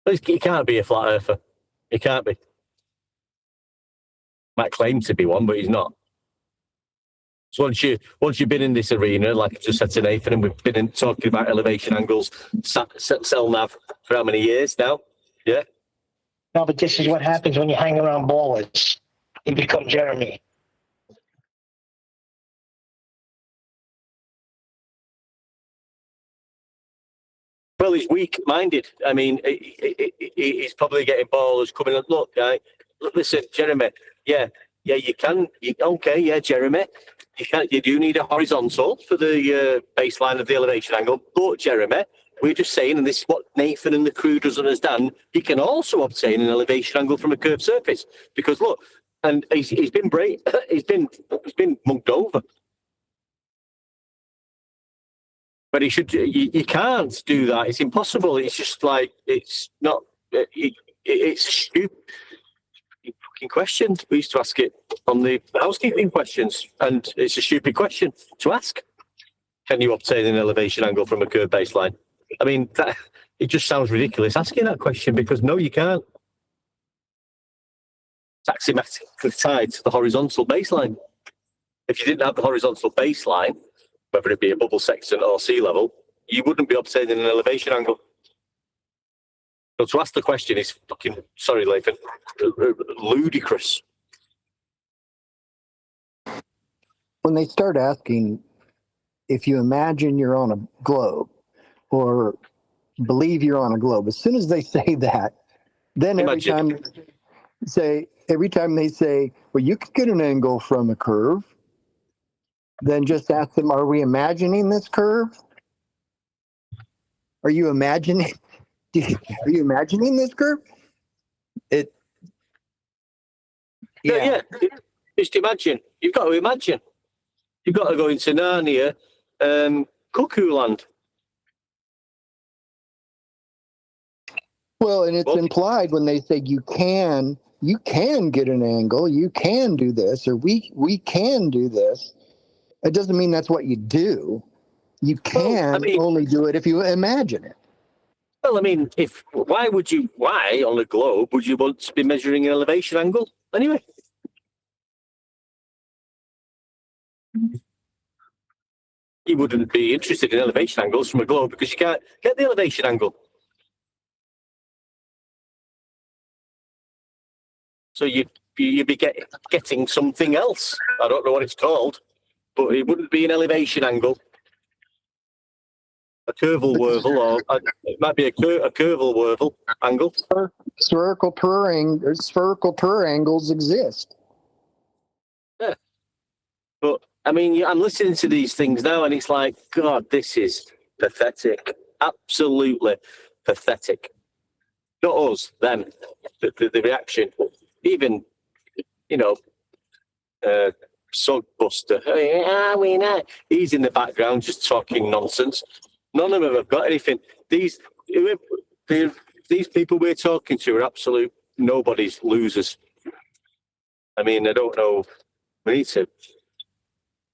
He can't be a flat earther. He can't be. Might claim to be one, but he's not. So once you've been in this arena, like I just said to Nathan, and we've been talking about elevation angles, cell nav for how many years now? Yeah. No, but this is what happens when you hang around ballers. You become Jeremy. Well, he's weak-minded. I mean, he's probably getting ballers coming up. Look, guy, listen, Jeremy. Yeah, you can. Okay, yeah, Jeremy. You do need a horizontal for the baseline of the elevation angle. But, Jeremy, we're just saying, and this is what Nathan and the crew doesn't understand, you can also obtain an elevation angle from a curved surface. Because, look, and he's been he's been mugged over. But he should. You can't do that. It's impossible. It's just like, it's not. It's a stupid fucking question. We used to ask it on the housekeeping questions, and it's a stupid question to ask. Can you obtain an elevation angle from a curved baseline? I mean, it just sounds ridiculous asking that question, because no, you can't. It's axiomatically tied to the horizontal baseline. If you didn't have the horizontal baseline, whether it be a bubble sextant or sea level, you wouldn't be obtaining an elevation angle. So to ask the question is fucking, sorry, Lathan, ludicrous. when they start asking if you imagine you're on a globe or believe you're on a globe, as soon as they say that, then every time they say, well, you could get an angle from a curve, then just ask them, are we imagining this curve? Are you imagining this curve? Yeah. Just imagine. You've got to imagine. You've got to go into Narnia, Cuckoo Land. Well, and it's implied when they say you can get an angle, you can do this, or we can do this. It doesn't mean that's what you do. You can only do it if you imagine it. Well, I mean, why on a globe would you want to be measuring an elevation angle anyway? You wouldn't be interested in elevation angles from a globe because you can't get the elevation angle. So you'd be getting something else. I don't know what it's called, but it wouldn't be an elevation angle. A curval whorvel, or it might be a curval whorvel angle. Spherical Kerr angles exist. Yeah. But, I mean, I'm listening to these things now, and it's like, God, this is pathetic. Absolutely pathetic. Not us, them. The reaction. Even, Sogbuster. He's in the background just talking nonsense. None of them have got anything. These people we're talking to are absolute nobody's losers. I mean, I don't know. We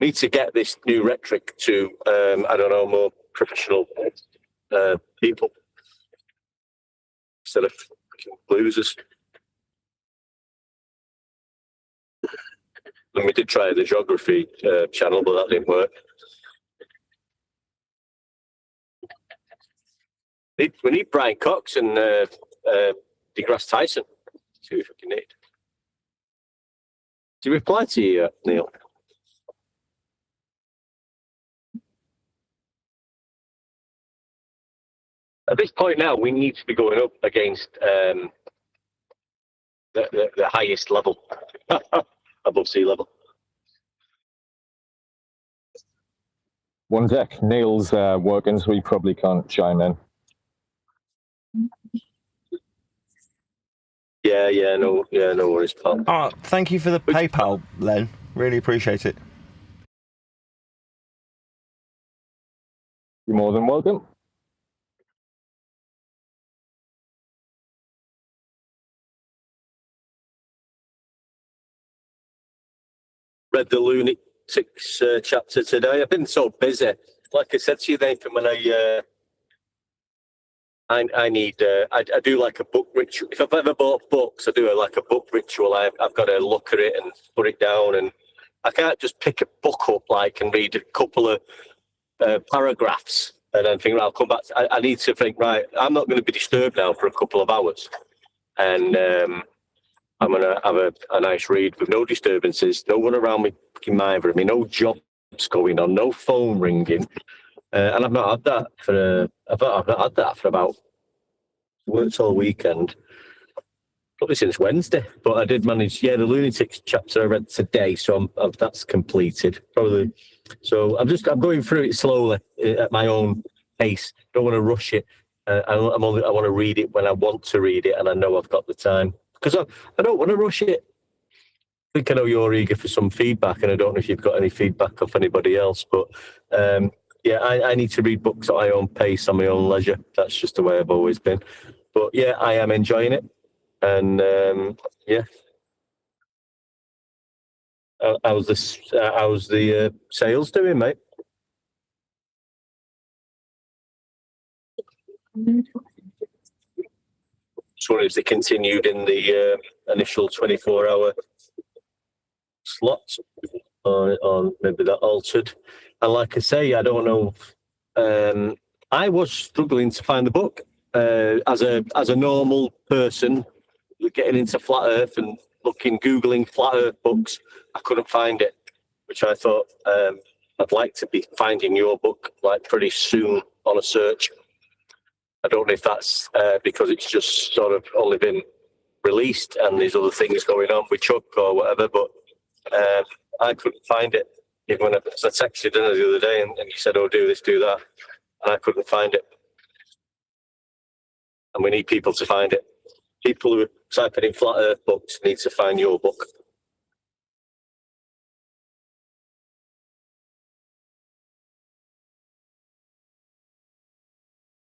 need to get this new rhetoric to more professional people instead of losers. And we did try the geography channel, but that didn't work. We need Brian Cox and DeGrasse Tyson. See if we can need. Did you reply to you, Neil? At this point now, we need to be going up against the highest level, above sea level. One deck. Neil's working, so he probably can't chime in. No worries, pal. Oh, thank you for the PayPal, Len. Really appreciate it. You're more than welcome. Read the Lunatics chapter today. I've been so busy. Like I said to you, Nathan, when I do like a book ritual. If I've ever bought books, I do like a book ritual. I've got to look at it and put it down, and I can't just pick a book up and read a couple of paragraphs and then think, I'll come back. I need to think, right, I'm not going to be disturbed now for a couple of hours, and I'm going to have a nice read with no disturbances, no one around me mithering me, no jobs going on, no phone ringing. And I've not had that for about, worked all weekend, probably since Wednesday. But I did manage, the Lunatics chapter I read today, so that's completed probably. So I'm going through it slowly at my own pace. Don't want to rush it. I want to read it when I want to read it, and I know I've got the time because I don't want to rush it. I think I know you're eager for some feedback, and I don't know if you've got any feedback off anybody else, but. I need to read books at my own pace, on my own leisure. That's just the way I've always been. But yeah, I am enjoying it. And how's the sales doing, mate? Just wondering if they continued in the initial 24-hour slots, or maybe that altered. And like I say, I don't know. I was struggling to find the book as a normal person, getting into flat Earth and googling flat Earth books. I couldn't find it, which I thought I'd like to be finding your book like pretty soon on a search. I don't know if that's because it's just sort of only been released and there's other things going on with Chuck or whatever, but I couldn't find it. Even when I texted dinner the other day and you said, oh, do this, do that, and I couldn't find it. And we need people to find it. People who are typing in Flat Earth books need to find your book.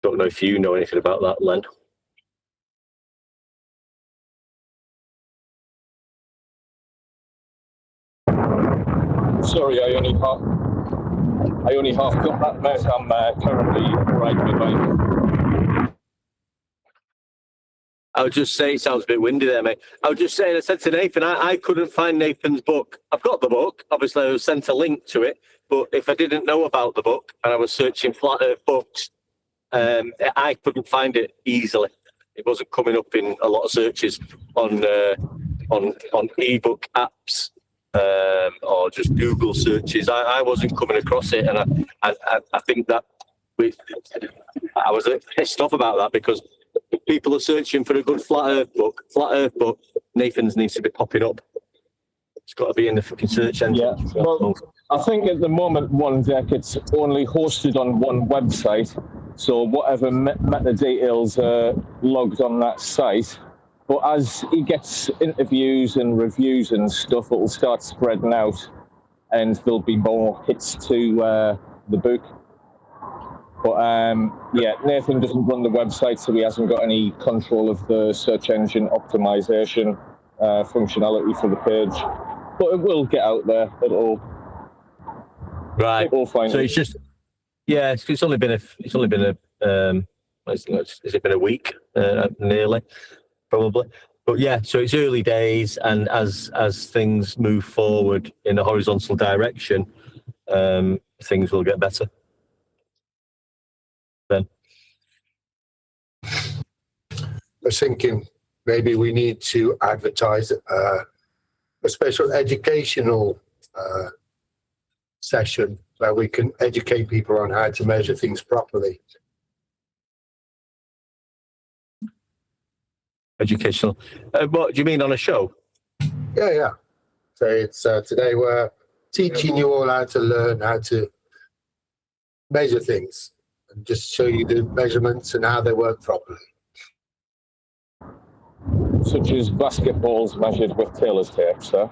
Don't know if you know anything about that, Len. Sorry, I only half got that, mate. I'm currently riding my bike. I would just say, it sounds a bit windy there, mate. I was just saying, I said to Nathan, I couldn't find Nathan's book. I've got the book. Obviously, I was sent a link to it. But if I didn't know about the book and I was searching Flat Earth books, I couldn't find it easily. It wasn't coming up in a lot of searches on ebook apps or just Google searches. I wasn't coming across it, and I think that I was pissed off about that because people are searching for a good Flat Earth book. Nathan's needs to be popping up. It's got to be in the fucking search engine. Yeah. Well, I think at the moment, One Deck, it's only hosted on one website. So whatever metadata are logged on that site. But as he gets interviews and reviews and stuff, it will start spreading out and there'll be more hits to the book. But yeah, Nathan doesn't run the website, so he hasn't got any control of the search engine optimization functionality for the page. But it will get out there. It'll find so it. It's just, yeah, it's only been a has it been a week nearly, probably. But yeah, so it's early days, and as things move forward in a horizontal direction, things will get better. Ben? I was thinking maybe we need to advertise a special educational session where we can educate people on how to measure things properly. Educational. What do you mean, on a show? Yeah. So it's today we're teaching you all how to learn how to measure things and just show you the measurements and how they work properly. Such as basketballs measured with tailor's tape, sir?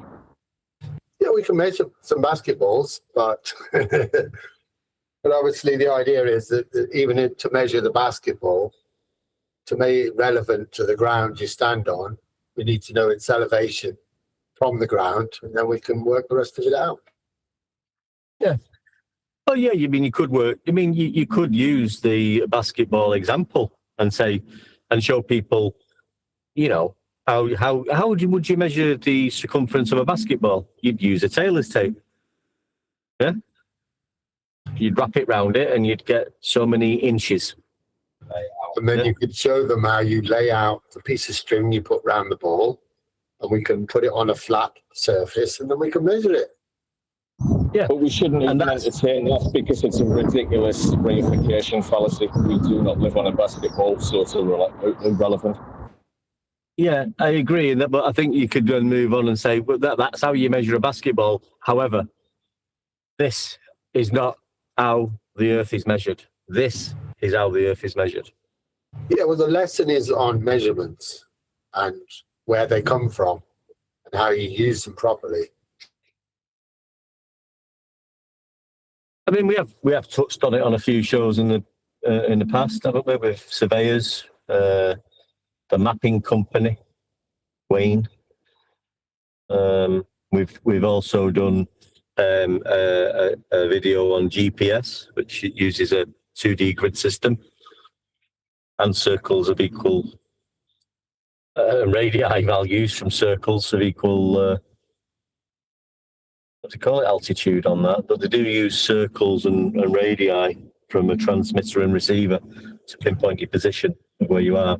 Yeah, we can measure some basketballs, but obviously the idea is that even to measure the basketball, to make it relevant to the ground you stand on, we need to know its elevation from the ground, and then we can work the rest of it out. Yeah. Oh, yeah. You mean you could work? You mean you could use the basketball example and say and show people, you know, how would you measure the circumference of a basketball? You'd use a tailor's tape. Yeah. You'd wrap it round it, and you'd get so many inches. And then you could show them how you lay out the piece of string you put round the ball, and we can put it on a flat surface, and then we can measure it. Yeah, but we shouldn't entertain that because it's a ridiculous reification fallacy. We do not live on a basketball, so it's irrelevant. Yeah, I agree, but I think you could then move on and say, well, that's how you measure a basketball. However, this is not how the Earth is measured. This is how the Earth is measured. Yeah, well, the lesson is on measurements and where they come from and how you use them properly. I mean, we have touched on it on a few shows in the past, haven't we? With surveyors, the mapping company, Wayne. We've also done a video on GPS, which uses a 2D grid system and circles of equal radii values from circles of equal what do you call it, altitude on that, but they do use circles and radii from a transmitter and receiver to pinpoint your position of where you are.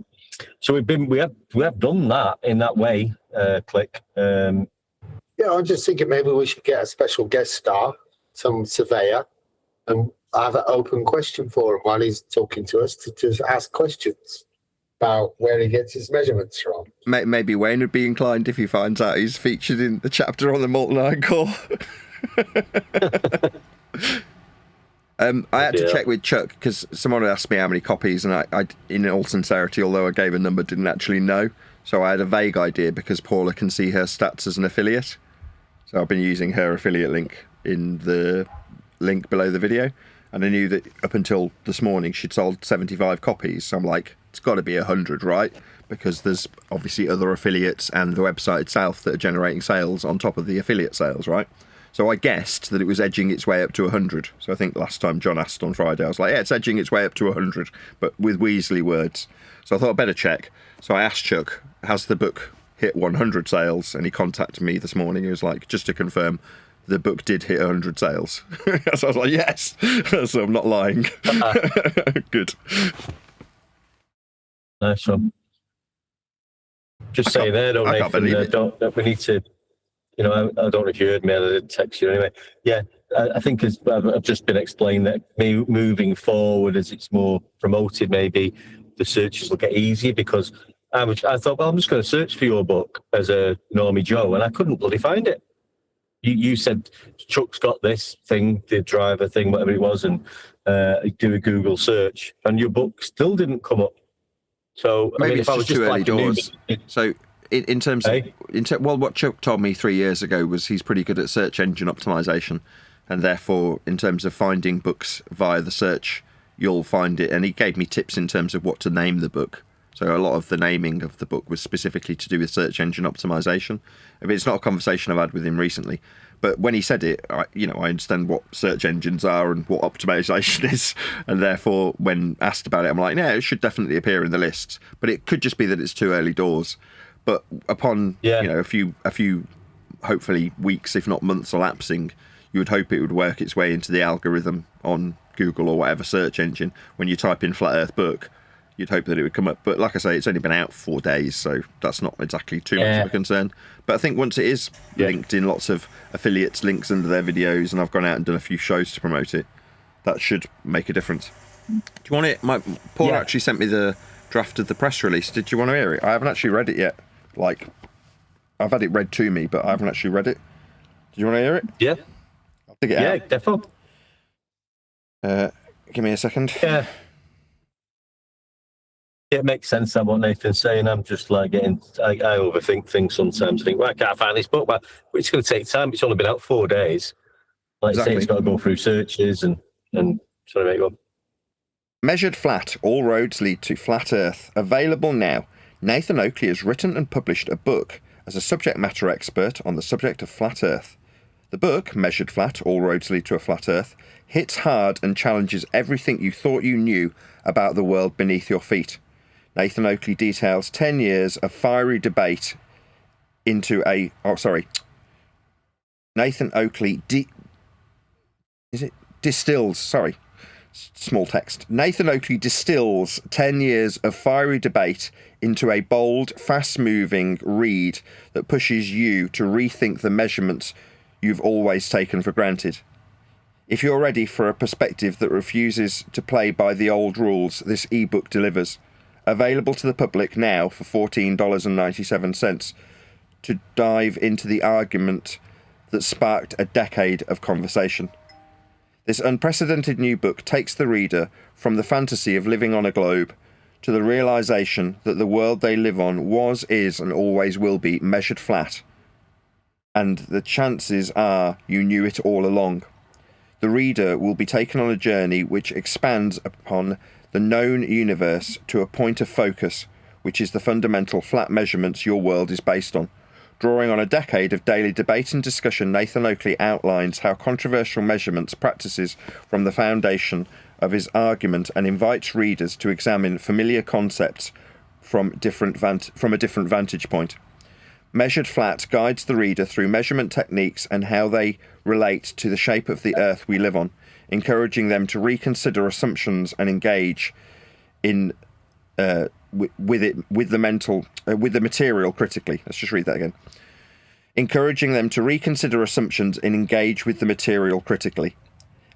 So we have done that in that way, Click. Yeah, Yeah, I'm just thinking maybe we should get a special guest star, some surveyor, and have an open question for him while he's talking to us to just ask questions about where he gets his measurements from. Maybe Wayne would be inclined if he finds out he's featured in the chapter on the molten iron core. I had to check with Chuck because someone had asked me how many copies, and I, in all sincerity, although I gave a number, didn't actually know. So I had a vague idea because Paula can see her stats as an affiliate. So I've been using her affiliate link in the link below the video, and I knew that up until this morning she'd sold 75 copies. So I'm like, it's got to be 100, right? Because there's obviously other affiliates and the website itself that are generating sales on top of the affiliate sales, right? So I guessed that it was edging its way up to 100. So I think last time John asked on Friday, I was like, yeah, it's edging its way up to 100, but with Weasley words. So I thought I'd better check. So I asked Chuck, has the book hit 100 sales? And he contacted me this morning. He was like, just to confirm, the book did hit 100 sales. So I was like, yes. So I'm not lying. Good. Nice one. Just say there, don't Nathan, that we need to, you know, I don't know if you heard me, I did text you anyway. Yeah, I think as I've just been explained that moving forward as it's more promoted, maybe the searches will get easier because I thought, well, I'm just going to search for your book as a normie Joe, and I couldn't bloody find it. You said Chuck's got this thing, the driver thing, whatever it was, and do a Google search, and your book still didn't come up. So maybe I mean, it's just too early doors. So in terms of, well, what Chuck told me 3 years ago was he's pretty good at search engine optimization, and therefore, in terms of finding books via the search, you'll find it. And he gave me tips in terms of what to name the book. So a lot of the naming of the book was specifically to do with search engine optimization. I mean, it's not a conversation I've had with him recently, but when he said it, I understand what search engines are and what optimization is, and therefore, when asked about it, I'm like, yeah, it should definitely appear in the lists, but it could just be that it's too early doors. But upon a few hopefully weeks, if not months, elapsing, you would hope it would work its way into the algorithm on Google or whatever search engine. When you type in Flat Earth book, you'd hope that it would come up. But like I say, it's only been out 4 days, so that's not exactly too much of a concern. But I think once it is linked in lots of affiliates links under their videos, and I've gone out and done a few shows to promote it, that should make a difference. Do you want it? Paul actually sent me the draft of the press release. Did you want to hear it? I haven't actually read it yet. Like, I've had it read to me, but I haven't actually read it. Do you want to hear it? Yeah. I'll dig it out. Yeah, definitely. Give me a second. Yeah. It makes sense that what Nathan's saying. I'm just like I overthink things sometimes. I think, well, I can't find this book, but it's going to take time. It's only been out 4 days. Like exactly. You say, it's got to go through searches and sorry, mate, go on. Measured Flat, All Roads Lead to Flat Earth. Available now. Nathan Oakley has written and published a book as a subject matter expert on the subject of Flat Earth. The book, Measured Flat, All Roads Lead to a Flat Earth, hits hard and challenges everything you thought you knew about the world beneath your feet. Nathan Oakley details 10 years of fiery debate into a... Oh, sorry. Nathan Oakley distills... Sorry. Small text. Nathan Oakley distills 10 years of fiery debate into a bold, fast-moving read that pushes you to rethink the measurements you've always taken for granted. If you're ready for a perspective that refuses to play by the old rules, this ebook delivers. Available to the public now for $14.97 to dive into the argument that sparked a decade of conversation. This unprecedented new book takes the reader from the fantasy of living on a globe to the realization that the world they live on was, is, and always will be measured flat. And the chances are you knew it all along. The reader will be taken on a journey which expands upon the known universe to a point of focus, which is the fundamental flat measurements your world is based on. Drawing on a decade of daily debate and discussion, Nathan Oakley outlines how controversial measurements practices from the foundation of his argument and invites readers to examine familiar concepts from a different vantage point. Measured Flat guides the reader through measurement techniques and how they relate to the shape of the Earth we live on, encouraging them to reconsider assumptions and engage in with the material critically. Let's just read that again. encouraging them to reconsider assumptions and engage with the material critically.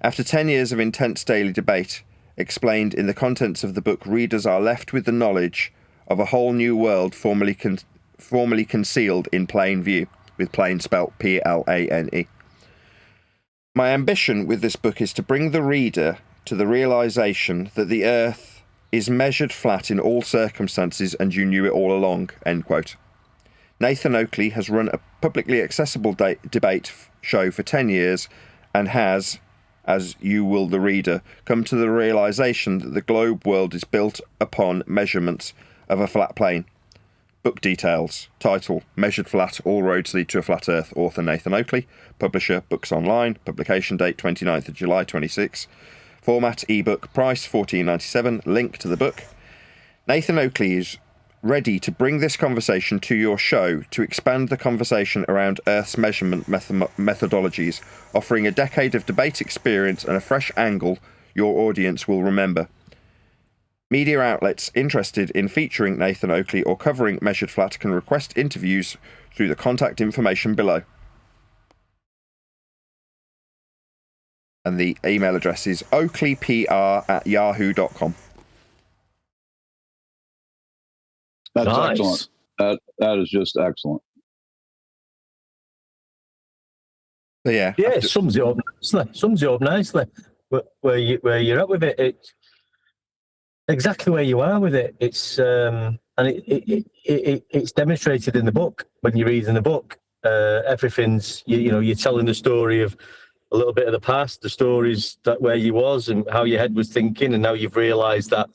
After 10 years of intense daily debate, explained in the contents of the book, readers are left with the knowledge of a whole new world formerly concealed in plain view, with plain spelt Plane. My ambition with this book is to bring the reader to the realization that the earth is measured flat in all circumstances and you knew it all along, end quote. Nathan Oakley has run a publicly accessible debate show for 10 years and has, as you will the reader, come to the realization that the globe world is built upon measurements of a flat plane. Book details. Title: Measured Flat, All Roads Lead to a Flat Earth. Author Nathan Oakley. Publisher Books Online. Publication date 29th of July 26. Format ebook. Price $14.97. Link to the book. Nathan Oakley is ready to bring this conversation to your show to expand the conversation around Earth's measurement methodologies, offering a decade of debate experience and a fresh angle your audience will remember. Media outlets interested in featuring Nathan Oakley or covering Measured Flat can request interviews through the contact information below. And the email address is oakleypr@yahoo.com. That's Nice. excellent. That is just excellent. So yeah, it sums it up nicely. Where you're at with it, it's exactly where you are with it. It's and it's demonstrated in the book when you're reading the book. Everything's you're telling the story of a little bit of the past, the stories that where you was and how your head was thinking, and now you've realised that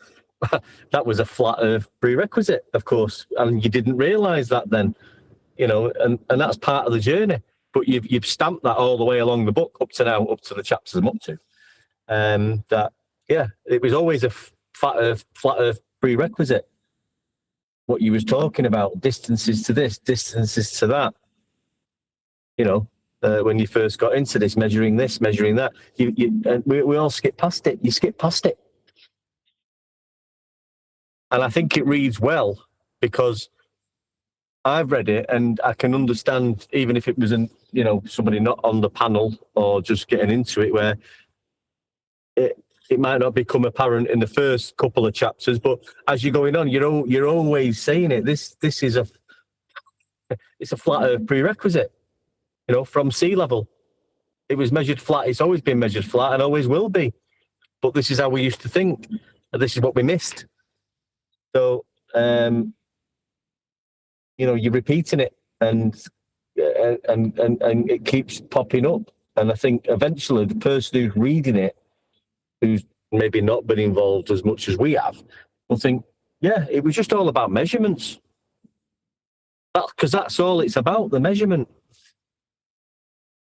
that was a flat earth prerequisite, of course, and you didn't realise that then, and that's part of the journey. But you've stamped that all the way along the book up to now, up to the chapters I'm up to. That it was always a flat earth prerequisite. What you was talking about, distances to this, distances to that. When you first got into this, measuring that, we all skip past it. You skip past it. And I think it reads well because I've read it and I can understand, even if it was somebody not on the panel or just getting into it, where it might not become apparent in the first couple of chapters, but as you're going on, you're always saying it. This is it's a flat earth prerequisite, from sea level. It was measured flat. It's always been measured flat and always will be. But this is how we used to think. And this is what we missed. So, you're repeating it and it keeps popping up. And I think eventually the person who's reading it, who's maybe not been involved as much as we have, will think, yeah, it was just all about measurements. Because that's all it's about, the measurement.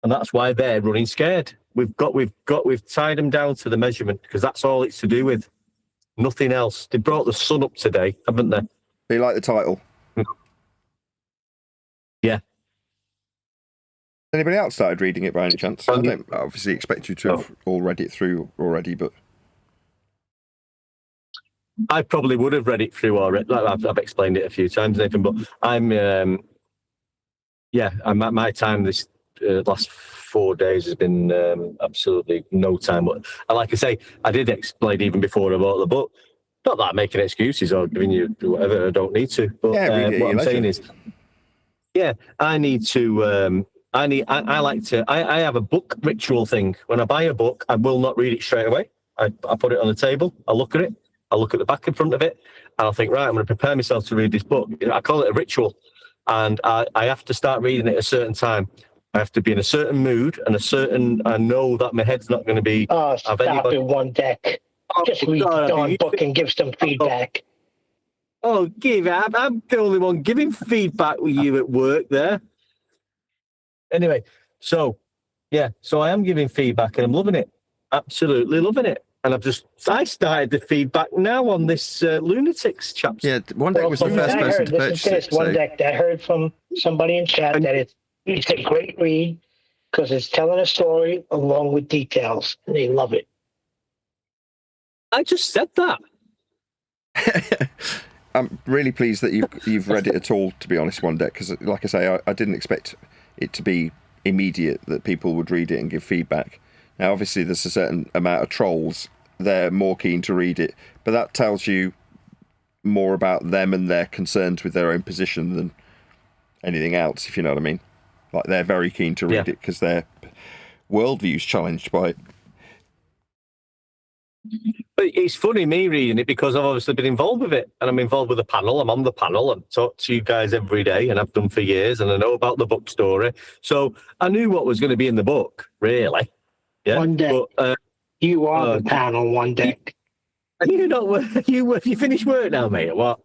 And that's why they're running scared. We've tied them down to the measurement because that's all it's to do with. Nothing else. They brought the sun up today, haven't they? Do you like the title? Yeah. Anybody else started reading it by any chance? I don't obviously expect you to have all read it through already, but I probably would have read it through already. I've explained it a few times, Nathan, but I'm at my time this last 4 days has been absolutely no time. But like I say, I did explain even before I bought the book. Not that I'm making excuses or giving you whatever, I don't need to. But what I'm saying is, I need to. I have a book ritual thing. When I buy a book, I will not read it straight away. I put it on the table. I look at it. I look at the back in front of it, and I think, right, I'm going to prepare myself to read this book. I call it a ritual, and I have to start reading it at a certain time. I have to be in a certain mood and I know that my head's not going to be. Oh, stop it, one deck. Just read the darn book and give some feedback. I'm the only one giving feedback with you at work there. Anyway, so I am giving feedback and I'm loving it. Absolutely loving it. And I started the feedback now on this Lunatics chapter. Yeah, One Deck was the first person to purchase it. One Deck that heard from somebody in chat that it's a great read because it's telling a story along with details, and they love it. I just said that. I'm really pleased that you've read it at all, to be honest, One Deck, because like I say, I didn't expect it to be immediate, that people would read it and give feedback. Now, obviously, there's a certain amount of trolls. They're more keen to read it, but that tells you more about them and their concerns with their own position than anything else, if you know what I mean. Like, they're very keen to read it because their worldview's challenged by it. But it's funny me reading it because I've obviously been involved with it, and I'm involved with the panel. I'm on the panel and talk to you guys every day, and I've done for years, and I know about the book story. So I knew what was going to be in the book, really. Yeah. One day. But, you are the panel one day. You not you finished work now, mate, or what?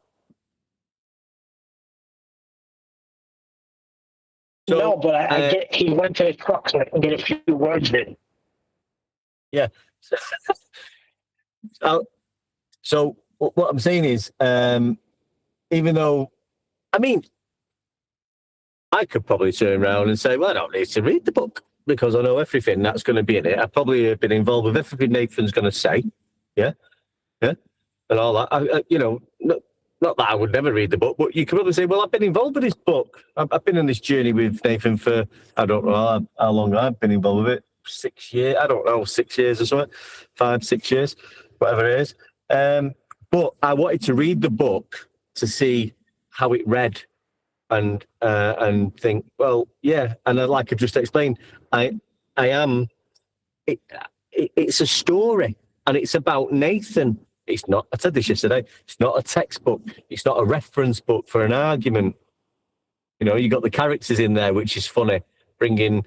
So, no, but I get. He went to his truck so I can get a few words in. Yeah. So what I'm saying is, even though, I mean, I could probably turn around and say, well, I don't need to read the book because I know everything that's going to be in it. I probably have been involved with everything Nathan's going to say, yeah, and all that. Not that I would never read the book, but you could probably say, well, I've been involved with this book. I've been on this journey with Nathan for, I don't know how long I've been involved with it. 6 years, I don't know, 6 years or something, 5, 6 years, whatever it is. But I wanted to read the book to see how it read and think, well, yeah. And like I just explained, it's a story and it's about Nathan. It's not, I said this yesterday, it's not a textbook. It's not a reference book for an argument. You know, you got the characters in there, which is funny, bringing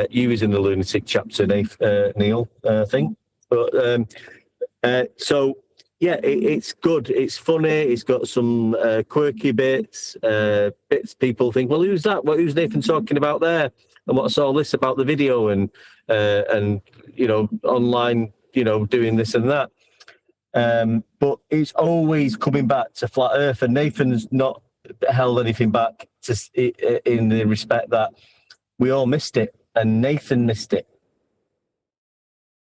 you was in the lunatic chapter, Neil, I think. But so yeah, it's good. It's funny. It's got some quirky bits. Bits people think, well, who's that? Who's Nathan talking about there? And what's all this about the video and you know, online, you know, doing this and that. But it's always coming back to flat Earth, and Nathan's not held anything back in the respect that we all missed it, and Nathan missed it.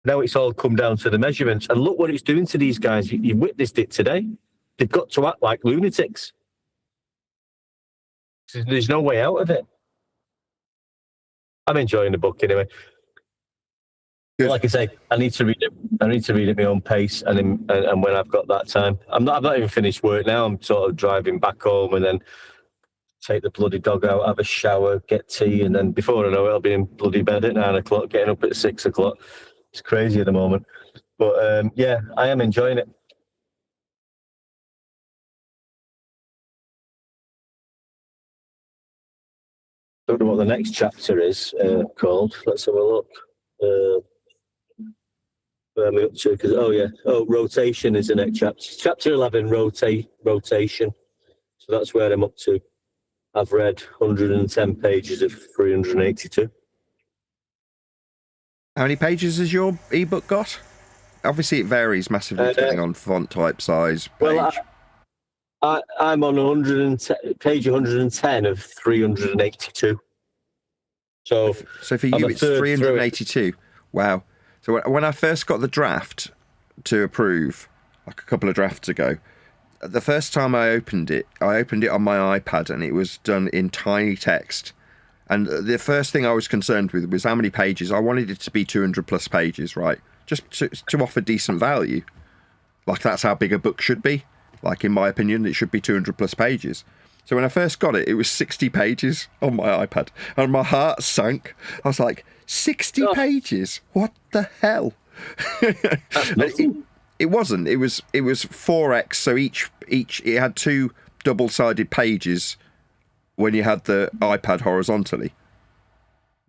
Now it's all come down to the measurements, and look what it's doing to these guys. You witnessed it today. They've got to act like lunatics. There's no way out of it. I'm enjoying the book anyway. Like I say, I need to read it. I need to read it at my own pace, and when I've got that time. I've not even finished work now. I'm sort of driving back home, and then take the bloody dog out, have a shower, get tea, and then before I know it, I'll be in bloody bed at 9 o'clock, getting up at 6 o'clock. It's crazy at the moment, but yeah, I am enjoying it. Don't know what the next chapter is called. Let's have a look. Where am I up to? Rotation is the next chapter. Chapter 11, rotation. So that's where I'm up to. I've read 110 pages of 382. How many pages has your ebook got? Obviously, it varies massively depending on font type, size, page. Well, I'm on page 110 of 382. So for you, it's 382. Wow. So when I first got the draft to approve, like a couple of drafts ago, the first time I opened it on my iPad, and it was done in tiny text. And the first thing I was concerned with was how many pages. I wanted it to be 200 plus pages, right? Just to offer decent value. Like, that's how big a book should be. Like, in my opinion, it should be 200 plus pages. So when I first got it, it was 60 pages on my iPad. And my heart sank. I was like, 60 pages? What the hell? It wasn't. It was 4x. So each it had 2 double-sided pages when you had the iPad horizontally.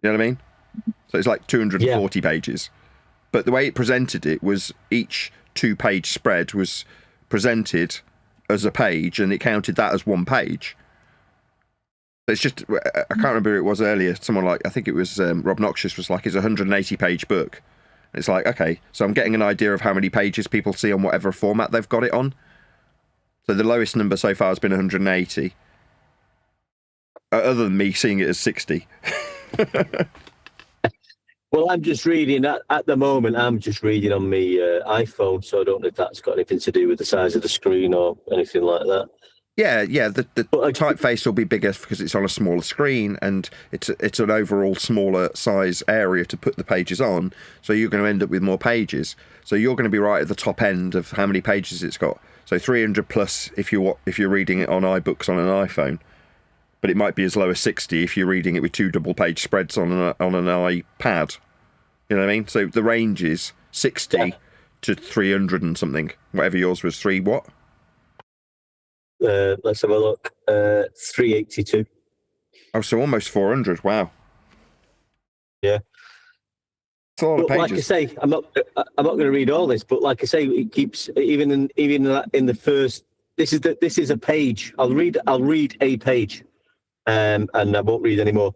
You know what I mean? So it's like 240 pages. But the way it presented it was each 2-page spread was presented as a page, and it counted that as 1 page. It's just, I can't remember who it was earlier. Someone like, I think it was Rob Noxious, was like, it's a 180-page book. And it's like, okay, so I'm getting an idea of how many pages people see on whatever format they've got it on. So the lowest number so far has been 180. Other than me seeing it as 60. Well, I'm just reading at the moment. I'm just reading on my iPhone, so I don't know if that's got anything to do with the size of the screen or anything like that. Yeah. The typeface will be bigger because it's on a smaller screen, and it's an overall smaller size area to put the pages on. So you're going to end up with more pages. So you're going to be right at the top end of how many pages it's got. So 300 plus if you're reading it on iBooks on an iPhone, but it might be as low as 60 if you're reading it with 2 double-page spreads on an iPad. You know what I mean? So the range is 60 to 300 and something. Whatever yours was, 3 what? Let's have a look. 382. Oh, so almost 400. Wow. Yeah. It's a lot of pages. Like I say, I'm not going to read all this, but like I say, it keeps even in the first. This is a page. I'll read a page, and I won't read any more.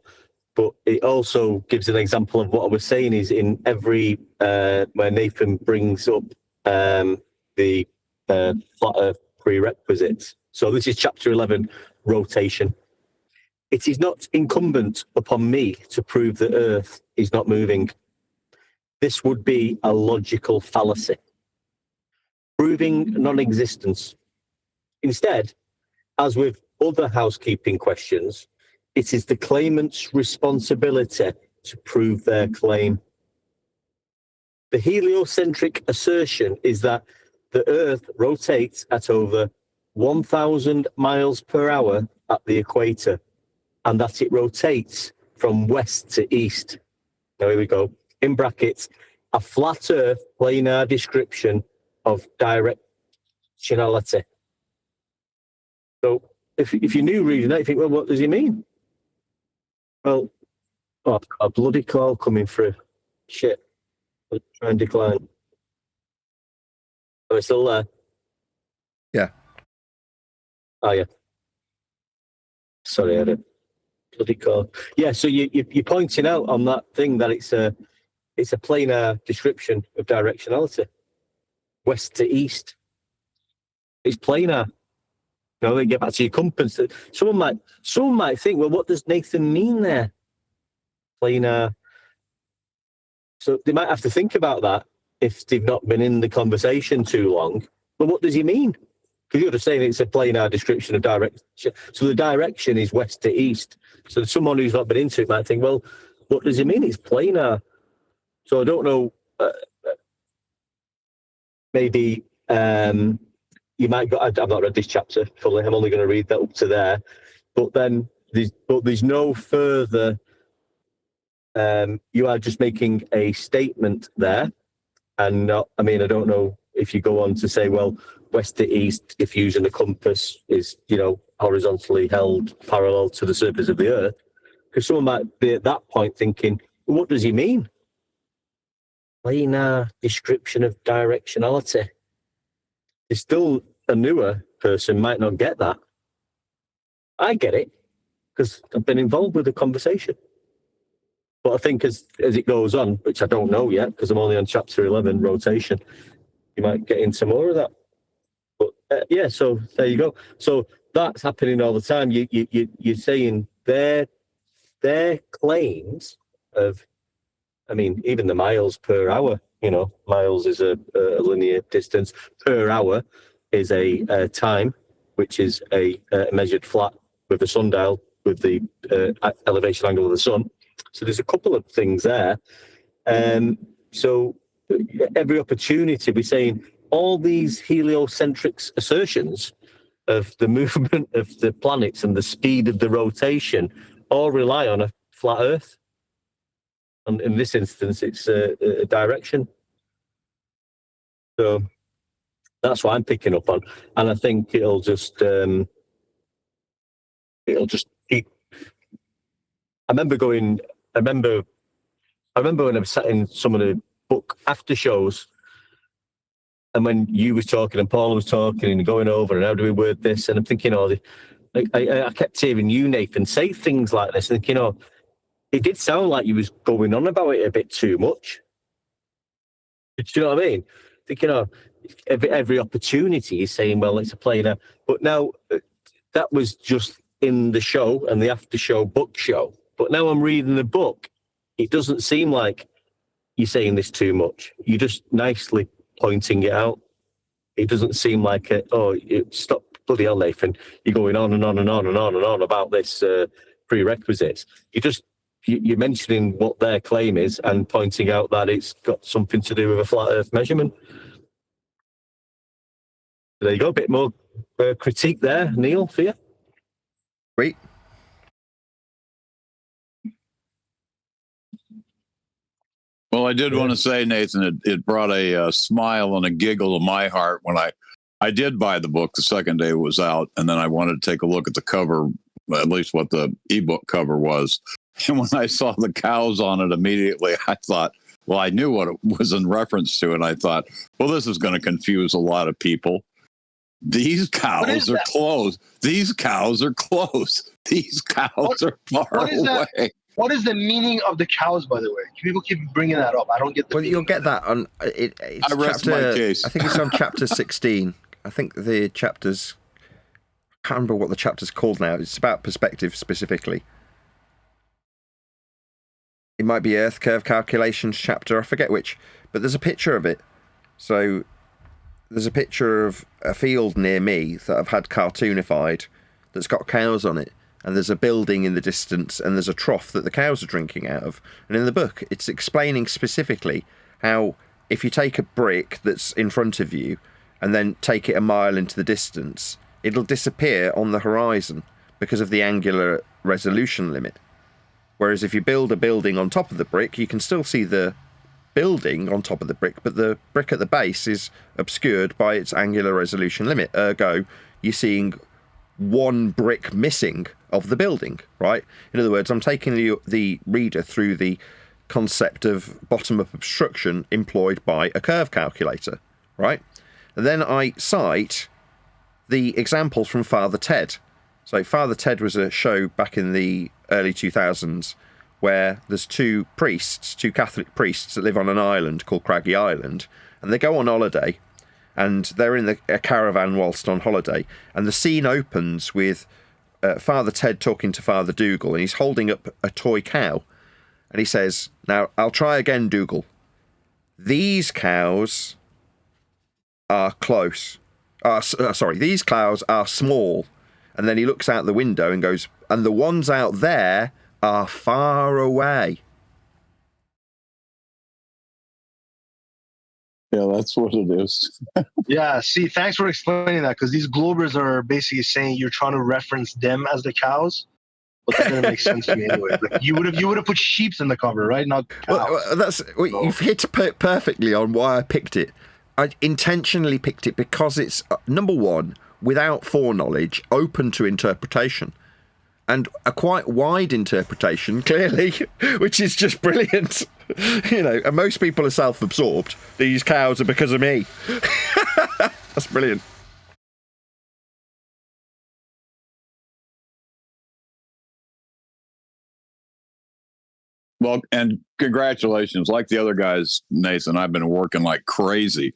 But it also gives an example of what I was saying is in every where Nathan brings up the flat Earth prerequisites. So this is chapter 11, rotation. It is not incumbent upon me to prove that Earth is not moving. This would be a logical fallacy, proving non-existence. Instead, as with other housekeeping questions, it is the claimant's responsibility to prove their claim. The heliocentric assertion is that the Earth rotates at over 1,000 miles per hour at the equator, and that it rotates from west to east. Now here we go. In brackets, a flat Earth planar description of directionality. So if you're new reading that, you think, well, what does he mean? Well, a bloody call coming through. Shit. I'll try and decline. Are we still there? Yeah. Oh, yeah. Sorry, I had a bloody call. Yeah, so you're pointing out on that thing that it's a planar description of directionality. West to east. It's planar. You know, they get back to your compass. Someone might think, well, what does Nathan mean there? Planar. So they might have to think about that if they've not been in the conversation too long. Well, what does he mean? Because you're just saying it's a planar description of direction. So the direction is west to east. So someone who's not been into it might think, well, what does he mean? It's planar. So I don't know. Maybe you might go. I've not read this chapter fully. I'm only going to read that up to there. But then there's no further. You are just making a statement there, and not. I mean, I don't know if you go on to say, well, west to east, if using a compass is, horizontally held parallel to the surface of the Earth, because someone might be at that point thinking, well, what does he mean? Planar description of directionality. It's still a newer person might not get that. I get it because I've been involved with the conversation. But I think as it goes on, which I don't know yet because I'm only on chapter 11, rotation, you might get into more of that. But yeah, so there you go. So that's happening all the time. You're saying their claims of, I mean, even the miles per hour, miles is a linear distance. Per hour is a time, which is a measured flat with the sundial, with the elevation angle of the sun. So there's a couple of things there. So every opportunity we're saying all these heliocentric assertions of the movement of the planets and the speed of the rotation all rely on a flat Earth. And in this instance, it's a direction. So that's what I'm picking up on. And I think it'll just keep. I remember when I was sat in some of the book after shows, and when you was talking and Paula was talking and going over and how do we word this, and I'm thinking, I kept hearing you, Nathan, say things like this, and thinking, it did sound like you was going on about it a bit too much. Do you know what I mean? Thinking, every opportunity is saying, well, it's a planar. But now that was just in the show and the after show book show. But now I'm reading the book. It doesn't seem like you're saying this too much. You're just nicely pointing it out. It doesn't seem like stop bloody hell, Nathan, you're going on and on and on and on and on about this prerequisites. You're mentioning what their claim is and pointing out that it's got something to do with a flat Earth measurement. There you go, a bit more critique there, Neil, for you. Great. Well, I did want to say, Nathan, it brought a smile and a giggle to my heart when I did buy the book the second day it was out, and then I wanted to take a look at the cover, at least what the ebook cover was. And when I saw the cows on it immediately, I thought, well, I knew what it was in reference to, and I thought, well, this is going to confuse a lot of people. These cows are close. These cows are close. These cows are far away. What is the meaning of the cows, by the way? People keep bringing that up. I don't get the Well, you'll get that on... It's I rest my case. I think it's on chapter 16. I think the chapters... I can't remember what the chapter's called now. It's about perspective specifically. It might be Earth Curve Calculations chapter. I forget which. But there's a picture of it. So there's a picture of a field near me that I've had cartoonified that's got cows on it. And there's a building in the distance, and there's a trough that the cows are drinking out of. And in the book, it's explaining specifically how if you take a brick that's in front of you and then take it a mile into the distance, it'll disappear on the horizon because of the angular resolution limit. Whereas if you build a building on top of the brick, you can still see the building on top of the brick, but the brick at the base is obscured by its angular resolution limit. Ergo, you're seeing one brick missing of the building, right? In other words, I'm taking the reader through the concept of bottom-up obstruction employed by a curve calculator, right? And then I cite the examples from Father Ted. So Father Ted was a show back in the early 2000s where there's two Catholic priests that live on an island called Craggy Island, and they go on holiday, and they're in a caravan whilst on holiday, and the scene opens with Father Ted talking to Father Dougal, and he's holding up a toy cow, and he says, "Now, I'll try again, Dougal. These cows are close. These cows are small." And then he looks out the window and goes, "And the ones out there are far away." Yeah, that's what it is. Yeah, see, thanks for explaining that, because these Globers are basically saying you're trying to reference them as the cows, but that doesn't make sense to me anyway. Like, you would have put sheeps in the cover, right? Not cows. You've hit perfectly on why I picked it. I intentionally picked it because it's, number one, without foreknowledge, open to interpretation. And a quite wide interpretation, clearly, which is just brilliant. You know, and most people are self-absorbed. These cows are because of me. That's brilliant. Well, and congratulations. Like the other guys, Nathan, I've been working like crazy.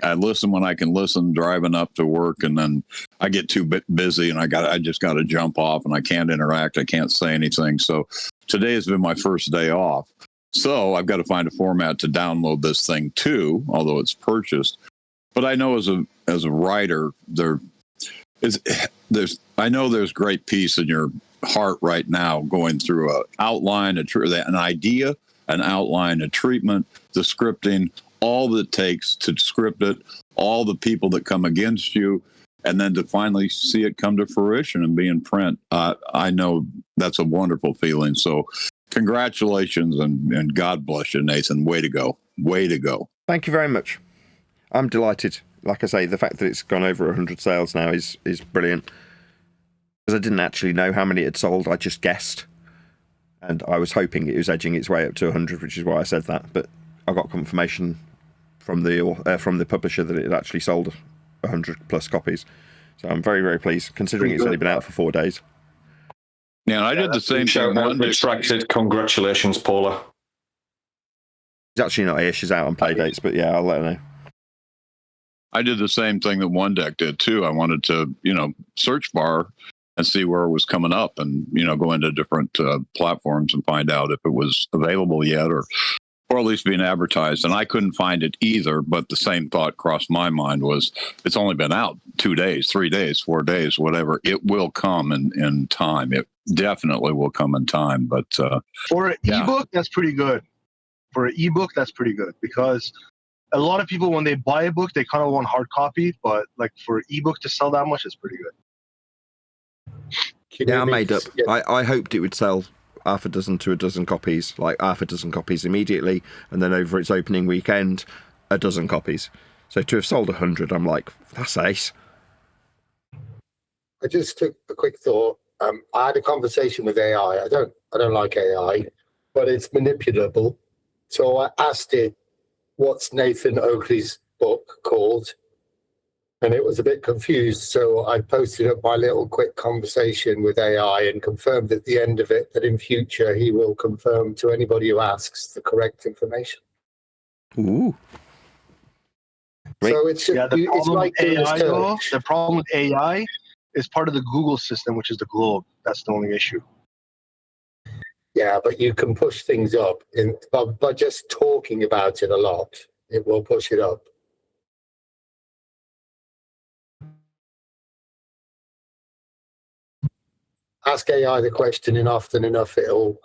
I listen when I can listen, driving up to work, and then I get too busy, and I just got to jump off, and I can't interact. I can't say anything. So today has been my first day off. So I've got to find a format to download this thing too, although it's purchased. But I know as a writer, I know there's great peace in your heart right now, going through an outline, an idea, an outline, a treatment, the scripting, all that it takes to script it, all the people that come against you, and then to finally see it come to fruition and be in print. I know that's a wonderful feeling. So congratulations and God bless you, Nathan. Way to go. Way to go. Thank you very much. I'm delighted. Like I say, the fact that it's gone over 100 sales now is brilliant. Because I didn't actually know how many it had sold. I just guessed. And I was hoping it was edging its way up to 100, which is why I said that. But I got confirmation from the publisher that it had actually sold 100 plus copies. So I'm very, very pleased, considering it's only been out for 4 days. Yeah, and I did the same thing. Retracted. Congratulations, Paula. She's actually not here. She's out on play dates, but yeah, I'll let her know. I did the same thing that One Deck did too. I wanted to, search bar and see where it was coming up, and go into different platforms and find out if it was available yet, or or at least being advertised. And I couldn't find it either, but the same thought crossed my mind was, it's only been out 2 days, 3 days, 4 days, whatever. It will come in time. It definitely will come in time. But for an ebook, that's pretty good. For an ebook, that's pretty good, because a lot of people, when they buy a book, they kind of want hard copy, but like for an ebook to sell that much, it's pretty good. Yeah, I made up. I hoped it would sell half a dozen to a dozen copies, like half a dozen copies immediately, and then over its opening weekend, a dozen copies. So to have sold 100, I'm like, that's ace. I just took a quick thought. I had a conversation with AI. I don't like AI, but it's manipulable. So I asked it, what's Nathan Oakley's book called? And it was a bit confused. So I posted up my little quick conversation with AI and confirmed at the end of it that in future he will confirm to anybody who asks the correct information. Ooh. So it's, it's like AI, though, the problem with AI is part of the Google system, which is the globe. That's the only issue. Yeah, but you can push things up by just talking about it a lot. It will push it up. Ask AI the question, and often enough, it'll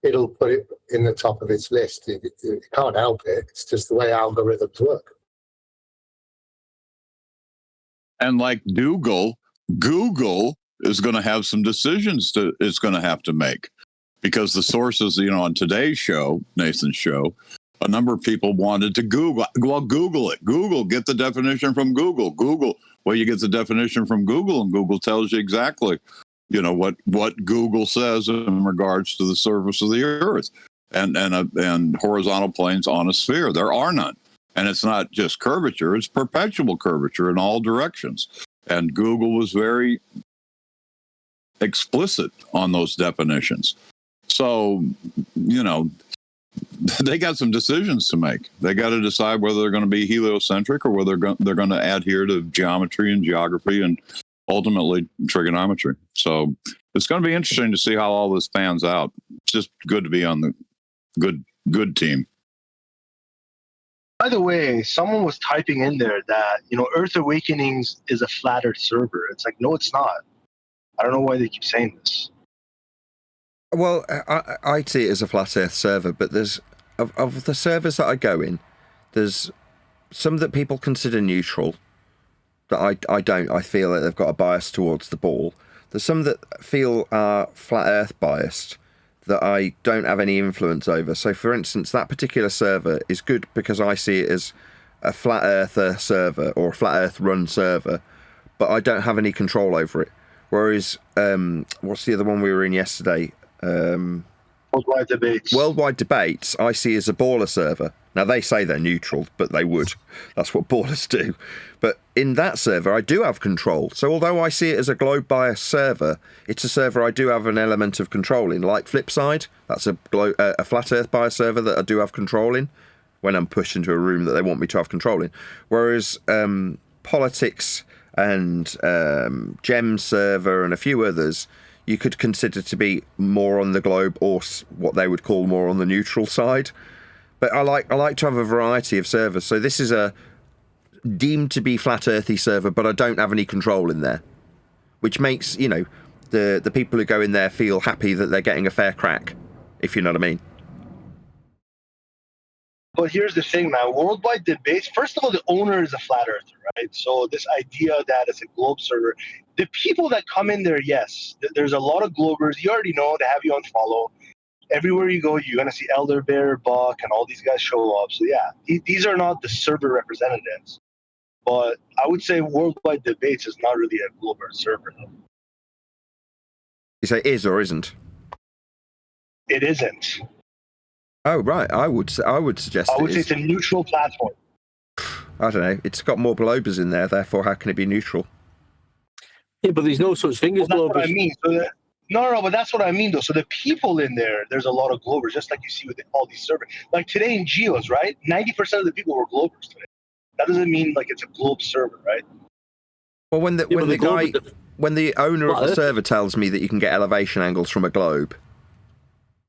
put it in the top of its list. It can't help it. It's just the way algorithms work. And like Google is going to have some decisions it's going to have to make, because the sources, on today's show, Nathan's show, a number of people wanted to Google it. Google, get the definition from Google. Well, you get the definition from Google, and Google tells you exactly, what Google says in regards to the surface of the Earth and horizontal planes on a sphere. There are none. And it's not just curvature, it's perpetual curvature in all directions. And Google was very explicit on those definitions. So, they got some decisions to make. They got to decide whether they're going to be heliocentric or whether they're going to adhere to geometry and geography and ultimately trigonometry. So it's going to be interesting to see how all this pans out. It's just good to be on the good team. By the way, someone was typing in there that, Earth Awakenings is a flat Earth server. It's like, no, it's not. I don't know why they keep saying this. Well, I see it as a flat Earth server, but there's of the servers that I go in, there's some that people consider neutral that I don't. I feel that they've got a bias towards the ball. There's some that feel are flat Earth biased that I don't have any influence over. So, for instance, that particular server is good because I see it as a flat Earther server or a flat Earth run server, but I don't have any control over it. Whereas, what's the other one we were in yesterday? Worldwide Debates. Worldwide Debates, I see as a baller server. Now, they say they're neutral, but they would. That's what ballers do. But in that server, I do have control. So although I see it as a globe bias server, it's a server I do have an element of control in. Like Flipside, that's a flat Earth bias server that I do have control in when I'm pushed into a room that they want me to have control in. Whereas Politics and Gem server and a few others, you could consider to be more on the globe or what they would call more on the neutral side. But I like to have a variety of servers. So this is a deemed to be flat earthy server, but I don't have any control in there, which makes, the people who go in there feel happy that they're getting a fair crack, if you know what I mean. But here's the thing, man. Worldwide Debates, first of all, the owner is a flat earther, right? So this idea that it's a globe server, the people that come in there, yes, there's a lot of globers. You already know, they have you on follow. Everywhere you go, you're going to see Elder Bear, Buck, and all these guys show up. So yeah, these are not the server representatives. But I would say Worldwide Debates is not really a global server, though. You say is or isn't? It isn't. Oh, right. I would suggest I would say it's a neutral platform. I don't know. It's got more globers in there, therefore how can it be neutral? Yeah, but there's no such thing as globers. That's what I mean. So No, but that's what I mean, though. So the people in there's a lot of globers, just like you see with all these servers. Like today in Geos, right? 90% of the people were globers today. That doesn't mean like it's a globe server, right? Well, when the owner of the server tells me that you can get elevation angles from a globe,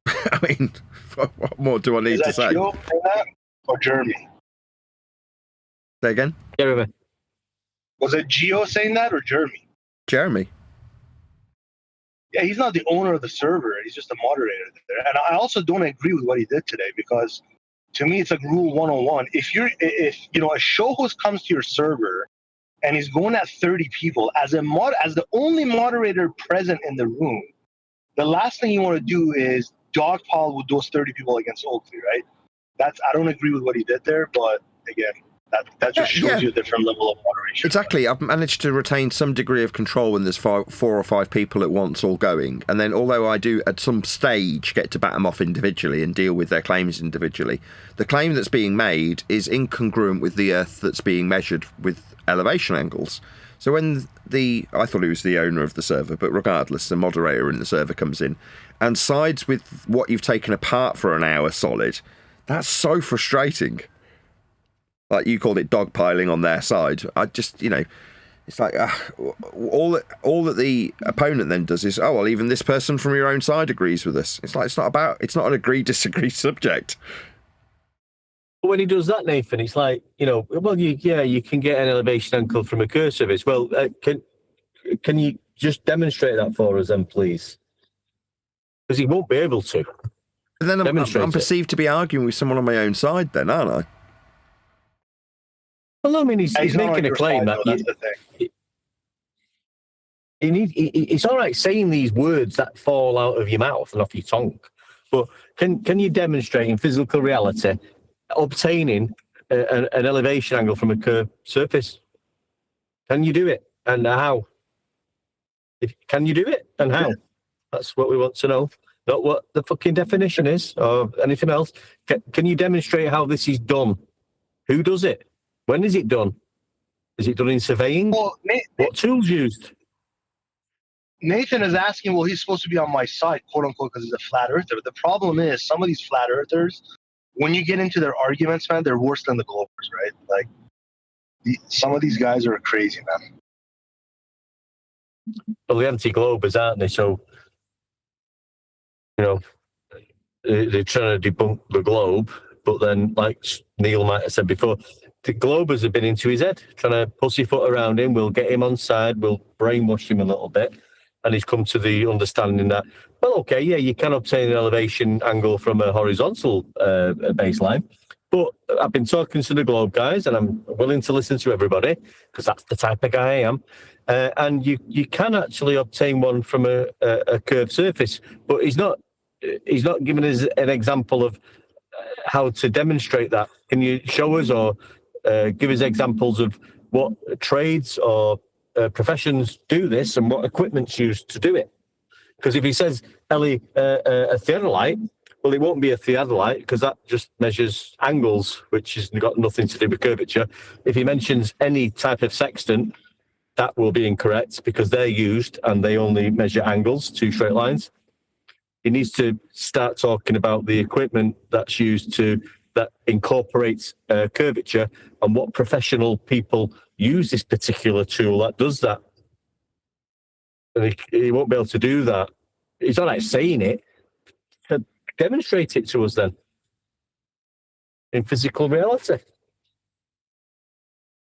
I mean, what more do I need to say? Gio saying that or Jeremy? Say again? Jeremy. Was it Gio saying that or Jeremy? Jeremy. Yeah, he's not the owner of the server. He's just a moderator there. And I also don't agree with what he did today because to me, it's like rule 101. If a show host comes to your server and he's going at 30 people as the only moderator present in the room, the last thing you want to do is dogpile with those 30 people against Oakley, right? I don't agree with what he did there, but again, that just shows you a different level of moderation. Exactly. I've managed to retain some degree of control when there's 4 or 5 people at once all going. And then although I do at some stage get to bat them off individually and deal with their claims individually, the claim that's being made is incongruent with the Earth that's being measured with elevation angles. So when I thought he was the owner of the server, but regardless, the moderator in the server comes in and sides with what you've taken apart for an hour solid, that's so frustrating. Like you called it dogpiling on their side. I just, it's like all that the opponent then does is, oh, well, even this person from your own side agrees with us. It's like it's not an agree-disagree subject. But when he does that, Nathan, it's like, well, you can get an elevation angle from a curve surface. Well, can you just demonstrate that for us then, please? Because he won't be able to. And then I'm perceived to be arguing with someone on my own side then, aren't I? Well, I mean, he's making a claim that that's the thing. It's all right saying these words that fall out of your mouth and off your tongue, but can you demonstrate in physical reality obtaining an elevation angle from a curved surface? Can you do it, and how? Can you do it, and how? Yeah. That's what we want to know. Not what the fucking definition is or anything else. Can you demonstrate how this is done? Who does it? When is it done? Is it done in surveying? Well, what tools used? Nathan is asking, well, he's supposed to be on my side, quote unquote, because he's a flat earther. The problem is some of these flat earthers, when you get into their arguments, man, they're worse than the Globers, right? Like some of these guys are crazy, man. Well, the anti-Globers, aren't they? So, they're trying to debunk the globe, but then, like Neil might have said before, the Globers have been into his head, trying to pussyfoot around him. We'll get him on side, we'll brainwash him a little bit, and he's come to the understanding that, well, okay, yeah, you can obtain an elevation angle from a horizontal baseline, but I've been talking to the Globe guys, and I'm willing to listen to everybody, because that's the type of guy I am, and you can actually obtain one from a curved surface, but he's not giving us an example of how to demonstrate that. Can you show us or give us examples of what trades or professions do this and what equipment's used to do it? Because if he says a theodolite, well, it won't be a theodolite because that just measures angles, which has got nothing to do with curvature. If he mentions any type of sextant, that will be incorrect because they're used and they only measure angles, 2 straight lines. He needs to start talking about the equipment that's used that incorporates curvature and what professional people use this particular tool that does that. And he won't be able to do that. He's not like saying it. Demonstrate it to us then in physical reality.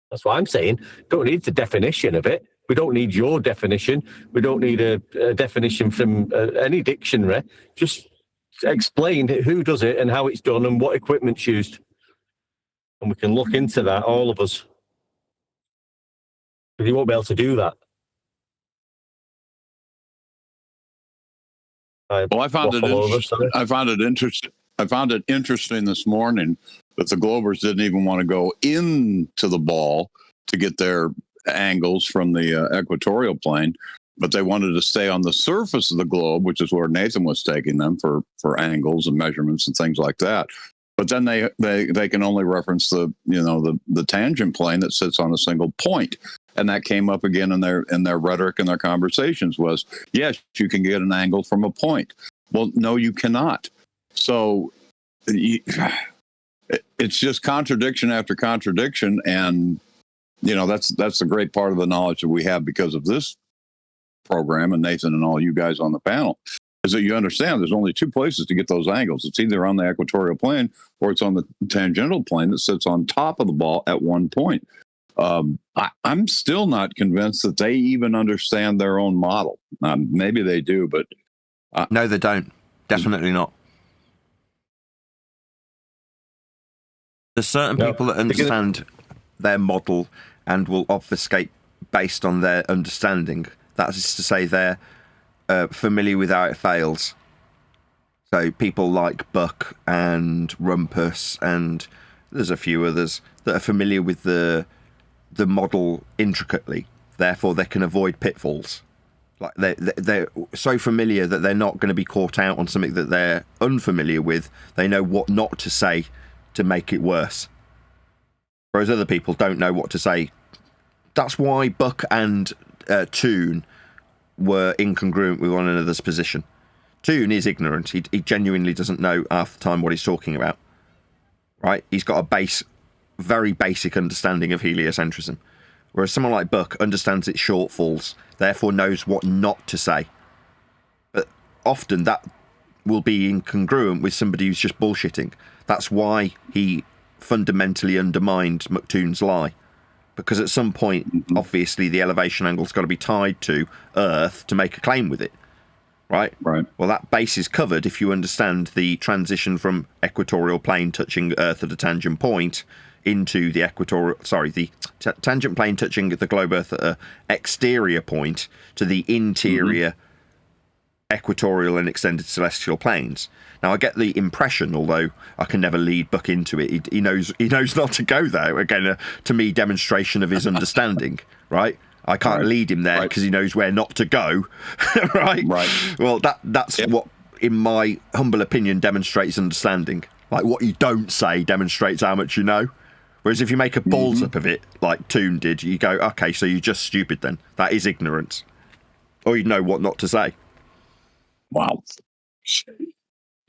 That's what I'm saying. Don't need the definition of it. We don't need your definition. We don't need a definition from any dictionary. Just explain who does it and how it's done and what equipment's used. And we can look into that, all of us. But you won't be able to do that. Well, I found it interesting. I found it interesting this morning that the Globers didn't even want to go into the ball to get their angles from the equatorial plane, but they wanted to stay on the surface of the globe, which is where Nathan was taking them for angles and measurements and things like that. But then they can only reference the tangent plane that sits on a single point. And that came up again in their rhetoric and their conversations was, yes, you can get an angle from a point. Well, no, you cannot. So it's just contradiction after contradiction. And, that's the great part of the knowledge that we have because of this program and Nathan and all you guys on the panel is that you understand there's only two places to get those angles. It's either on the equatorial plane or it's on the tangential plane that sits on top of the ball at one point. I'm still not convinced that they even understand their own model. Maybe they do, but no, they don't. Definitely not. There's certain people that understand their model and will obfuscate based on their understanding. That is to say, they're familiar with how it fails. So people like Buck and Rumpus, and there's a few others that are familiar with the model intricately. Therefore, they can avoid pitfalls. Like they're so familiar that they're not going to be caught out on something that they're unfamiliar with. They know what not to say to make it worse. Whereas other people don't know what to say. That's why Buck and Toon were incongruent with one another's position. Toon is ignorant. He genuinely doesn't know half the time what he's talking about. Right? He's got a very basic understanding of heliocentrism. Whereas someone like Buck understands its shortfalls, therefore knows what not to say. But often that will be incongruent with somebody who's just bullshitting. That's why he fundamentally undermined McToon's lie. Because at some point, obviously, the elevation angle's got to be tied to Earth to make a claim with it. Right? Right. Well, that base is covered if you understand the transition from equatorial plane touching Earth at a tangent point into the tangent plane touching the globe Earth at an exterior point to the interior equatorial and extended celestial planes. Now, I get the impression, although I can never lead Buck into it, he knows not to go there. Again, to me, demonstration of his understanding, right? I can't lead him there because he knows where not to go, right? Right. Well, that's what, in my humble opinion, demonstrates understanding. Like, what you don't say demonstrates how much you know. Whereas if you make a balls up of it, like Toon did, you go, okay, so you're just stupid then. That is ignorance. Or you know what not to say. Wow.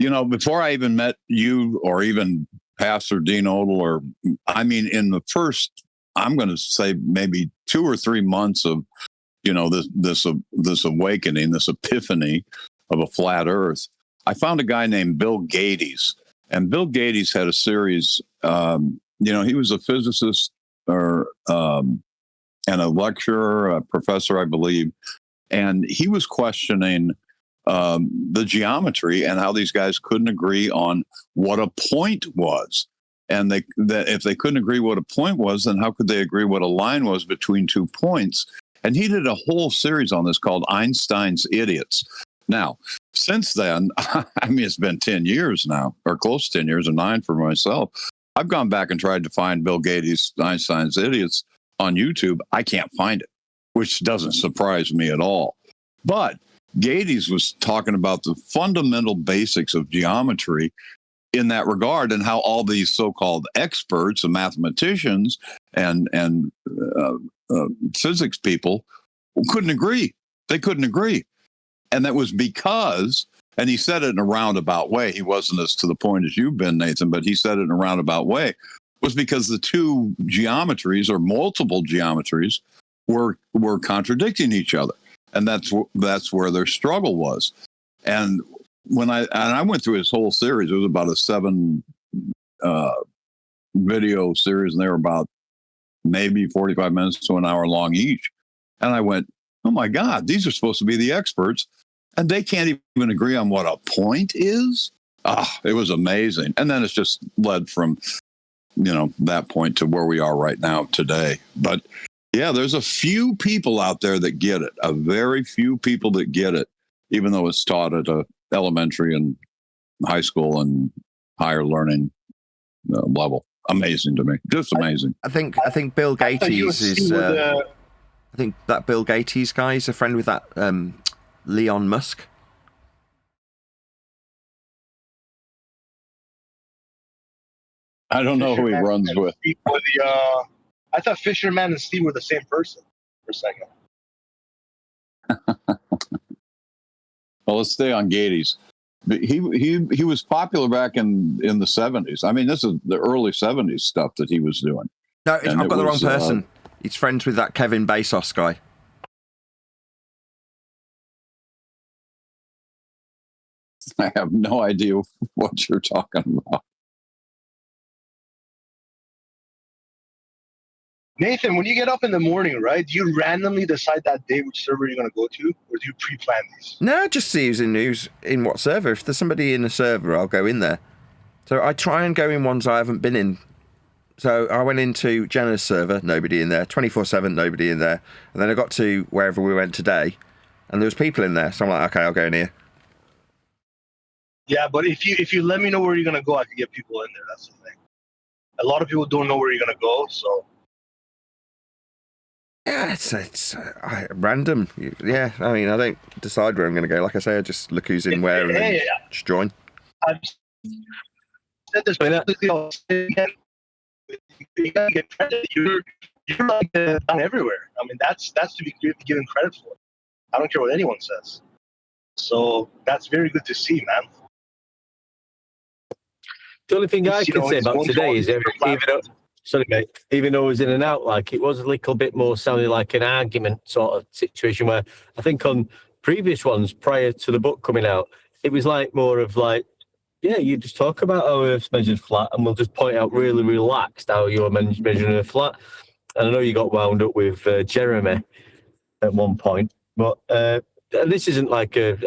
You know, before I even met you or even Pastor Dean Odell, in the first, I'm going to say maybe 2 or 3 months of, this awakening, this epiphany of a flat Earth, I found a guy named Bill Gates. And Bill Gates had a series, he was a physicist and a lecturer, a professor, I believe. And he was questioning the geometry and how these guys couldn't agree on what a point was. And that if they couldn't agree what a point was, then how could they agree what a line was between 2 points? And he did a whole series on this called Einstein's Idiots. Now, since then, it's been 10 years now, or close to 10 years, or 9 for myself. I've gone back and tried to find Bill Gates' Einstein's Idiots on YouTube. I can't find it, which doesn't surprise me at all. But Gates was talking about the fundamental basics of geometry in that regard, and how all these so-called experts and mathematicians and physics people couldn't agree. They couldn't agree. And that was because, and he said it in a roundabout way, he wasn't as to the point as you've been, Nathan, but he said it in a roundabout way, was because the two geometries or multiple geometries were contradicting each other. And that's where their struggle was. And when I went through his whole series, it was about a 7 video series, and they were about maybe 45 minutes to an hour long each. And I went, oh my God, these are supposed to be the experts, and they can't even agree on what a point is. It was amazing. And then it's just led from, that point to where we are right now today. But yeah, there's a few people out there that get it, a very few people that get it, even though it's taught at a elementary and high school and higher learning level. Amazing to me, just amazing. I think Bill Gates is. I think that Bill Gates guy is a friend with that Elon Musk. I don't know who he runs with. I thought Fisherman and Steve were the same person for a second. Well, let's stay on Gates. He was popular back in the 70s. This is the early 70s stuff that he was doing. No, I've got the wrong person. He's friends with that Kevin Bezos guy. I have no idea what you're talking about. Nathan, when you get up in the morning, right, do you randomly decide that day which server you're going to go to, or do you pre-plan these? No, just see who's in what server. If there's somebody in a server, I'll go in there. So I try and go in ones I haven't been in. So I went into Jenna's server, nobody in there. 24/7, nobody in there. And then I got to wherever we went today, and there was people in there. So I'm like, okay, I'll go in here. Yeah, but if you let me know where you're going to go, I can get people in there. That's the thing. A lot of people don't know where you're going to go, so... Yeah, it's random. Yeah, I mean, I don't decide where I'm going to go. Like I say, I just look who's in where and then just join. I've said this publicly all again. You gotta get credit. You're like down everywhere. I mean, that's to be given credit for. I don't care what anyone says. So that's very good to see, man. The only thing I can say about today is even though it was in and out, like it was a little bit more sounding like an argument sort of situation where I think on previous ones prior to the book coming out, it was like more of like, yeah, you just talk about how Earth's measured flat and we'll just point out really relaxed how you're measuring a flat. And I know you got wound up with Jeremy at one point, but this isn't like it's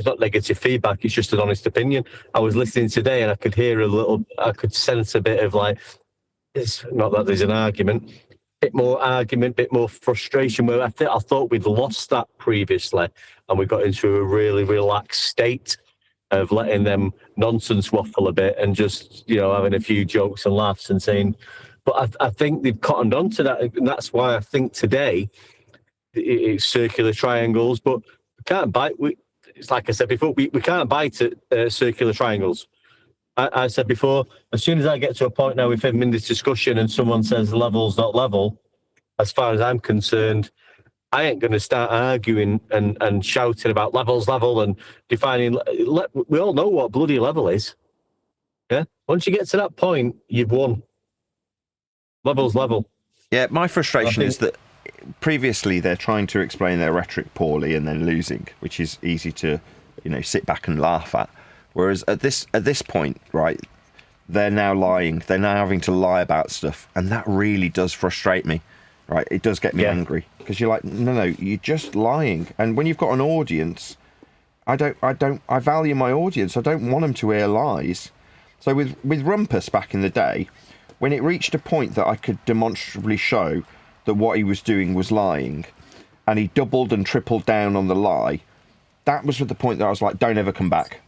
not negative feedback, it's just an honest opinion. I was listening today and I could hear I could sense a bit of like, it's not that there's an argument, bit more frustration. Where I thought we'd lost that previously, and we got into a really relaxed state of letting them nonsense waffle a bit and just having a few jokes and laughs and saying. But I think they've cottoned on to that, and that's why I think today it's circular triangles. But we can't bite. It's like I said before, we can't bite at circular triangles. I said before, as soon as I get to a point now with him in this discussion and someone says level's not level, as far as I'm concerned, I ain't going to start arguing and shouting about level's level and defining. We all know what bloody level is. Yeah. Once you get to that point, you've won. Level's level. Yeah, my frustration is that previously they're trying to explain their rhetoric poorly and then losing, which is easy to, sit back and laugh at. Whereas at this point, right, they're now lying. They're now having to lie about stuff, and that really does frustrate me. Right, it does get me angry because you're like, no, you're just lying. And when you've got an audience, I value my audience. I don't want them to hear lies. So with Rumpus back in the day, when it reached a point that I could demonstrably show that what he was doing was lying, and he doubled and tripled down on the lie, that was at the point that I was like, don't ever come back.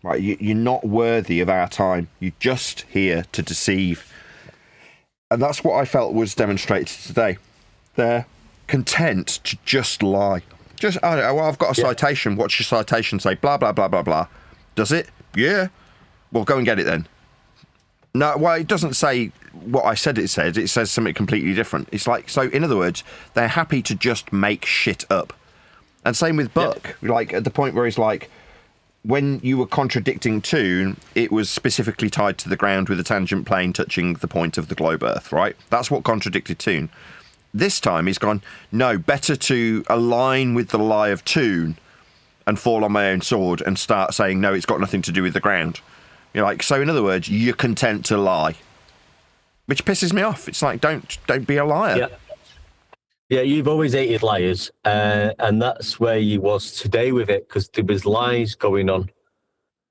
Right, you're not worthy of our time. You're just here to deceive. And that's what I felt was demonstrated today. They're content to just lie. Just, I don't know, well, I've got a citation. What's your citation say? Blah, blah, blah, blah, blah. Does it? Yeah. Well, go and get it then. No, well, it doesn't say what I said it said. It says something completely different. It's like, so in other words, they're happy to just make shit up. And same with Buck. Like, at the point where he's like, when you were contradicting Toon, it was specifically tied to the ground with a tangent plane touching the point of the globe Earth, right? That's what contradicted Toon. This time he's gone, no, better to align with the lie of Toon and fall on my own sword and start saying, no, it's got nothing to do with the ground. You're like, so in other words, you're content to lie. Which pisses me off. It's like, don't be a liar. Yeah. Yeah, you've always hated liars, and that's where you was today with it, because there was lies going on.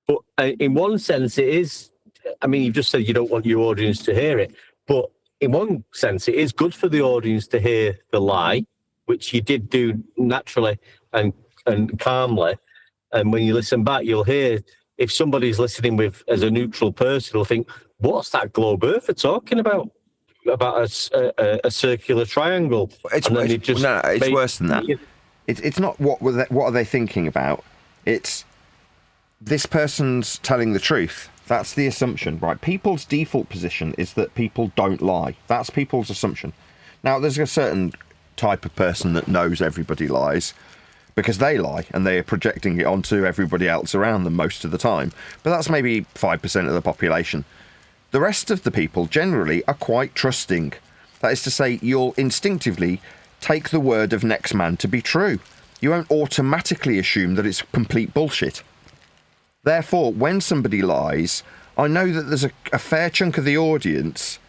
But in one sense, it is, I mean, you've just said you don't want your audience to hear it, but in one sense, it is good for the audience to hear the lie, which you did do naturally and calmly. And when you listen back, you'll hear, if somebody's listening with as a neutral person, they'll think, what's that globe Earth talking about a circular triangle? It's worse than that. It's not what are they thinking about. It's this person's telling the truth. That's the assumption, right? People's default position is that people don't lie. That's people's assumption. Now, there's a certain type of person that knows everybody lies because they lie and they are projecting it onto everybody else around them most of the time. But that's maybe 5% of the population. The rest of the people generally are quite trusting. That is to say, you'll instinctively take the word of next man to be true. You won't automatically assume that it's complete bullshit. Therefore, when somebody lies, I know that there's a fair chunk of the audience,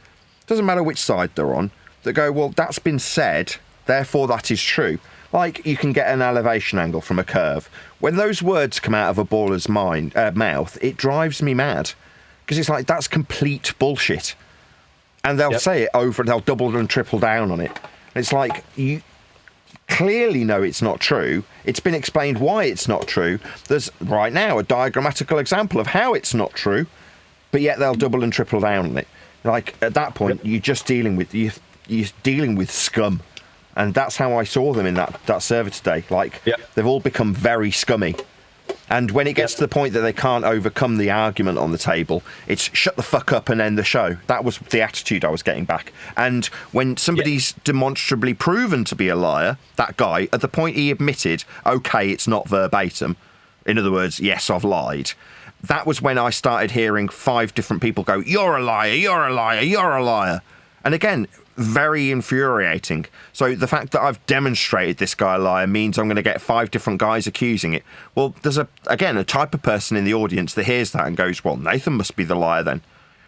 doesn't matter which side they're on, that go, well, that's been said, therefore that is true. Like, you can get an elevation angle from a curve. When those words come out of a baller's mouth, it drives me mad. Because it's like, that's complete bullshit. And they'll say it over, they'll double and triple down on it. And it's like, you clearly know it's not true. It's been explained why it's not true. There's, right now, a diagrammatical example of how it's not true, but yet they'll double and triple down on it. Like, at that point, you're just dealing with scum. And that's how I saw them in that server today. Like, they've all become very scummy. And when it gets to the point that they can't overcome the argument on the table, it's shut the fuck up and end the show. That was the attitude I was getting back. And when somebody's demonstrably proven to be a liar, that guy, at the point he admitted, okay, it's not verbatim, in other words, yes, I've lied, that was when I started hearing 5 different people go, you're a liar, you're a liar, you're a liar. And again, very infuriating. So the fact that I've demonstrated this guy a liar means I'm going to get 5 different guys accusing it. Well, there's a type of person in the audience that hears that and goes, well, Nathan must be the liar then.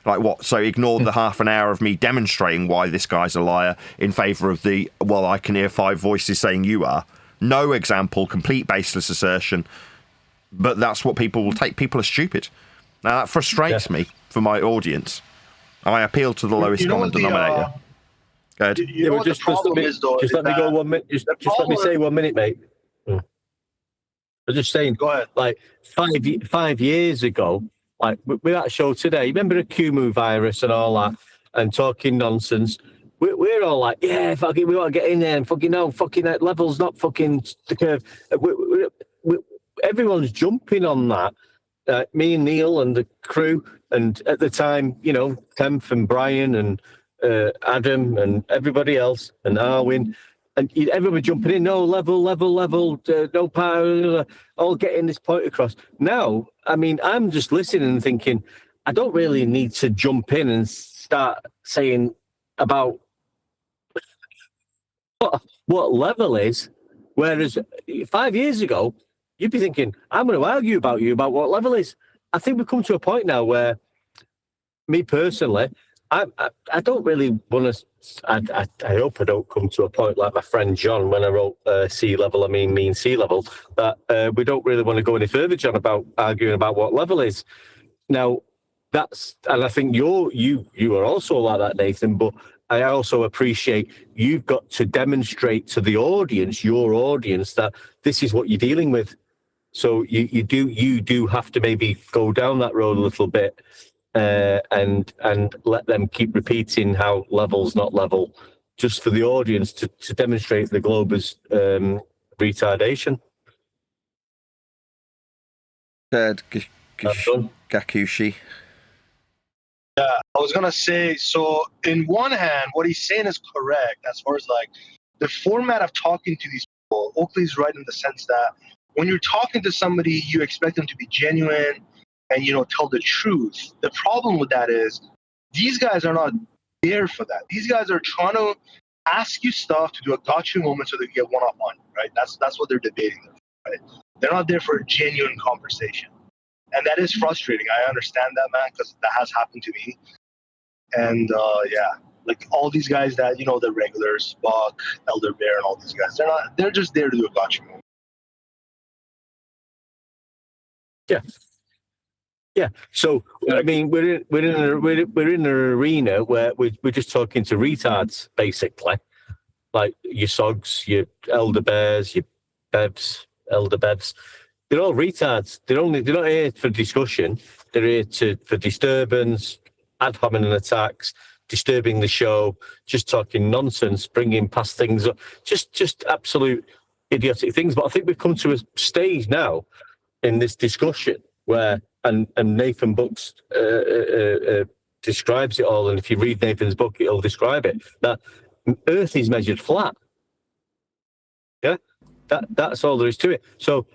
Like, what? So ignore the half an hour of me demonstrating why this guy's a liar in favour of the, well, I can hear 5 voices saying you are. No example, complete baseless assertion. But that's what people will take. People are stupid. Now, that frustrates me for my audience. I appeal to the lowest common denominator. Good. Just let me go 1 minute. Just let me say 1 minute, mate. I'm just saying. Go ahead. Like 5 years ago, like with that show today, remember the Kumu virus and all that, and talking nonsense. We're all like, yeah, fucking, we want to get in there and fucking no, fucking that level's not fucking the curve. Everyone's jumping on that. Me and Neil and the crew, and at the time, you know, Kempf and Brian and Adam and everybody else and Arwin, and everybody jumping in, no, level, no power, all getting this point across. Now, I mean, I'm just listening and thinking, I don't really need to jump in and start saying about what level is, whereas 5 years ago, you'd be thinking, I'm going to argue about you about what level is. I think we've come to a point now where, me personally, I don't really want to. I hope I don't come to a point like my friend John when I wrote sea level. I mean sea level. That we don't really want to go any further, John, about arguing about what level is. Now, and I think you are also like that, Nathan. But I also appreciate you've got to demonstrate to the audience, your audience, that this is what you're dealing with. So you do have to maybe go down that road a little bit. And let them keep repeating how level's not level, just for the audience to demonstrate the Glober's retardation. Gakushi. Yeah, I was gonna say, so in one hand, what he's saying is correct as far as like the format of talking to these people. Oakley's right in the sense that when you're talking to somebody, you expect them to be genuine and, you know, tell the truth. The problem with that is these guys are not there for that. These guys are trying to ask you stuff to do a gotcha moment so they can get one up on you, right? That's what they're debating, right? They're not there for a genuine conversation. And that is frustrating. I understand that, man, because that has happened to me. And yeah, like all these guys that, you know, the regulars, Buck, Elder Bear, and all these guys, they're just there to do a gotcha moment. Yeah. Yeah, so I mean, we're in an arena where we're just talking to retards, basically, like your Sogs, your Elder Bears, your Bevs, Elder Bevs. They're all retards. They're not here for discussion. They're here for disturbance, ad hominem attacks, disturbing the show, just talking nonsense, bringing past things up, just absolute idiotic things. But I think we've come to a stage now in this discussion where. And Nathan Books describes it all, and if you read Nathan's book, it'll describe it, that Earth is measured flat. Yeah, that's all there is to it. So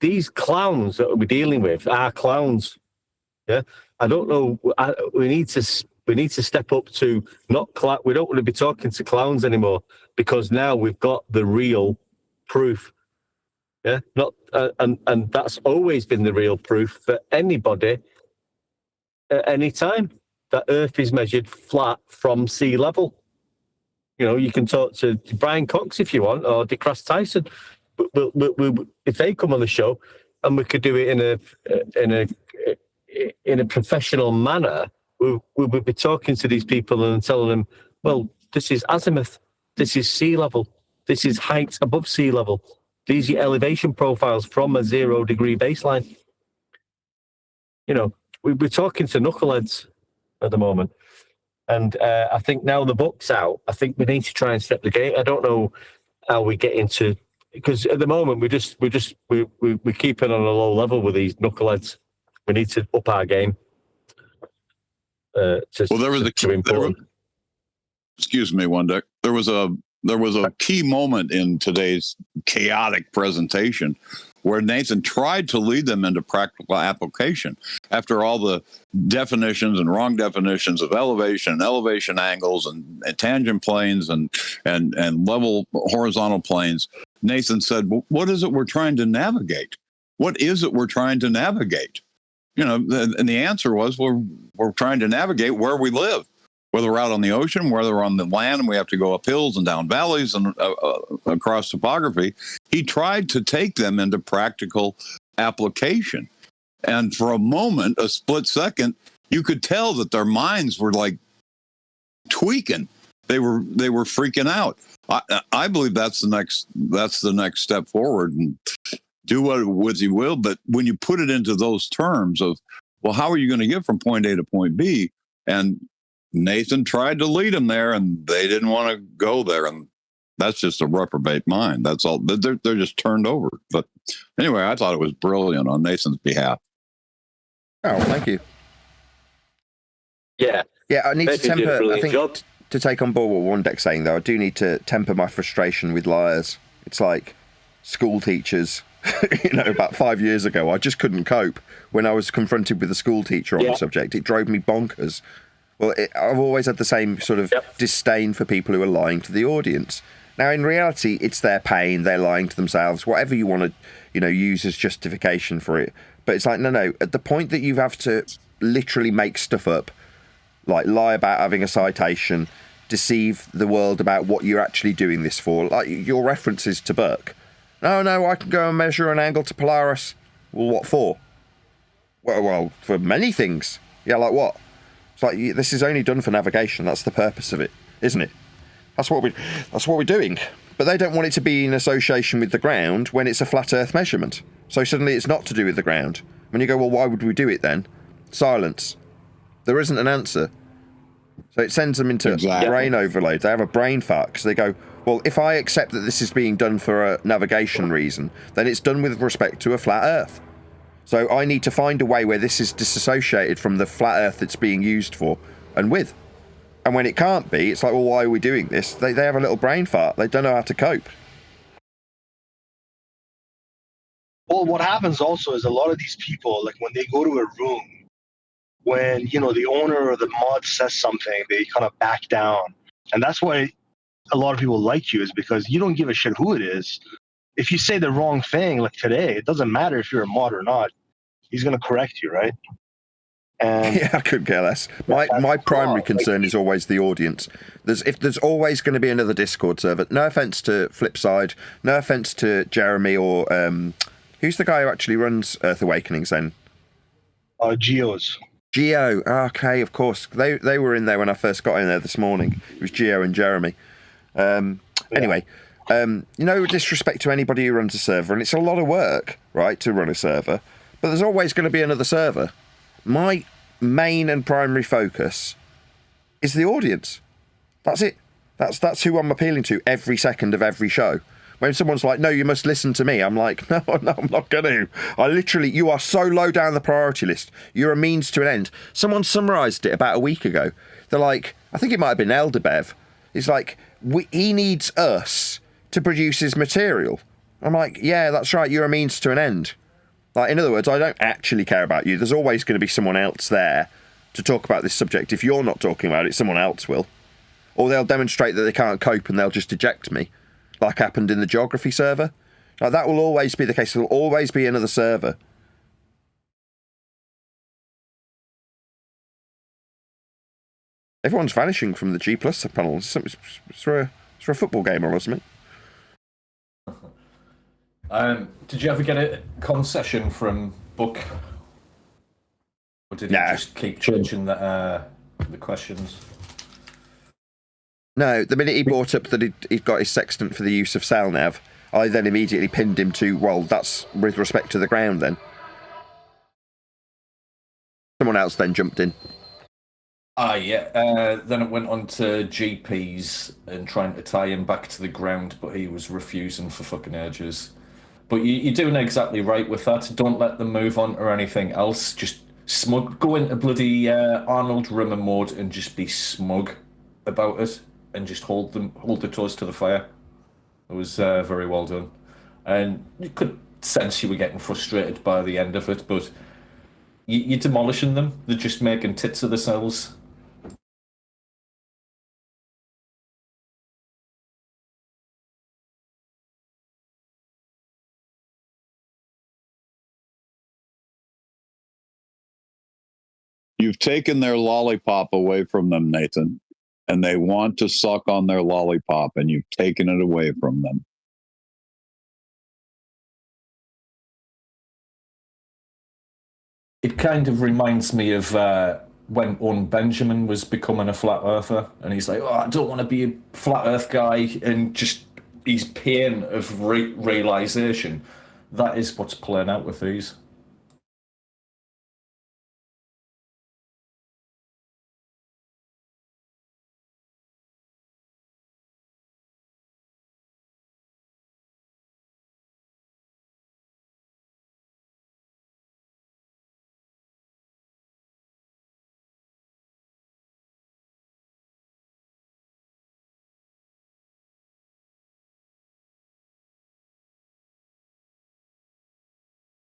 these clowns that we're dealing with are clowns. Yeah, I don't know. We need to step up to not we don't want to be talking to clowns anymore, because now we've got the real proof. Yeah, not and that's always been the real proof for anybody at any time that Earth is measured flat from sea level. You know, you can talk to Brian Cox if you want, or DeGrasse Tyson. If they come on the show, and we could do it in a professional manner, we would be talking to these people and telling them, well, this is azimuth, this is sea level, this is height above sea level. These are your elevation profiles from a 0 degree baseline. You know, we're talking to knuckleheads at the moment. And I think now the book's out, I think we need to try and step the game. I don't know how we get into, because at the moment we're keeping on a low level with these knuckleheads. We need to up our game. Excuse me, Wendek. There was a key moment in today's chaotic presentation where Nathan tried to lead them into practical application after all the definitions and wrong definitions of elevation angles and tangent planes and level horizontal planes. Nathan said, well, what is it we're trying to navigate? What is it we're trying to navigate? You know, and the answer was, we're trying to navigate where we live. Whether we're out on the ocean, whether we're on the land and we have to go up hills and down valleys and across topography, he tried to take them into practical application. And for a moment, a split second, you could tell that their minds were like tweaking. They were freaking out. I believe that's the next step forward, and do what you will. But when you put it into those terms of, well, how are you going to get from point A to point B? And Nathan tried to lead them there, and they didn't want to go there, and that's just a reprobate mind. That's all. They're just turned over. But anyway, I thought it was brilliant on Nathan's behalf. Oh, thank you. Yeah, I need to temper. I think to take on board what Wondek's saying, though, I do need to temper my frustration with liars. It's like school teachers. About 5 years ago, I just couldn't cope when I was confronted with a school teacher on the subject. It drove me bonkers. Well, I've always had the same sort of disdain for people who are lying to the audience. Now, in reality, it's their pain. They're lying to themselves. Whatever you want to, use as justification for it. But it's like, no. At the point that you have to literally make stuff up, like lie about having a citation, deceive the world about what you're actually doing this for, like your references to Burke. No, I can go and measure an angle to Polaris. Well, what for? Well, for many things. Yeah, like what? It's like, this is only done for navigation. That's the purpose of it, isn't it? That's what we're doing. But they don't want it to be in association with the ground when it's a flat Earth measurement. So suddenly it's not to do with the ground. When you go, well, why would we do it then? Silence. There isn't an answer. So it sends them into brain overload. They have a brain fart because they go, well, if I accept that this is being done for a navigation reason, then it's done with respect to a flat Earth. So I need to find a way where this is disassociated from the flat Earth it's being used for and with. And when it can't be, it's like, well, why are we doing this? They have a little brain fart. They don't know how to cope. Well, what happens also is a lot of these people, like when they go to a room, when, the owner or the mod says something, they kind of back down. And that's why a lot of people like you, is because you don't give a shit who it is. If you say the wrong thing, like today, it doesn't matter if you're a mod or not. He's going to correct you, right? And I couldn't care less. My primary concern is always the audience. There's always going to be another Discord server. No offense to Flipside. No offense to Jeremy or who's the guy who actually runs Earth Awakenings then? Geo's. Geo. Okay, of course. They were in there when I first got in there this morning. It was Geo and Jeremy. Anyway. No disrespect to anybody who runs a server, and it's a lot of work, right, to run a server, but there's always going to be another server. My main and primary focus is the audience. That's it. That's who I'm appealing to every second of every show. When someone's like, no, you must listen to me, I'm like, no, I'm not going to. You are so low down the priority list. You're a means to an end. Someone summarised it about a week ago. They're like, I think it might have been Elderbev. It's like, he needs us to produce his material. I'm like, yeah, that's right, you're a means to an end. Like, in other words, I don't actually care about you. There's always going to be someone else there to talk about this subject. If you're not talking about it, someone else will. Or they'll demonstrate that they can't cope and they'll just eject me, like happened in the geography server. Like, that will always be the case. There will always be another server. Everyone's vanishing from the G Plus panel. It's for a football game or something. Did you ever get a concession from Book? Or did he just keep changing the questions? No, the minute he brought up that he'd got his sextant for the use of CellNav, I then immediately pinned him to, well, that's with respect to the ground then. Someone else then jumped in. Yeah. Then it went on to GPs and trying to tie him back to the ground, but he was refusing for fucking ages. But you're doing exactly right with that. Don't let them move on or anything else. Just smug. Go into bloody Arnold Rimmer mode and just be smug about it, and just hold the toes to the fire. It was very well done, and you could sense you were getting frustrated by the end of it. But you're demolishing them. They're just making tits of themselves. You've taken their lollipop away from them, Nathan, and they want to suck on their lollipop, and you've taken it away from them. It kind of reminds me of when Owen Benjamin was becoming a flat earther, and he's like, "Oh, I don't want to be a flat Earth guy," and just his pain of realization. That is what's playing out with these.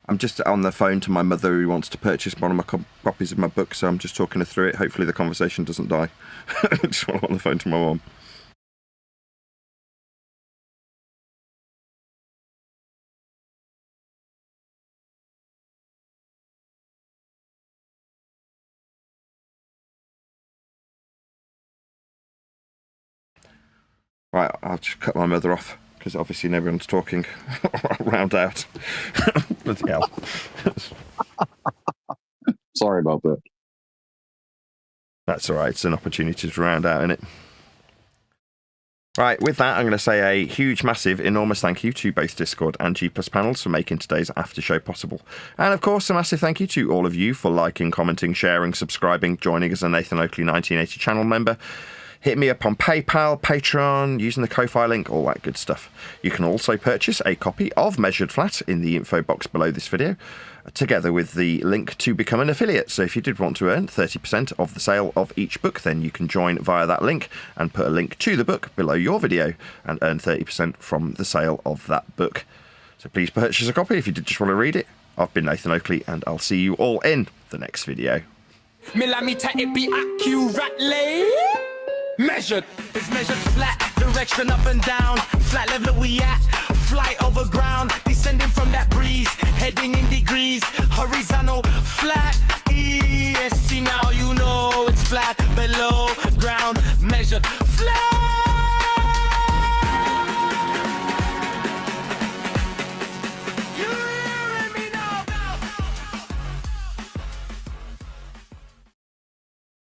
I'm just on the phone to my mother who wants to purchase one of my copies of my book, so I'm just talking her through it. Hopefully the conversation doesn't die. I just want on the phone to my mum. Right, I'll just cut my mother off, because obviously everyone's talking. Round out. Bloody hell. Sorry about that. That's all right. It's an opportunity to round out, isn't it? Right, with that, I'm going to say a huge, massive, enormous thank you to both Discord and G Plus panels for making today's after show possible. And of course, a massive thank you to all of you for liking, commenting, sharing, subscribing, joining as a Nathan Oakley 1980 channel member. Hit me up on PayPal, Patreon, using the Ko-Fi link, all that good stuff. You can also purchase a copy of Measured Flat in the info box below this video, together with the link to become an affiliate. So if you did want to earn 30% of the sale of each book, then you can join via that link and put a link to the book below your video and earn 30% from the sale of that book. So please purchase a copy if you did just want to read it. I've been Nathan Oakley, and I'll see you all in the next video. Millimeter, it be accurately measured. It's measured flat, direction up and down. Flat level we at, flight over ground.